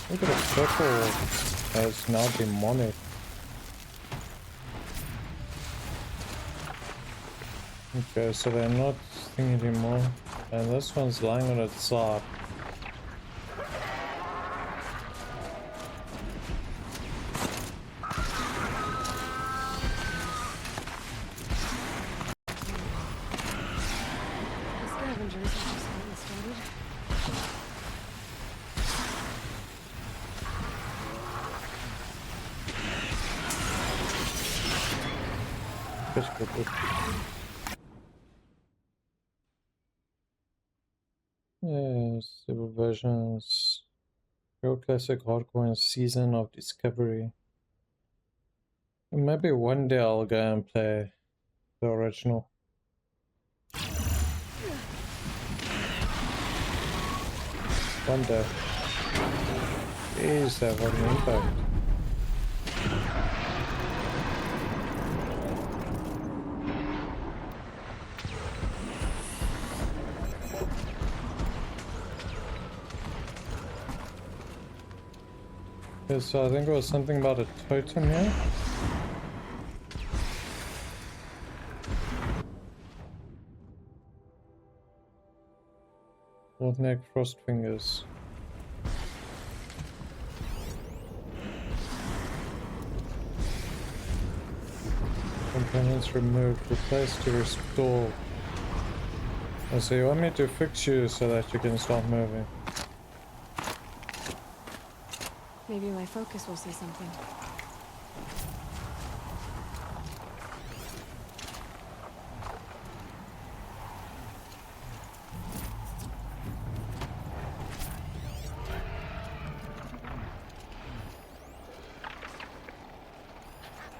Look at the circle has now demonic. Okay, so they're not thinking anymore. And this one's lying on its side. The scavengers are just getting started. Yes, several versions. Real classic hardcore and Season of Discovery. And maybe one day I'll go and play the original. One day. Jeez, that had an impact. Okay, so I think it was something about a totem here. Old neck, frost fingers. Components removed, replaced to restore. Oh, so you want me to fix you so that you can start moving? Maybe my focus will say something.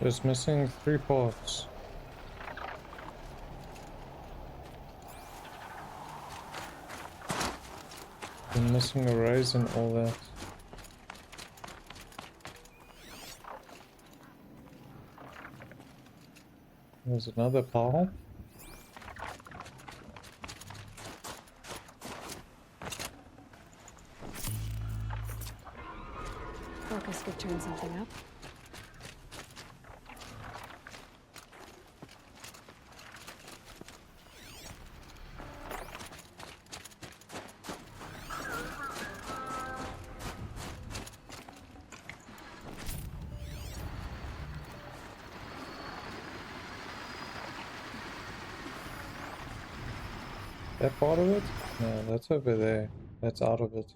Just missing 3 parts. I'm missing a raise and all that. There's another pile. Focus could turn something up. That part of it? No, that's over there. That's out of it.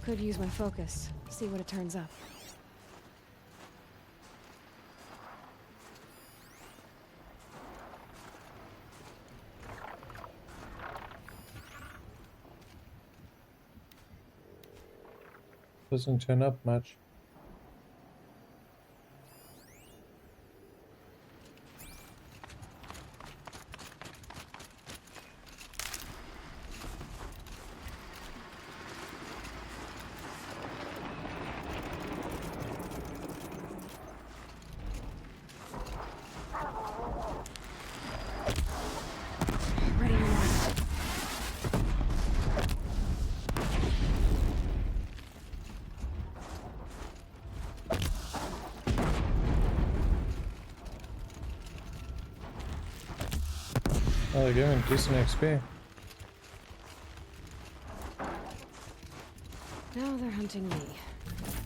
Could use my focus. See what it turns up. Doesn't turn up much. Ready to launch. Oh, they're giving decent XP. Now they're hunting me.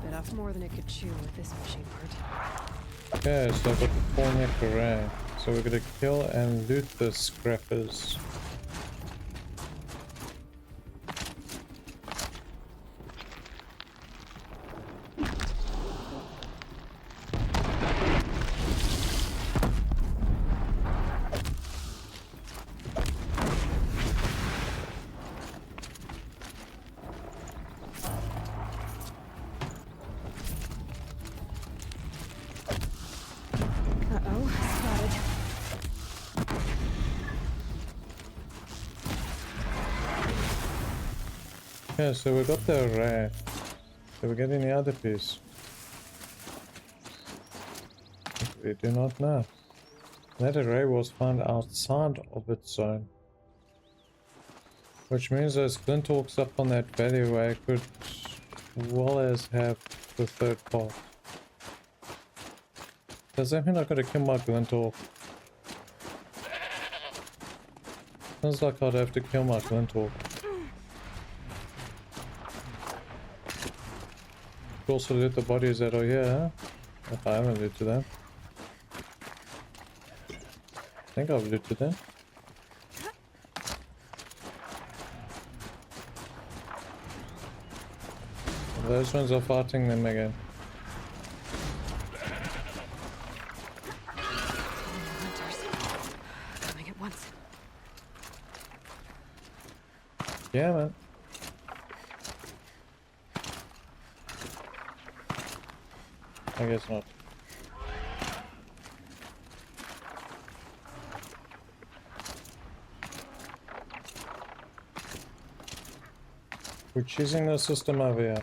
Bit off more than it could chew with this machine part. Okay, so I've got the 4 neck array. So we're gonna kill and loot the scrappers. Uh-oh, spotted. Yeah, so we got the array. So we get any other piece? We do not know. That array was found outside of its zone. Which means those glinthawks up on that alleyway could well as have the 3rd part. Does that mean I gotta kill my glinthawk? Sounds like I'd have to kill my glinthawk. Also loot the bodies that are here, huh? If I haven't looted them. I think I've looted them. Those ones are fighting them again. Hunters. Coming at once. Yeah, man. I guess not. We're choosing the system over here.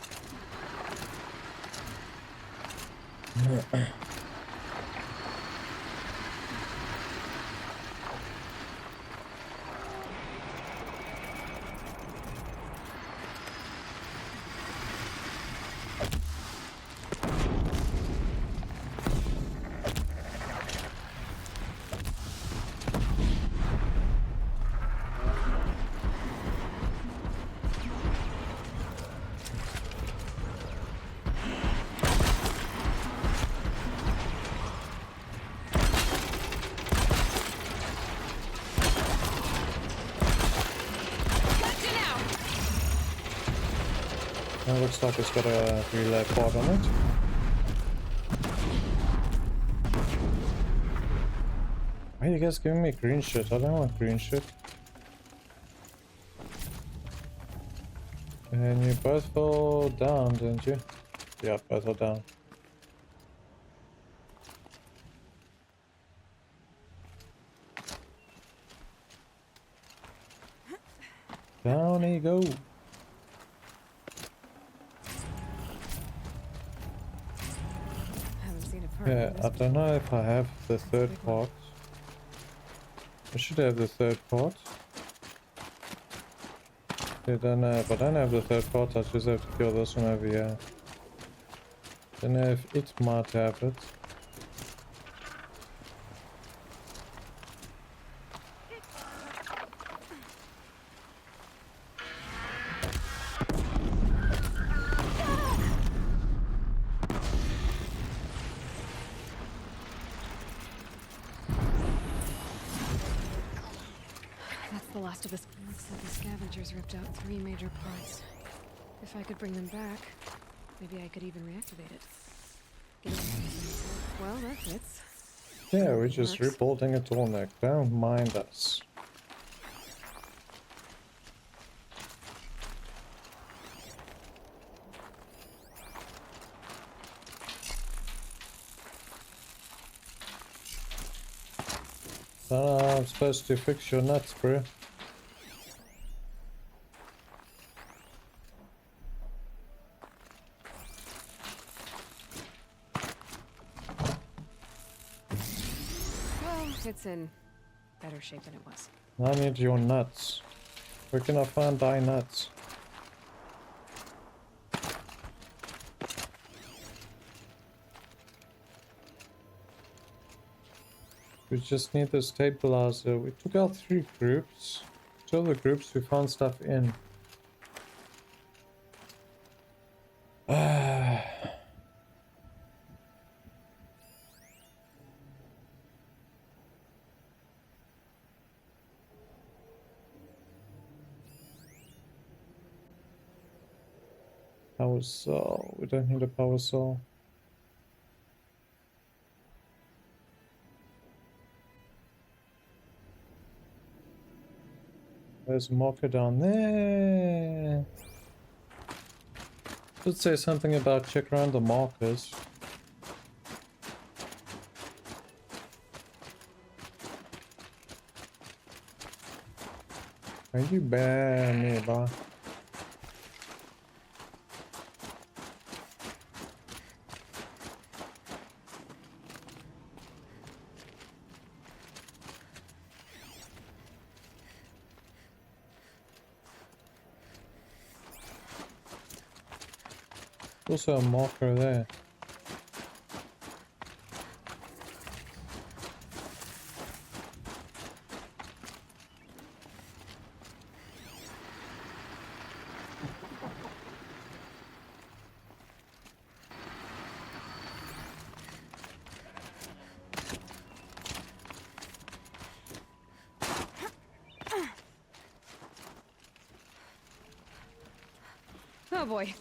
looks like it's got a relay pod on it. Why are you guys giving me green shit? I don't want green shit. And you both fell down, didn't you? Yeah, both fell down. Down you go. Yeah, I don't know if I have the third part. I should have the third part. I don't know if I don't have the third part, I just have to kill this one over here. Don't know if it might have it. That's the last of us. Looks like the scavengers ripped out 3 major parts. If I could bring them back, maybe I could even reactivate it. Get it. Well, that fits. Yeah, we're just rebuilding it all neck. Don't mind us. I'm supposed to fix your nuts, bro. Well, it's in better shape than it was. I need your nuts. Where can I find thy nuts? We just need the stabilizer. We took out 3 groups. 2 of the groups we found stuff in. Power saw. We don't need a power saw. There's a marker down there. Should say something about check around the markers. Are you bad nearby? Also a marker there. Oh boy.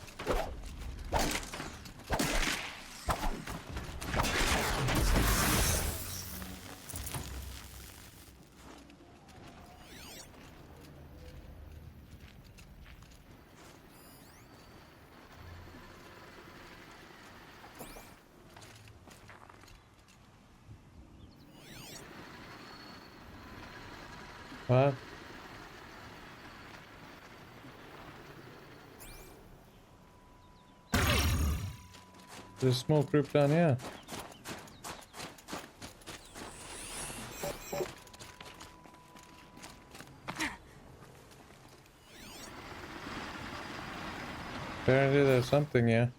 What? There's a small group down here. Apparently there's something here.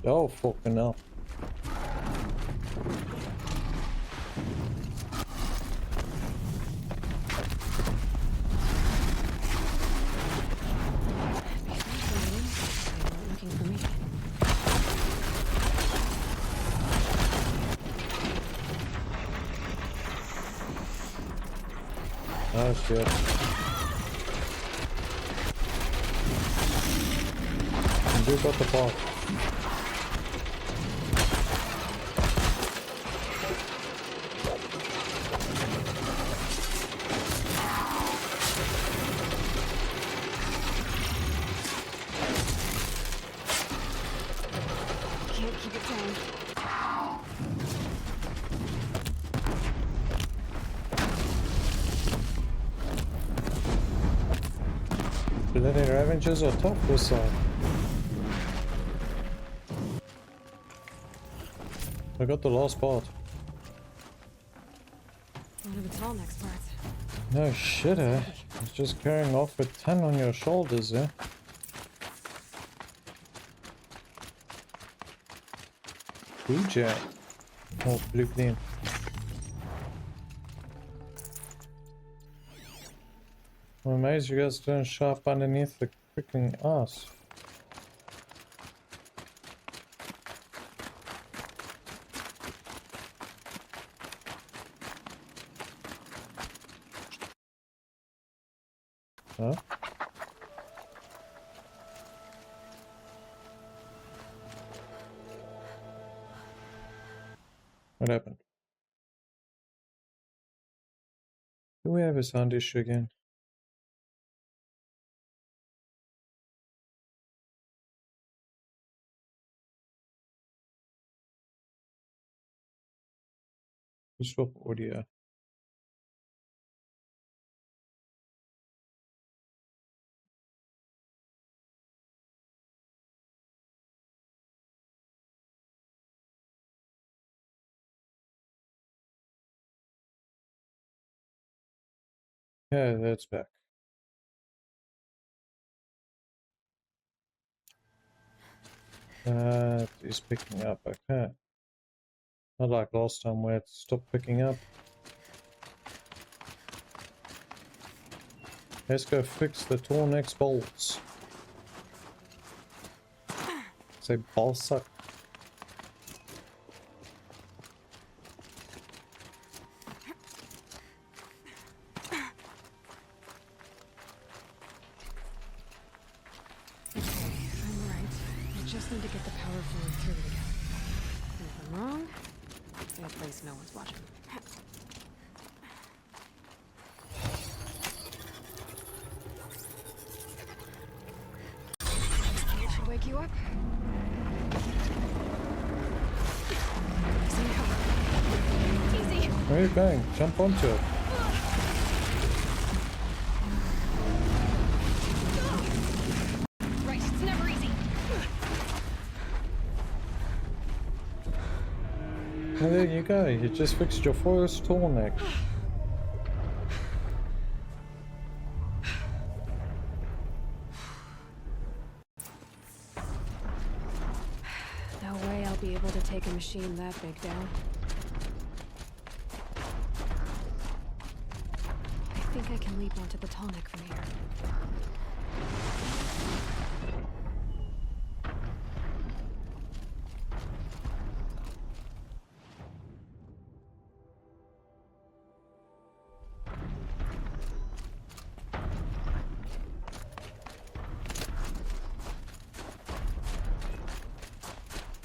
Oh, fucking hell. Oh shit. You got the bot. Can't keep it down. The Lady Ravengers are tough this side. I got the last part. One of its all next parts. No shit, eh? It's just carrying off with 10 on your shoulders, eh? Blue Jay. Oh, blue gleam. I'm amazed you guys didn't show up underneath the freaking ass. Huh? What happened? Do we have a sound issue again? Just swap audio. Yeah, that's back. That is picking up, okay. Not like last time where it stopped picking up. Let's go fix the tall neck's bolts. Say ball suck. I'm right. I just need to get the power flowing through it again. And if I'm wrong, at least no one's watching. It should wake you up. Easy. Where are you going? Jump onto it. Right, it's never easy. Well, there you go. You just fixed your first tall neck. No way I'll be able to take a machine that big down. I think I can leap onto the tall neck from here.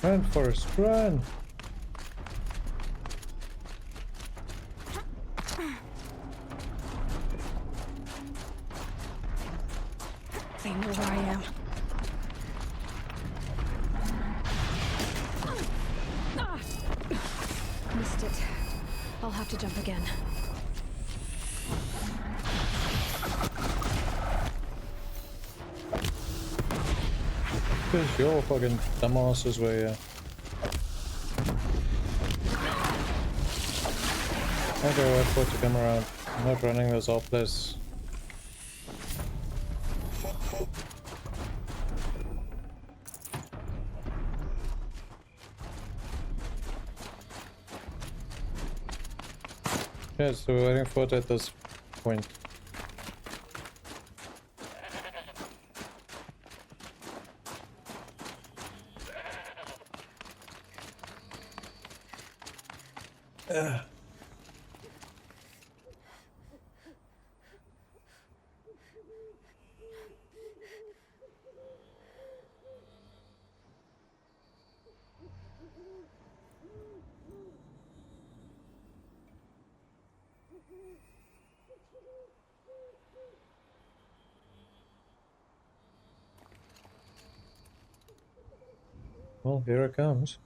Run, Forrest, run! They know where I am. Missed it. I'll have to jump again. Because your fucking dumbasses were here. Okay, wait for it to come around. I'm not running this off this. Yeah, so we're waiting for it at this point. Well, here it comes.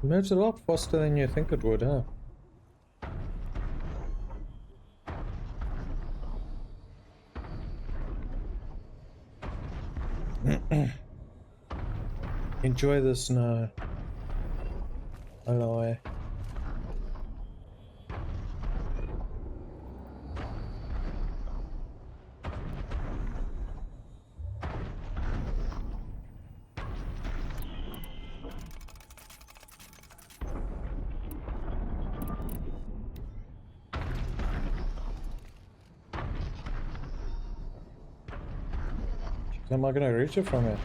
It moves a lot faster than you think it would, huh? Enjoy the snow. Aloy. Am I gonna reach it from here?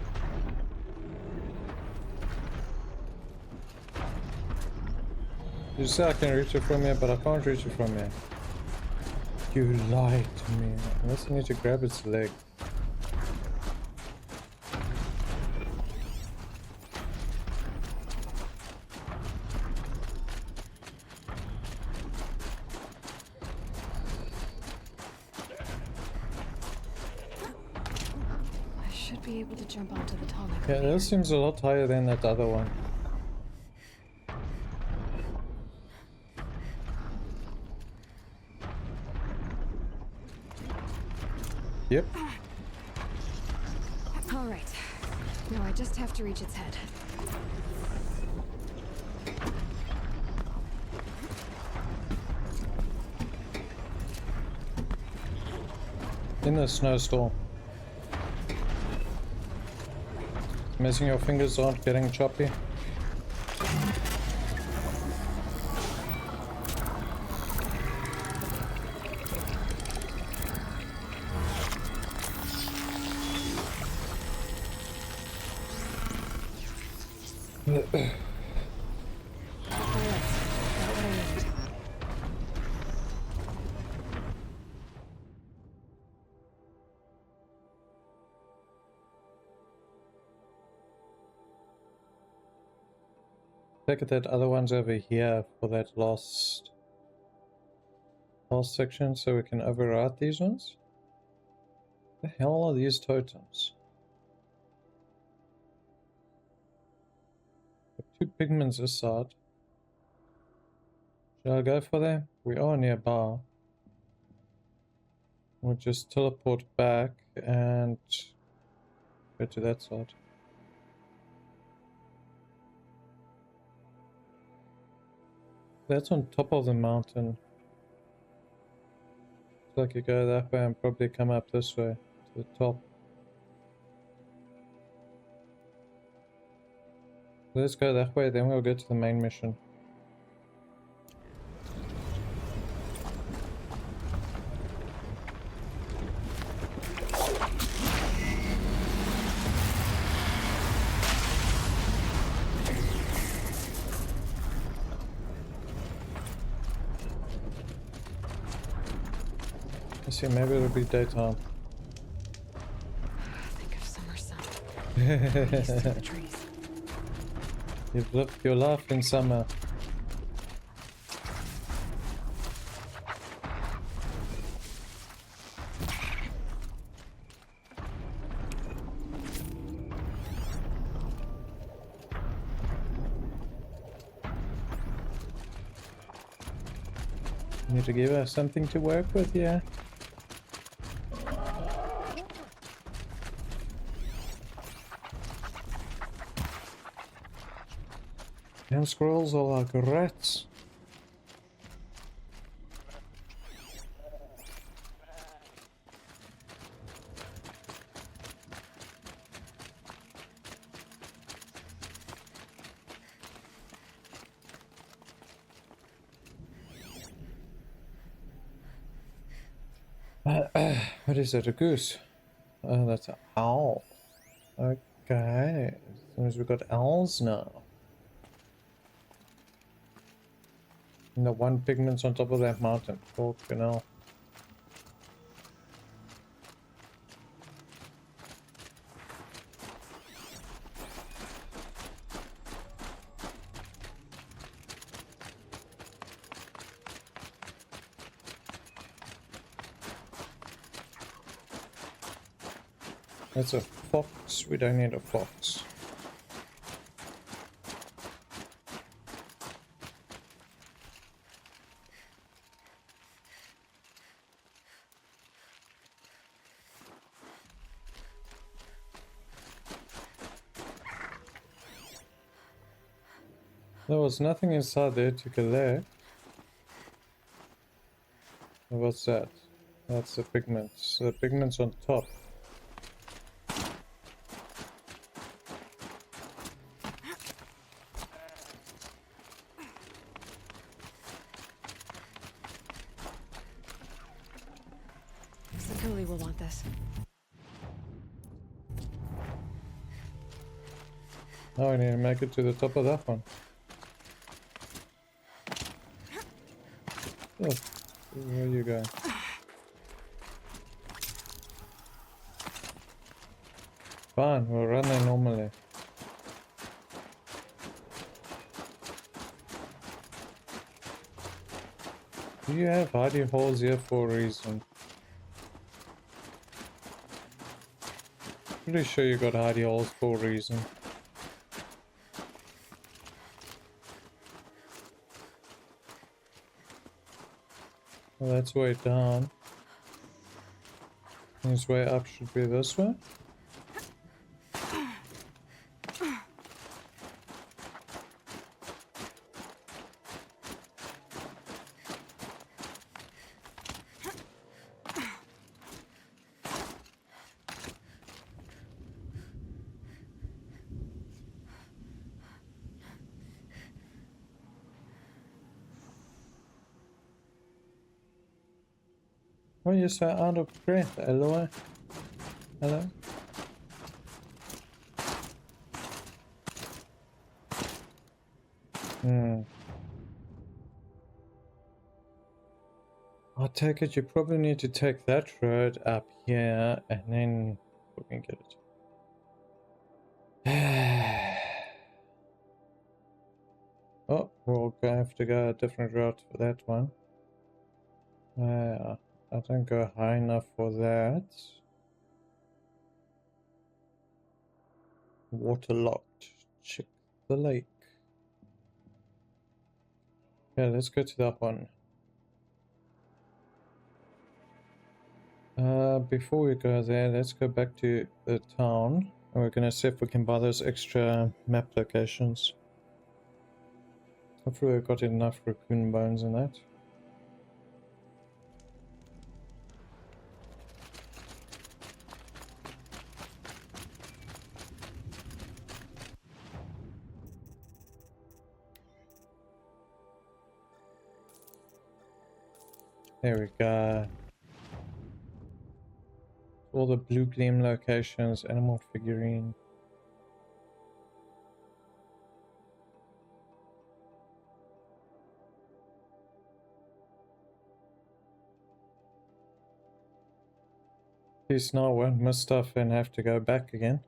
You say I can reach it from here, but I can't reach it from here. You lied to me. Unless I need to grab its leg. I should be able to jump onto the tonic. Yeah, this seems a lot higher than that other one. Yep. All right. Now I just have to reach its head. In the snowstorm. Missing your fingers aren't getting choppy. Look at that other one's over here for that last section, so we can override these ones. The hell are these totems? Two pigments this side. Shall I go for them? We are nearby. We'll just teleport back and go to that side. That's on top of the mountain. Looks like you go that way and probably come up this way to the top. Let's go that way, then we'll get to the main mission. See, maybe it'll be daytime. Think of summer sun. Breeze through the trees. You've lived your life in summer. Need to give us something to work with, yeah. Damn squirrels are like rats. What is that, a goose? Oh, that's an owl. Okay, as soon as we've got owls now. And the one pigment's on top of that mountain. Fucking hell. That's a fox. We don't need a fox. There was nothing inside there to collect. What's that? That's the pigments. The pigments on top. Sakuli will want this. Now I need to make it to the top of that one. Oh, where you go? Fine, we'll run there normally. You have hidey holes here for a reason. Pretty sure you got hidey holes for a reason. Well, that's way down. His way up should be this way. Why are you so out of breath, Eloy? Hello? I take it you probably need to take that road up here and then we can get it. Oh, we'll have to go a different route for that one. I don't go high enough for that. Waterlocked. Check the lake. Yeah, let's go to that one. Before we go there, let's go back to the town. And we're gonna see if we can buy those extra map locations. Hopefully we've got enough raccoon bones in that. There we go. All the blue gleam locations, animal figurine. Please now won't miss stuff and have to go back again.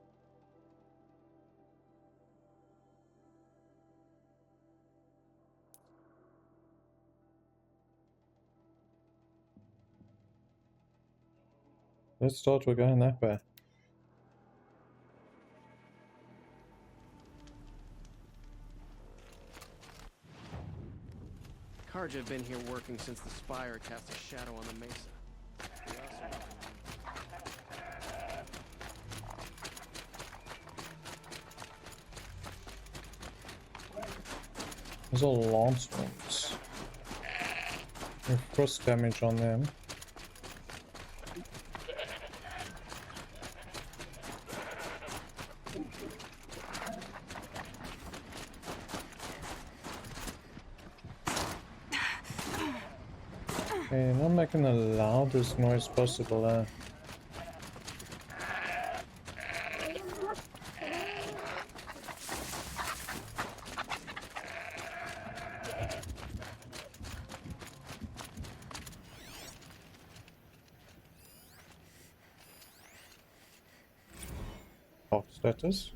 Let's start with going that way. Karja have been here working since the spire cast a shadow on the mesa. They also There's all lance wounds. With frost damage on them. Okay, not making the loudest noise possible, Box status.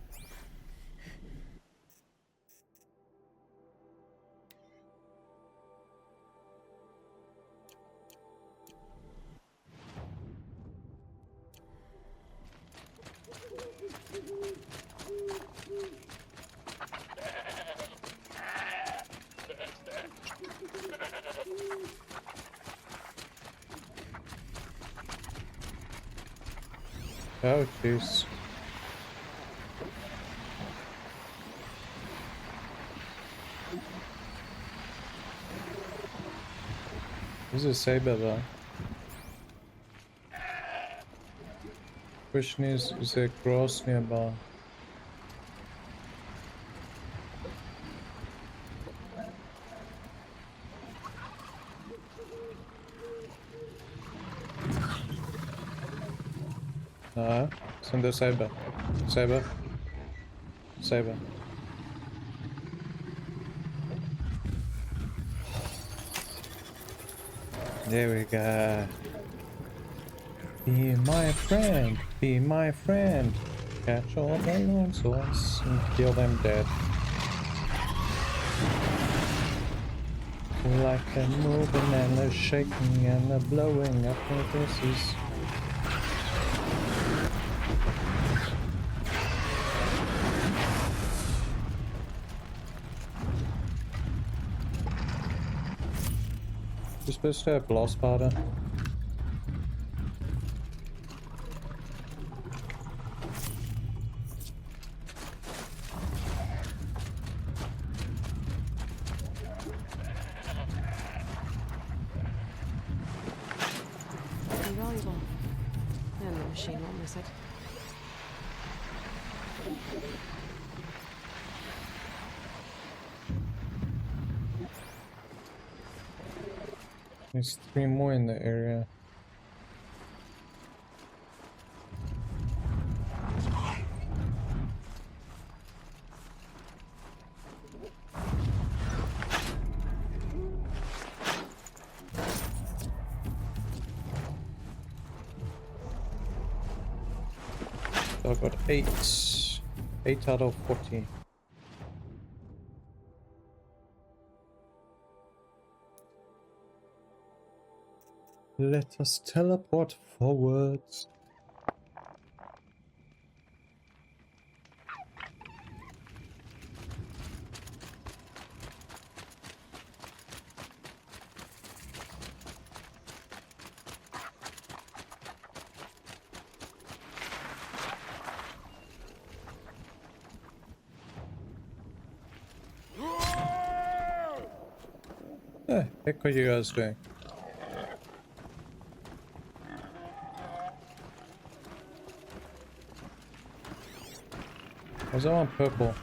Oh, jeez. There's a saber though. Question is there grass nearby? No, send the saber. Saber. Saber. There we go. Be my friend. Be my friend. Catch all the nonsense and kill them dead. Like they're moving and they're shaking and they're blowing up their faces. You're supposed to have blast powder. Be valuable. And the machine won't miss it. There's 3 more in the area. So I've got 8. 8 out of 40. Let us teleport forwards. Heck are you guys doing? Why's that one purple?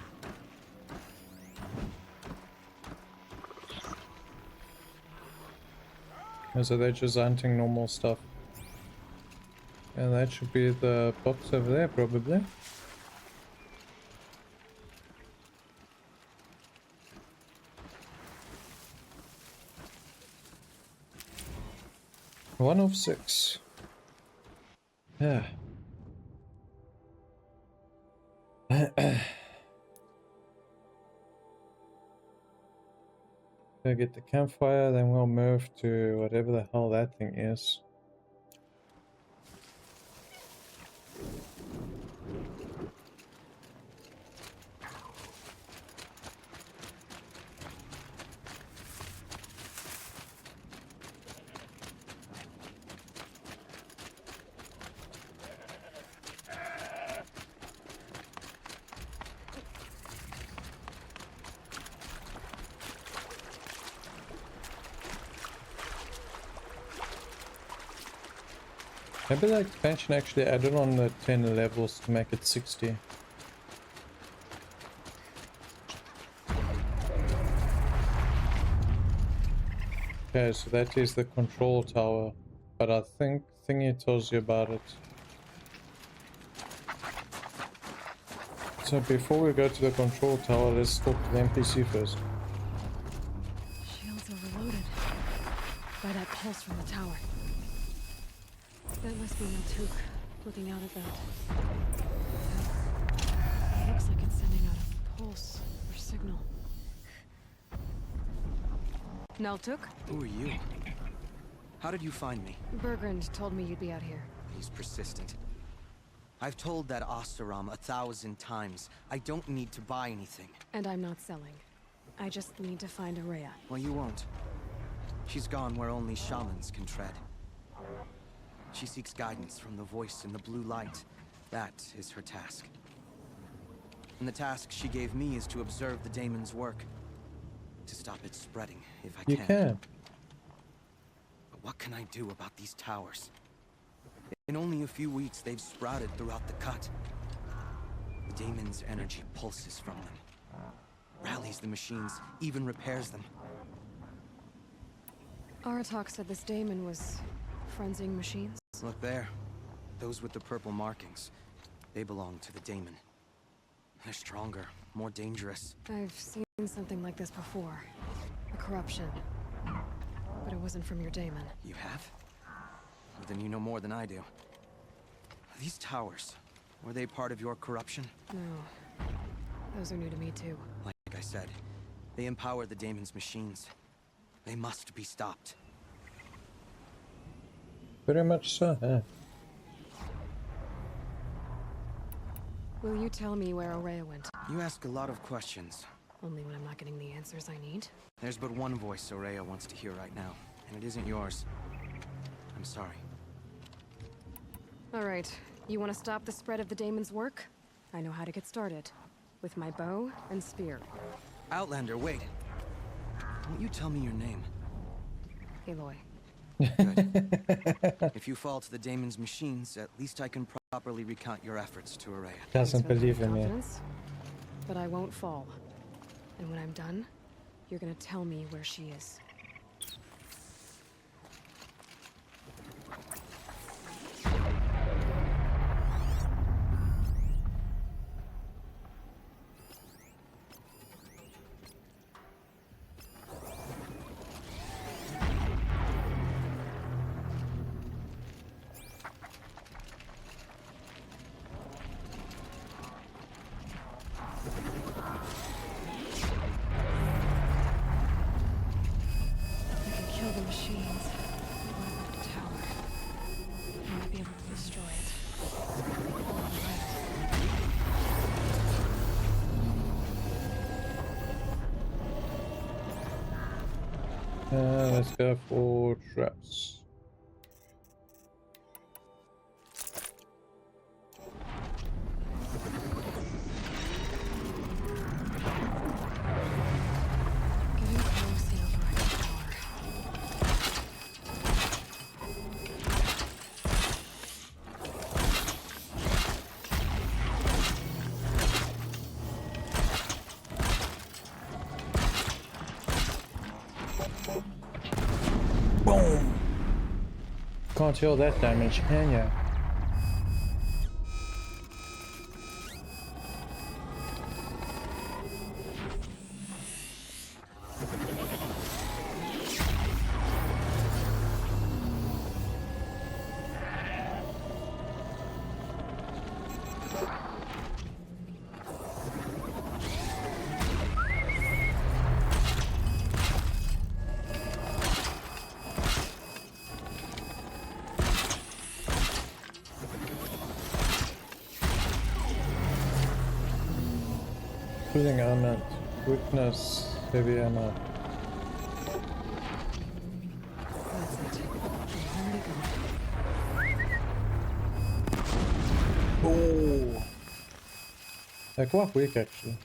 Or so they're just hunting normal stuff. And that should be the box over there, probably. One of 6. Yeah. Go get the campfire, then we'll move to whatever the hell that thing is. Maybe the expansion actually added on the 10 levels to make it 60. Okay, so that is the control tower, but I think Thingy tells you about it. So before we go to the control tower, let's talk to the NPC first. Shields overloaded by that pulse from the tower. That must be Naltuk looking out at that. It looks like it's sending out a pulse or signal. Naltuk? Who are you? How did you find me? Bergrand told me you'd be out here. He's persistent. I've told that Osterom 1,000 times. I don't need to buy anything. And I'm not selling. I just need to find Araya. Well, you won't. She's gone where only shamans can tread. She seeks guidance from the voice in the blue light, That is her task. And the task she gave me is to observe the daemon's work. To stop it spreading, if I You can. can. But what can I do about these towers? In only a few weeks, they've sprouted throughout the cut. The daemon's energy pulses from them. Rallies the machines, even repairs them. Aratok said this daemon was frenzying machines. Look there. Those with the purple markings. They belong to the daemon. They're stronger, more dangerous. I've seen something like this before. A corruption. But it wasn't from your daemon. You have? Well, then you know more than I do. These towers, were they part of your corruption? No. Those are new to me too. Like I said, they empower the daemon's machines. They must be stopped. Very much so, huh? Will you tell me where Aurea went? You ask a lot of questions. Only when I'm not getting the answers I need? There's but one voice Aurea wants to hear right now, and it isn't yours. I'm sorry. Alright, you want to stop the spread of the daemon's work? I know how to get started. With my bow and spear. Outlander, wait. Won't you tell me your name? Aloy. Good. If you fall to the daemon's machines, at least I can properly recount your efforts to Aurea. Doesn't believe in me. Confidence, but I won't fall. And when I'm done, you're gonna tell me where she is. Let's go for traps. Boom! Can't heal that damage, can ya? Cooling armor, weakness, heavy armor. Oh, they're quite weak actually.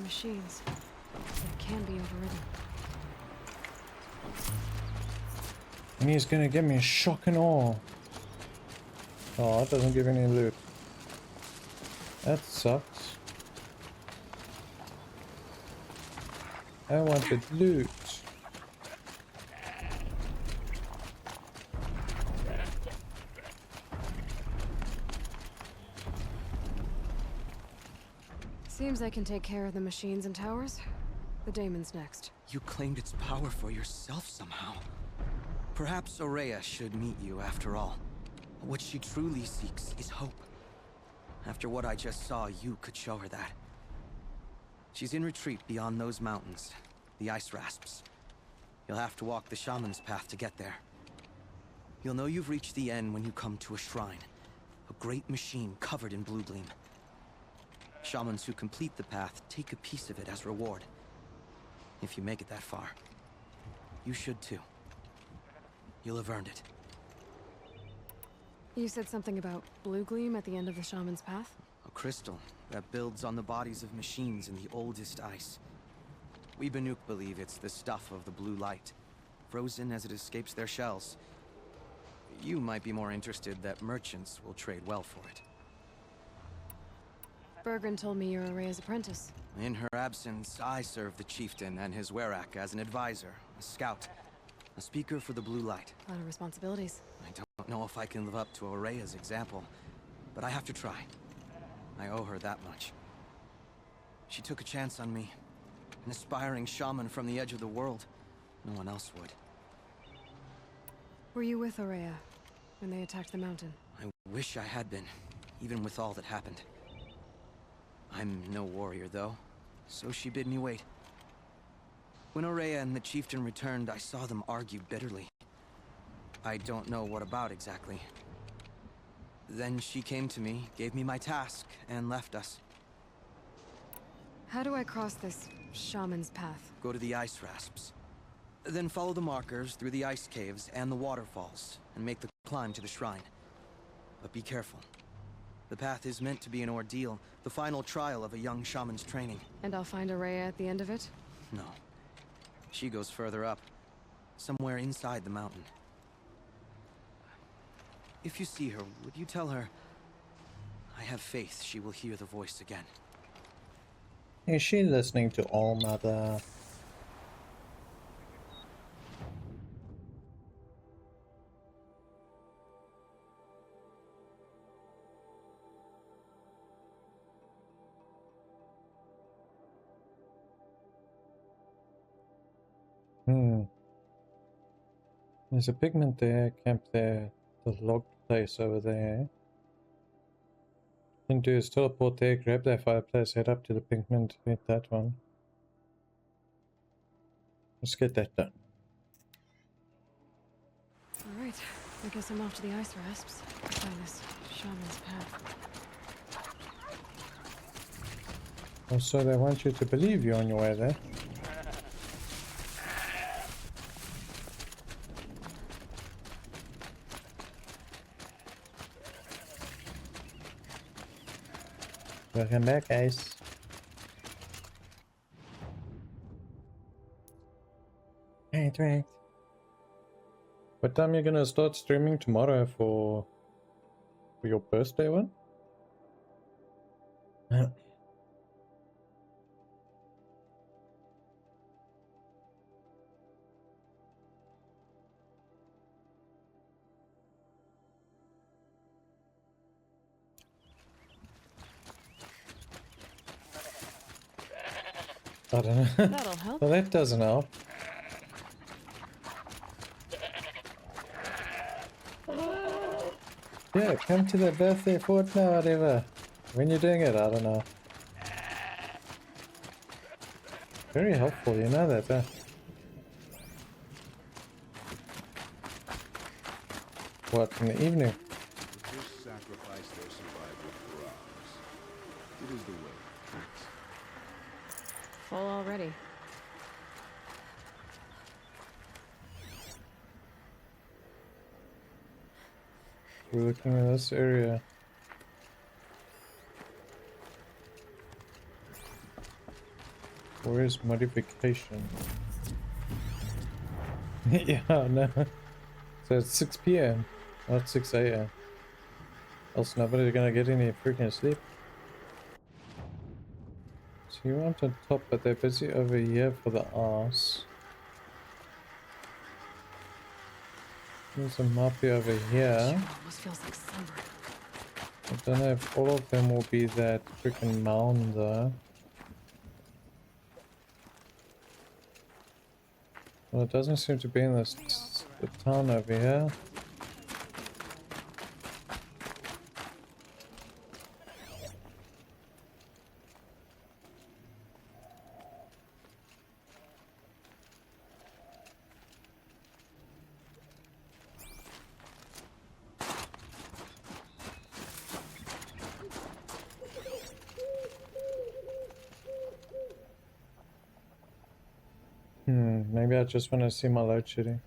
machines. They can be overridden. And he's gonna give me a shock and awe. Oh, it doesn't give any loot. That sucks. I wanted loot. Seems I can take care of the machines and towers. The daemon's next. You claimed its power for yourself somehow. Perhaps Aurea should meet you after all. What she truly seeks is hope. After what I just saw, you could show her that. She's in retreat beyond those mountains, the ice rasps. You'll have to walk the shaman's path to get there. You'll know you've reached the end when you come to a shrine. A great machine covered in blue gleam. Shamans who complete the path take a piece of it as reward. If you make it that far, you should too. You'll have earned it. You said something about blue gleam at the end of the shaman's path? A crystal that builds on the bodies of machines in the oldest ice. We Banuk believe it's the stuff of the blue light, frozen as it escapes their shells. You might be more interested that merchants will trade well for it. Bergren told me you're Aurea's apprentice. In her absence, I serve the chieftain and his werak as an advisor, a scout, a speaker for the blue light. A lot of responsibilities. I don't know if I can live up to Aurea's example, but I have to try. I owe her that much. She took a chance on me. An aspiring shaman from the edge of the world. No one else would. Were you with Aurea when they attacked the mountain? I wish I had been, even with all that happened. I'm no warrior, though, so she bid me wait. When Aurea and the chieftain returned, I saw them argue bitterly. I don't know what about exactly. Then she came to me, gave me my task, and left us. How do I cross this shaman's path? Go to the ice rasps. Then follow the markers through the ice caves and the waterfalls, and make the climb to the shrine. But be careful. The path is meant to be an ordeal, the final trial of a young shaman's training. And I'll find Aurea at the end of it? No. She goes further up, somewhere inside the mountain. If you see her, would you tell her, I have faith she will hear the voice again. Is she listening to All Mother? There's a pigment there, camp there, the log place over there. Can do is teleport there, grab that fireplace, head up to the pigment, hit that one. Let's get that done. Alright, I guess I'm off to the ice rasps to find this shaman's path. Also, they want you to believe you're on your way there. Welcome back, guys. Right. What time are you gonna start streaming tomorrow for your birthday one? I don't know. That'll help. Well, that doesn't help. Yeah, come to the birthday fortnight, whatever. When you're doing it, I don't know. Very helpful, you know that, huh? What, in the evening? The fish sacrifice their survival for ours. It is the way of tricks. Full already. We're looking at this area. Where is modification? Yeah, no. So it's 6 p.m. not 6 a.m. Else nobody's gonna get any freaking sleep. So you want on top, but they're busy over here for the arse. There's a mafia over here. Almost feels like summer. I don't know if all of them will be that freaking mound though. Well, it doesn't seem to be in this the town over here. Maybe I just want to see my load shedding.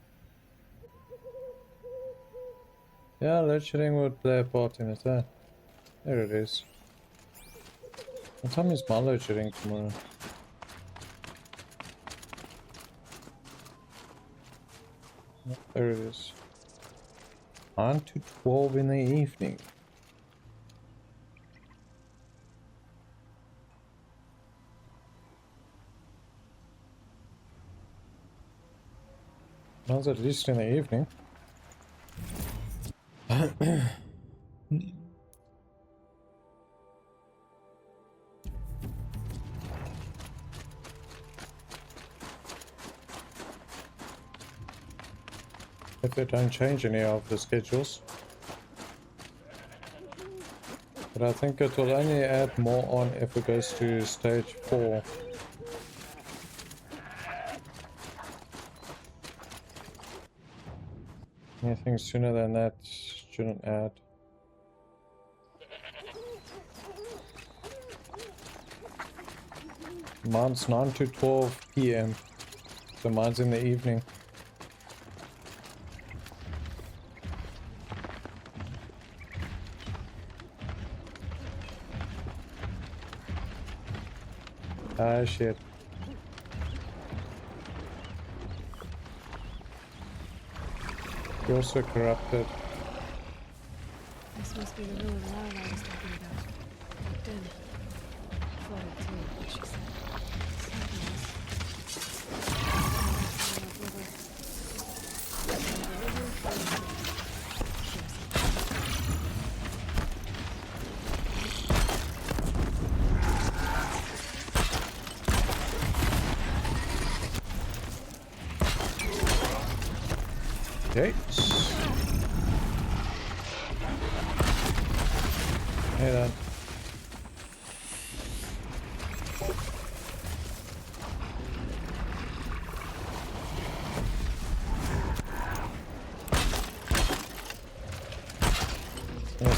Yeah, load shedding would play a part in it, huh? There it is. What time is my load shedding tomorrow? Yep, there it is. 9 to 12 in the evening. Well, at least in the evening. If they don't change any of the schedules. But I think it will only add more on if it goes to stage 4. Anything sooner than that shouldn't add. Mine's 9 to 12 p.m. So mine's in the evening. Ah, shit. You're also corrupted. This must be the ruin Lara I was talking about. Looked in. Flooded too, what she said. Okay. Hey then.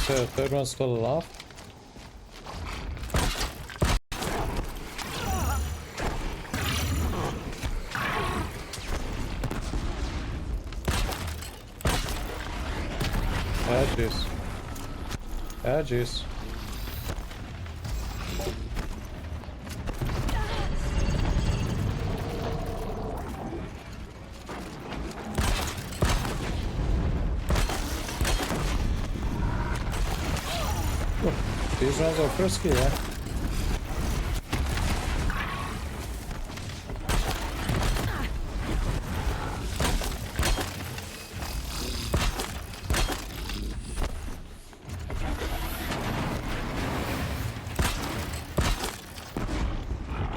So the third one's still alive. Ah, jeez. Ah, jeez. These ones are frisky, yeah?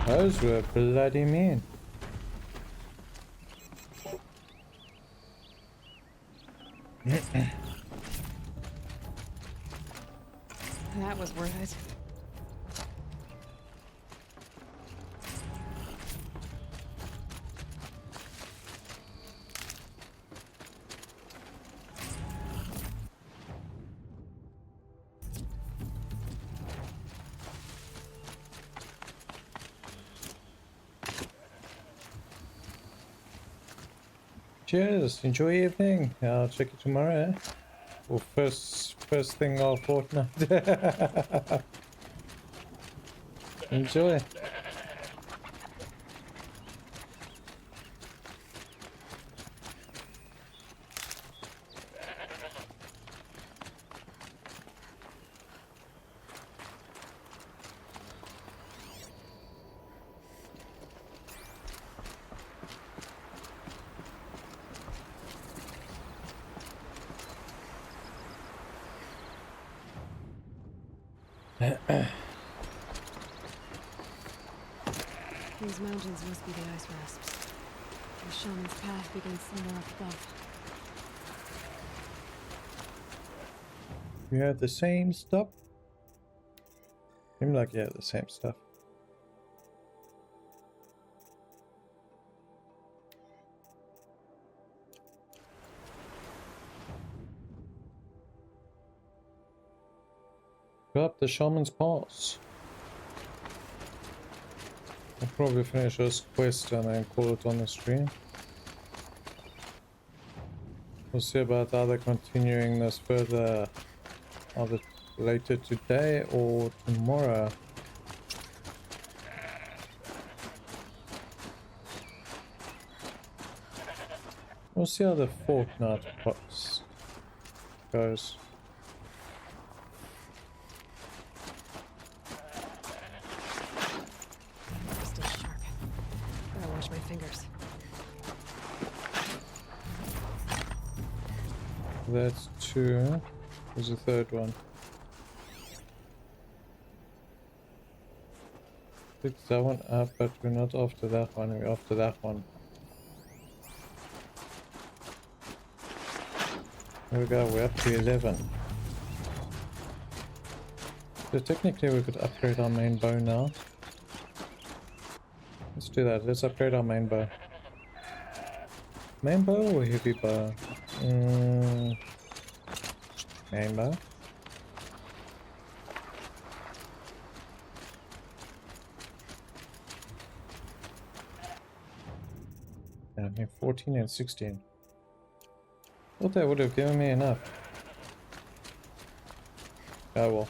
Those were bloody mean. That was worth it. Cheers, enjoy your evening. I'll check you tomorrow, eh? Or first thing of fortnight. Enjoy. These mountains must be the ice rasps. The shaman's path begins somewhere up above. You have the same stuff? Seems like you have the same stuff. Go up the shaman's pass. I'll probably finish this quest and then call it on the stream. We'll see about either continuing this further either later today or tomorrow. We'll see how the fortnight post goes. Still sharp. Gotta wash my fingers. That's two. There's a third one. Pick that one up, but we're not after that one, we're after that one. There we go, we're up to 11. So technically we could upgrade our main bow now. Let's do that, let's upgrade our main bow. Main bow or heavy bow? Main bow. I mean 14 and 16. Thought that would have given me enough. Oh well.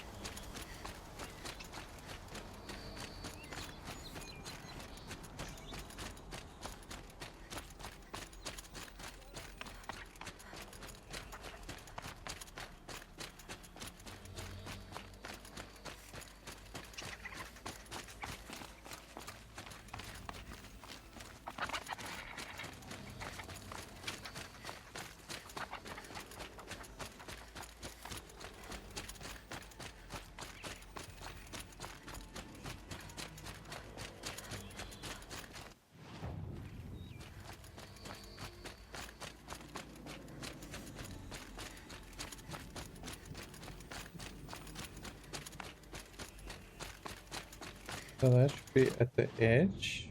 So that should be at the edge,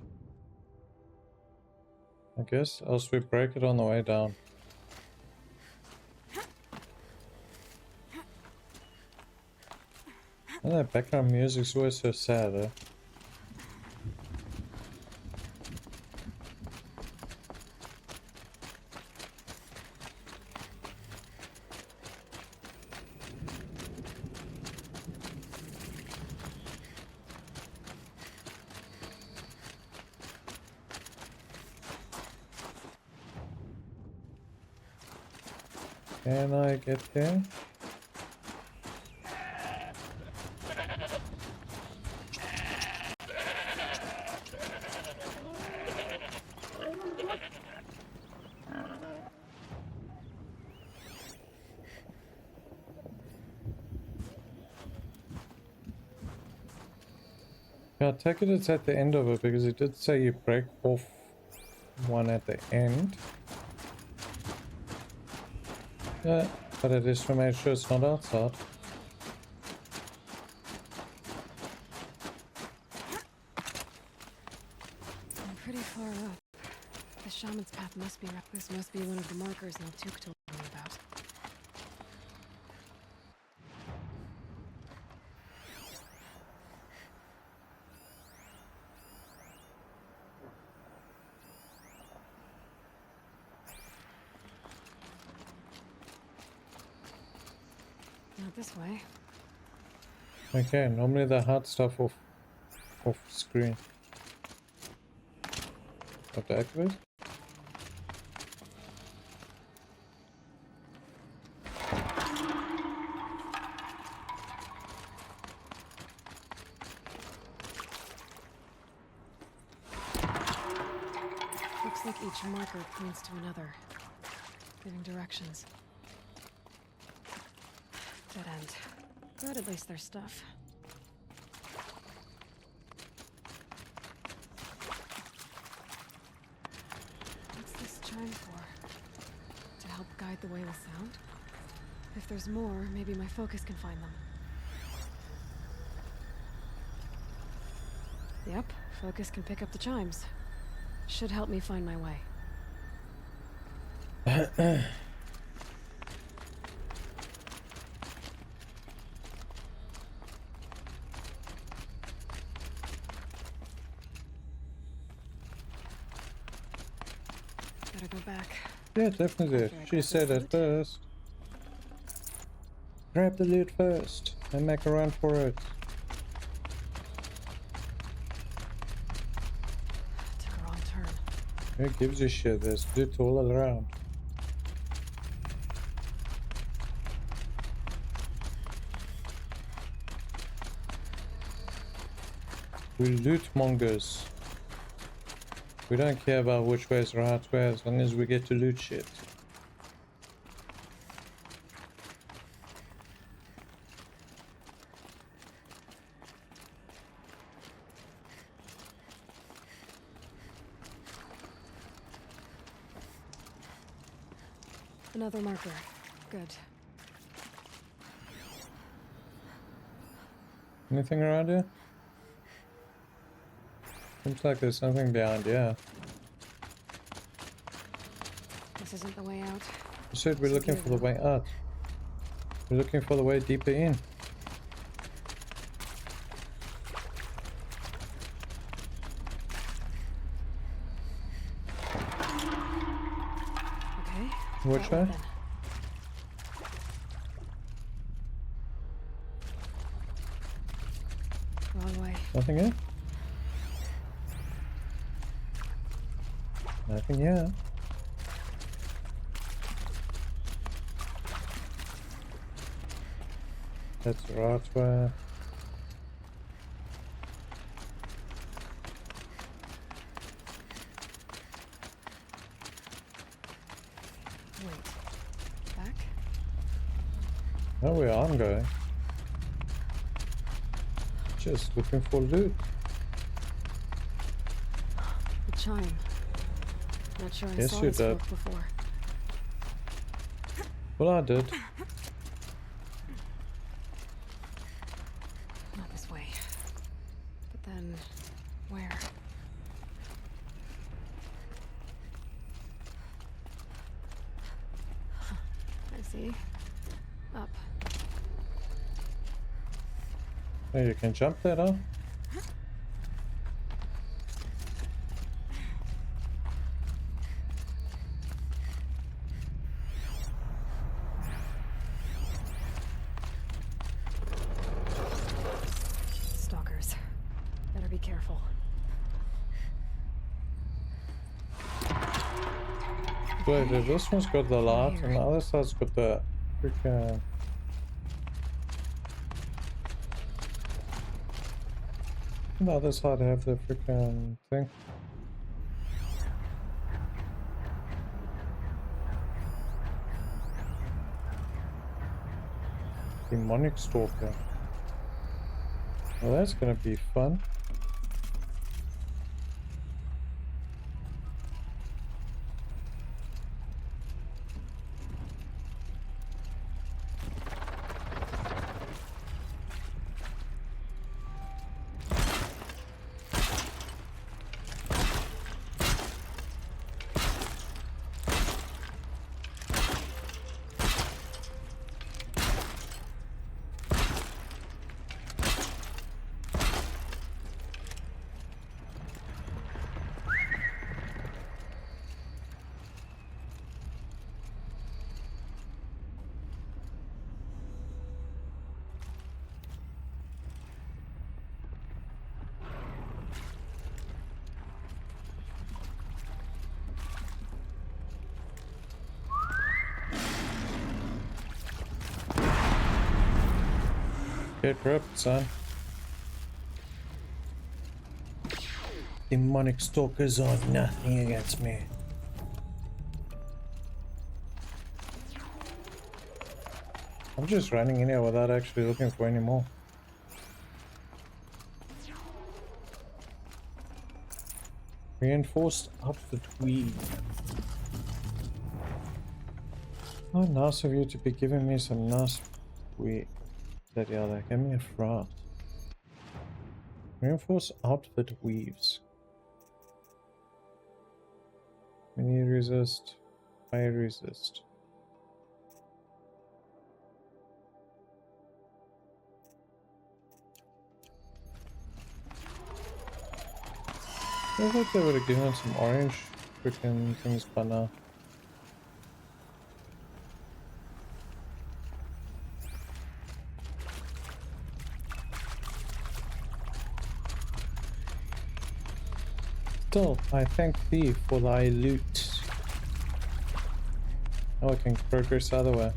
I guess, else we break it on the way down. And that background music's always so sad, eh? Can I get there? Yeah, I take it it's at the end of it because it did say you break off one at the end. Yeah, but it is to make sure it's not outside. I'm pretty far up. The shaman's path must be up. This must be one of the markers Naltuk told me about. Not this way. Okay, normally the hard stuff off screen. Have to activate? Looks like each marker points to another, giving directions. Dead end. But at least there's stuff. chime for? To help guide the way with sound? If there's more, maybe my focus can find them. Yep, focus can pick up the chimes. Should help me find my way. Better go back. Yeah, definitely. She said it first. Grab the loot first and make a run for it. Took a wrong turn. Who gives a shit? There's loot all around. We loot mongers. We don't care about which way is the right way as long as we get to loot shit. Another marker. Good. Anything around here? Seems like there's something behind here. This isn't the way out. You said we're looking for the way out. We're looking for the way deeper in. Okay. Which way? Wrong way. Nothing here? Nothing here. That's the right way. Wait. Back? Oh, where I'm going. Just looking for loot. The chime. Not sure I Yes, saw you this did. smoke before. Well, I did. Not this way. But then, where? I see. Up. Oh, you can jump that, huh? Stalkers. Better be careful. Wait, this one's got the light and the other side's got the freaking... The other side have the freaking thing. Demonic stalker. Well, that's gonna be fun. Get ripped, son. Demonic stalkers are nothing against me. I'm just running in here without actually looking for any more. Reinforced outfit weed. How nice of you to be giving me some nice weed. Bloody hell, they gave me a fraud. Reinforce outfit weaves. Mini resist, fire resist. I thought they would have given some orange freaking things by now. Still, I thank thee for thy loot. Now I can progress other way.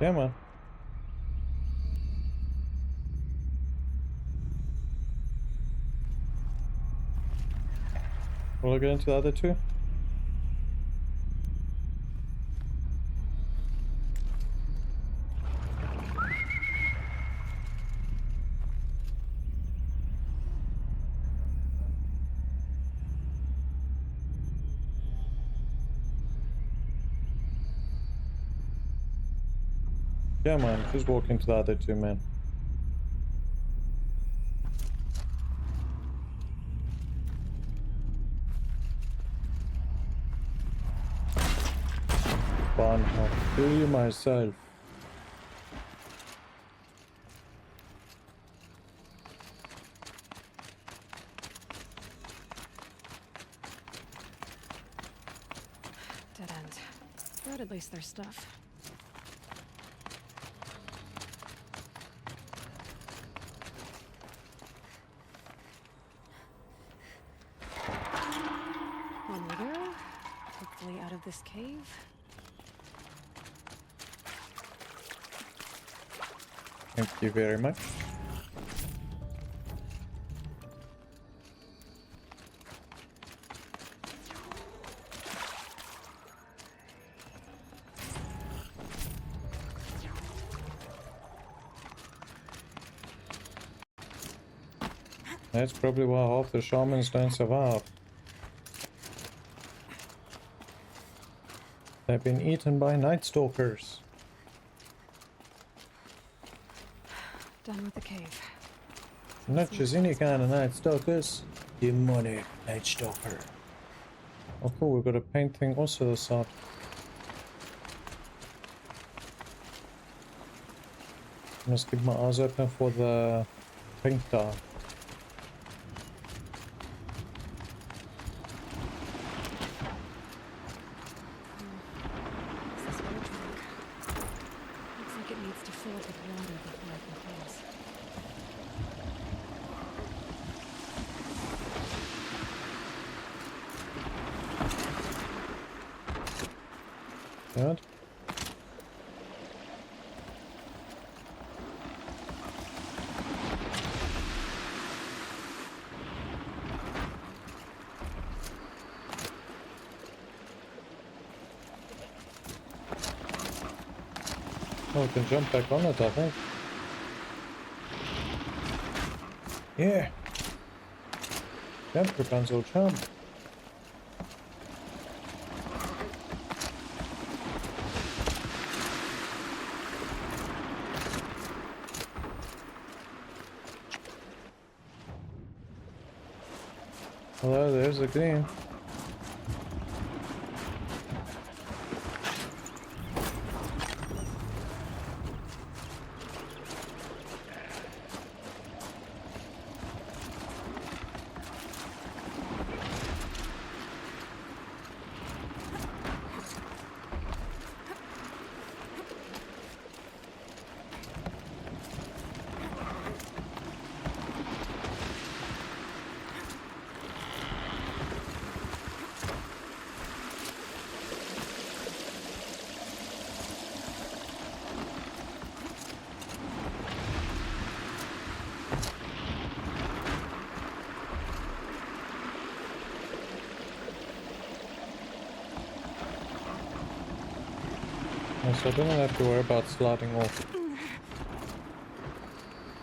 Yeah, man. Will I get into the other two? Yeah, man. Just walk into the other two, man. Fun. I'll kill you myself. Dead end. But at least there's stuff. On we go. Hopefully out of this cave. Thank you very much. That's probably why half the shamans don't survive. They've been eaten by night stalkers. Done with the cave. Not just any kind of night stalkers. Demonic night stalker. Oh cool, we've got a paint thing also this side. I must keep my eyes open for the paint dye. Looks like it needs to fill up with water before I can close. Good. Oh, we can jump back on it, I think. Yeah. Jump, Rapunzel, jump. Hello, there's the green. So I don't have to worry about sliding off. I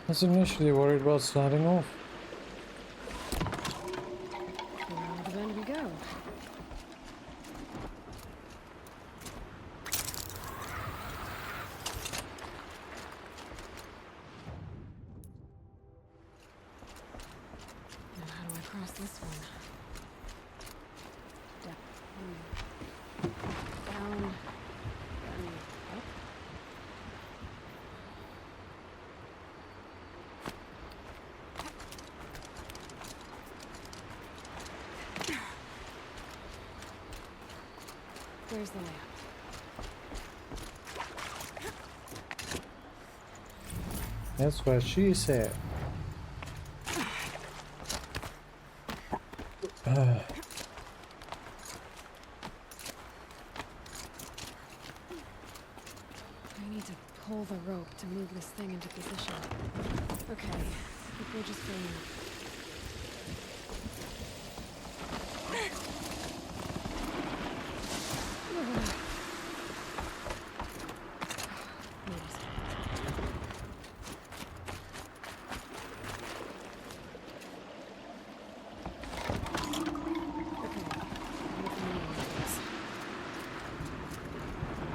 was initially worried about sliding off. Around the bend we go. Now how do I cross this one? Down. Down. Up. Where's the lamp? That's what she said. I need to pull the rope to move this thing into position. Okay, the bridge is filling up.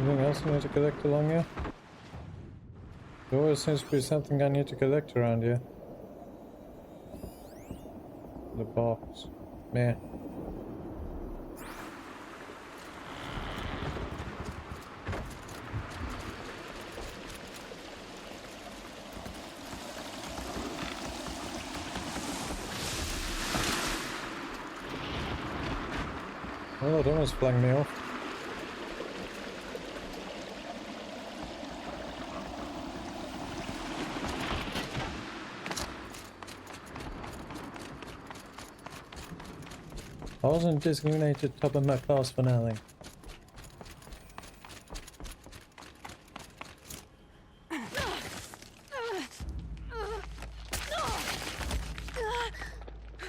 Anything else I need to collect along here? There always seems to be something I need to collect around here. The box. Man. Oh, it almost flung me off. I wasn't designated top of my class finale.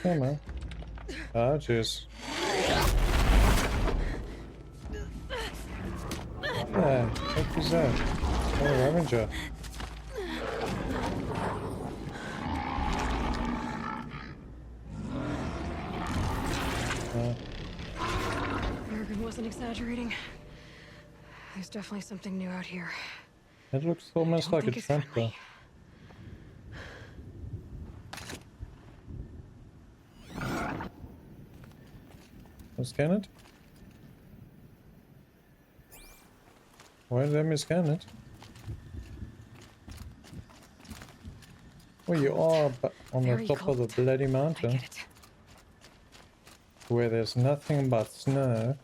Come on. Ah, jeez. Yeah, what was that? Oh, Ravager. Morgan wasn't exaggerating. There's definitely something new out here. It looks almost like a trapper. I'll scan it. Why let me scan it? Well, you are on the top of the bloody mountain. Where there's nothing but snow.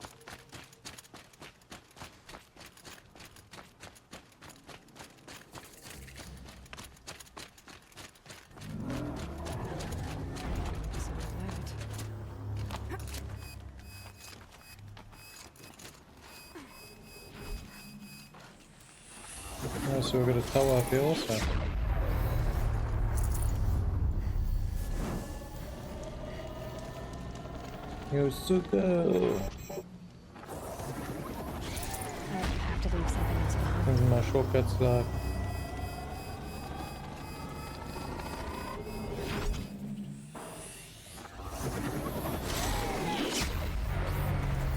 Oh, so we've got a tower up here also. Yosuko! I have to leave something else behind. This is my shortcut slide.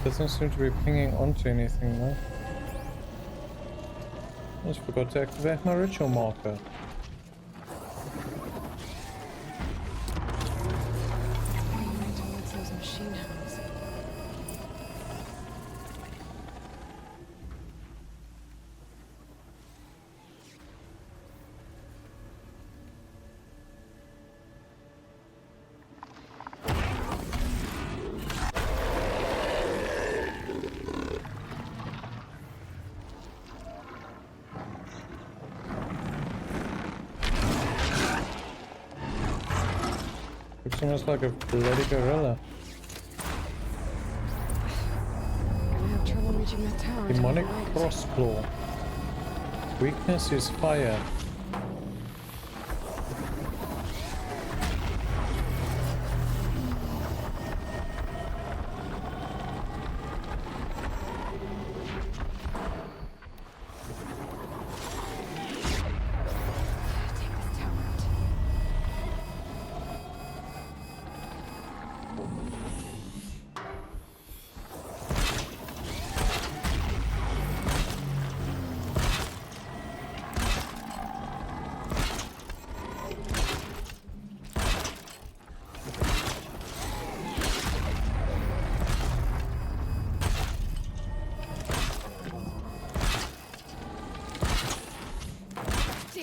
Doesn't seem to be pinging onto anything though. I just forgot to activate my ritual marker. Right towards those machine hounds. Looks almost like a bloody gorilla. Gonna have trouble reaching that tower. Demonic crossclaw. Weakness is fire.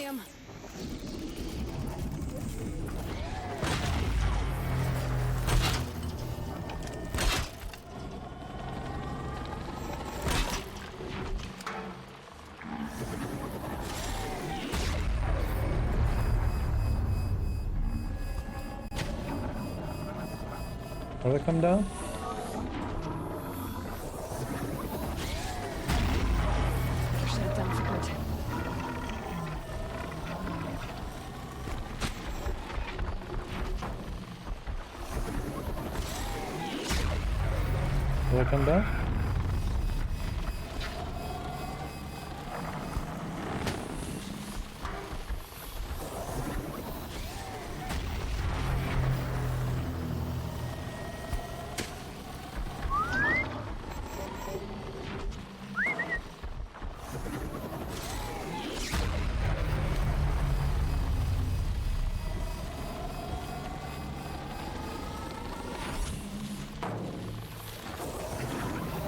him. Will they come down? Shut it down for good. Will they come down?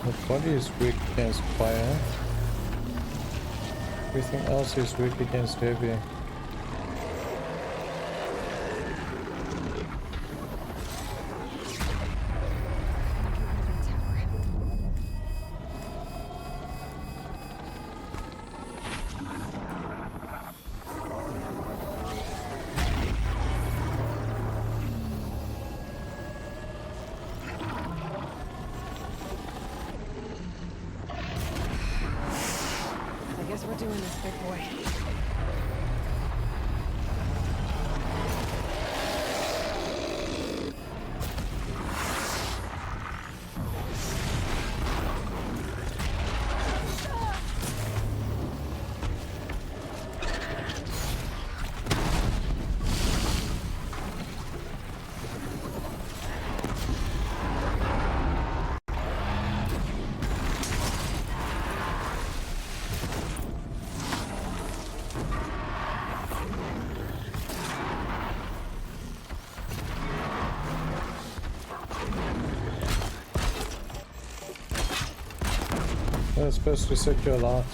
The body is weak against fire. Everything else is weak against heavy. I guess we're doing this, big boy. That's supposed to secure a lot.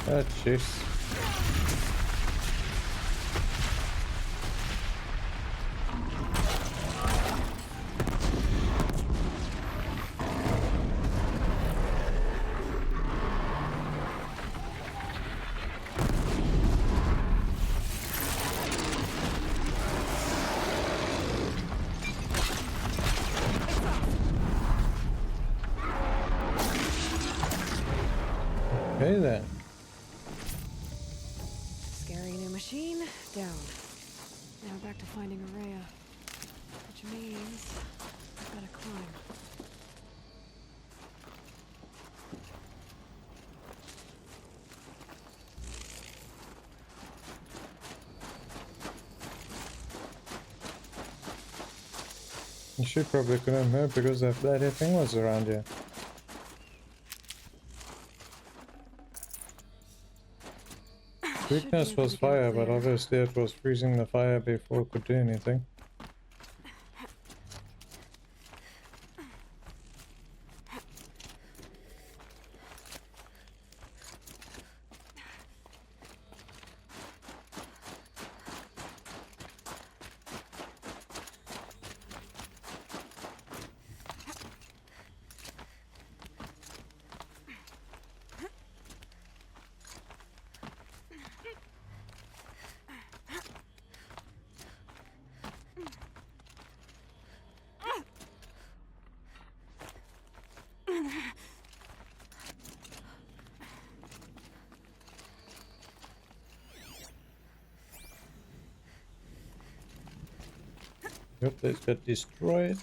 Oh jeez. Okay then. Scary new machine, down. Now back to finding Araya. Which means I've gotta climb. You should probably couldn't move because that bloody thing was around you. Weakness was fire, but obviously it was freezing the fire before it could do anything. Yep, they got destroyed.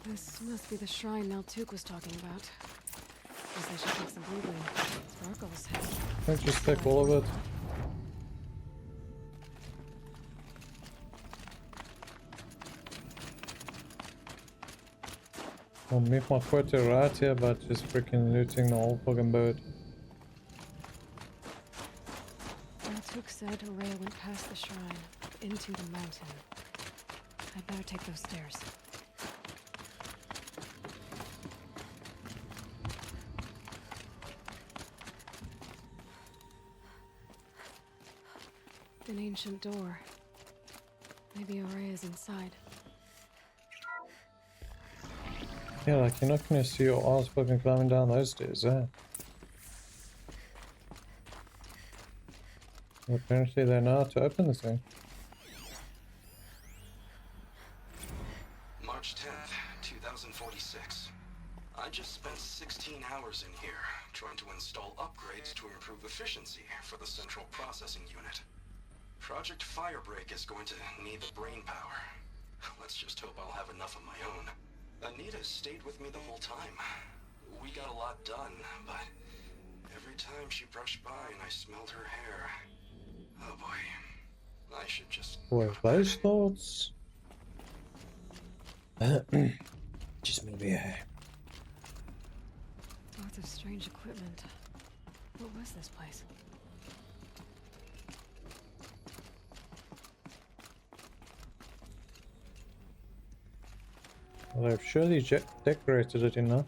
This must be the shrine Maltuk was talking about. Guess I should take some blue green. Sparkles. Let's just take all of it. I'll make my quota right here, but just freaking looting the whole fucking boat. Took said Araya went past the shrine, into the mountain. I'd better take those stairs. An ancient door. Maybe Araya's inside. Yeah, like you're not gonna see your ass fucking climbing down those stairs, eh? Apparently they know how to open the thing. March 10th, 2046. I just spent 16 hours in here, trying to install upgrades to improve efficiency for the central processing unit. Project Firebreak is going to need the brain power. Let's just hope I'll have enough of my own. Anita stayed with me the whole time. We got a lot done, but every time she brushed by and I smelled her hair... Oh boy, I should just... Boy, those thoughts... just maybe Lots of strange equipment. What was this place? Well, I've surely decorated it enough.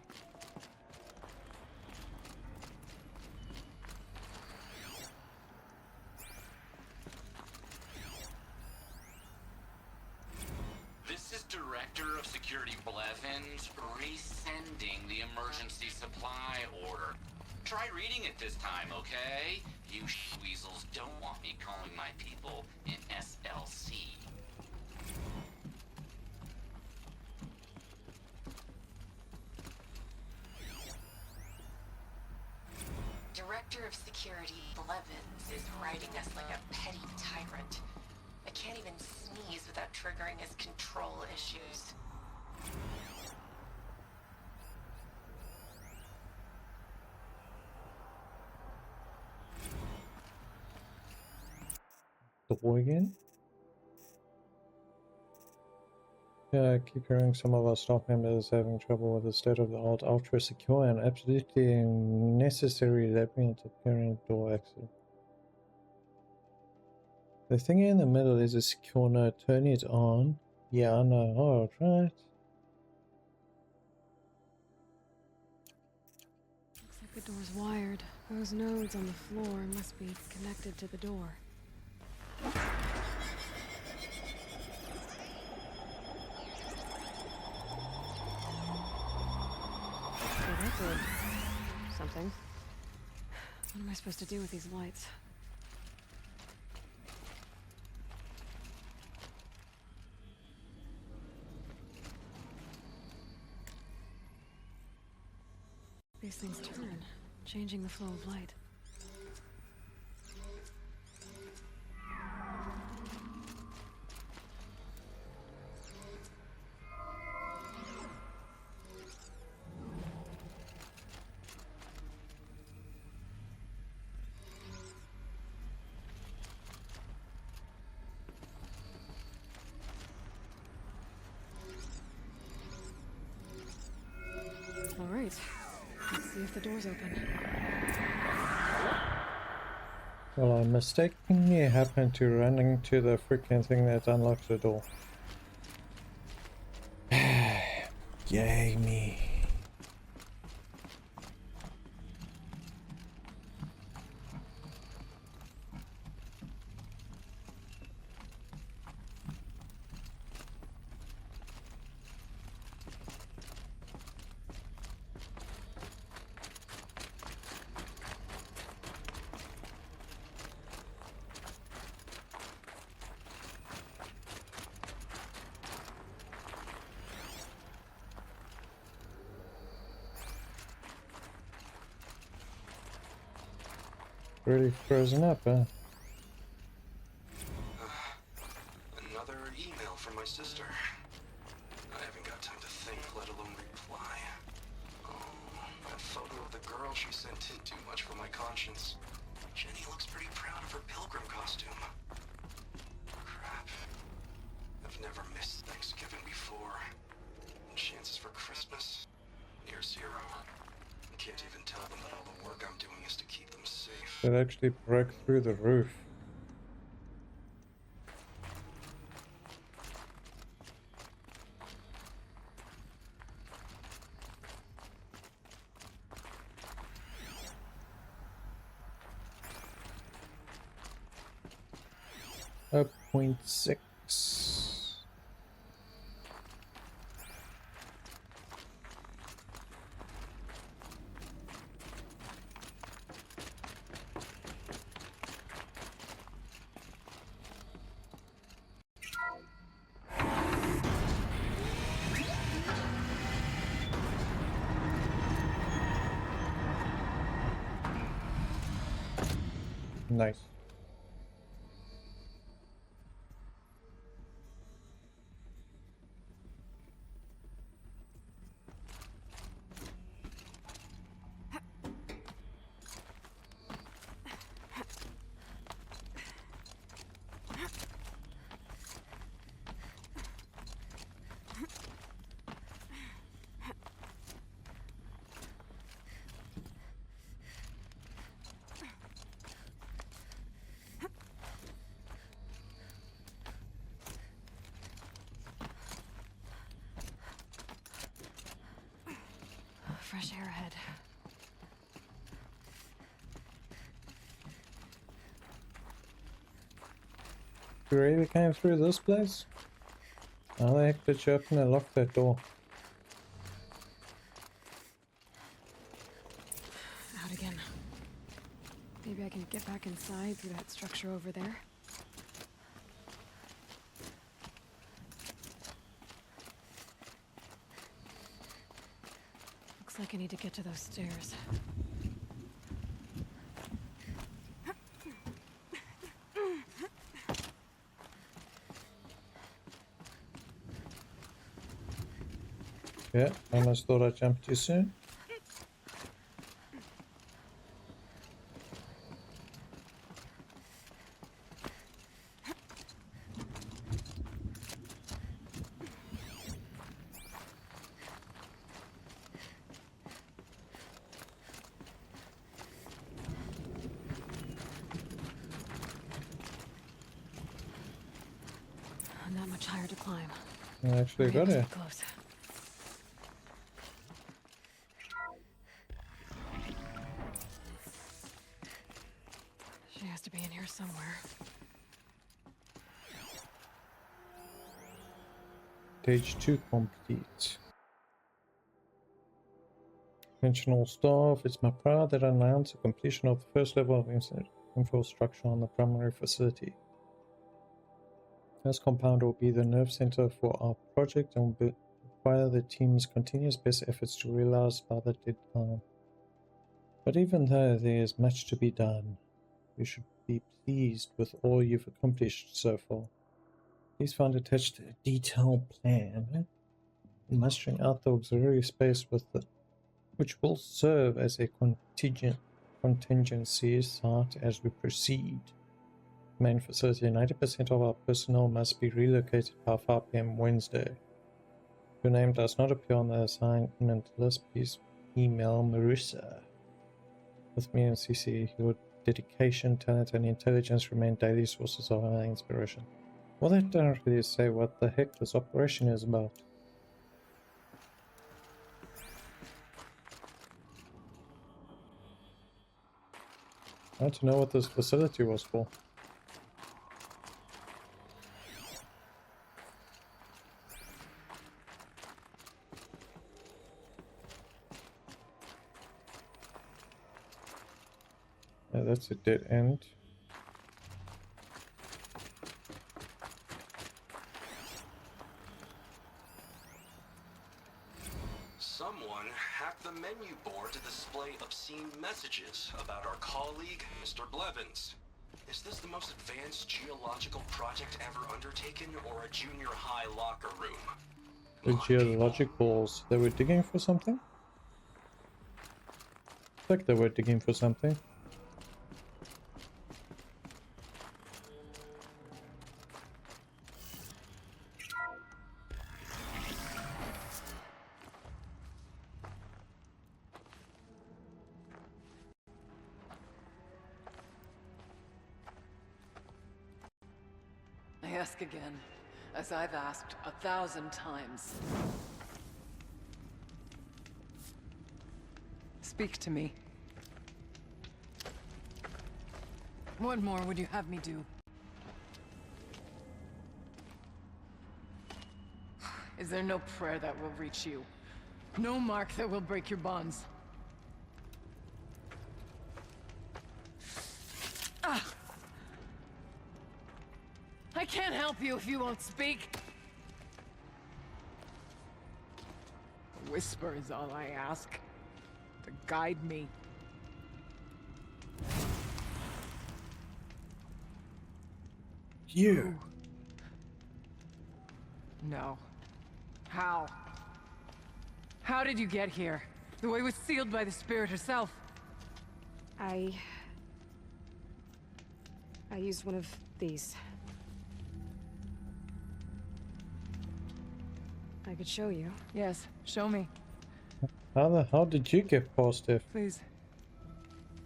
This is Director of Security Blevins resending the emergency supply order. Try reading it this time, okay? You weasels don't want me calling my people in SLC. Director of Security Blevins is writing us like a petty tyrant. I can't even sneeze without triggering his control issues. The boy again? Yeah, I keep hearing some of our staff members having trouble with the state-of-the-art, ultra-secure and absolutely necessary labyrinth appearing door exit. The thing in the middle is a secure node. Turn it on. Yeah, I know. Oh, right. Looks like the door's wired. Those nodes on the floor must be connected to the door. Something. What am I supposed to do with these lights? These things turn, changing the flow of light. All right, let's see if the door's open. Well, I mistakenly happened to run into the freaking thing that unlocks the door. Yay me. Really frozen up, huh? Another email from my sister. I haven't got time to think, let alone reply. Oh, that photo of the girl she sent didn't do much for my conscience. Jenny looks pretty proud of her pilgrim costume. Crap. I've never missed Thanksgiving before. And chances for Christmas? It actually broke through the roof. A 0.6. Nice. Fresh air ahead. You really came through this place? How the heck did you open and lock that door? Out again. Maybe I can get back inside through that structure over there. Looks like I need to get to those stairs. Yeah, I almost thought I jumped too soon. Not much higher to climb. I actually got it. Close. She has to be in here somewhere. Stage 2 complete. Conventional staff, it's my pride that I announce the completion of the first level of infrastructure on the primary facility. This compound will be the nerve center for our project and will require the team's continuous best efforts to realize by the deadline. But even though there is much to be done, you should be pleased with all you've accomplished so far. Please find attached a detailed plan mustering out the auxiliary space which will serve as a contingency site as we proceed. Main facility, 90% of our personnel must be relocated by 5 PM Wednesday. Your name does not appear on the assignment list. Please email Marissa. With me and CC, your dedication, talent, and intelligence remain daily sources of our inspiration. Well, that don't really say what the heck this operation is about. I want to know what this facility was for. Yeah, that's a dead end. Someone hacked the menu board to display obscene messages about our colleague, Mr. Blevins. Is this the most advanced geological project ever undertaken, or a junior high locker room? The geologicals, they were digging for something? Looks like they were digging for something. ask again, as I've asked 1,000 times. Speak to me. What more would you have me do? Is there no prayer that will reach you? No mark that will break your bonds? Ah! I can't help you if you won't speak. A whisper is all I ask. To guide me. You. No. How? How did you get here? The way was sealed by the spirit herself. I used one of these. I could show you. Yes, show me. How the hell did you get past it? Please.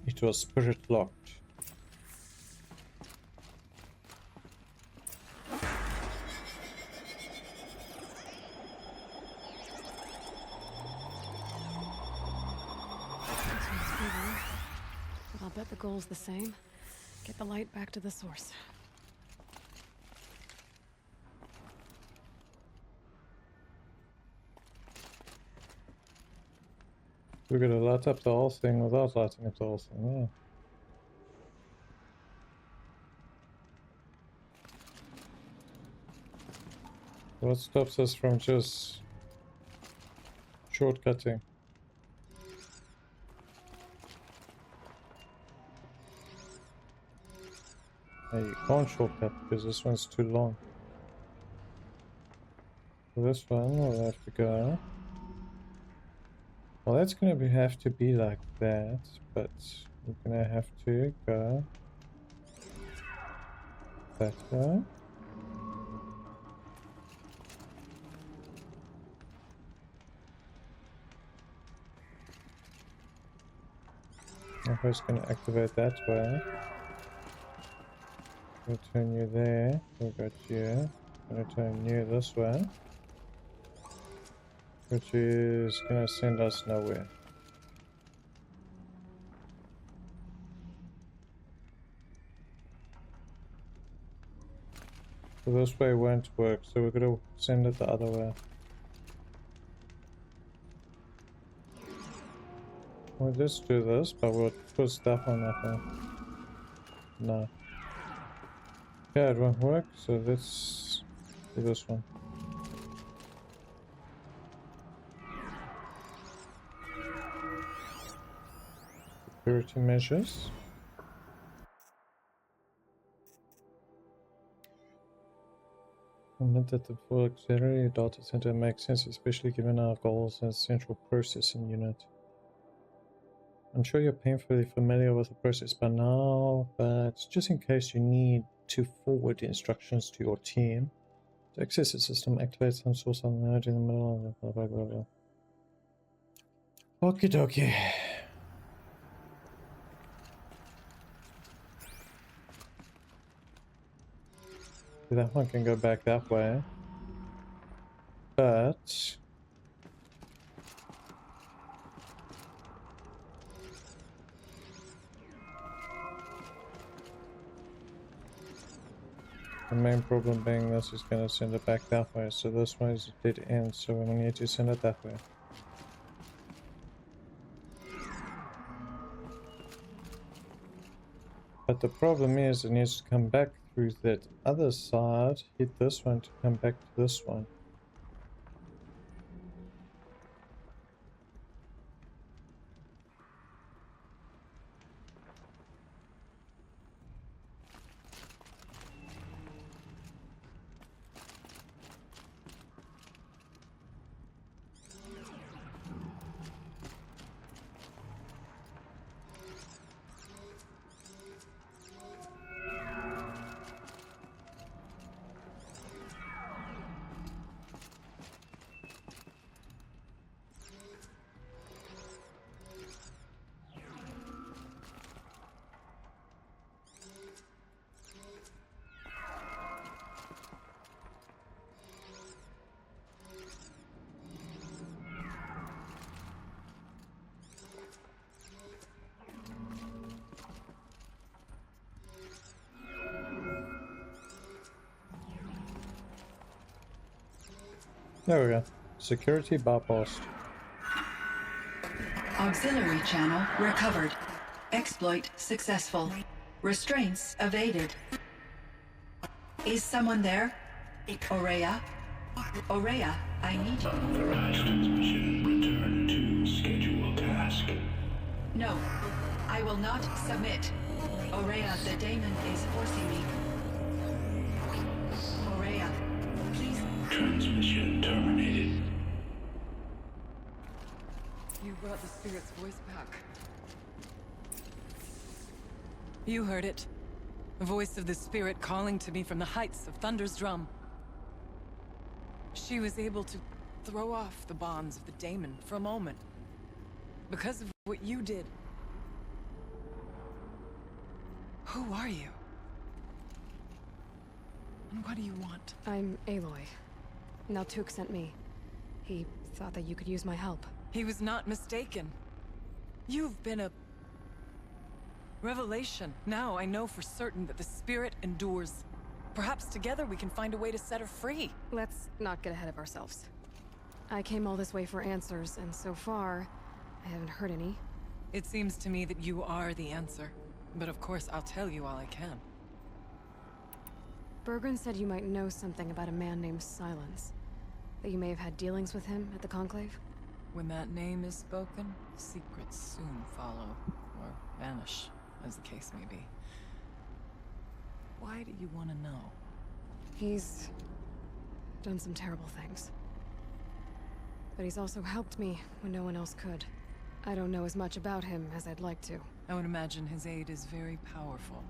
It was spirit locked. But I'll bet the goal's the same. Get the light back to the source. We're gonna light up the whole thing without lighting up the whole thing, yeah. What stops us from just shortcutting? Hey, you can't shortcut because this one's too long. So this one will have to go. Well, that's gonna have to be like that, but we're gonna have to go that way. I'm first gonna activate that way. We'll turn you there. We'll go to you. Gonna turn you this way, which is gonna send us nowhere. So this way won't work, so we're gonna send it the other way. We'll just do this, but we'll put stuff on that one. No. Yeah, it won't work, so let's do this one. Security measures. Admit that the full auxiliary data center makes sense, especially given our goals as central processing unit. I'm sure you're painfully familiar with the process by now, but just in case you need to forward instructions to your team, to access the system, activate some source on the node in the middle of the blah blah blah blah. Okie dokie. That one can go back that way, but the main problem being this is going to send it back that way, so this one is a dead end, so we need to send it that way. But the problem is it needs to come back through that other side, hit this one to come back to this one. There we go. Security bypassed. Auxiliary channel recovered. Exploit successful. Restraints evaded. Is someone there? Aurea? Aurea, I need you. Authorized transmission. Return to scheduled task. No, I will not submit. Aurea, the daemon is forcing me. Aurea, please. Transmission terminated. You brought the spirit's voice back. You heard it. The voice of the spirit calling to me from the heights of Thunder's drum. She was able to throw off the bonds of the daemon for a moment. Because of what you did. Who are you? And what do you want? I'm Aloy. Naltuk sent me. He thought that you could use my help. He was not mistaken. You've been a revelation. Now I know for certain that the spirit endures. Perhaps together we can find a way to set her free. Let's not get ahead of ourselves. I came all this way for answers, and so far, I haven't heard any. It seems to me that you are the answer. But of course, I'll tell you all I can. Bergren said you might know something about a man named Silence. That you may have had dealings with him at the Conclave? When that name is spoken, secrets soon follow, or vanish, as the case may be. Why do you want to know? He's done some terrible things. But he's also helped me when no one else could. I don't know as much about him as I'd like to. I would imagine his aid is very powerful,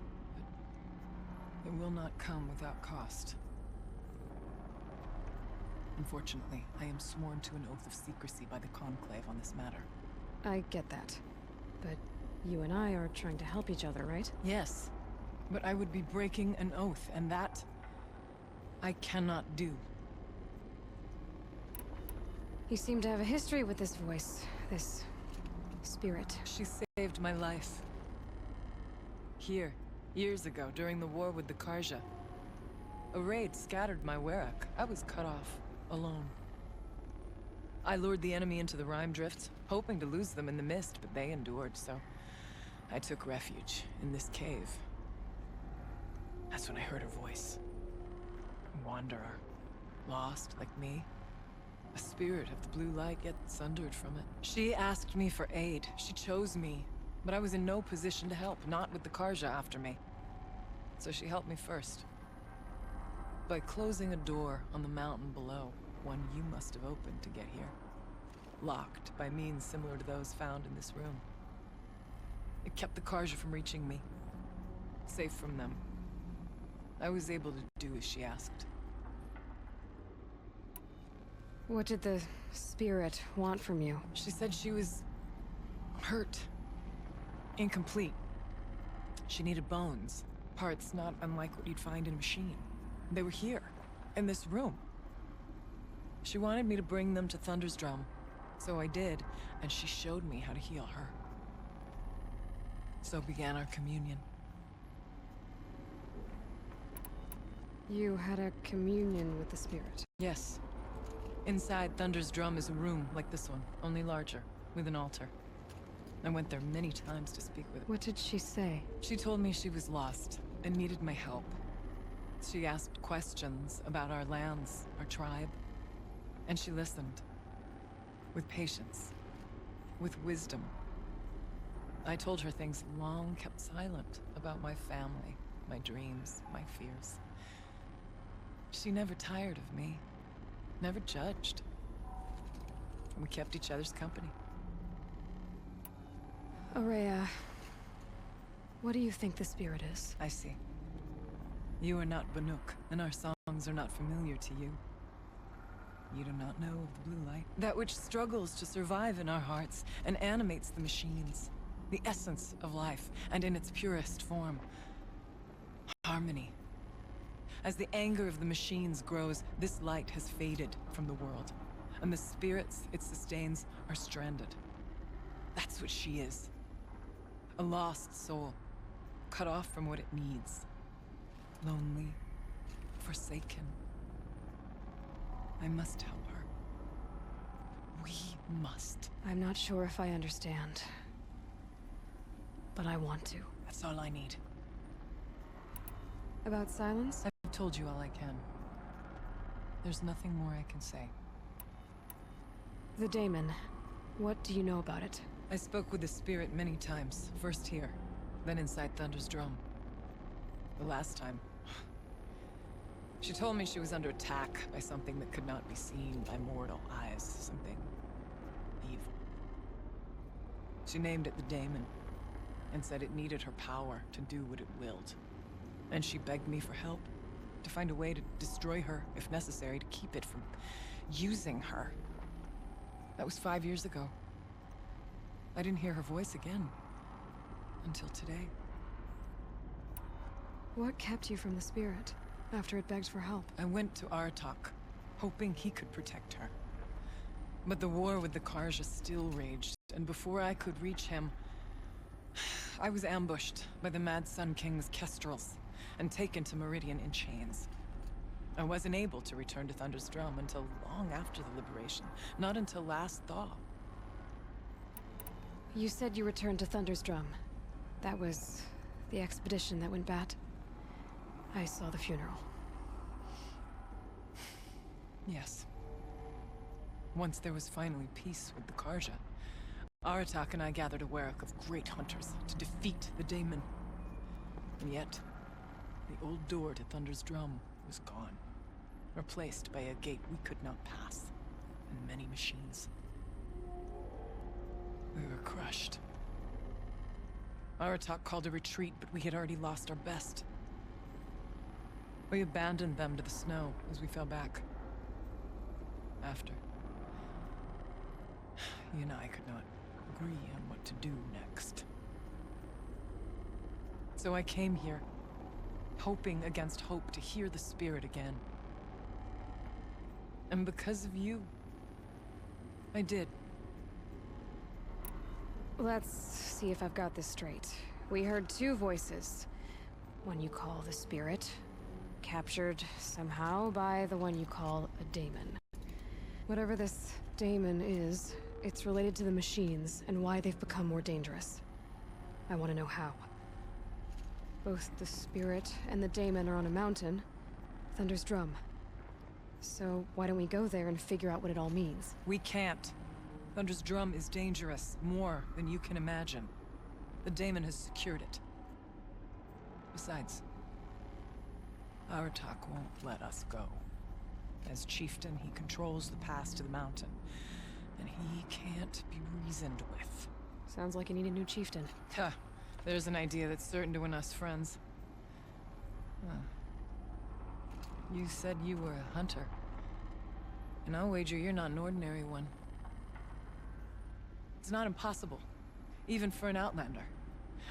but it will not come without cost. Unfortunately, I am sworn to an oath of secrecy by the Conclave on this matter. I get that. But you and I are trying to help each other, right? Yes. But I would be breaking an oath, and that I cannot do. You seem to have a history with this voice, this spirit. She saved my life. Here, years ago, during the war with the Karja. A raid scattered my Werak. I was cut off, alone. I lured the enemy into the Rime Drift, hoping to lose them in the mist, but they endured, so I took refuge in this cave. That's when I heard her voice. A wanderer. Lost, like me. A spirit of the blue light, yet sundered from it. She asked me for aid. She chose me. But I was in no position to help, not with the Karja after me. So she helped me first. By closing a door on the mountain below, one you must have opened to get here. Locked by means similar to those found in this room. It kept the Karja from reaching me. Safe from them. I was able to do as she asked. What did the spirit want from you? She said she was hurt. Incomplete. She needed bones. Parts not unlike what you'd find in a machine. They were here, in this room. She wanted me to bring them to Thunder's drum. So I did, and she showed me how to heal her. So began our communion. You had a communion with the spirit? Yes. Inside Thunder's drum is a room like this one, only larger, with an altar. I went there many times to speak with her. What did she say? She told me she was lost and needed my help. She asked questions about our lands, our tribe, and she listened. With patience. With wisdom. I told her things long kept silent about my family, my dreams, my fears. She never tired of me. Never judged. And we kept each other's company. Aurea, what do you think the spirit is? I see. You are not Banuk, and our songs are not familiar to you. You do not know of the blue light. That which struggles to survive in our hearts and animates the machines. The essence of life, and in its purest form. Harmony. As the anger of the machines grows, this light has faded from the world. And the spirits it sustains are stranded. That's what she is. A lost soul. Cut off from what it needs. Lonely. Forsaken. I must help her. We must. I'm not sure if I understand. But I want to. That's all I need. About silence? I've told you all I can. There's nothing more I can say. The daemon. What do you know about it? I spoke with the spirit many times. First here, then inside Thunder's drum. The last time, she told me she was under attack by something that could not be seen by mortal eyes. Something evil. She named it the daemon, and said it needed her power to do what it willed. And she begged me for help, to find a way to destroy her, if necessary, to keep it from using her. That was 5 years ago. I didn't hear her voice again. Until today. What kept you from the spirit, after it begged for help? I went to Artok, hoping he could protect her. But the war with the Karja still raged, and before I could reach him, I was ambushed by the Mad Sun King's kestrels, and taken to Meridian in chains. I wasn't able to return to Thunder's Drum until long after the liberation, not until last thaw. You said you returned to Thunder's Drum. That was the expedition that went bad. I saw the funeral. Yes. Once there was finally peace with the Karja, Aratak and I gathered a Warwick of great hunters to defeat the daemon. And yet, the old door to Thunder's Drum was gone, replaced by a gate we could not pass, and many machines. We were crushed. Aratak called a retreat, but we had already lost our best. We abandoned them to the snow as we fell back. After, he and I could not agree on what to do next. So I came here, hoping against hope to hear the spirit again. And because of you, I did. Let's see if I've got this straight. We heard two voices. One you call the spirit, captured somehow by the one you call a daemon. Whatever this daemon is, it's related to the machines and why they've become more dangerous. I want to know how. Both the spirit and the daemon are on a mountain, Thunder's Drum. So why don't we go there and figure out what it all means? We can't. Thunder's Drum is dangerous, more than you can imagine. The daemon has secured it. Besides, Aratak won't let us go. As chieftain, he controls the pass to the mountain, and he can't be reasoned with. Sounds like you need a new chieftain. Huh. There's an idea that's certain to win us friends. Huh. You said you were a hunter. And I'll wager you're not an ordinary one. It's not impossible, even for an outlander.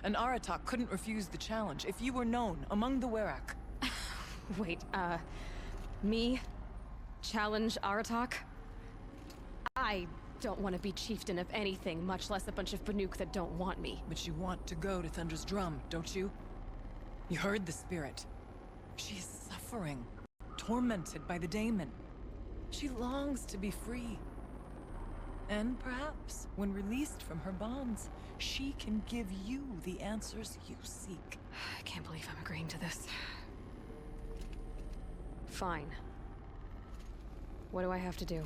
And Aratak couldn't refuse the challenge if you were known among the Werak. Wait, me? Challenge Aratak? I don't want to be chieftain of anything, much less a bunch of Banuk that don't want me. But you want to go to Thunder's Drum, don't you? You heard the spirit. She is suffering, tormented by the daemon. She longs to be free. And perhaps, when released from her bonds, she can give you the answers you seek. I can't believe I'm agreeing to this. Fine. What do I have to do?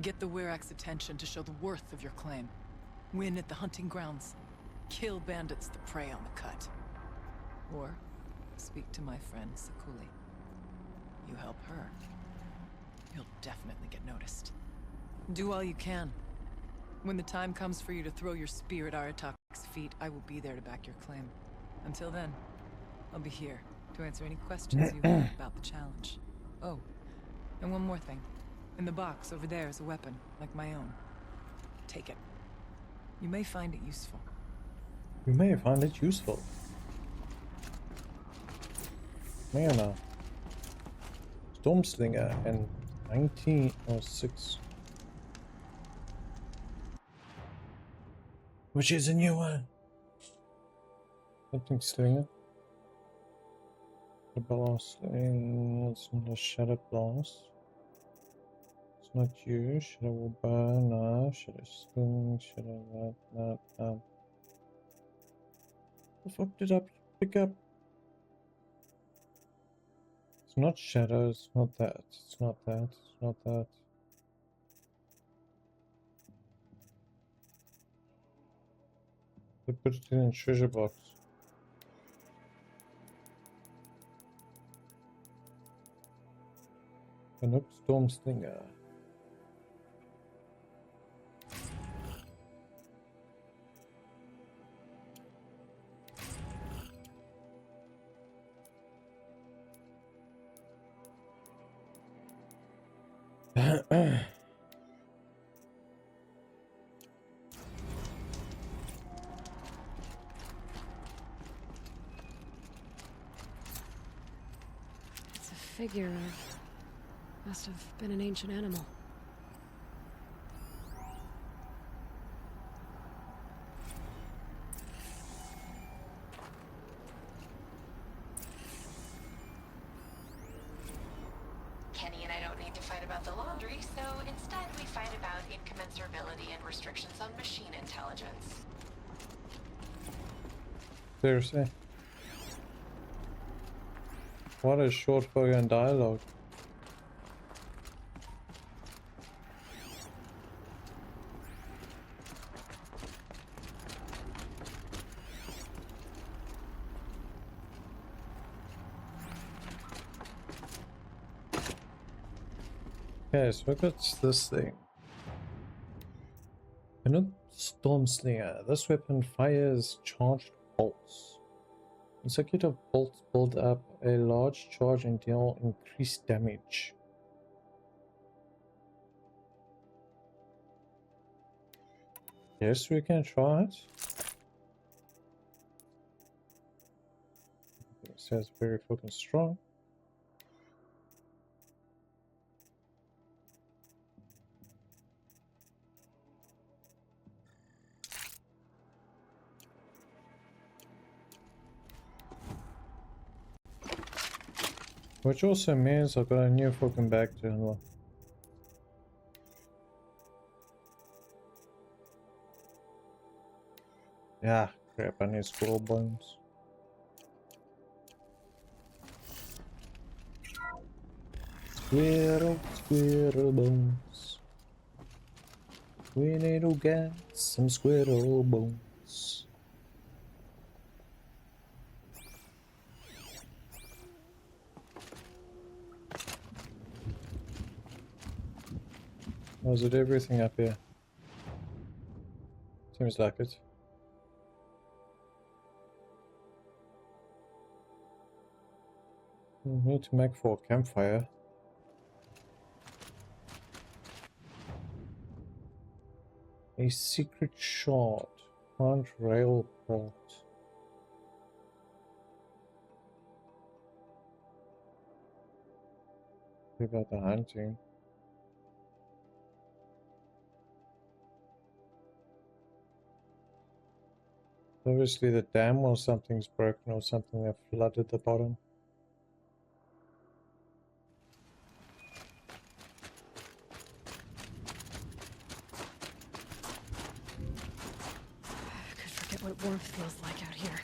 Get the Werak's attention to show the worth of your claim. Win at the hunting grounds. Kill bandits that prey on the cut. Or speak to my friend Sakuli. You help her, you'll definitely get noticed. Do all you can. When the time comes for you to throw your spear at Aratak's feet, I will be there to back your claim. Until then, I'll be here to answer any questions you have about the challenge. Oh, and one more thing. In the box over there is a weapon, like my own. Take it. You may find it useful. You may find it useful. Man, Stormslinger in 1906. Which is a new one. Something Slinger. The blast in the Shadow Blast. Not you. Should I will burn? No. Should I sling? Should I not? No. The fuck did I pick up? It's not shadows. Not that. It's not that. It's not that. They put it in a treasure box. A Nook Storm Slinger. It's a figure of... must have been an ancient animal. Kenny and I don't need to fight about the laundry, so instead we fight about incommensurability and restrictions on machine intelligence. Seriously? What a short fucking dialogue. Okay, so we got this thing. A Nook Storm Slinger. This weapon fires charged bolts. Consecutive bolts build up a large charge and deal increased damage. Yes, we can try it. It says very fucking strong. Which also means I've got a new fucking bag to unlock. Yeah, crap, I need squirrel bones. Squirrel bones. We need to get some squirrel bones. Or is it everything up here? Seems like it. We need to make for a campfire. A secret shard. Front rail port. What about the hunting? Obviously the dam or something's broken or something that flooded the bottom. I could forget what warmth feels like out here.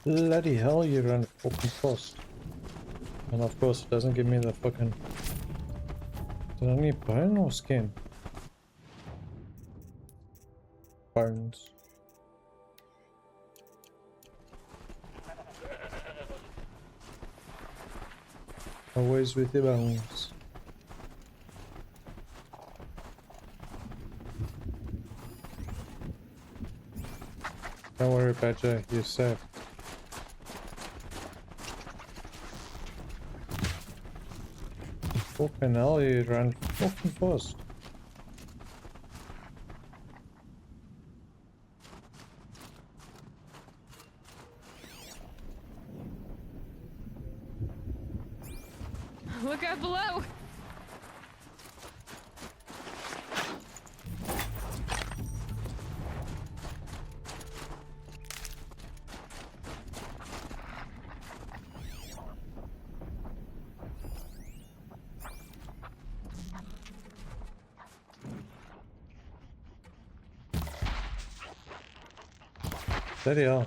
Bloody hell, you run fucking fast. And of course it doesn't give me the fucking... Did I need bone or skin? Bones. Always with the bones. Don't worry, Badger, you're safe. Fucking hell, you ran fucking fast. Look out below! Steady on.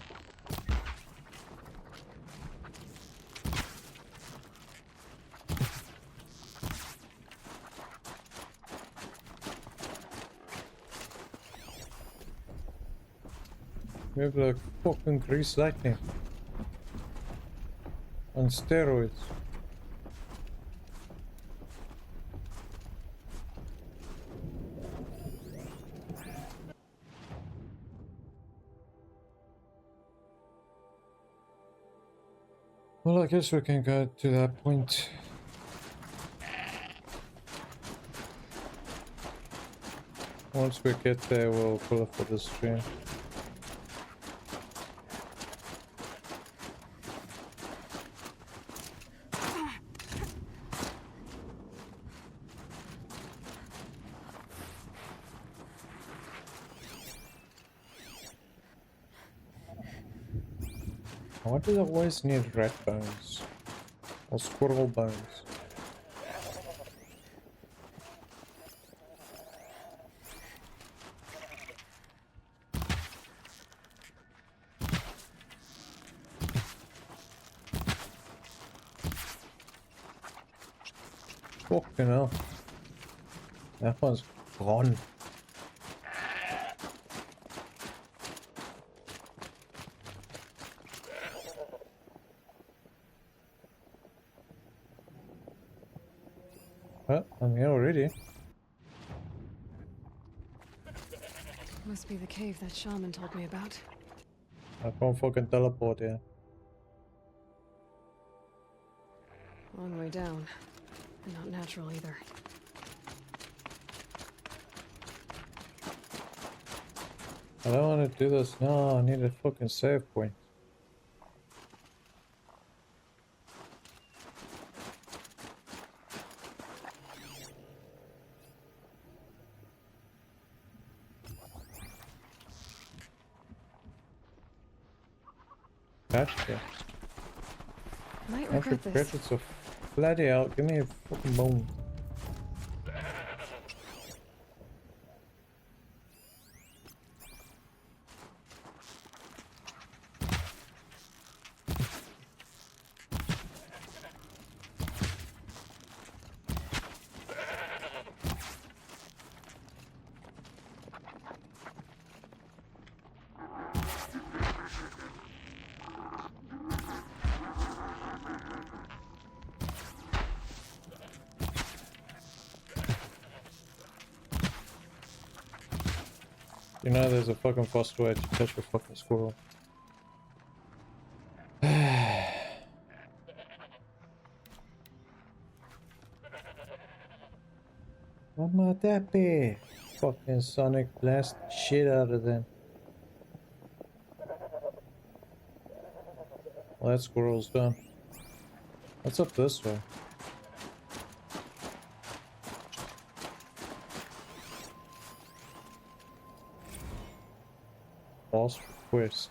We have like fucking grease lightning. On steroids. Well, I guess we can go to that point. Once we get there, we'll pull up for the stream. Why do they always need rat bones? Or squirrel bones? Fucking hell. That one's gone. Well, I'm here already. Must be the cave that shaman told me about. I can't fucking teleport here. Long way down. And not natural either. I don't want to do this now. I need a fucking save point. Gotcha. Might I regret forget this. it's a bloody out. Give me a fucking bone. You know there's a fucking faster way to catch a fucking squirrel. I'm not that big. Fucking Sonic blast shit out of them. Well, that squirrel's done. What's up this way? Boss request.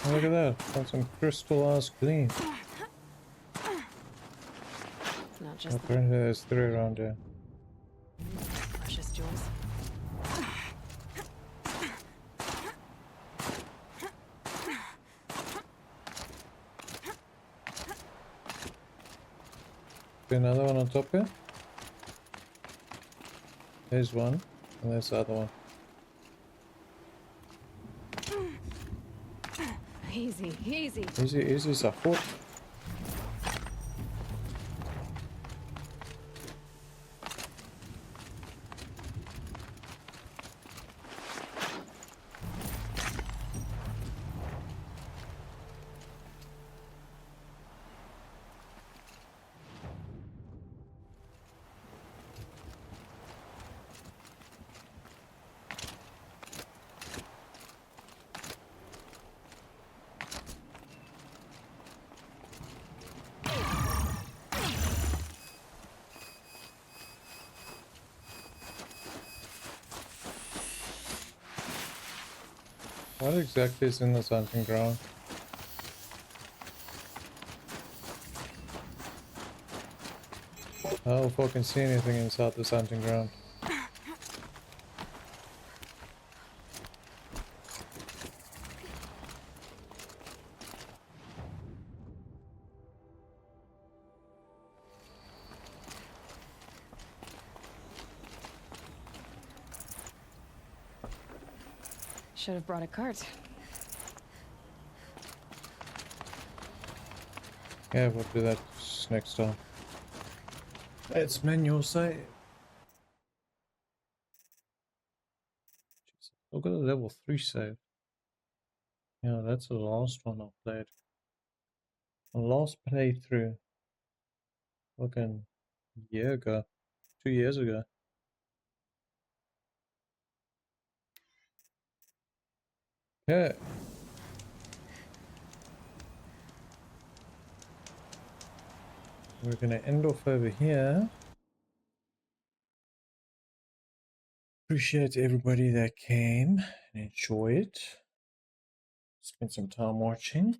Oh, look at that. Got some crystallized gleam. Not just Apparently there's 3 around here. precious jewels. Another one on top here. There's one, and there's the other one. Easy, easy. Easy, easy support. What exactly is in the hunting ground? I don't fucking see anything inside this hunting ground. Should have brought a cart. Yeah, we'll do that next time. It's manual save. Jesus. I've got a level 3 save. Yeah, that's the last one I played. The last playthrough. Fucking year ago. 2 years ago. Yeah. We're gonna end off over here. Appreciate everybody that came and enjoyed. Spent some time watching.